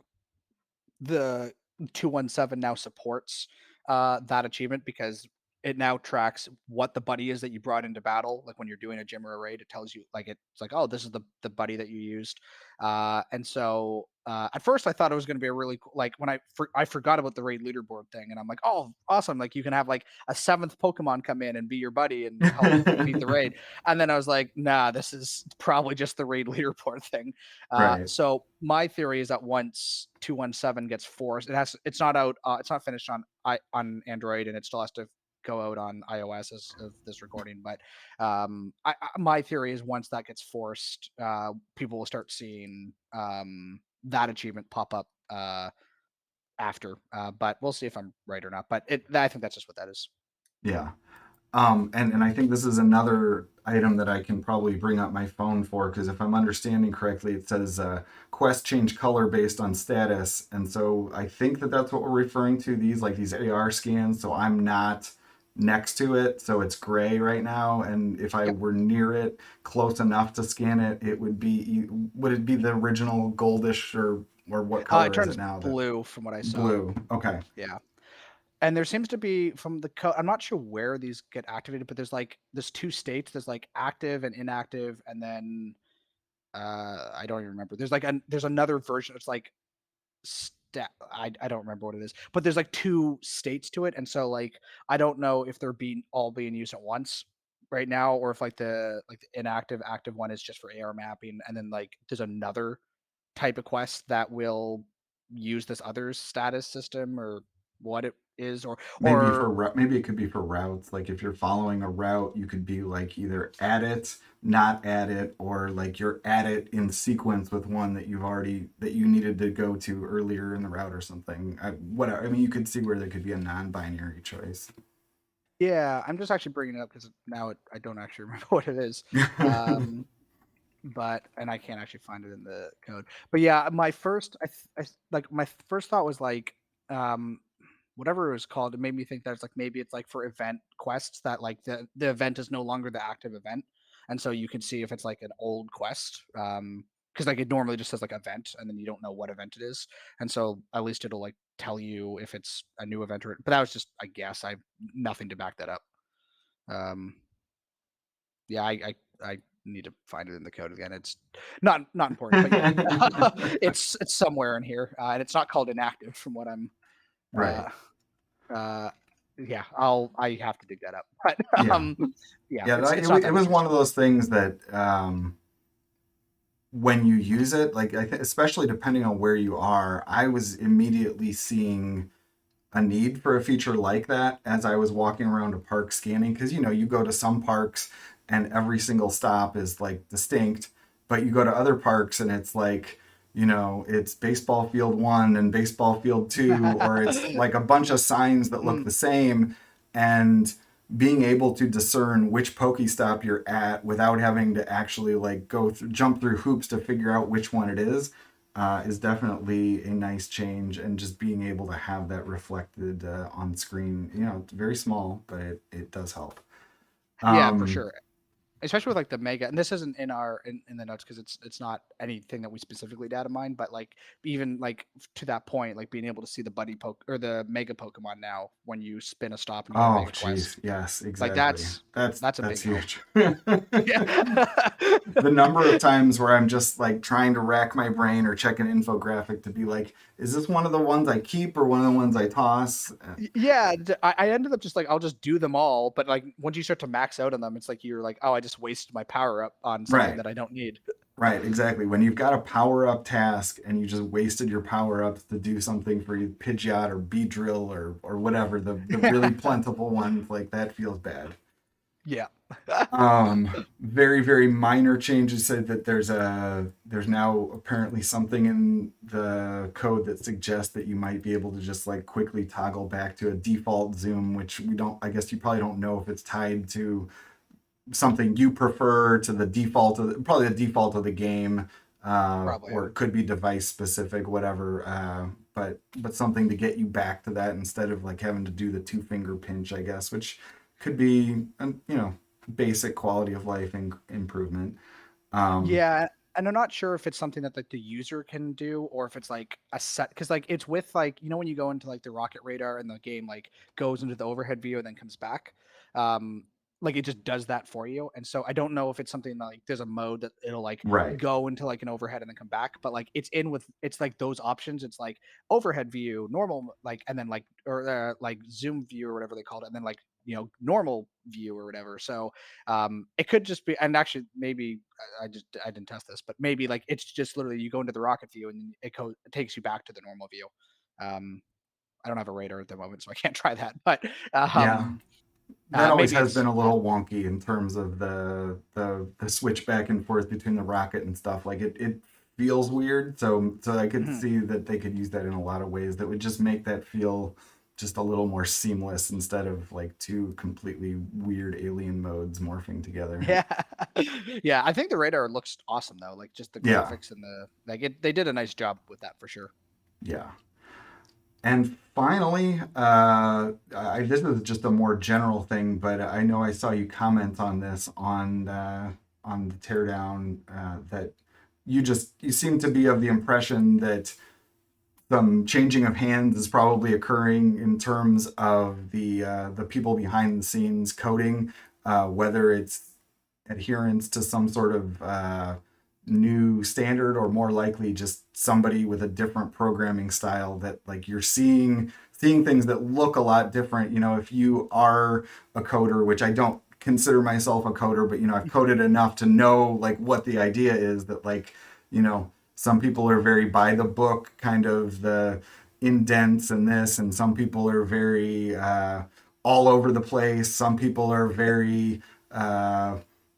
the 217 now supports that achievement because it now tracks what the buddy is that you brought into battle. Like when you're doing a gym or a raid, it tells you like it's like, oh, this is the buddy that you used. And so at first I thought it was going to be a really cool, like when I forgot about the raid leaderboard thing, and I'm like, oh, awesome! Like you can have like a seventh Pokemon come in and be your buddy and help beat the raid. And then I was like, nah, this is probably just the raid leaderboard thing. Right. So my theory is that once 217 gets forced, it's not out, it's not finished on Android, and it still has to go out on iOS as of this recording. But my theory is once that gets forced, people will start seeing that achievement pop up after. But we'll see if I'm right or not. But I think that's just what that is. Yeah. And I think this is another item that I can probably bring up my phone for, because if I'm understanding correctly, it says quest change color based on status. And so I think that that's what we're referring to, these AR scans. So I'm not next to it, so it's gray right now. And if I Yep. were near it, close enough to scan it, would it be the original goldish, or what It color is turns it now? blue from what I saw. Blue. Okay. Yeah. And there seems to be from the code. I'm not sure where these get activated, but there's two states. There's like active and inactive, and then I don't even remember. There's another version. It's like I don't remember what it is, but there's like two states to it, and so like I don't know if they're all being used at once right now, or if like the inactive active one is just for AR mapping, and then like there's another type of quest that will use this other status system or what it is, or Maybe it could be for routes. Like if you're following a route, you could be like either at it, not at it, or like you're at it in sequence with one that you needed to go to earlier in the route or something. Whatever. I mean, you could see where there could be a non-binary choice. yeah, I'm just actually bringing it up because now I don't actually remember what it is. But and I can't actually find it in the code. But yeah, my first thought was like, whatever it was called, it made me think that it's like maybe it's like for event quests that like the event is no longer the active event, and so you can see if it's like an old quest. Because like it normally just says like event, and then you don't know what event it is, and so at least it'll like tell you if it's a new event or. But that was just I guess I have nothing to back that up. Yeah, I need to find it in the code again. It's not important, but yeah, it's somewhere in here, and it's not called inactive from what I'm. Right. Yeah, I have to dig that up, but Yeah. yeah, It, it's not that it was one interesting. of those things that when you use it, like especially depending on where you are, I was immediately seeing a need for a feature like that as I was walking around a park scanning. Because you go to some parks and every single stop is like distinct, but you go to other parks and it's like it's baseball field 1 and baseball field 2, or it's like a bunch of signs that look the same, and being able to discern which Pokestop you're at without having to actually like jump through hoops to figure out which one it is definitely a nice change. And just being able to have that reflected on screen, it's very small, but it does help. Yeah, for sure. Especially with like the mega, and this isn't in the notes because it's not anything that we specifically data mine, but like even like to that point, like being able to see the buddy poke or the mega Pokemon now when you spin a stop and you go to Oh, mega quest, geez. Yes, like exactly. that's a That's big help. huge. Yeah. The number of times where I'm just like trying to rack my brain or check an infographic to be like, is this one of the ones I keep or one of the ones I toss? Yeah, I ended up just like I'll just do them all, but like once you start to max out on them, it's like you're like, oh, I just wasted my power up on something Right. that I don't need. Right, exactly. When you've got a power up task and you just wasted your power ups to do something for you, Pidgeot or Beedrill or whatever, the really plentiful ones, like that feels bad. Yeah. Very, very minor changes said that there's now apparently something in the code that suggests that you might be able to just like quickly toggle back to a default zoom, which I guess you probably don't know if it's tied to something you prefer, to the default of probably the default of the game, Probably. or it could be device specific, whatever. But something to get you back to that instead of like having to do the 2-finger pinch, I guess, which could be basic quality of life improvement. Yeah, and I'm not sure if it's something that like the user can do or if it's like a set because like it's with like when you go into like the rocket radar and the game like goes into the overhead view and then comes back. Like it just does that for you. And so I don't know if it's something that, like there's a mode that it'll like Right. go into like an overhead and then come back, but like it's like those options. It's like overhead view, normal, like and then like or like zoom view or whatever they called it, and then like normal view or whatever. So it could just be, and actually maybe I didn't test this, but maybe like it's just literally you go into the rocket view and it takes you back to the normal view. I don't have a radar at the moment, so I can't try that. But Yeah. That always maybe has it's been a little wonky in terms of the switch back and forth between the rocket and stuff. Like it feels weird. So I could see that they could use that in a lot of ways that would just make that feel just a little more seamless instead of like two completely weird alien modes morphing together. Yeah, yeah. I think the radar looks awesome though. Like just the Yeah. graphics and they did a nice job with that for sure. Yeah. And finally, this is just a more general thing, but I know I saw you comment on this on the teardown, that you seem to be of the impression that some changing of hands is probably occurring in terms of the people behind the scenes coding, whether it's adherence to some sort of new standard, or more likely just somebody with a different programming style, that like you're seeing things that look a lot different. If you are a coder, which I don't consider myself a coder, but I've coded enough to know like what the idea is, that like some people are very by the book, kind of the indents and this, and some people are very all over the place. Some people are very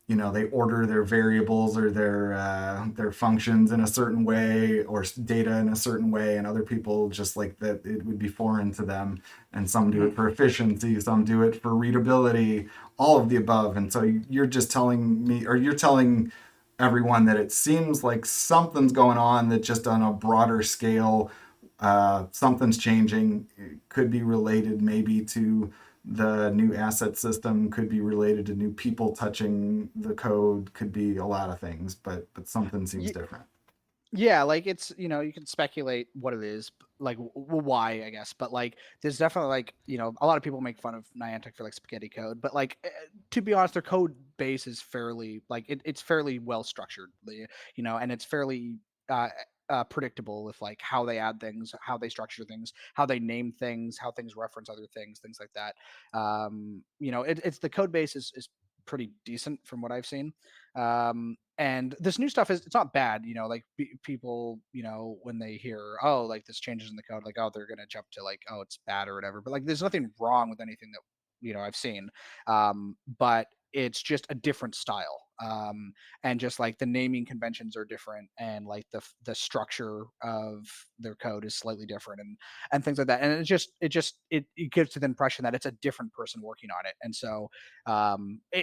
they order their variables or their functions in a certain way, or data in a certain way, and other people just like that it would be foreign to them. And some do it for efficiency, some do it for readability, all of the above. And so you're just telling me, or you're telling everyone, that it seems like something's going on that just on a broader scale something's changing. It could be related maybe to the new asset system, could be related to new people touching the code, could be a lot of things, but something seems different. Yeah, like it's, you know, you can speculate what it is, like why, I guess, but like there's definitely like, you know, a lot of people make fun of Niantic for like spaghetti code, but like to be honest, their code base is fairly like it's fairly well structured, you know, and it's fairly uh, predictable with like how they add things, how they structure things, how they name things, how things reference other things like that. You know, it's the code base is pretty decent from what I've seen. And this new stuff is, it's not bad, you know, like people, you know, when they hear, oh, like this changes in the code, like, oh, they're going to jump to like, oh, it's bad or whatever, but like there's nothing wrong with anything that, you know, I've seen. But it's just a different style. And just like the naming conventions are different, and like the structure of their code is slightly different, and things like that. And it gives to the impression that it's a different person working on it. And so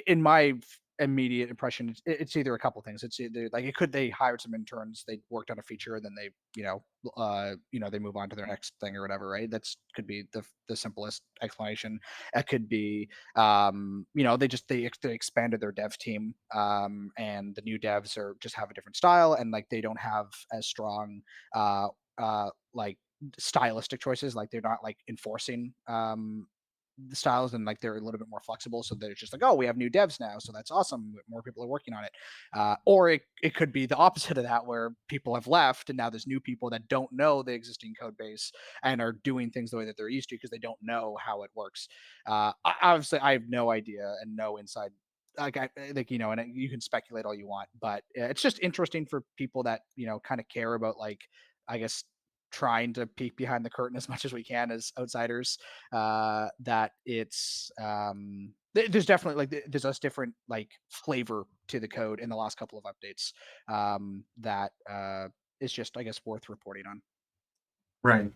in my immediate impression, it's either a couple things. It's either like it could, they hired some interns, they worked on a feature, and then they, you know, they move on to their next thing or whatever, right? That's could be the simplest explanation. It could be you know, they expanded their dev team, and the new devs are just have a different style, and like they don't have as strong like stylistic choices, like they're not like enforcing the styles, and like they're a little bit more flexible, so they're just like, oh, we have new devs now, so that's awesome, more people are working on it. Or it could be the opposite of that, where people have left and now there's new people that don't know the existing code base and are doing things the way that they're used to because they don't know how it works. Obviously I have no idea and no inside, like I like, you know, and you can speculate all you want, but it's just interesting for people that, you know, kind of care about, like, I guess, trying to peek behind the curtain as much as we can as outsiders. That it's there's definitely like there's a different like flavor to the code in the last couple of updates, that is just, I guess, worth reporting on. Right.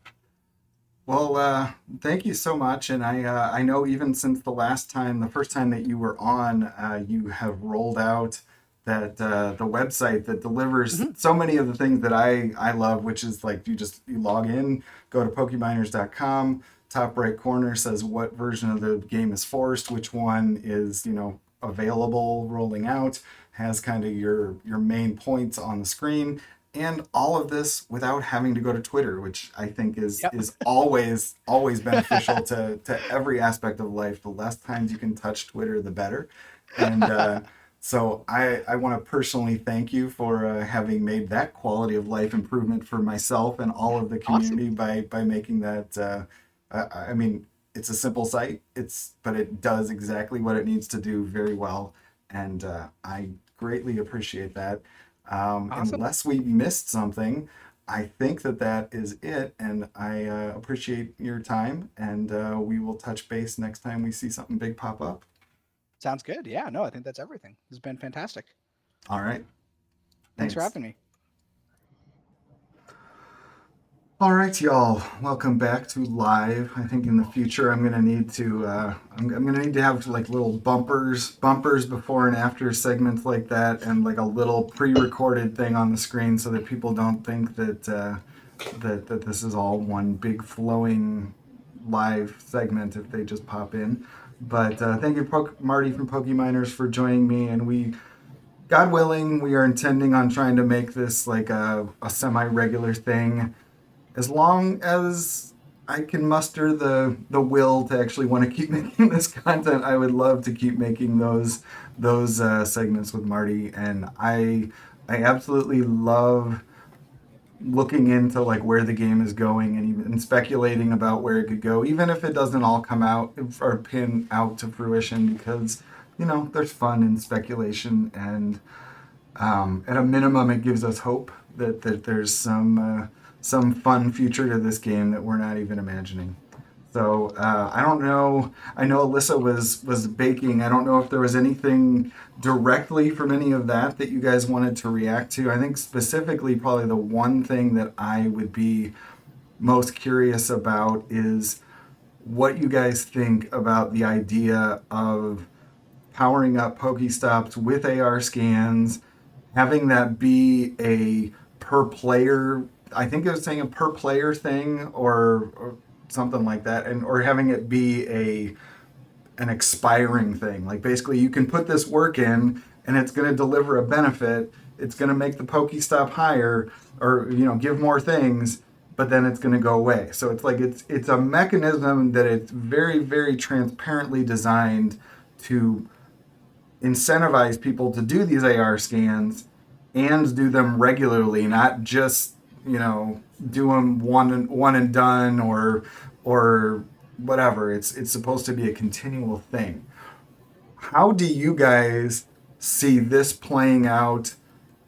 Well, thank you so much. And I know even since the last time, the first time that you were on, you have rolled out that the website that delivers Mhm. so many of the things that I love, which is like you log in, go to Pokeminers.com, top right corner says what version of the game is forced, which one is, you know, available, rolling out, has kind of your main points on the screen, and all of this without having to go to Twitter, which I think is Yep. is always beneficial to every aspect of life. The less times you can touch Twitter, the better. And so I want to personally thank you for having made that quality of life improvement for myself and all of the Awesome. community by making that. I mean, it's a simple site. But it does exactly what it needs to do very well, and I greatly appreciate that. Awesome. Unless we missed something, I think that is it. And I appreciate your time. And we will touch base next time we see something big pop up. Sounds good. Yeah, no, I think that's everything. This has been fantastic. All right. Thanks for Thanks. having me. All right, y'all. Welcome back to live. I think in the future I'm gonna need to I'm gonna need to have like little bumpers before and after segments like that, and like a little pre-recorded thing on the screen so that people don't think that this is all one big flowing live segment if they just pop in. But thank you, Marty from Pokeminers, for joining me, and God willing, we are intending on trying to make this like a semi-regular thing as long as I can muster the will to actually want to keep making this content. I would love to keep making those segments with Marty, and I absolutely love looking into like where the game is going, and even speculating about where it could go, even if it doesn't all come out or pin out to fruition, because you know there's fun in speculation, and at a minimum, it gives us hope that there's some fun future to this game that we're not even imagining. So I don't know. I know Alyssa was baking. I don't know if there was anything directly from any of that you guys wanted to react to. I think specifically, probably the one thing that I would be most curious about is what you guys think about the idea of powering up Pokestops with AR scans, having that be a per player I think it was saying a per player thing or something like that, and or having it be an expiring thing. Like basically, you can put this work in, and it's going to deliver a benefit. It's going to make the Pokestop higher, or give more things, but then it's going to go away. So it's like it's a mechanism that it's very very transparently designed to incentivize people to do these AR scans and do them regularly, not just do them one and done or whatever. It's supposed to be a continual thing. How do you guys see this playing out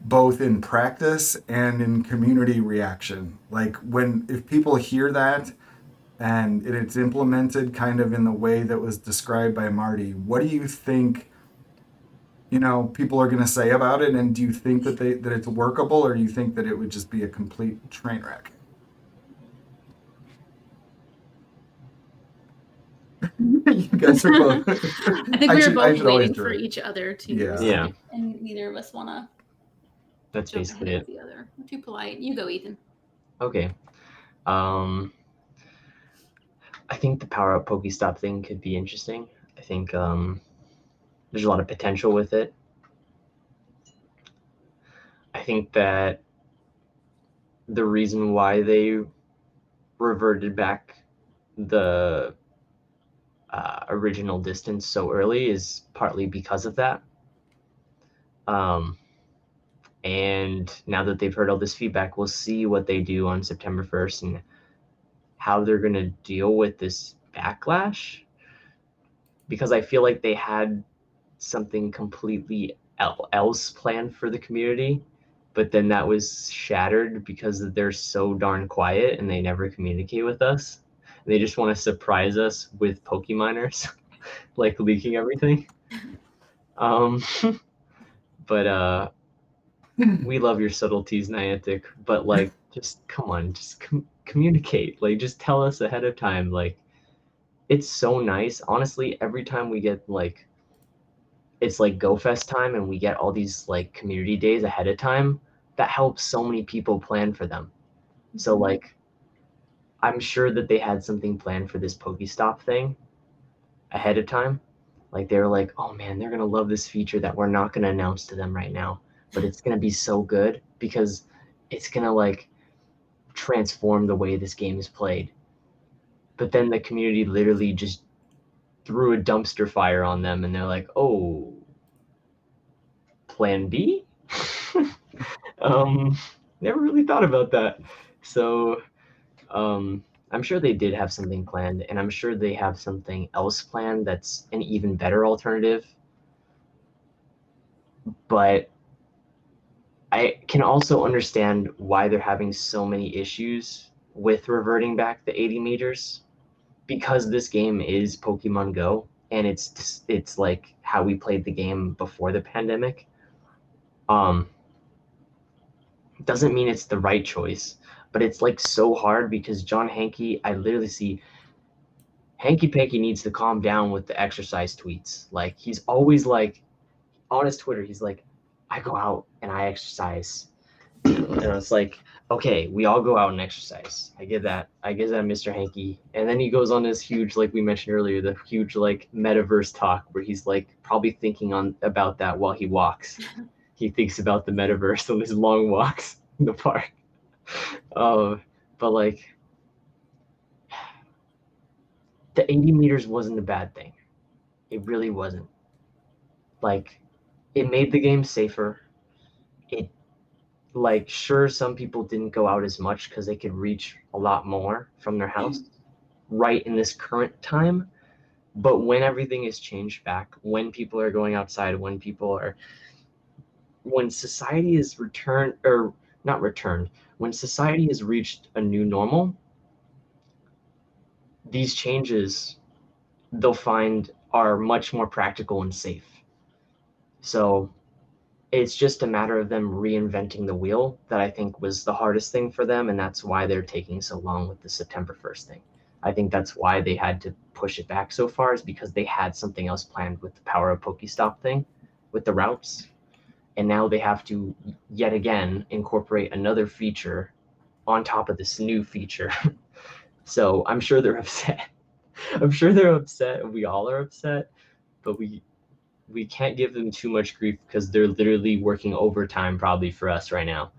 both in practice and in community reaction? Like if people hear that and it's implemented kind of in the way that was described by Marty, what do you think people are going to say about it? And do you think that it's workable, or do you think that it would just be a complete train wreck? You guys are both. I think we were both waiting for each other to Yeah. and neither of us want to. That's basically it. The other. We're too polite. You go, Ethan. Okay. I think the power up Pokestop thing could be interesting. I think there's a lot of potential with it. I think that the reason why they reverted back the original distance so early is partly because of that. And now that they've heard all this feedback, we'll see what they do on September 1st and how they're going to deal with this backlash. Because I feel like they had something completely else planned for the community, but then that was shattered because they're so darn quiet and they never communicate with us. They just want to surprise us with Pokeminers, like leaking everything. But we love your subtleties, Niantic. But like, just come on, just communicate. Like, just tell us ahead of time. Like, it's so nice. Honestly, every time we get like, it's like GoFest time, and we get all these like community days ahead of time. That helps so many people plan for them. So like, I'm sure that they had something planned for this Pokestop thing ahead of time. Like they were like, oh man, they're going to love this feature that we're not going to announce to them right now, but it's going to be so good because it's going to like transform the way this game is played. But then the community literally just threw a dumpster fire on them, and they're like, oh, plan B? Never really thought about that. So I'm sure they did have something planned, and I'm sure they have something else planned that's an even better alternative. But I can also understand why they're having so many issues with reverting back the 80 meters, because this game is Pokemon Go, and it's like how we played the game before the pandemic. Doesn't mean it's the right choice, but it's like so hard because John Hanke, I literally see Hanky Panky needs to calm down with the exercise tweets. Like he's always like on his Twitter, he's like, I go out and I exercise. And it's like, okay, we all go out and exercise. I get that, Mr. Hanky. And then he goes on this huge, like we mentioned earlier, the huge like metaverse talk where he's like probably thinking about that while he walks. He thinks about the metaverse on his long walks in the park. But like, the 80 meters wasn't a bad thing. It really wasn't. Like, it made the game safer. It, like, sure, some people didn't go out as much because they could reach a lot more from their house right in this current time. But when everything is changed back, when people are going outside, when society is when society has reached a new normal, these changes they'll find are much more practical and safe. So it's just a matter of them reinventing the wheel that I think was the hardest thing for them, and that's why they're taking so long with the September 1st thing. I think that's why they had to push it back so far, is because they had something else planned with the Power of Pokestop thing, with the routes, and now they have to yet again incorporate another feature on top of this new feature. So I'm sure they're upset. I'm sure they're upset. We all are upset, but we can't give them too much grief because they're literally working overtime probably for us right now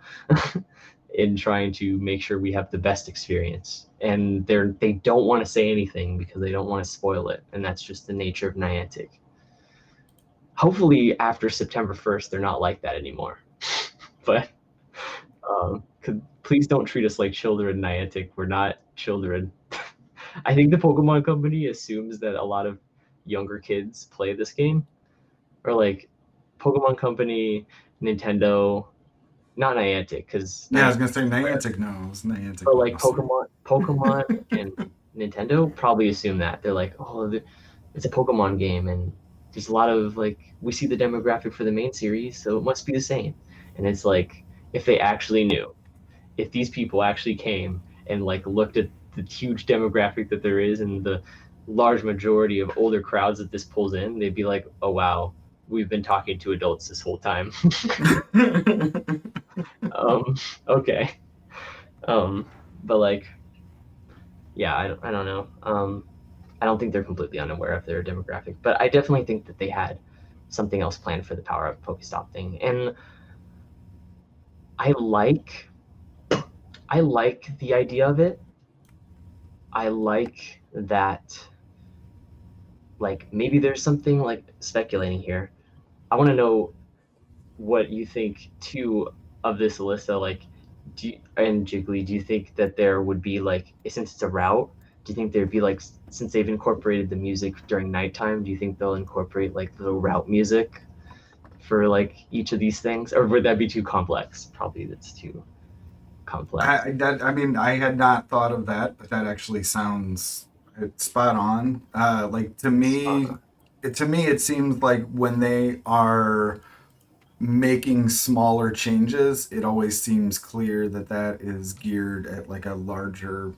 in trying to make sure we have the best experience. And they don't want to say anything because they don't want to spoil it, and that's just the nature of Niantic. Hopefully after September 1st they're not like that anymore. But please don't treat us like children, Niantic. We're not children. I think the Pokemon Company assumes that a lot of younger kids play this game, or like Pokemon Company, Nintendo, not Niantic, because Yeah, I was gonna say Niantic knows. Niantic but like knows. Pokemon and Nintendo probably assume that they're like, oh, it's a Pokemon game, and there's a lot of like we see the demographic for the main series, so it must be the same. And it's like if they actually knew, if these people actually came and like looked at the huge demographic that there is and the large majority of older crowds that this pulls in, they'd be like, oh wow, we've been talking to adults this whole time. Okay. But like, yeah, I don't know. I don't think they're completely unaware of their demographic, but I definitely think that they had something else planned for the Power Up Pokestop thing. And I like the idea of it. I like that, like, maybe there's something, like, speculating here. I want to know what you think, too, of this, Alyssa. Like, and Jiggly, do you think that there would be, like, since it's a route, do you think there'd be, like, since they've incorporated the music during nighttime, do you think they'll incorporate, like, the route music for, like, each of these things? Or would that be too complex? Probably that's too complex. I mean, I had not thought of that, but that actually sounds spot on. Like to me, it seems like when they are making smaller changes, it always seems clear that that is geared at like a larger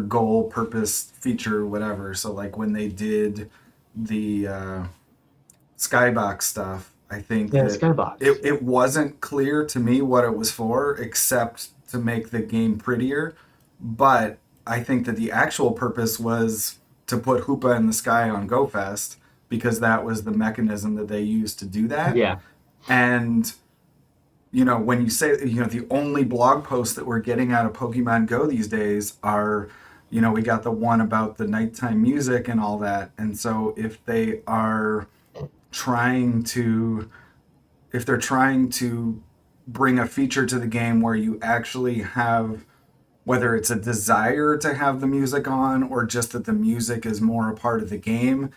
goal, purpose, feature, whatever. So like when they did the Skybox stuff, I think Yeah, that Skybox. it wasn't clear to me what it was for, except to make the game prettier. But I think that the actual purpose was to put Hoopa in the sky on GoFest because that was the mechanism that they used to do that. Yeah. And when you say, the only blog posts that we're getting out of Pokemon Go these days are, we got the one about the nighttime music and all that. And so if they are trying to if they're trying to bring a feature to the game where you actually have, whether it's a desire to have the music on or just that the music is more a part of the game,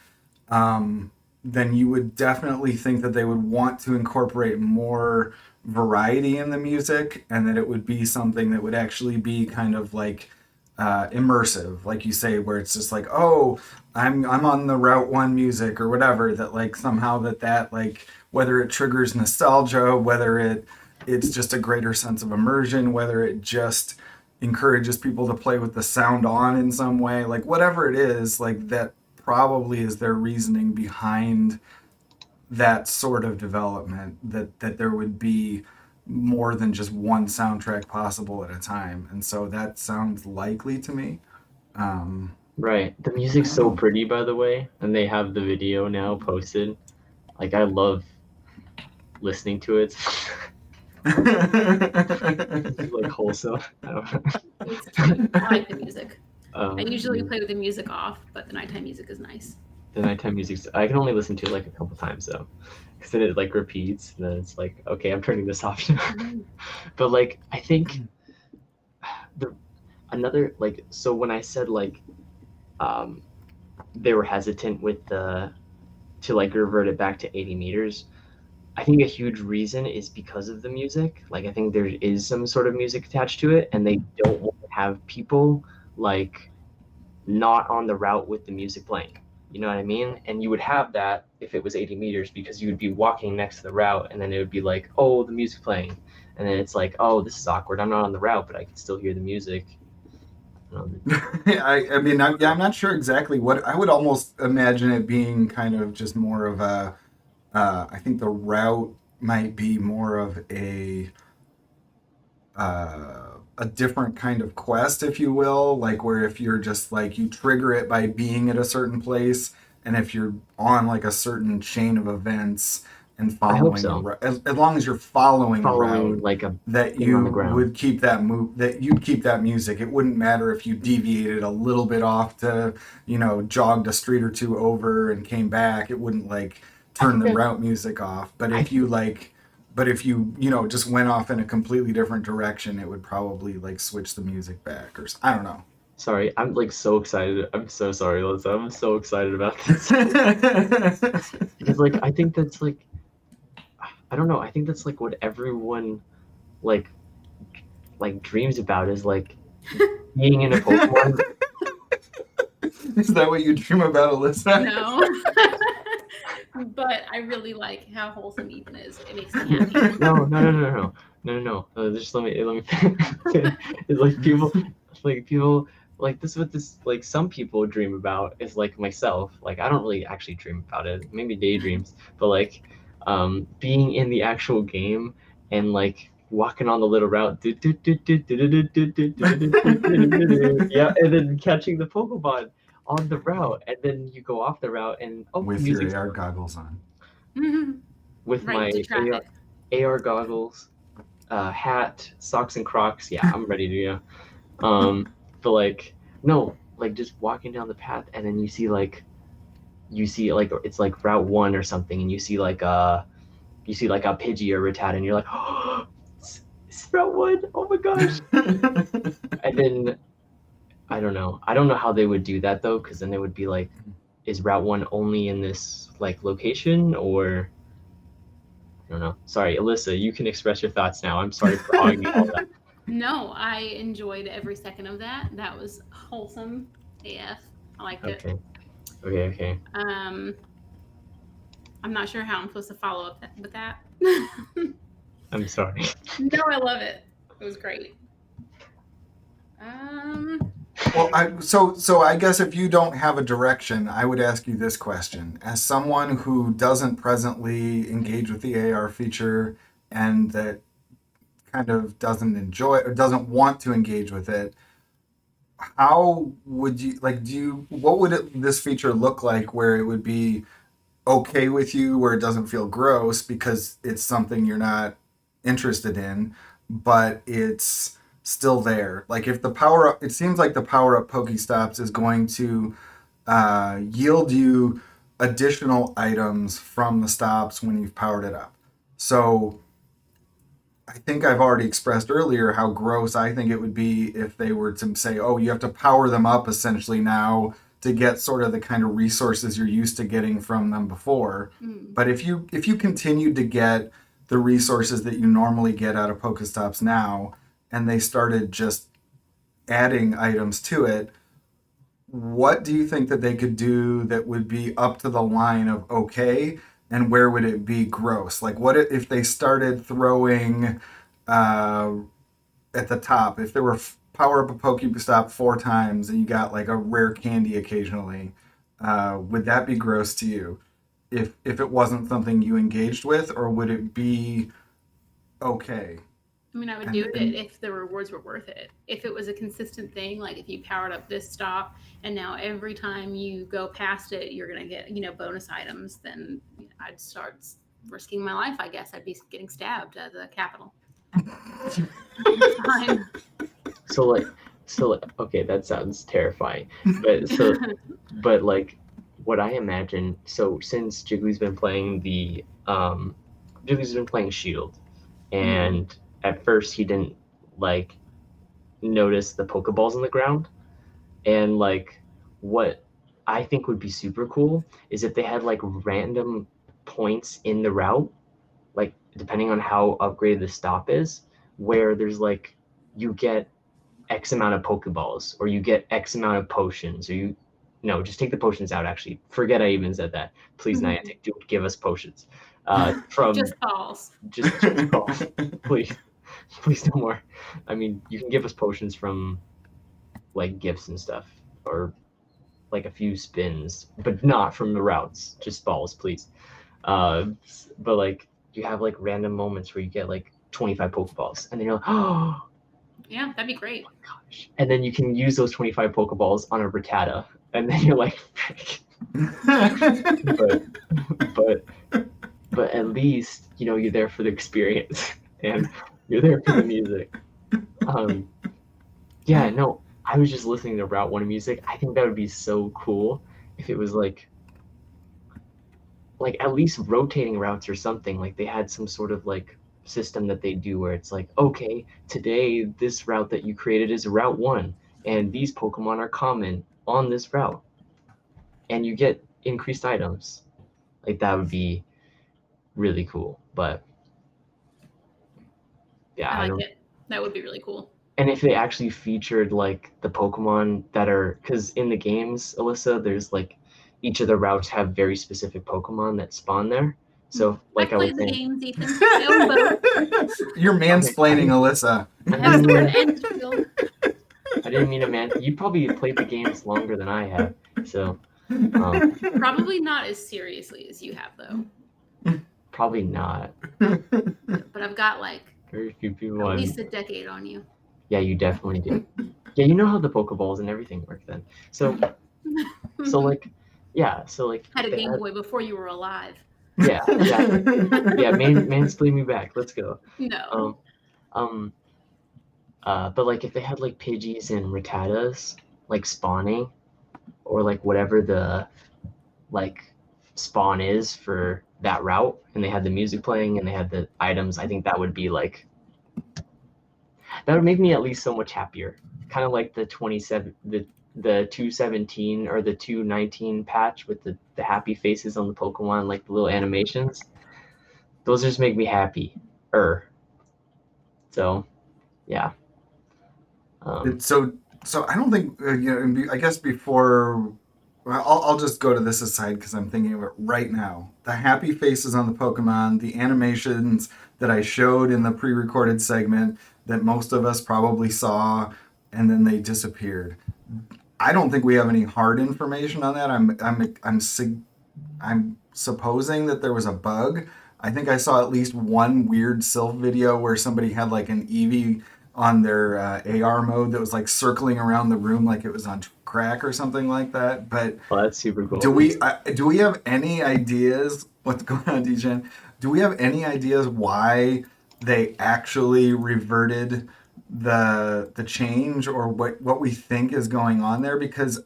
then you would definitely think that they would want to incorporate more variety in the music, and that it would be something that would actually be kind of like immersive, like you say, where it's just like, oh, I'm on the Route One music or whatever. That like somehow that like whether it triggers nostalgia, whether it's just a greater sense of immersion, whether it just encourages people to play with the sound on in some way, like whatever it is, like that probably is their reasoning behind that sort of development, that there would be more than just one soundtrack possible at a time. And so that sounds likely to me. Right. The music's so pretty, by the way, and they have the video now posted. Like, I love listening to it. It's like wholesome. I don't know. It's cute. I like the music. I usually yeah. play with the music off, but the nighttime music is nice. The nighttime music, I can only listen to it like a couple times though, because then it like repeats, and then it's like, okay, I'm turning this off now. But like, I think another like, so when I said like, they were hesitant with to like revert it back to 80 meters. I think a huge reason is because of the music. Like, I think there is some sort of music attached to it, and they don't want to have people like not on the route with the music playing. You know what I mean? And you would have that if it was 80 meters, because you would be walking next to the route, and then it would be like, oh, the music playing. And then it's like, oh, this is awkward. I'm not on the route, but I can still hear the music. I mean, I'm not sure exactly what I would almost imagine it being kind of just more of a, I think the route might be more of a a different kind of quest, if you will, like where if you're just like you trigger it by being at a certain place, and if you're on like a certain chain of events and I hope following so. as long as you're following a Following route, like a that thing on you the ground. would keep that that you'd keep that music. It wouldn't matter if you deviated a little bit off to, jogged a street or two over and came back. It wouldn't like turn the route music off. But if you just went off in a completely different direction, it would probably like switch the music back, or I don't know. Sorry, I'm like so excited. I'm so sorry, Liz. I'm so excited about this. Because like I think that's like, I don't know. I think that's like what everyone like dreams about is like being in a Pokemon. Is that what you dream about, Alyssa? No. But I really like how wholesome Ethan is. It makes me happy. No. Just let me. It's like people like this. What this like some people dream about is like myself. Like I don't really actually dream about it. Maybe daydreams, but like being in the actual game and like walking on the little route. Yeah, and then catching the Pokemon on the route, and then you go off the route and With music your AR goggles on. with Right my into traffic. AR goggles, hat, socks and Crocs. Yeah, I'm ready to go. But like no, like just walking down the path and then you see like it's like Route 1 or something, and you see like a Pidgey or Rattata, and you're like, oh, it's Route 1. Oh my gosh! And then I don't know how they would do that though, because then they would be like, is Route 1 only in this like location, or I don't know. Sorry, Alyssa, you can express your thoughts now. I'm sorry for hogging all that. No, I enjoyed every second of that. That was wholesome AF. I liked it. Okay. I'm not sure how I'm supposed to follow up with that. I'm sorry. No, I love it. It was great. Well, so I guess if you don't have a direction, I would ask you this question: as someone who doesn't presently engage with the AR feature and that kind of doesn't enjoy or doesn't want to engage with it, how would you like? What would this feature look like where it would be okay with you, where it doesn't feel gross because it's something you're not interested in, but it's still there. Like if the power up, it seems like the power up Pokestops is going to yield you additional items from the stops when you've powered it up. So I think I've already expressed earlier how gross I think it would be if they were to say, oh, you have to power them up essentially now to get sort of the kind of resources you're used to getting from them before. But if you continued to get the resources that you normally get out of Pokestops now, and they started just adding items to it, what do you think that they could do that would be up to the line of okay, and where would it be gross? Like what if they started throwing at the top, if there were power up a Pokestop 4 times and you got like a rare candy occasionally, would that be gross to you if it wasn't something you engaged with, or would it be okay? I mean, I would do it if the rewards were worth it. If it was a consistent thing, like if you powered up this stop and now every time you go past it, you're going to get, bonus items, then I'd start risking my life, I guess. I'd be getting stabbed at the Capitol. Fine. So okay, that sounds terrifying. But like what I imagine, so since Jiggly's been playing Shield, and at first he didn't like notice the Pokeballs on the ground, and like what I think would be super cool is if they had like random points in the route, like depending on how upgraded the stop is, where there's like you get X amount of Pokeballs, or you get X amount of potions, or just take the potions out. Actually, forget I even said that. Please, Niantic, give us potions. From just balls. Just balls, please no more. I mean, you can give us potions from like gifts and stuff, or like a few spins, but not from the routes. Just balls, please. But like you have like random moments where you get like 25 Pokeballs, and then you're like, oh, Yeah, that'd be great. Gosh. And then you can use those 25 Pokeballs on a Rattata, and then you're like, but at least you're there for the experience, and you're there for the music. Yeah, no, I was just listening to Route 1 music. I think that would be so cool if it was like at least rotating routes or something. Like they had some sort of like system that they do where it's like, okay, today this route that you created is Route 1, and these Pokemon are common on this route, and you get increased items. Like that would be really cool. But yeah, I like it. That would be really cool. And if they actually featured like the Pokemon that are, because in the games, Alyssa, there's like each of the routes have very specific Pokemon that spawn there. So like I I was played the saying, games, Ethan. I own both. You're mansplaining, Alyssa. I have Sword and Shield. I didn't mean to man. You probably played the games longer than I have, so Probably not as seriously as you have, though. probably not. But I've got like Very few people. at least a decade on you. Yeah, you definitely do. Yeah, you know how the Pokeballs and everything work then. So like, yeah, so like. Had a Game Boy before you were alive. Yeah, mansplain me back. Let's go. No. But like if they had like Pidgeys and Rattatas like spawning, or like whatever the like spawn is for that route, and they had the music playing and they had the items, I think that would be like, that would make me at least so much happier. Kind of like the 217 or the 219 patch with the happy faces on the Pokemon, like the little animations. Those just make me happy. So, yeah. So I don't think I guess before. Well, I'll just go to this aside because I'm thinking of it right now. The happy faces on the Pokemon, the animations that I showed in the pre-recorded segment that most of us probably saw, and then they disappeared. I don't think we have any hard information on that. I'm supposing that there was a bug. I think I saw at least one weird Sylph video where somebody had like an Eevee on their AR mode that was like circling around the room like it was on crack or something like that. But that's super cool. Do we have any ideas what's going on, DJ? Do we have any ideas why they actually reverted the change, or what we think is going on there? Because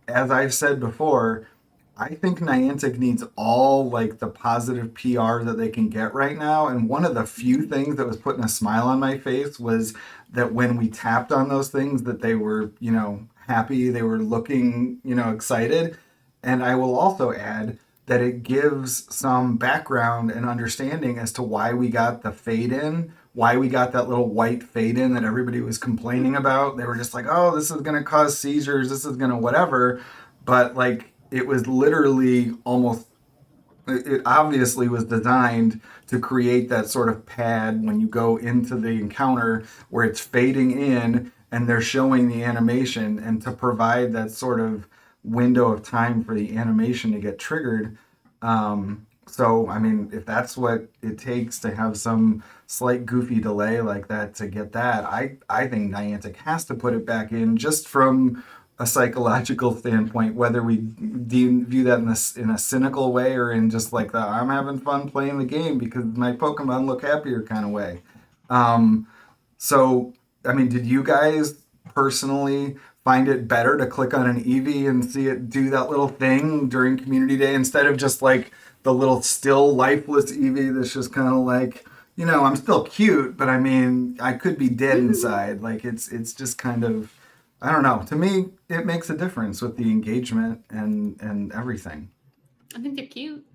as I've said before, I think Niantic needs all like the positive PR that they can get right now. And one of the few things that was putting a smile on my face was that when we tapped on those things, that they were, happy, they were looking, excited. And I will also add that it gives some background and understanding as to why we got the fade in, why we got that little white fade in that everybody was complaining about. They were just like, oh, this is going to cause seizures, this is going to whatever. But like, it was literally it obviously was designed to create that sort of pad when you go into the encounter where it's fading in and they're showing the animation, and to provide that sort of window of time for the animation to get triggered. So, I mean, if that's what it takes to have some slight goofy delay like that to get that, I think Niantic has to put it back in, just from a psychological standpoint, whether we view that in a cynical way or in just like the I'm having fun playing the game because my Pokemon look happier kind of way. So, I mean, did you guys personally find it better to click on an Eevee and see it do that little thing during Community Day instead of just like the little still lifeless Eevee that's just kind of like, I'm still cute, but I mean, I could be dead inside. Like it's just kind of, I don't know. To me, it makes a difference with the engagement and everything. I think they're cute.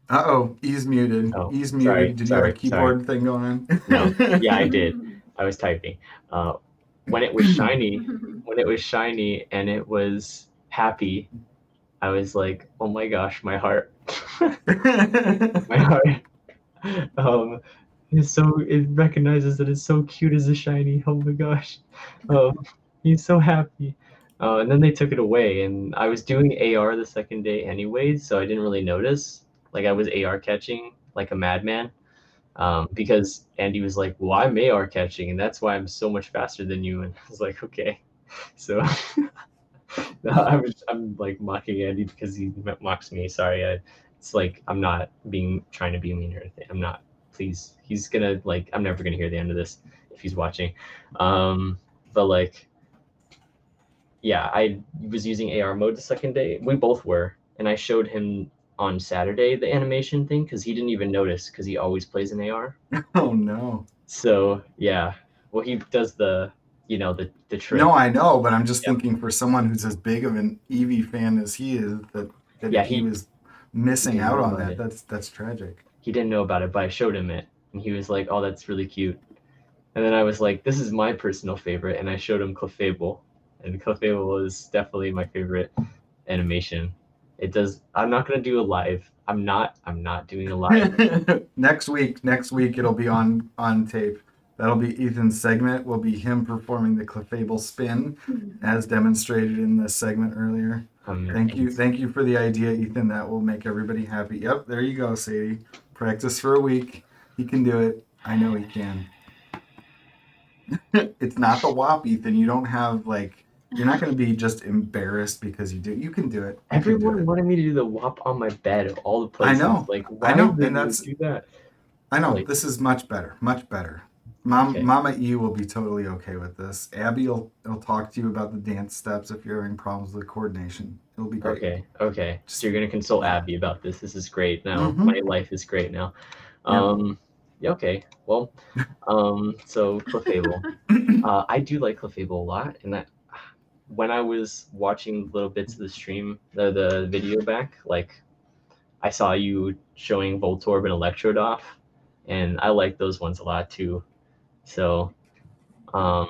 Uh-oh, E's muted. Oh, E's muted. sorry, Did you have a keyboard thing going on? No. Yeah, I did. I was typing. When it was shiny, and it was happy, I was like, oh my gosh, my heart. My heart. It recognizes that it's so cute as a shiny. Oh my gosh. He's so happy. And then they took it away, and I was doing AR the second day anyways, so I didn't really notice. Like I was AR catching like a madman. because Andy was like, well, I'm AR catching, and that's why I'm so much faster than you. And I was like, okay. So I'm like mocking Andy because he mocks me. Sorry. It's like, I'm not trying to be mean or anything. I'm not. Please. He's gonna like, I'm never gonna hear the end of this if he's watching. But like, yeah, I was using AR mode the second day. We both were, and I showed him on Saturday the animation thing because he didn't even notice because he always plays an AR. Oh no. So yeah, well he does the the trick. No, I know, but I'm just thinking for someone who's as big of an Eevee fan as he is, that Yeah, he was missing didn't out know on about that. it. That's tragic. He didn't know about it, but I showed him it, and he was like, "Oh, that's really cute." And then I was like, "This is my personal favorite," and I showed him Clefable, and Clefable is definitely my favorite animation. It does. I'm not gonna do a live. I'm not doing a live. Next week it'll be on tape. That'll be Ethan's segment. Will be him performing the Clefable spin, as demonstrated in the segment earlier. Thank you for the idea, Ethan. That will make everybody happy. Yep, there you go, Sadie. Practice for a week. He can do it. I know he can. It's not the WAP, Ethan. You don't have like. You're not going to be just embarrassed because you do. You can do it. Everyone wanted me to do the WAP on my bed of all the places. I know. Like, why I know, did and you that's. do that? I know. Like, This is much better. Much better. Okay. Mama E will be totally okay with this. Abby will talk to you about the dance steps if you're having problems with coordination. It'll be great. Okay. So you're gonna consult Abby about this. This is great now. Mhm. My life is great now. Yeah, okay. Well, so Clefable. I do like Clefable a lot, and that when I was watching little bits of the stream, the video back, like I saw you showing Voltorb and Electrode off, and I like those ones a lot too. So, a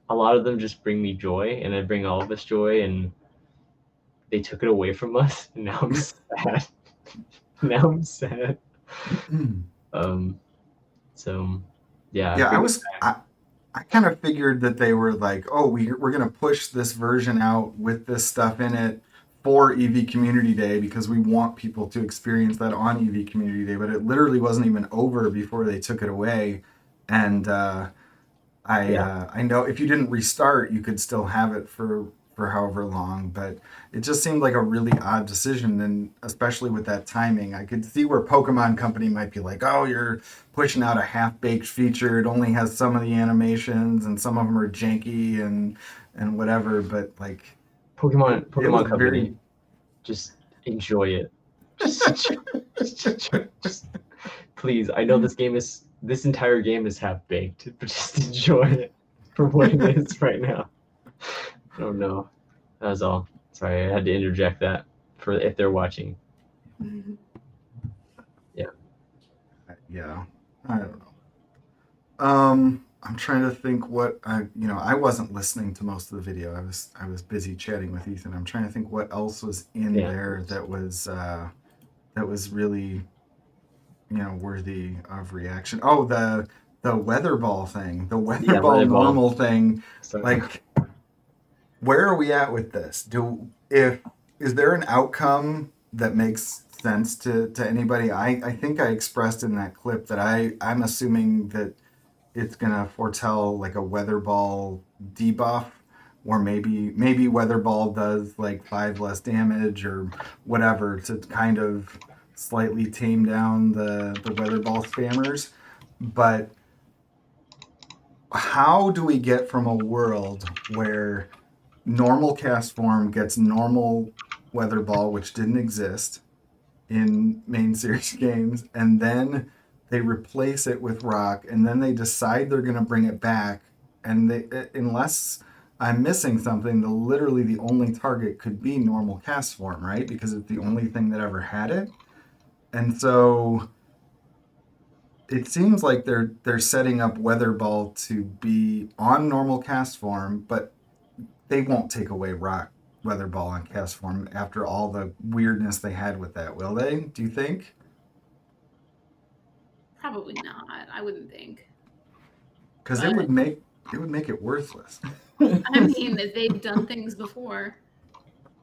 lot of them just bring me joy, and they bring all of us joy, and they took it away from us, and now I'm sad. Now I'm sad. So, yeah. Yeah, I kind of figured that they were like, oh, we're going to push this version out with this stuff in it for EV Community Day because we want people to experience that on EV Community Day. But it literally wasn't even over before they took it away. And I know if you didn't restart, you could still have it for however long, but it just seemed like a really odd decision, and especially with that timing, I could see where Pokemon Company might be like, "Oh, you're pushing out a half-baked feature. It only has some of the animations, and some of them are janky and whatever." But like, Pokemon it was Company, just enjoy it. Just please. I know this entire game is half baked, but just enjoy it for what it is right now. I don't know. That was all. Sorry, I had to interject that for if they're watching. Yeah, I don't know. I'm trying to think what I wasn't listening to most of the video. I was busy chatting with Ethan. I'm trying to think what else was in there that was really worthy of reaction. Oh, the weather ball thing, the weather ball normal thing. Sorry. Like, where are we at with this? Is there an outcome that makes sense to anybody? I think I expressed in that clip that I'm assuming that it's gonna foretell like a weather ball debuff, or maybe weather ball does like 5 less damage or whatever to kind of slightly tame down the weather ball spammers. But how do we get from a world where normal cast form gets normal weather ball, which didn't exist in main series games, and then they replace it with rock, and then they decide they're going to bring it back, and unless I'm missing something, literally the only target could be normal cast form, right? Because it's the only thing that ever had it. And so it seems like they're setting up weather ball to be on normal cast form, but they won't take away rock weather ball on cast form after all the weirdness they had with that, will they? Do you think? Probably not. I wouldn't think. Because it would make it worthless. I mean, they've done things before,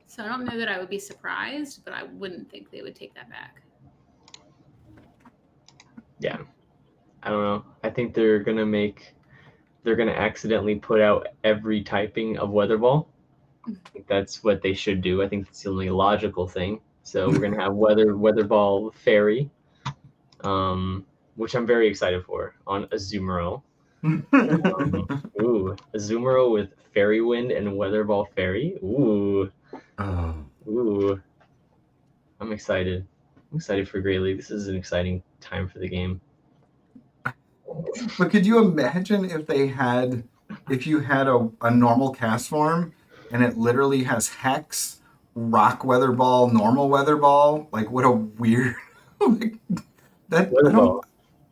so I don't know that I would be surprised, but I wouldn't think they would take that back. yeah, I don't know. I think they're gonna accidentally put out every typing of weather ball. I think that's what they should do. I think it's the only logical thing. So we're gonna have weather ball fairy, which I'm very excited for on Azumarill. Ooh, Azumarill with fairy wind and weather ball fairy. Ooh, Oh. ooh, I'm excited. I'm excited for Great League. This is an exciting time for the game. But could you imagine if you had a normal cast form and it literally has Hex, Rock Weather Ball, Normal Weather Ball? Like, what a weird. Like, that Weather ball.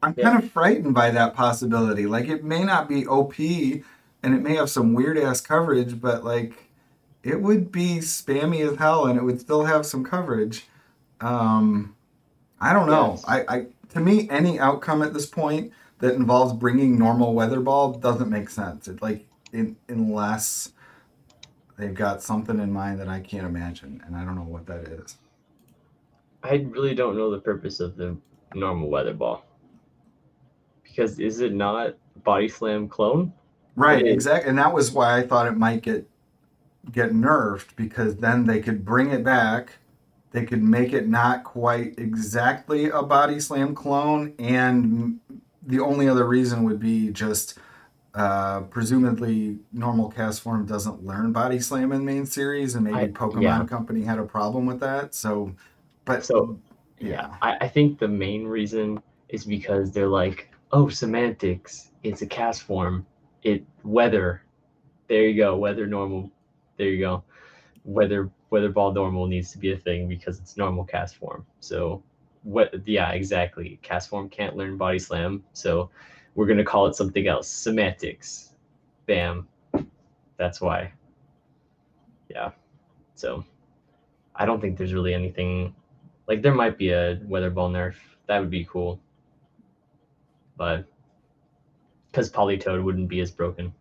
I'm Yeah. kind of frightened by that possibility. Like, it may not be OP and it may have some weird ass coverage, but like, it would be spammy as hell and it would still have some coverage. I don't know. Yes. I to me, any outcome at this point that involves bringing normal weather ball doesn't make sense. It unless they've got something in mind that I can't imagine, and I don't know what that is. I really don't know the purpose of the normal weather ball. Because is it not Body Slam clone? Right, It is. exactly, and that was why I thought it might get nerfed because then they could bring it back. They could make it not quite exactly a body slam clone, and the only other reason would be just presumably normal cast form doesn't learn body slam in main series, and maybe Pokemon Yeah. Company had a problem with that. So, but So yeah, I think the main reason is because they're like, oh, semantics. It's a cast form. Weather. There you go. Weather normal. There you go. Weather ball normal needs to be a thing because it's normal cast form. So yeah, exactly. Cast form can't learn body slam, so we're gonna call it something else. Semantics. Bam. That's why. Yeah. So I don't think there's really anything like there might be a weather ball nerf. That would be cool. But because Polytoad wouldn't be as broken.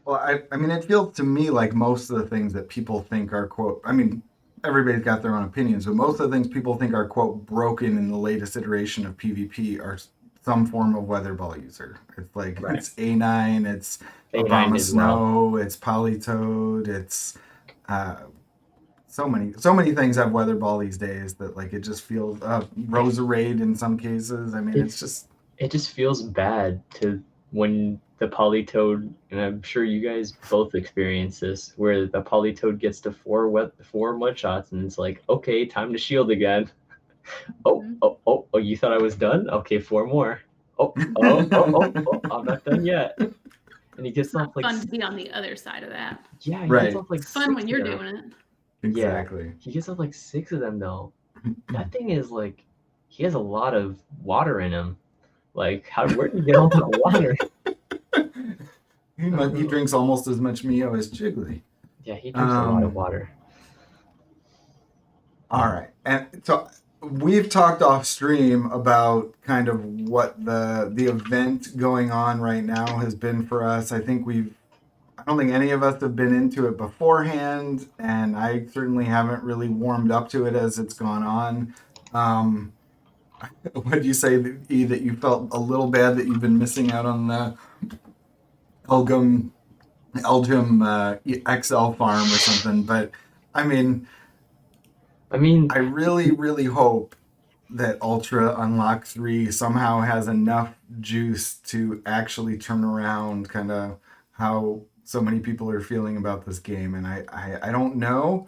well, I mean, it feels to me like most of the things that people think are quote. I mean, everybody's got their own opinions, but most of the things people think are quote broken in the latest iteration of PvP are some form of weather ball user. It's like Right. it's A9, it's A9 Obama as well. Snow, it's Polytoad, it's so many things have weather ball these days that like it just feels Roserade in some cases. I mean, it's just It just feels bad to when the Polytoad, and I'm sure you guys both experience this, where the Polytoad gets to four mud shots, and it's like, okay, time to shield again. Oh, you thought I was done? Okay, four more. Oh, I'm not done yet. And he gets It's not off like fun to be on the other side of that. yeah, he Right. gets off like It's fun six when of you're them. doing it. exactly. He gets off like six of them though. That thing is like, he has a lot of water in him. Like, where did he get all that water? He drinks almost as much Mio as Jiggly. Yeah, he drinks a lot of water. All right, and so we've talked off stream about kind of what the event going on right now has been for us. I don't think any of us have been into it beforehand, and I certainly haven't really warmed up to it as it's gone on. Would you say, E, that you felt a little bad that you've been missing out on the Elgum XL farm or something? But I mean, I really, really hope that Ultra Unlock 3 somehow has enough juice to actually turn around kind of how so many people are feeling about this game. And I don't know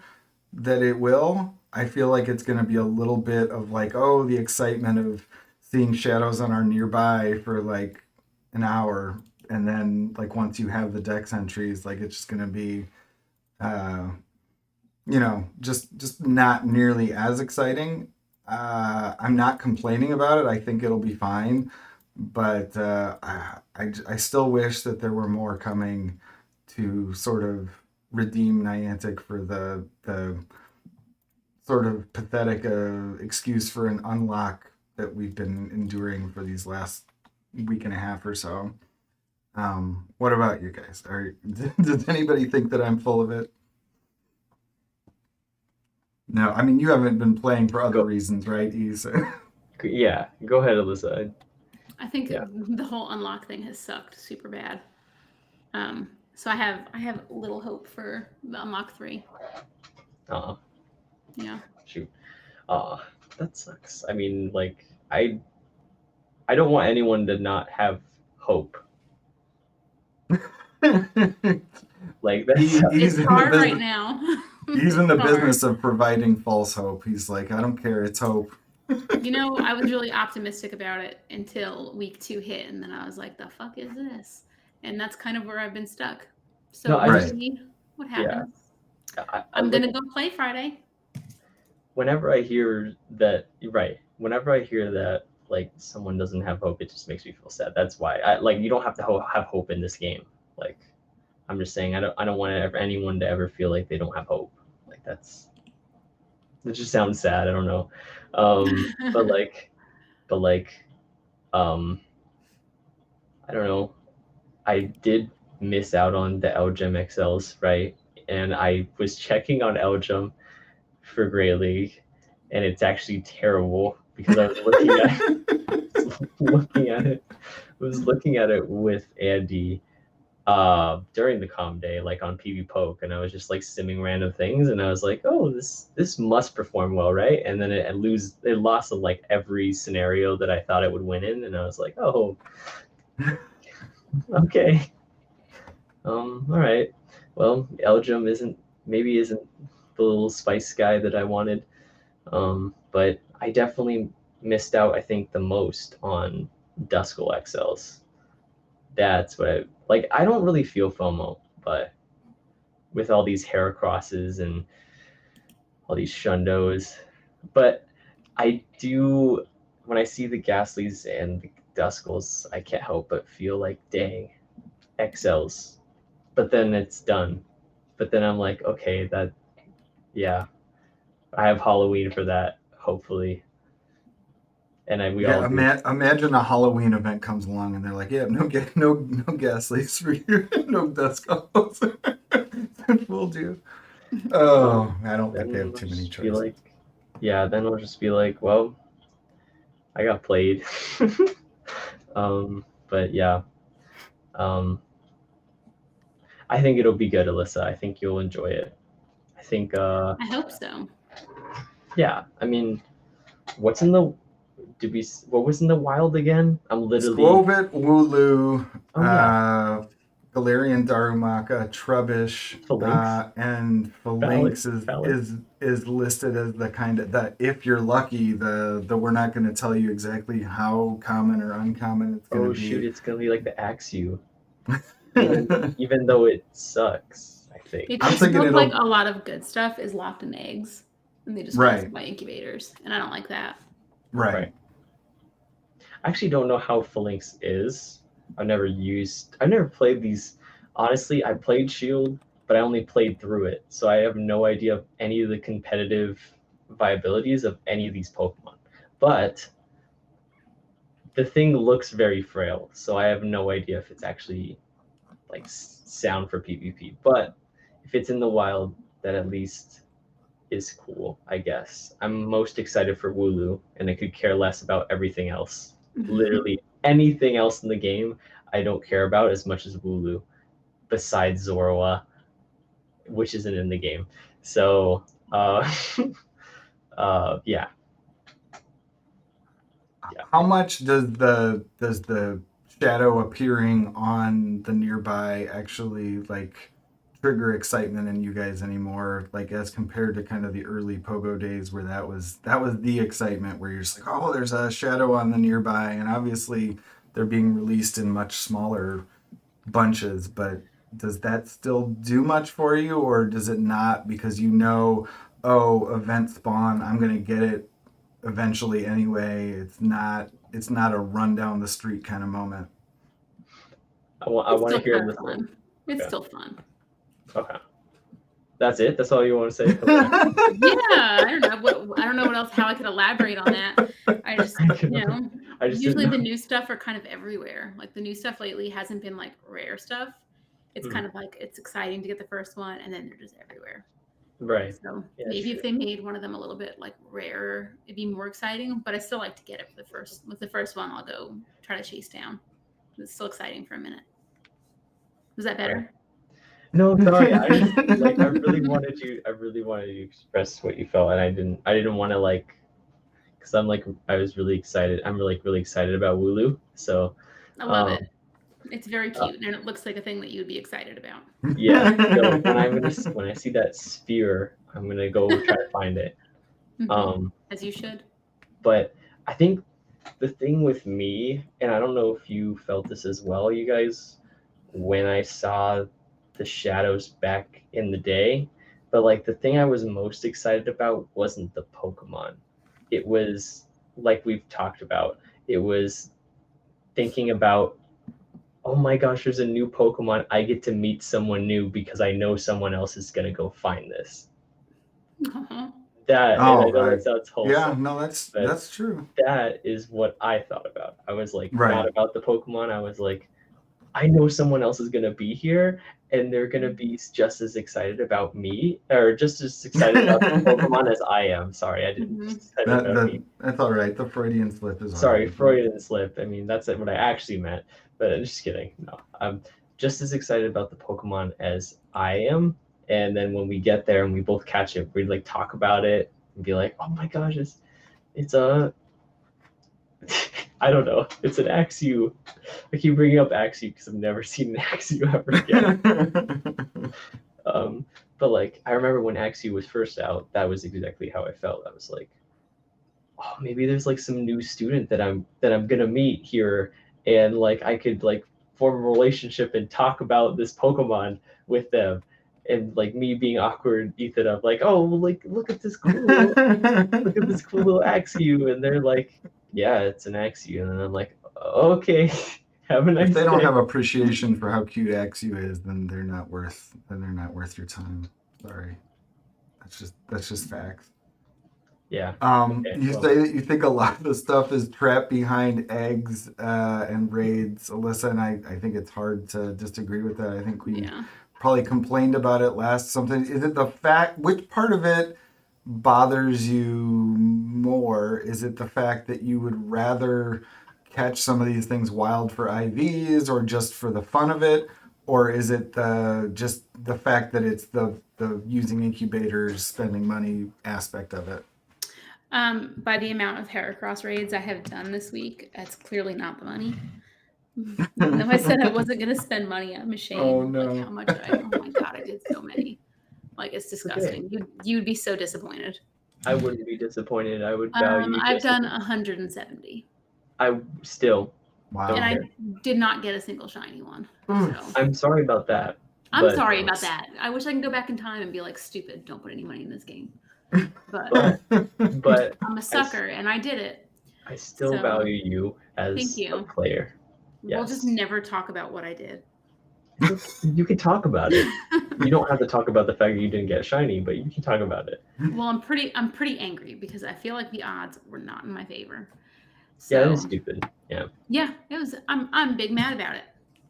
that it will. I feel like it's going to be a little bit of like, oh, the excitement of seeing shadows on our nearby for like an hour. And then like once you have the dex entries, like it's just going to be, just not nearly as exciting. I'm not complaining about it. I think it'll be fine, but I still wish that there were more coming to sort of redeem Niantic for the sort of pathetic excuse for an unlock that we've been enduring for these last week and a half or so. What about you guys? Does anybody think that I'm full of it? No, I mean, you haven't been playing for other reasons, right, E? So. Yeah, go ahead, Alyssa. I think Yeah. the whole unlock thing has sucked super bad. So I have little hope for the unlock 3. Uh, Yeah. shoot. That sucks. I mean, like, I don't want anyone to not have hope. Like, that's He's It's in the hard right business. now. He's in the It's hard. business of providing false hope. He's like, I don't care. It's hope. You know, I was really optimistic about it until week 2 hit, and then I was like, the fuck is this? And that's kind of where I've been stuck. So No, I we'll just- see what Yeah. happens. I'm going to go play Friday. Whenever I hear that, whenever I hear that, like, someone doesn't have hope, it just makes me feel sad. That's why you don't have to have hope in this game. Like, I'm just saying, I don't want anyone to ever feel like they don't have hope. Like, that just sounds sad. I don't know. But I don't know. I did miss out on the LGEM XLs, right? And I was checking on LGEM for Great League, and it's actually terrible because I was looking at it with Andy during the comm day, like on PV Poke, and I was just like simming random things, and I was like, oh, this must perform well, right? And then it lost in like every scenario that I thought it would win in, and I was like, oh, okay. All right. Well, LGEM isn't the little spice guy that I wanted. But I definitely missed out, I think, the most on Duskull XLs. That's what I don't really feel FOMO, but with all these Heracrosses and all these Shundos. But I do, when I see the Ghastlies and the Duskulls, I can't help but feel like, dang, XLs. But then it's done. But then I'm like, okay, yeah, I have Halloween for that, hopefully. And we all do. Imagine a Halloween event comes along and they're like, yeah, no gas leaks for you, no dust calls. We'll do. Oh, I don't think they have too many choices. Then I'll just be like, well, I got played. But yeah. I think it'll be good, Alyssa. I think you'll enjoy it. I think I hope so. Yeah, I mean, what was in the wild again? I'm literally Skwovet, Wooloo, yeah. Galarian Darumaka, Trubbish, Phalanx. and Phalanx Phalanx. is listed as the kind of that if you're lucky, the we're not going to tell you exactly how common or uncommon it's going to be. Oh shoot, it's going to be like the Axew. even though it sucks, I think. It I'm just thinking feels like a lot of good stuff is locked in eggs, and they just Right. by incubators, and I don't like that. Right. I actually don't know how Phalanx is. I've never played these. Honestly, I played Shield, but I only played through it, so I have no idea of any of the competitive viabilities of any of these Pokemon. But the thing looks very frail, so I have no idea if it's actually like sound for PvP. But if it's in the wild, that at least is cool, I guess. I'm most excited for Wooloo, and I could care less about everything else. Literally anything else in the game, I don't care about as much as Wooloo, besides Zorua, which isn't in the game. So, yeah. How much does the shadow appearing on the nearby actually like trigger excitement in you guys anymore? Like as compared to kind of the early Pogo days where that was the excitement where you're just like, oh, there's a shadow on the nearby, and obviously they're being released in much smaller bunches, but does that still do much for you, or does it not, because event spawn, I'm gonna get it eventually anyway? It's not a run down the street kind of moment. I want to hear this fun. one. It's still fun. Okay. That's it? That's all you want to say? Yeah, I don't know what else, how I could elaborate on that. I just usually the new stuff are kind of everywhere. Like the new stuff lately hasn't been like rare stuff. It's kind of like, it's exciting to get the first one, and then they're just everywhere. Right. So Yeah, maybe true. if they made one of them a little bit like rarer, it'd be more exciting. But I still like to get it for the first. With the first one, I'll go try to chase down. It's still exciting for a minute. Was that better? No, sorry. I really wanted to express what you felt, and I didn't want to like, because I was really excited. I'm really excited about Wooloo. So, I love um, it. It's very cute, and it looks like a thing that you would be excited about. yeah. So when I see that sphere, I'm gonna go try to find it. Mhm. As you should. But I think the thing with me, and I don't know if you felt this as well, you guys, when I saw the shadows back in the day, but like the thing I was most excited about wasn't the Pokemon. It was like we've talked about. It was thinking about, oh my gosh, there's a new Pokemon. I get to meet someone new because I know someone else is gonna go find this. Uh-huh. That, and I know that sounds yeah, wholesome, no, but that's true. that is what I thought about. I was like Right. not about the Pokemon. I was like, I know someone else is gonna be here, and they're gonna be just as excited about me, or just as excited about the Pokemon as I am. Sorry, I didn't Mhm. just excited about me. That's all right. The Freudian slip is all Sorry, right. Freudian slip. I mean, that's what I actually meant, but I'm just kidding. No, I'm just as excited about the Pokemon as I am. And then when we get there and we both catch it, we'd like talk about it and be like, "Oh my gosh, it's a I don't know, it's an Axew." I keep bringing up Axew because I've never seen an Axew ever again. But like I remember when Axew was first out, that was exactly how I felt. I was like, oh, maybe there's like some new student that I'm gonna meet here, and like I could like form a relationship and talk about this Pokemon with them. And like me being awkward, Ethan, I'm like, oh, well, like look at this cool little Axew, and they're like, yeah, it's an Axew, and then I'm like, okay, have a nice If they don't day. have appreciation for how cute Axew is, then they're not worth your time. Sorry. That's just facts. Yeah. Okay, You well, say that you think a lot of the stuff is trapped behind eggs and raids, Alyssa, and I think it's hard to disagree with that. I think we Yeah. probably complained about it last something. Is it the fact, which part of it bothers you more? Is it the fact that you would rather catch some of these things wild for IVs or just for the fun of it? Or is it just the fact that it's the using incubators, spending money aspect of it? By the amount of Heracross raids I have done this week, it's clearly not the money. Even though I said I wasn't going to spend money, I'm ashamed. Oh, no. Like how much oh my god, I did so many. Like it's disgusting. You'd be so disappointed. I wouldn't be disappointed. I would value. I've done 170. I still. Wow. And Okay. I did not get a single shiny one. So I'm sorry about that. I'm sorry about that. I wish I could go back in time and be like, stupid, don't put any money in this game. But I'm a sucker and I did it. I still value you as Thank you. a player. Yes. We'll just never talk about what I did. You can talk about it. You don't have to talk about the fact that you didn't get shiny, but you can talk about it. Well, I'm pretty angry because I feel like the odds were not in my favor. So, yeah, that is stupid. Yeah. Yeah, it was. I'm big mad about it.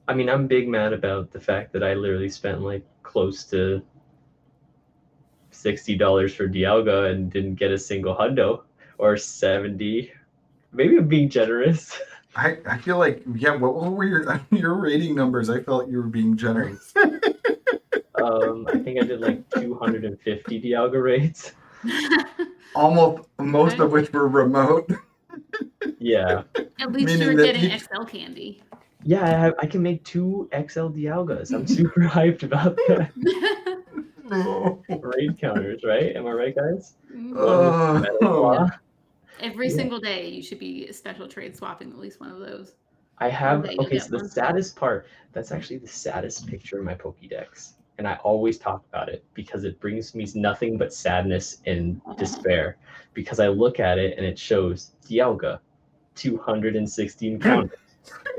I mean, I'm big mad about the fact that I literally spent like close to $60 for Dialga and didn't get a single hundo, or 70. Maybe I'm being generous. I feel like, yeah, what were your rating numbers? I felt you were being generous. I think I did like 250 Dialga raids. Almost most of which were remote. Yeah. At least Meaning you're that getting XL candy. Yeah, I can make 2 XL Dialgas. I'm super hyped about that. No. Raid counters, right? Am I right, guys? Every single day, you should be special trade swapping at least one of those. I have. Okay, you'll Okay, get so the one. saddest part, that's actually the saddest picture in my Pokédex. And I always talk about it because it brings me nothing but sadness and despair. Because I look at it and it shows Dialga, 216 counters,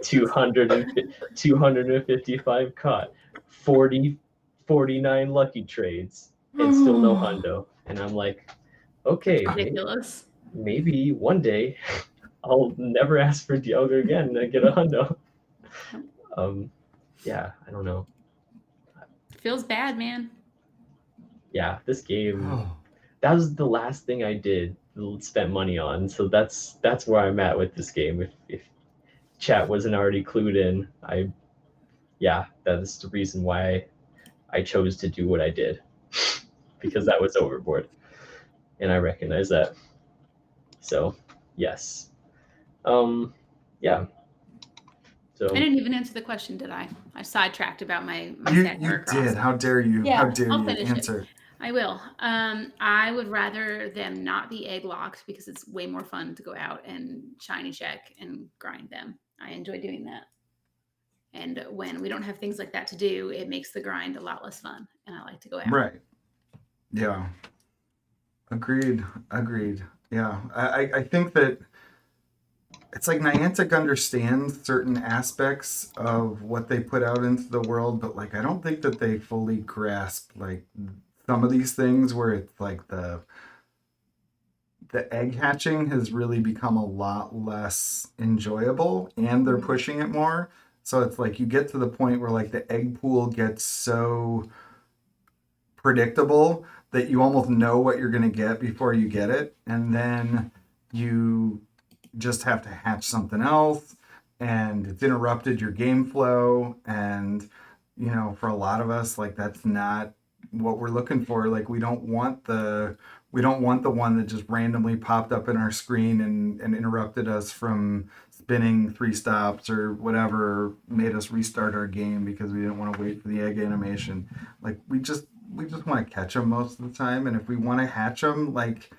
255 caught, 49 lucky trades, and still no hundo. And I'm like, okay, Ridiculous. maybe one day I'll never ask for Dialga again and get a hundo. Yeah, I don't know. Feels bad, man. yeah, this game, Oh, that was the last thing I did spent money on. So that's where I'm at with this game. If chat wasn't already clued in, yeah, that's the reason why I chose to do what I did because that was overboard, and I recognize that. So yes, yeah. I So didn't even answer the question, did I? I sidetracked about my you Sandra Cross. did. How dare you? How Yeah, dare I'll you finish it. answer? I will. I would rather them not be egg locked because it's way more fun to go out and shiny check and grind them. I enjoy doing that. And when we don't have things like that to do, it makes the grind a lot less fun. And I like to go out. Right. Yeah. Agreed. Agreed. Yeah. I think that it's like Niantic understands certain aspects of what they put out into the world, but like I don't think that they fully grasp like some of these things where it's like the egg hatching has really become a lot less enjoyable and they're pushing it more. So it's like you get to the point where like the egg pool gets so predictable that you almost know what you're going to get before you get it. And then you just have to hatch something else and it's interrupted your game flow. And, you know, for a lot of us, like that's not what we're looking for. Like we don't want the one that just randomly popped up in our screen and interrupted us from spinning 3 stops or whatever, made us restart our game because we didn't want to wait for the egg animation. Like we just want to catch them most of the time, and if we want to hatch them, like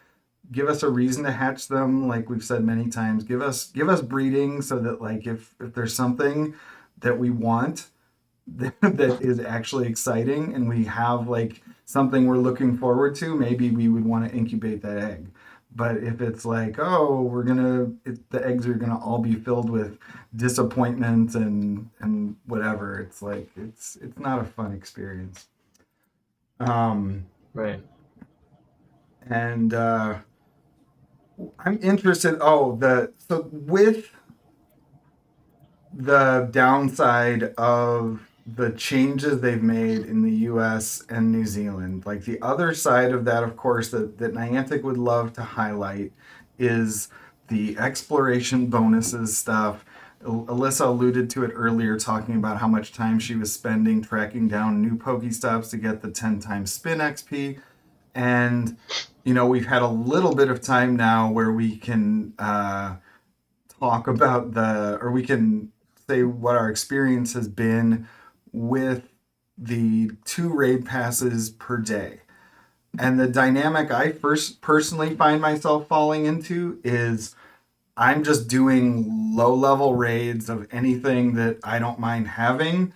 give us a reason to hatch them. Like we've said many times, give us breeding so that like if there's something that we want that is actually exciting and we have like something we're looking forward to, maybe we would want to incubate that egg. But if it's like, oh, the eggs are gonna all be filled with disappointment and whatever, it's like it's not a fun experience. right. And I'm interested. So with the downside of the changes they've made in the US and New Zealand. Like the other side of that, of course, that Niantic would love to highlight is the exploration bonuses stuff. Alyssa alluded to it earlier, talking about how much time she was spending tracking down new Pokestops to get the 10 times spin XP. And, you know, we've had a little bit of time now where we can talk about or we can say what our experience has been with the 2 raid passes per day. And the dynamic I first personally find myself falling into is I'm just doing low level raids of anything that I don't mind having.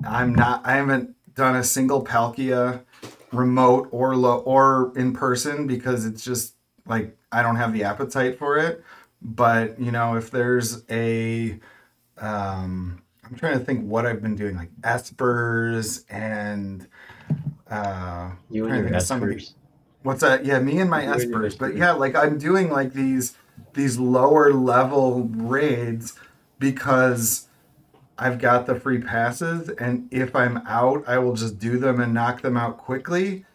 I haven't done a single Palkia remote or in person because it's just like I don't have the appetite for it. But, you know, if there's I'm trying to think what I've been doing, like espers and You and trying to your think of some of the, espers. what's that? Yeah, me and my You and your espers. But espers. yeah, like I'm doing like these lower level raids because I've got the free passes, and if I'm out, I will just do them and knock them out quickly.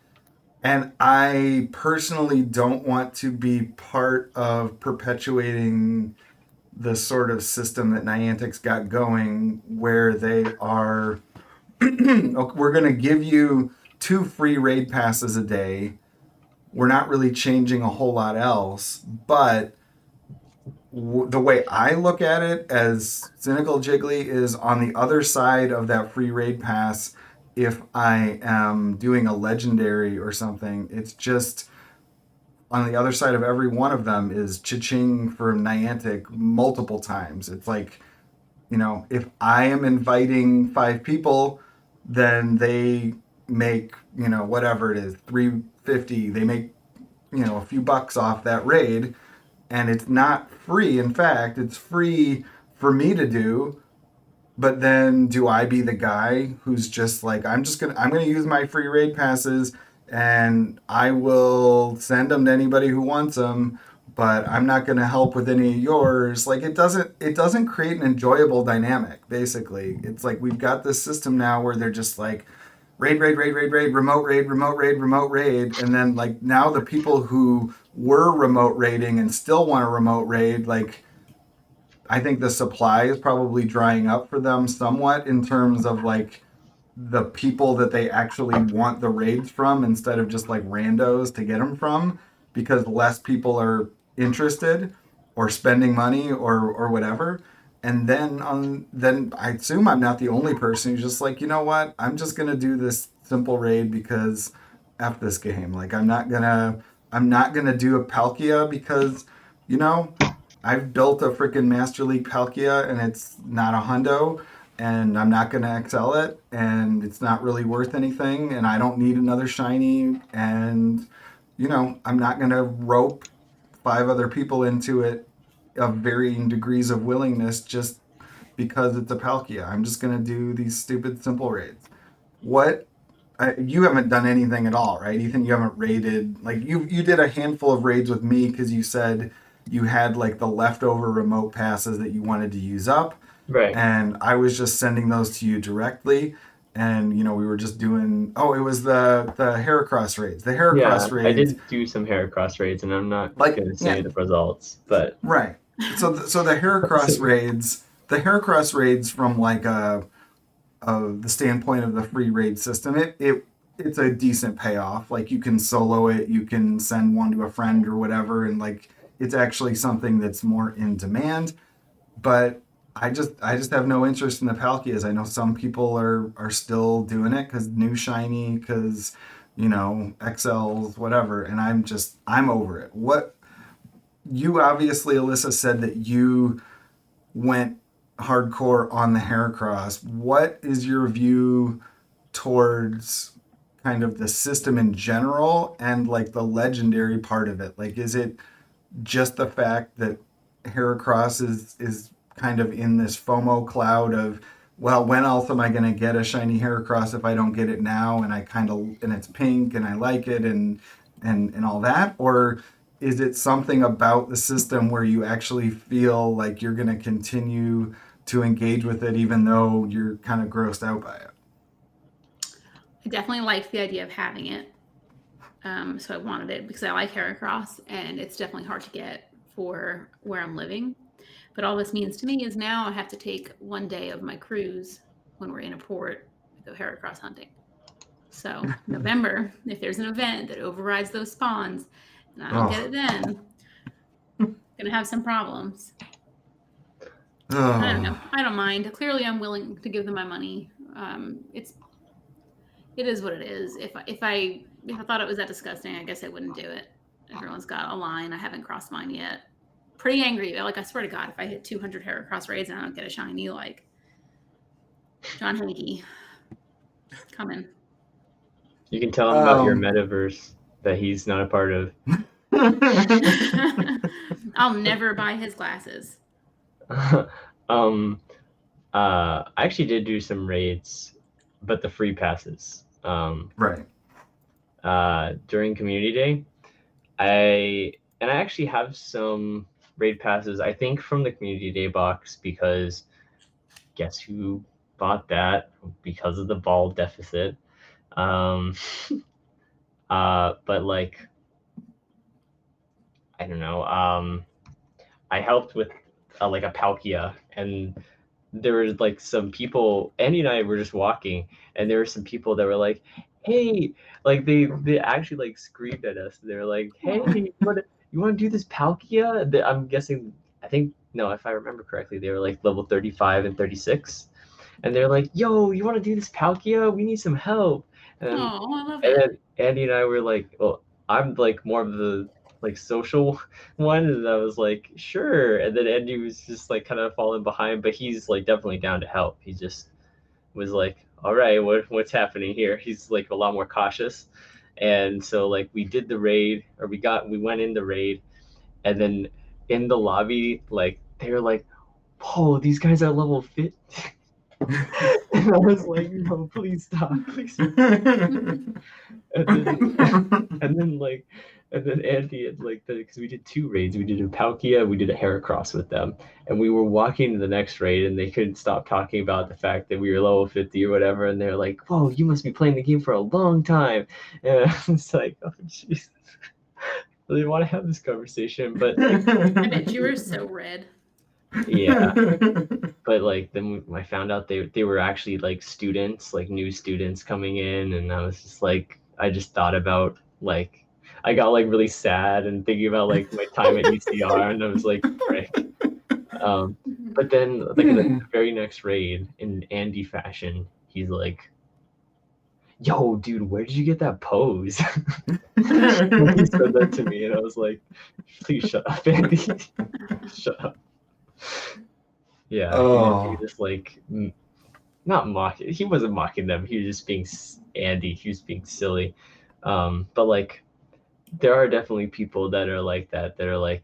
And I personally don't want to be part of perpetuating the sort of system that Niantic's got going, where they are, we're going to give you 2 free raid passes a day. We're not really changing a whole lot else, but the way I look at it as Cynical Jiggly is on the other side of that free raid pass. If I am doing a legendary or something, it's just on the other side of every one of them is cha-ching from Niantic multiple times. It's like, you know, if I am inviting 5 people, then they make, you know, whatever it is, 350. They make, you know, a few bucks off that raid, and it's not free. In fact, it's free for me to do. But then do I be the guy who's just like, I'm gonna use my free raid passes and I will send them to anybody who wants them, but I'm not gonna help with any of yours. Like it doesn't create an enjoyable dynamic, basically. It's like we've got this system now where they're just like, raid, remote raid, and then like now the people who were remote raiding and still want to remote raid, like I think the supply is probably drying up for them somewhat in terms of like the people that they actually want the raids from instead of just like randos to get them from, because less people are interested or spending money or whatever. And then I assume I'm not the only person who's just like, you know what, I'm just gonna do this simple raid because F this game. Like I'm not gonna do a Palkia because, you know, I've built a freaking Master League Palkia and it's not a hundo, and I'm not going to excel it, and it's not really worth anything, and I don't need another shiny, and, you know, I'm not going to rope 5 other people into it of varying degrees of willingness just because it's a Palkia. I'm just going to do these stupid simple raids. What? You haven't done anything at all, right, Ethan? You haven't raided, like you did a handful of raids with me because you said you had like the leftover remote passes that you wanted to use up, Right. and I was just sending those to you directly. And you know, we were just doing. Oh, it was the Heracross raids. The Heracross I raids. did do some Heracross raids, and I'm not Like, going to say yeah. the results, but Right. So the Heracross raids, from like the standpoint of the free raid system, it's a decent payoff. Like you can solo it, you can send one to a friend or whatever, and like it's actually something that's more in demand. But I just have no interest in the Palkias. I know some people are still doing it because new shiny, because you know XLs, whatever, and I'm over it. What you obviously, Alyssa, said that you went hardcore on the Heracross. What is your view towards kind of the system in general and like the legendary part of it? Like, is it just the fact that Heracross is kind of in this FOMO cloud of, well, when else am I going to get a shiny Heracross if I don't get it now? And and it's pink and I like it and all that, or is it something about the system where you actually feel like you're going to continue to engage with it even though you're kind of grossed out by it? I definitely liked the idea of having it. So I wanted it because I like Heracross, and it's definitely hard to get for where I'm living. But all this means to me is now I have to take one day of my cruise when we're in a port to go Heracross hunting. So November, if there's an event that overrides those spawns and I don't get it then, I'm gonna have some problems. I don't know. I don't mind. Clearly, I'm willing to give them my money. It is what it is. If I thought it was that disgusting, I guess I wouldn't do it. Everyone's got a line. I haven't crossed mine yet. Pretty angry. Like, I swear to God, if I hit 200 Heracross raids and I don't get a shiny, like John Haneke, come in. you can tell him about your metaverse that he's not a part of. I'll never buy his glasses. I actually did do some raids, but the free passes. Right. During community day, I actually have some raid passes, I think, from the community day box, because guess who bought that? Because of the ball deficit. But like, I don't know. I helped with like a Palkia, and there were like some people. Andy and I were just walking, and there were some people that were like, "Hey!" Like they actually like screamed at us. They were like, "Hey, you want to do this Palkia?" I'm guessing. I think no, if I remember correctly, they were like level 35 and 36, and they're like, "Yo, you want to do this Palkia? We need some help." And I love and it. then Andy and I were like, "Well, I'm like more of the like social one," and I was like, "Sure." And then Andy was just like kind of falling behind, but he's like definitely down to help. He just was like, "All right, what's happening here?" He's like a lot more cautious. And so like we did the raid, or we went in the raid, and then in the lobby, like they were like, "Whoa, these guys are level 50." And I was like, "No, please stop, please stop." and then like And then Andy had because we did 2 raids. We did a Palkia, we did a Heracross with them. And we were walking to the next raid and they couldn't stop talking about the fact that we were level 50 or whatever. And they're like, whoa, you must be playing the game for a long time. And it's like, oh, jeez. I didn't want to have this conversation, but I bet you were so red. yeah. But then I found out they were actually students, new students coming in, and I was just I just thought about I got really sad and thinking about my time at UCR, and I was like, frick. But then the very next raid in Andy fashion, he's like, yo, dude, where did you get that pose? He said that to me, and I was like, please shut up, Andy. Shut up. Yeah, he was just not mocking. He wasn't mocking them. He was just being Andy. He was being silly. But there are definitely people that are like that are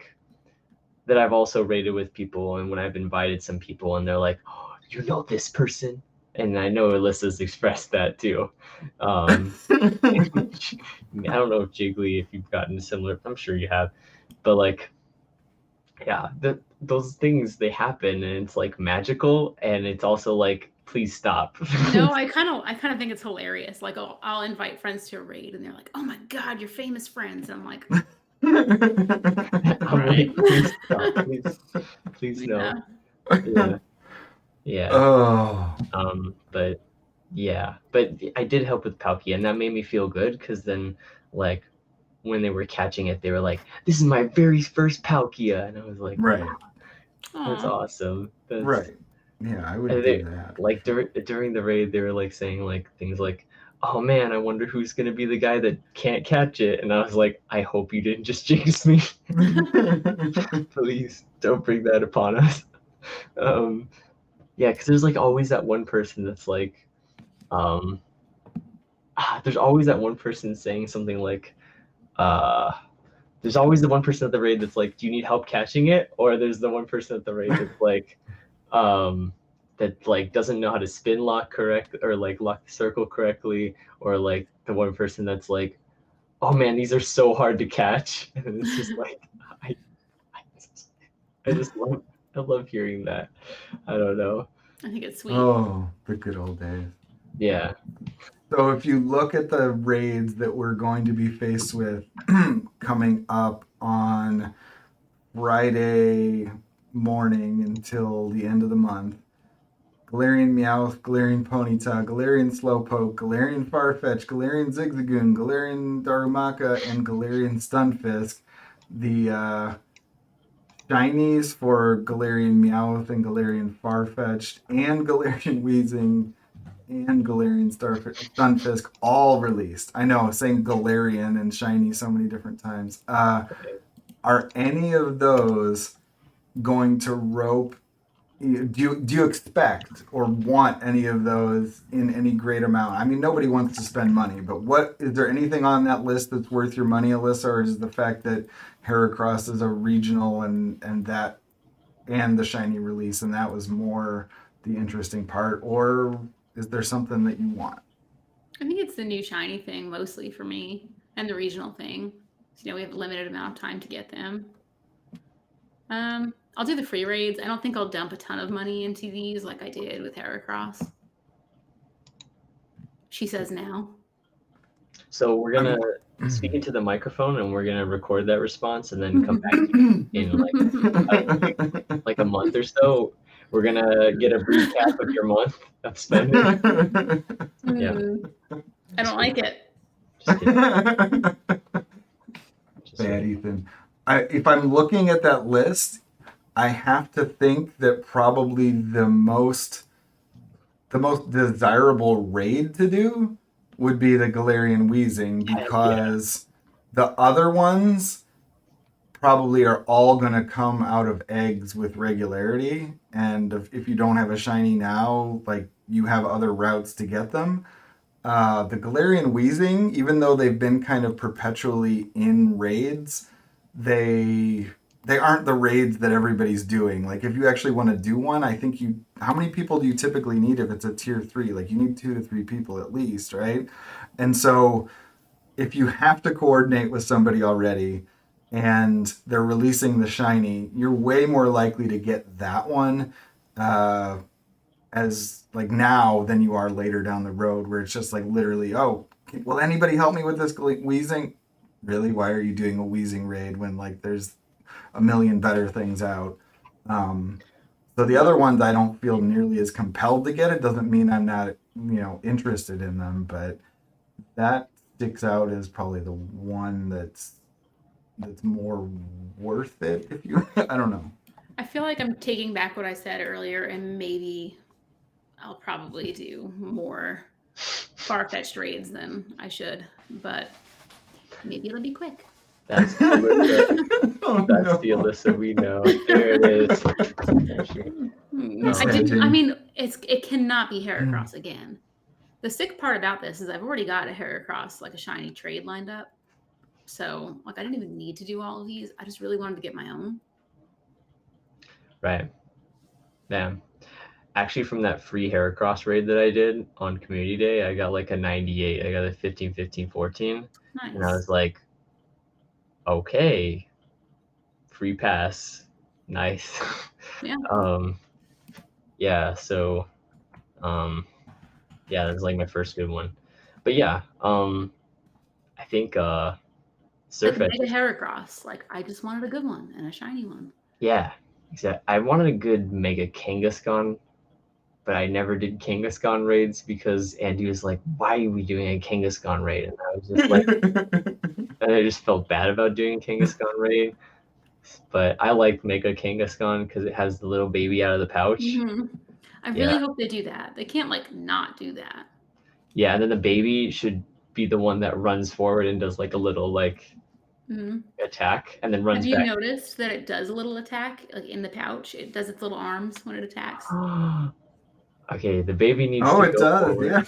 that I've also raided with people, and when I've invited some people and they're like, oh, you know this person? And I know Alyssa's expressed that too. I don't know if Jiggly, if you've gotten similar, I'm sure you have, but yeah, those things, they happen, and it's magical, and it's also please stop. No, I kind of think it's hilarious. I'll invite friends to a raid, and they're like, "Oh my god, you're famous friends." And I'm like, I'm please stop, please no. Yeah. Oh. But yeah, but I did help with Palkia, and that made me feel good, because then when they were catching it, they were like, this is my very first Palkia, and I was like, right, that's awesome. Right. Yeah, I would do that. During the raid, they were saying things like, oh man, I wonder who's gonna be the guy that can't catch it, and I was like, I hope you didn't just jinx me. Please don't bring that upon us. Yeah, because there's always that one person that's there's always that one person saying something there's always the one person at the raid that's do you need help catching it? Or there's the one person at the raid that's that doesn't know how to spin lock correct, or lock the circle correctly, or the one person that's oh man, these are so hard to catch. And it's just I love hearing that. I don't know. I think it's sweet. Oh, the good old days. Yeah. So if you look at the raids that we're going to be faced with coming up on Friday morning until the end of the month, Galarian Meowth, Galarian Ponyta, Galarian Slowpoke, Galarian Farfetch, Galarian Zigzagoon, Galarian Darumaka, and Galarian Stunfisk, the shinies for Galarian Meowth and Galarian Farfetch'd and Galarian Weezing and Galarian Stunfisk all released. I know, saying Galarian and shiny so many different times. Are any of those going to rope? Do you expect or want any of those in any great amount? I mean, nobody wants to spend money, but is there anything on that list that's worth your money, Alyssa, or is the fact that Heracross is a regional and the shiny release, and that was more the interesting part, or is there something that you want? I think it's the new shiny thing mostly for me, and the regional thing. So, we have a limited amount of time to get them. I'll do the free raids. I don't think I'll dump a ton of money into these like I did with Heracross. She says now. So we're gonna speak into the microphone, and we're gonna record that response, and then come back in like a month or so. We're gonna get a recap of your month of spending. Yeah. I don't like it. Just kidding. Bad Ethan. If I'm looking at that list, I have to think that probably the most desirable raid to do would be the Galarian Weezing, because the other ones probably are all going to come out of eggs with regularity, and if you don't have a shiny now, you have other routes to get them. The Galarian Weezing, even though they've been kind of perpetually in raids, they aren't the raids that everybody's doing. If you actually want to do one, I think how many people do you typically need if it's a tier 3? You need 2 to 3 people at least, right? And so if you have to coordinate with somebody already and they're releasing the shiny, you're way more likely to get that one uh, as like now than you are later down the road, where it's just like literally, oh, will anybody help me with this wheezing? Really? Why are you doing a wheezing raid when like there's a million better things out? Um, so the other ones I don't feel nearly as compelled to get. It doesn't mean I'm not, interested in them, but that sticks out as probably the one that's more worth it. If you, I don't know. I feel like I'm taking back what I said earlier, and maybe I'll probably do more far-fetched raids than I should, but maybe it'll be quick. That's the Alyssa. Oh, That's no. the Alyssa we know. There it is. I didn't. I mean, it cannot be Heracross again. The sick part about this is I've already got a Heracross, like a shiny trade lined up. So, like, I didn't even need to do all of these. I just really wanted to get my own. Right. Damn. Actually, from that free Heracross raid that I did on Community Day, I got like a 98. I got a 15, 15, 14. Nice. And I was like, okay, free pass. Nice. Yeah. Yeah, so yeah, that's like my first good one. But yeah, I think like Surfetch. mega Heracross. Like, I just wanted a good one and a shiny one. Yeah, exactly. I wanted a good Mega Kangaskhan, but I never did Kangaskhan raids because Andy was like, "Why are we doing a Kangaskhan raid?" And I was just like, and I just felt bad about doing a Kangaskhan raid. But I like Mega Kangaskhan because it has the little baby out of the pouch. Mm-hmm. I really hope they do that. They can't like not do that. Yeah, and then the baby should be the one that runs forward and does like a little like attack, and then runs back. Have you back. noticed that it does a little attack, like in the pouch? It does its little arms when it attacks. Okay, the baby needs Oh, to it go does. forward. Yeah.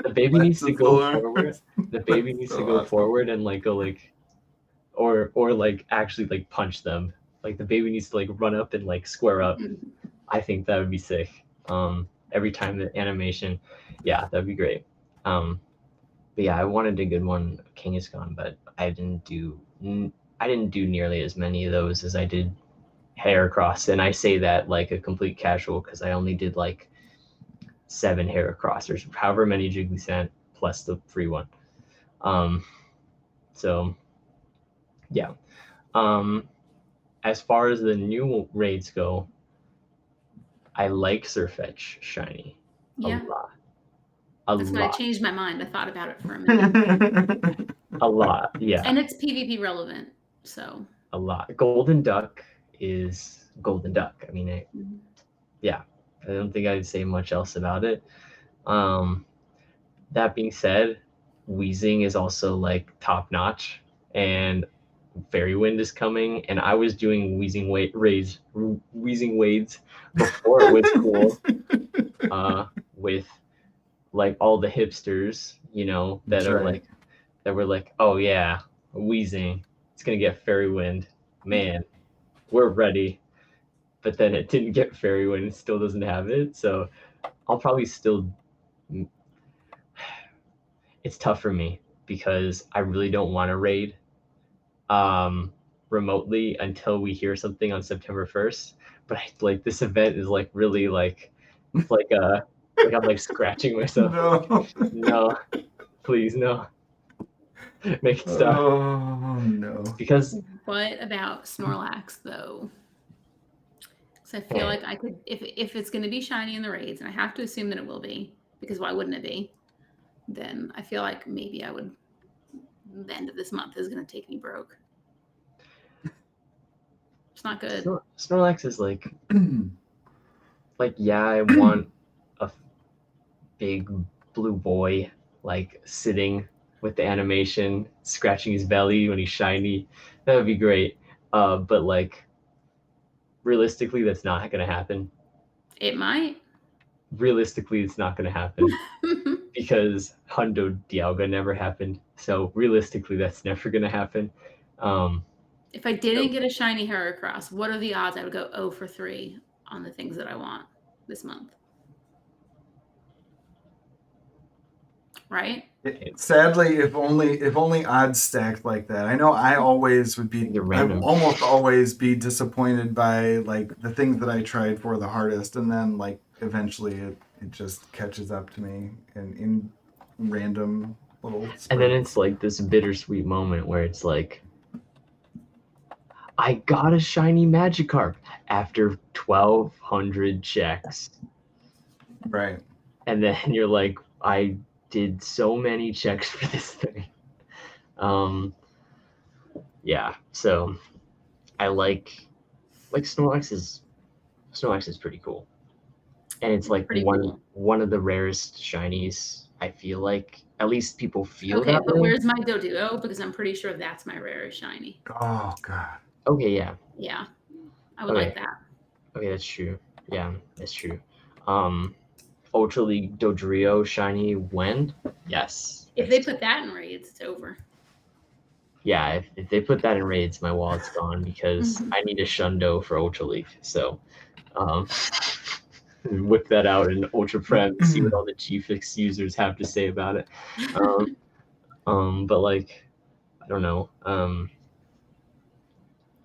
The baby needs to go forward. The baby needs to go awesome. forward and like go like, or like actually like punch them. Like the baby needs to like run up and like square up. I think that would be sick. Every time the animation, yeah, that'd be great. But yeah, I wanted a good one, Kangaskhan, but I didn't do nearly as many of those as I did Heracross, and I say that like a complete casual because I only did like 7 Heracrossers, however many Jiggly sent plus the free one. So yeah. As far as the new raids go, I like Surfetch shiny a lot. That's why I changed my mind. I thought about it for a minute. A lot, yeah. And it's PvP relevant, so. A lot. Golden Duck is Golden Duck. I mean, yeah, I don't think I'd say much else about it. That being said, Wheezing is also like top notch, and Fairy Wind is coming, and I was doing Wheezing raids before it was cool. With like all the hipsters, that are like that were like, oh yeah, Wheezing, it's gonna get Fairy Wind, man, we're ready. But then it didn't get Fairy Wind, it still doesn't have it, so I'll probably still. It's tough for me because I really don't want to raid remotely until we hear something on September 1st. But like this event is like really like I'm like scratching myself. No, please no. Make it stop. Oh no. Because what about Snorlax though? So I feel like I could, if it's going to be shiny in the raids, and I have to assume that it will be, because why wouldn't it be? Then I feel like maybe I would. The end of this month is going to take me broke. It's not good. Snorlax is like, yeah, I want a big blue boy like sitting with the animation, scratching his belly when he's shiny. That would be great. But like, realistically, that's not going to happen. It might. Realistically, it's not going to happen because Hundo Dialga never happened. So realistically, that's never going to happen. If I didn't get a shiny Heracross, what are the odds I would go 0 for 3 on the things that I want this month? right? Sadly, if only odds stacked like that. I know I always would be. They're I random. almost always be disappointed by like the things that I tried for the hardest, and then like eventually it just catches up to me in random little spurts. And then it's like this bittersweet moment where it's like, I got a shiny Magikarp after 1,200 checks. Right. And then you're like, I did so many checks for this thing. Yeah, so I like Snorlax is pretty cool. And it's like Pretty cool. one of the rarest shinies, I feel like. At least people feel Okay, that but way. where's my Doduo? Because I'm pretty sure that's my rarest shiny. Oh God. Okay, yeah. Yeah, I would like that. Okay, that's true. Yeah, that's true. Ultra League Dodrio shiny when? Yes. If they put that in raids, it's over. Yeah, if they put that in raids, my wallet's gone because I need a Shundo for Ultra League. So, whip that out in Ultra Prem, see what all the GFix users have to say about it. But like, I don't know.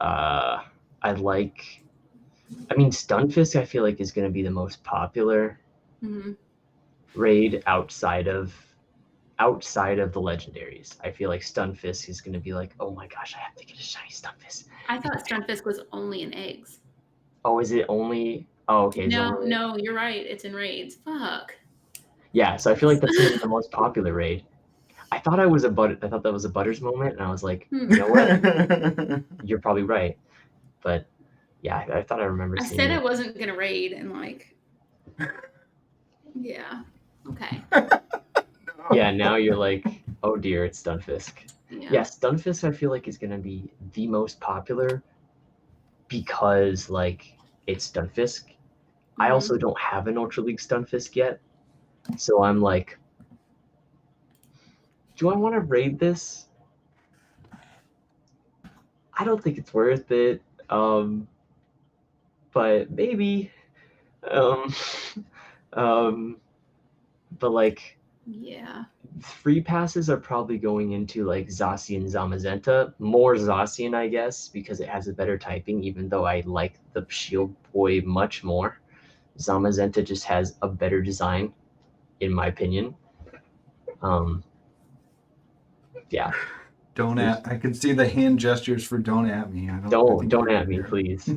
Stunfisk I feel like is going to be the most popular raid outside of the legendaries. I feel like Stunfisk is going to be like, oh my gosh, I have to get a shiny Stunfisk. I thought Stunfisk was only in eggs. Oh, is it only? Oh, okay. No, you're right. It's in raids. Fuck. Yeah, so I feel like that's going to be the most popular raid. I thought that was a Butters moment, and I was like, you know what? You're probably right. But yeah, I thought I remember seeing said it. I wasn't gonna raid, and like, yeah, okay. Yeah, now you're like, oh dear, it's Stunfisk. Yeah, Stunfisk I feel like is going to be the most popular because like it's Stunfisk. I also don't have an Ultra League Stunfisk yet, so I'm like, do I want to raid this? I don't think it's worth it, but maybe. But like, yeah, free passes are probably going into like Zacian Zamazenta. More Zacian, I guess, because it has a better typing, even though I like the Shield Boy much more. Zamazenta just has a better design, in my opinion. Yeah. I can see the hand gestures for don't at me. Don't at me, please.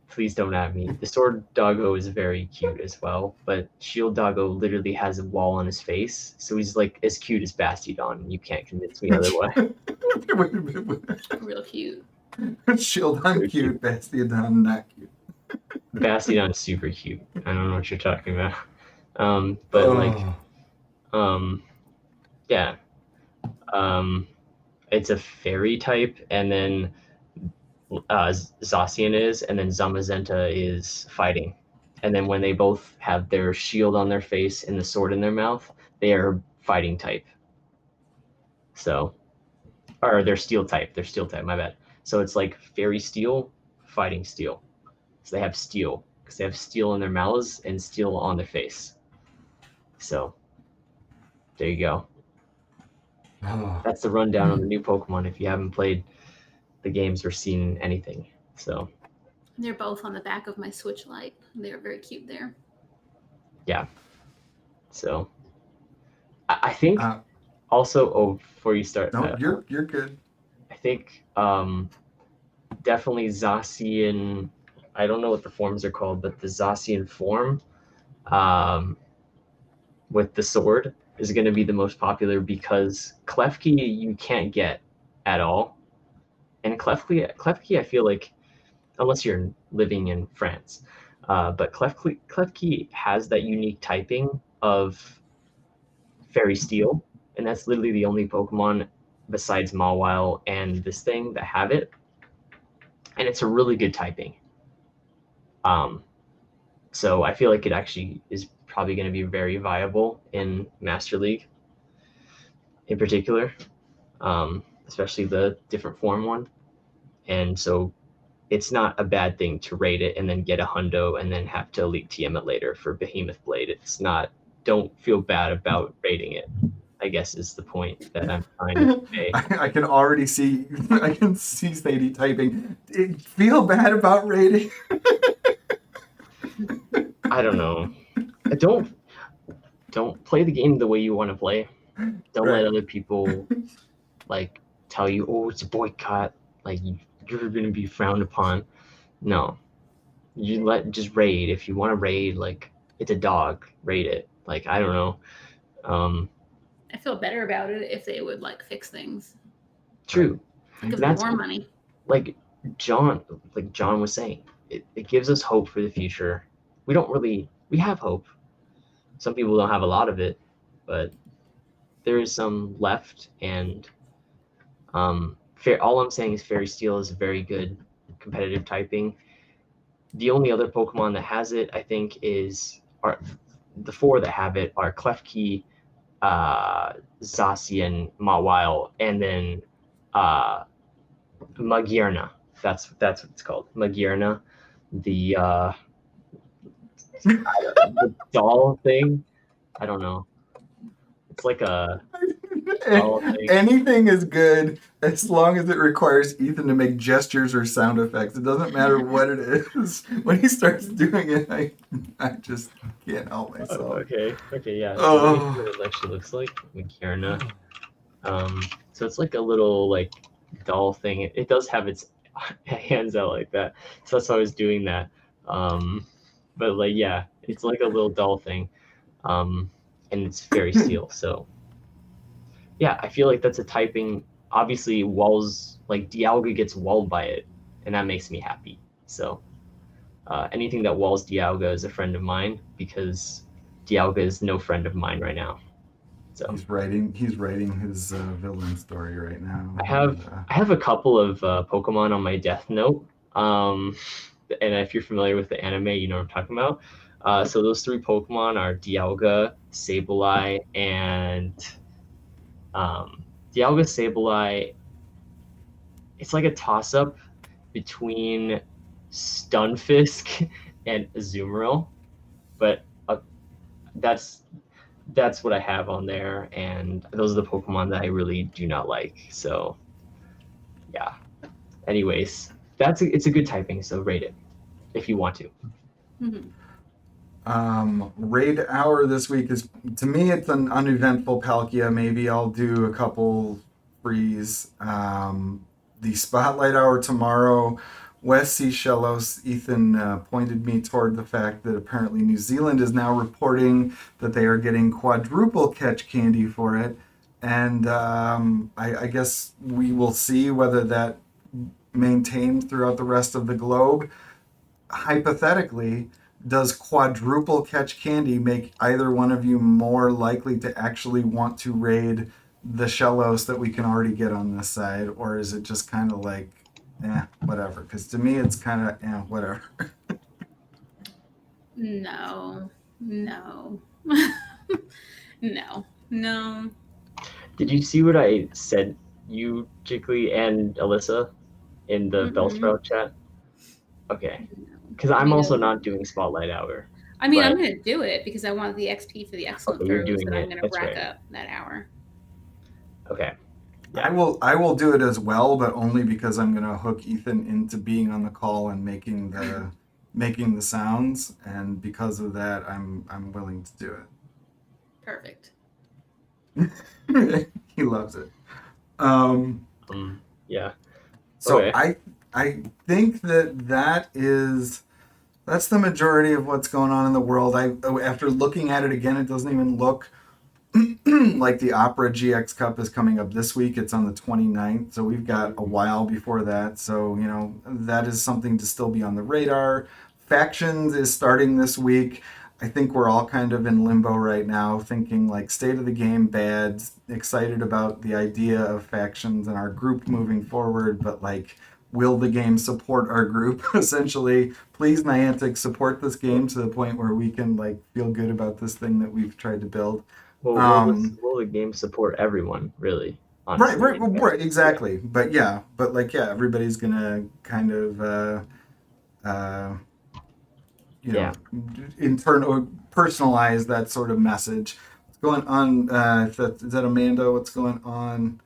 Please don't at me. The Sword Doggo is very cute as well, but Shield Doggo literally has a wall on his face, so he's like as cute as Bastiodon. You can't convince me otherwise. real cute. Shieldon cute, Bastiodon not cute. Bastiodon is super cute. I don't know what you're talking about. Yeah. It's a fairy type, and then Zacian is, and then Zamazenta is fighting. And then when they both have their shield on their face and the sword in their mouth, they are fighting type. So, or they're steel type. My bad. So it's like fairy steel, fighting steel. So they have steel because they have steel in their mouths and steel on their face. So there you go. That's the rundown on the new Pokemon if you haven't played the games or seen anything. So they're both on the back of my Switch Lite. They're very cute there. Yeah. So I think also before you start, no, you're good. I think definitely Zacian. I don't know what the forms are called, but the Zacian form with the sword is going to be the most popular because Klefki you can't get at all. And Klefki I feel like, unless you're living in France, but Klefki has that unique typing of Fairy Steel, and that's literally the only Pokemon besides Mawile and this thing that have it. And it's a really good typing. So I feel like it actually is probably going to be very viable in Master League in particular, especially the different form one. And so it's not a bad thing to raid it and then get a hundo and then have to Elite TM it later for Behemoth Blade. It's not, don't feel bad about raiding it. guess is the point that I'm trying to convey. I can already see. I can see Sadie typing. Feel bad about raiding. I don't know. Don't play the game the way you want to play. Don't Right. let other people like tell you, oh, it's a boycott. Like you're gonna be frowned upon. No, you just raid. If you want to raid, like it's a dog, raid it. Like I don't know. I feel better about it if they would like fix things. True. Give them That's more money. like John was saying. It gives us hope for the future. We have hope. Some people don't have a lot of it, but there is some left. And all I'm saying is Fairy Steel is a very good competitive typing. The only other Pokemon that has it, I think, are the 4 that have it are Klefki, Zacian, Mawile, and then Magierna. That's what it's called. Magierna. The the doll thing. I don't know. It's like a doll thing. Anything is good as long as it requires Ethan to make gestures or sound effects. It doesn't matter what it is. When he starts doing it, I just can't help myself. Okay, yeah. Oh. So what it actually looks like, Magierna. So it's like a little like doll thing. It does have its hands out like that. So that's why I was doing that. But like yeah, it's like a little doll thing. And it's Fairy Steel. So yeah, I feel like that's a typing. Obviously, walls like Dialga gets walled by it, and that makes me happy. So anything that walls Dialga is a friend of mine because Dialga is no friend of mine right now. So he's writing his villain story right now. I have a couple of Pokemon on my Death Note. And if you're familiar with the anime, you know what I'm talking about. So those 3 Pokemon are Dialga, Sableye, and Dialga, Sableye. It's like a toss-up between Stunfisk and Azumarill, but that's what I have on there, and those are the Pokemon that I really do not like. So, yeah. Anyways, it's a good typing, so rate it if you want to. Mm-hmm. Raid hour this week is, to me, it's an uneventful Palkia. Maybe I'll do a couple frees. The spotlight hour tomorrow, West Seychelles. Ethan pointed me toward the fact that apparently New Zealand is now reporting that they are getting quadruple catch candy for it. And I guess we will see whether that maintains throughout the rest of the globe. Hypothetically, does quadruple catch candy make either one of you more likely to actually want to raid the Shellos that we can already get on this side? Or is it just kind of like, whatever? Because to me, it's kind of, whatever. No. No. Did you see what I said, you, Jiggly, and Alyssa, in the Bellsprout chat? Okay. Because I'm also not doing Spotlight Hour. I mean, I'm going to do it because I want the XP for the excellent you're throws doing that I'm it. going to That's rack right. up that hour. Okay. I will do it as well, but only because I'm going to hook Ethan into being on the call and making the sounds, and because of that, I'm willing to do it. Perfect. He loves it. Yeah. So Okay. I think that's the majority of what's going on in the world. After looking at it again, it doesn't even look like the Opera GX Cup is coming up this week. It's on the 29th, so we've got a while before that. So, that is something to still be on the radar. Factions is starting this week. I think we're all kind of in limbo right now, thinking like state of the game bad, excited about the idea of factions and our group moving forward, but like, will the game support our group? Essentially, please, Niantic, support this game to the point where we can like feel good about this thing that we've tried to build. Well, will the game support everyone, really? Honestly? Right, exactly. Yeah. But everybody's gonna kind of internal personalize that sort of message. Let's going on? Is that Amanda? What's going on?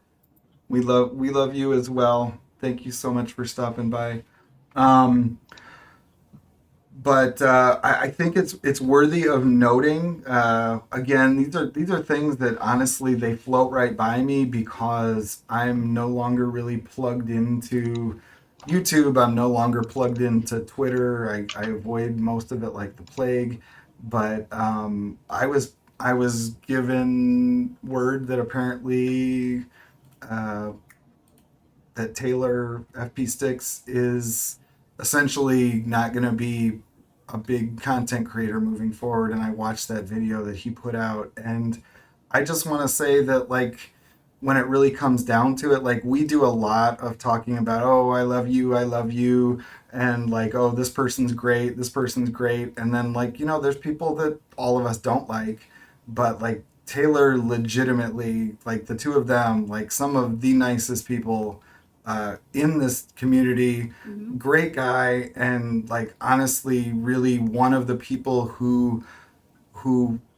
We love you as well. Thank you so much for stopping by. Um, but I think it's worthy of noting. Again, these are things that honestly they float right by me because I'm no longer really plugged into YouTube. I'm no longer plugged into Twitter. I avoid most of it like the plague. But I was given word that apparently uh, that Taylor FP Sticks is essentially not going to be a big content creator moving forward. And I watched that video that he put out, and I just want to say that, like, when it really comes down to it, like, we do a lot of talking about, oh, I love you, and like, oh, this person's great, and then, like, there's people that all of us don't like, but like Taylor legitimately, like, the two of them, like, some of the nicest people in this community. Mhm. Great guy, and like honestly, really one of the people who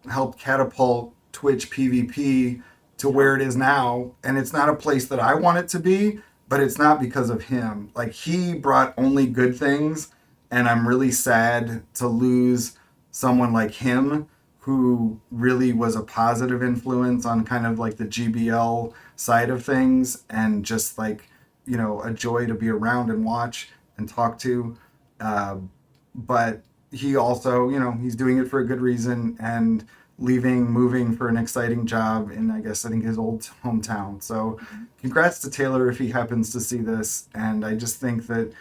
helped catapult Twitch PvP to where it is now. And it's not a place that I want it to be, but it's not because of him. Like, he brought only good things, and I'm really sad to lose someone like him who really was a positive influence on kind of like the GBL side of things, and just like, a joy to be around and watch and talk to. Uh, but he also, he's doing it for a good reason, and moving for an exciting job in, I guess, I think his old hometown. So congrats to Taylor if he happens to see this. And I just think that,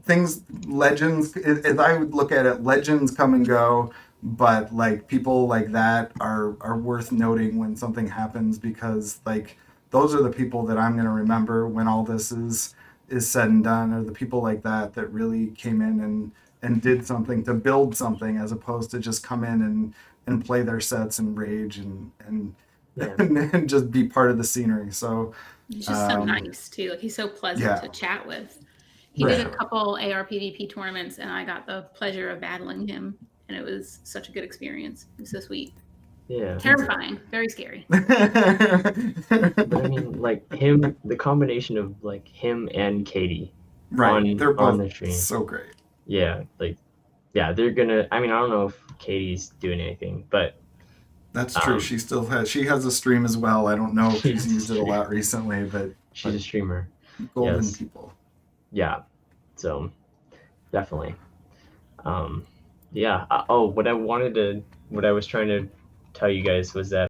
things, legends, as I would look at it, legends come and go, but like people like that are worth noting when something happens, because like those are the people that I'm going to remember when all this is said and done, are the people like that really came in and did something to build something, as opposed to just come in and play their sets and rage and Yeah. and just be part of the scenery. So He's just so nice too. Like, he's so pleasant yeah. to chat with. He Right. did a couple AR PvP tournaments, and I got the pleasure of battling him, and it was such a good experience. It was so sweet. Yeah. Terrifying, very scary. But I mean, like him, the combination of like him and Katie Right. They're on both the stream. so great. Yeah, like, yeah, they're gonna. I mean, I don't know if Katie's doing anything, but That's true. She has a stream as well. I don't know if she's She has a used it a stream. lot recently, but she's a streamer. golden Yes. people. Yeah, so definitely. Yeah. What I was trying to tell you guys was that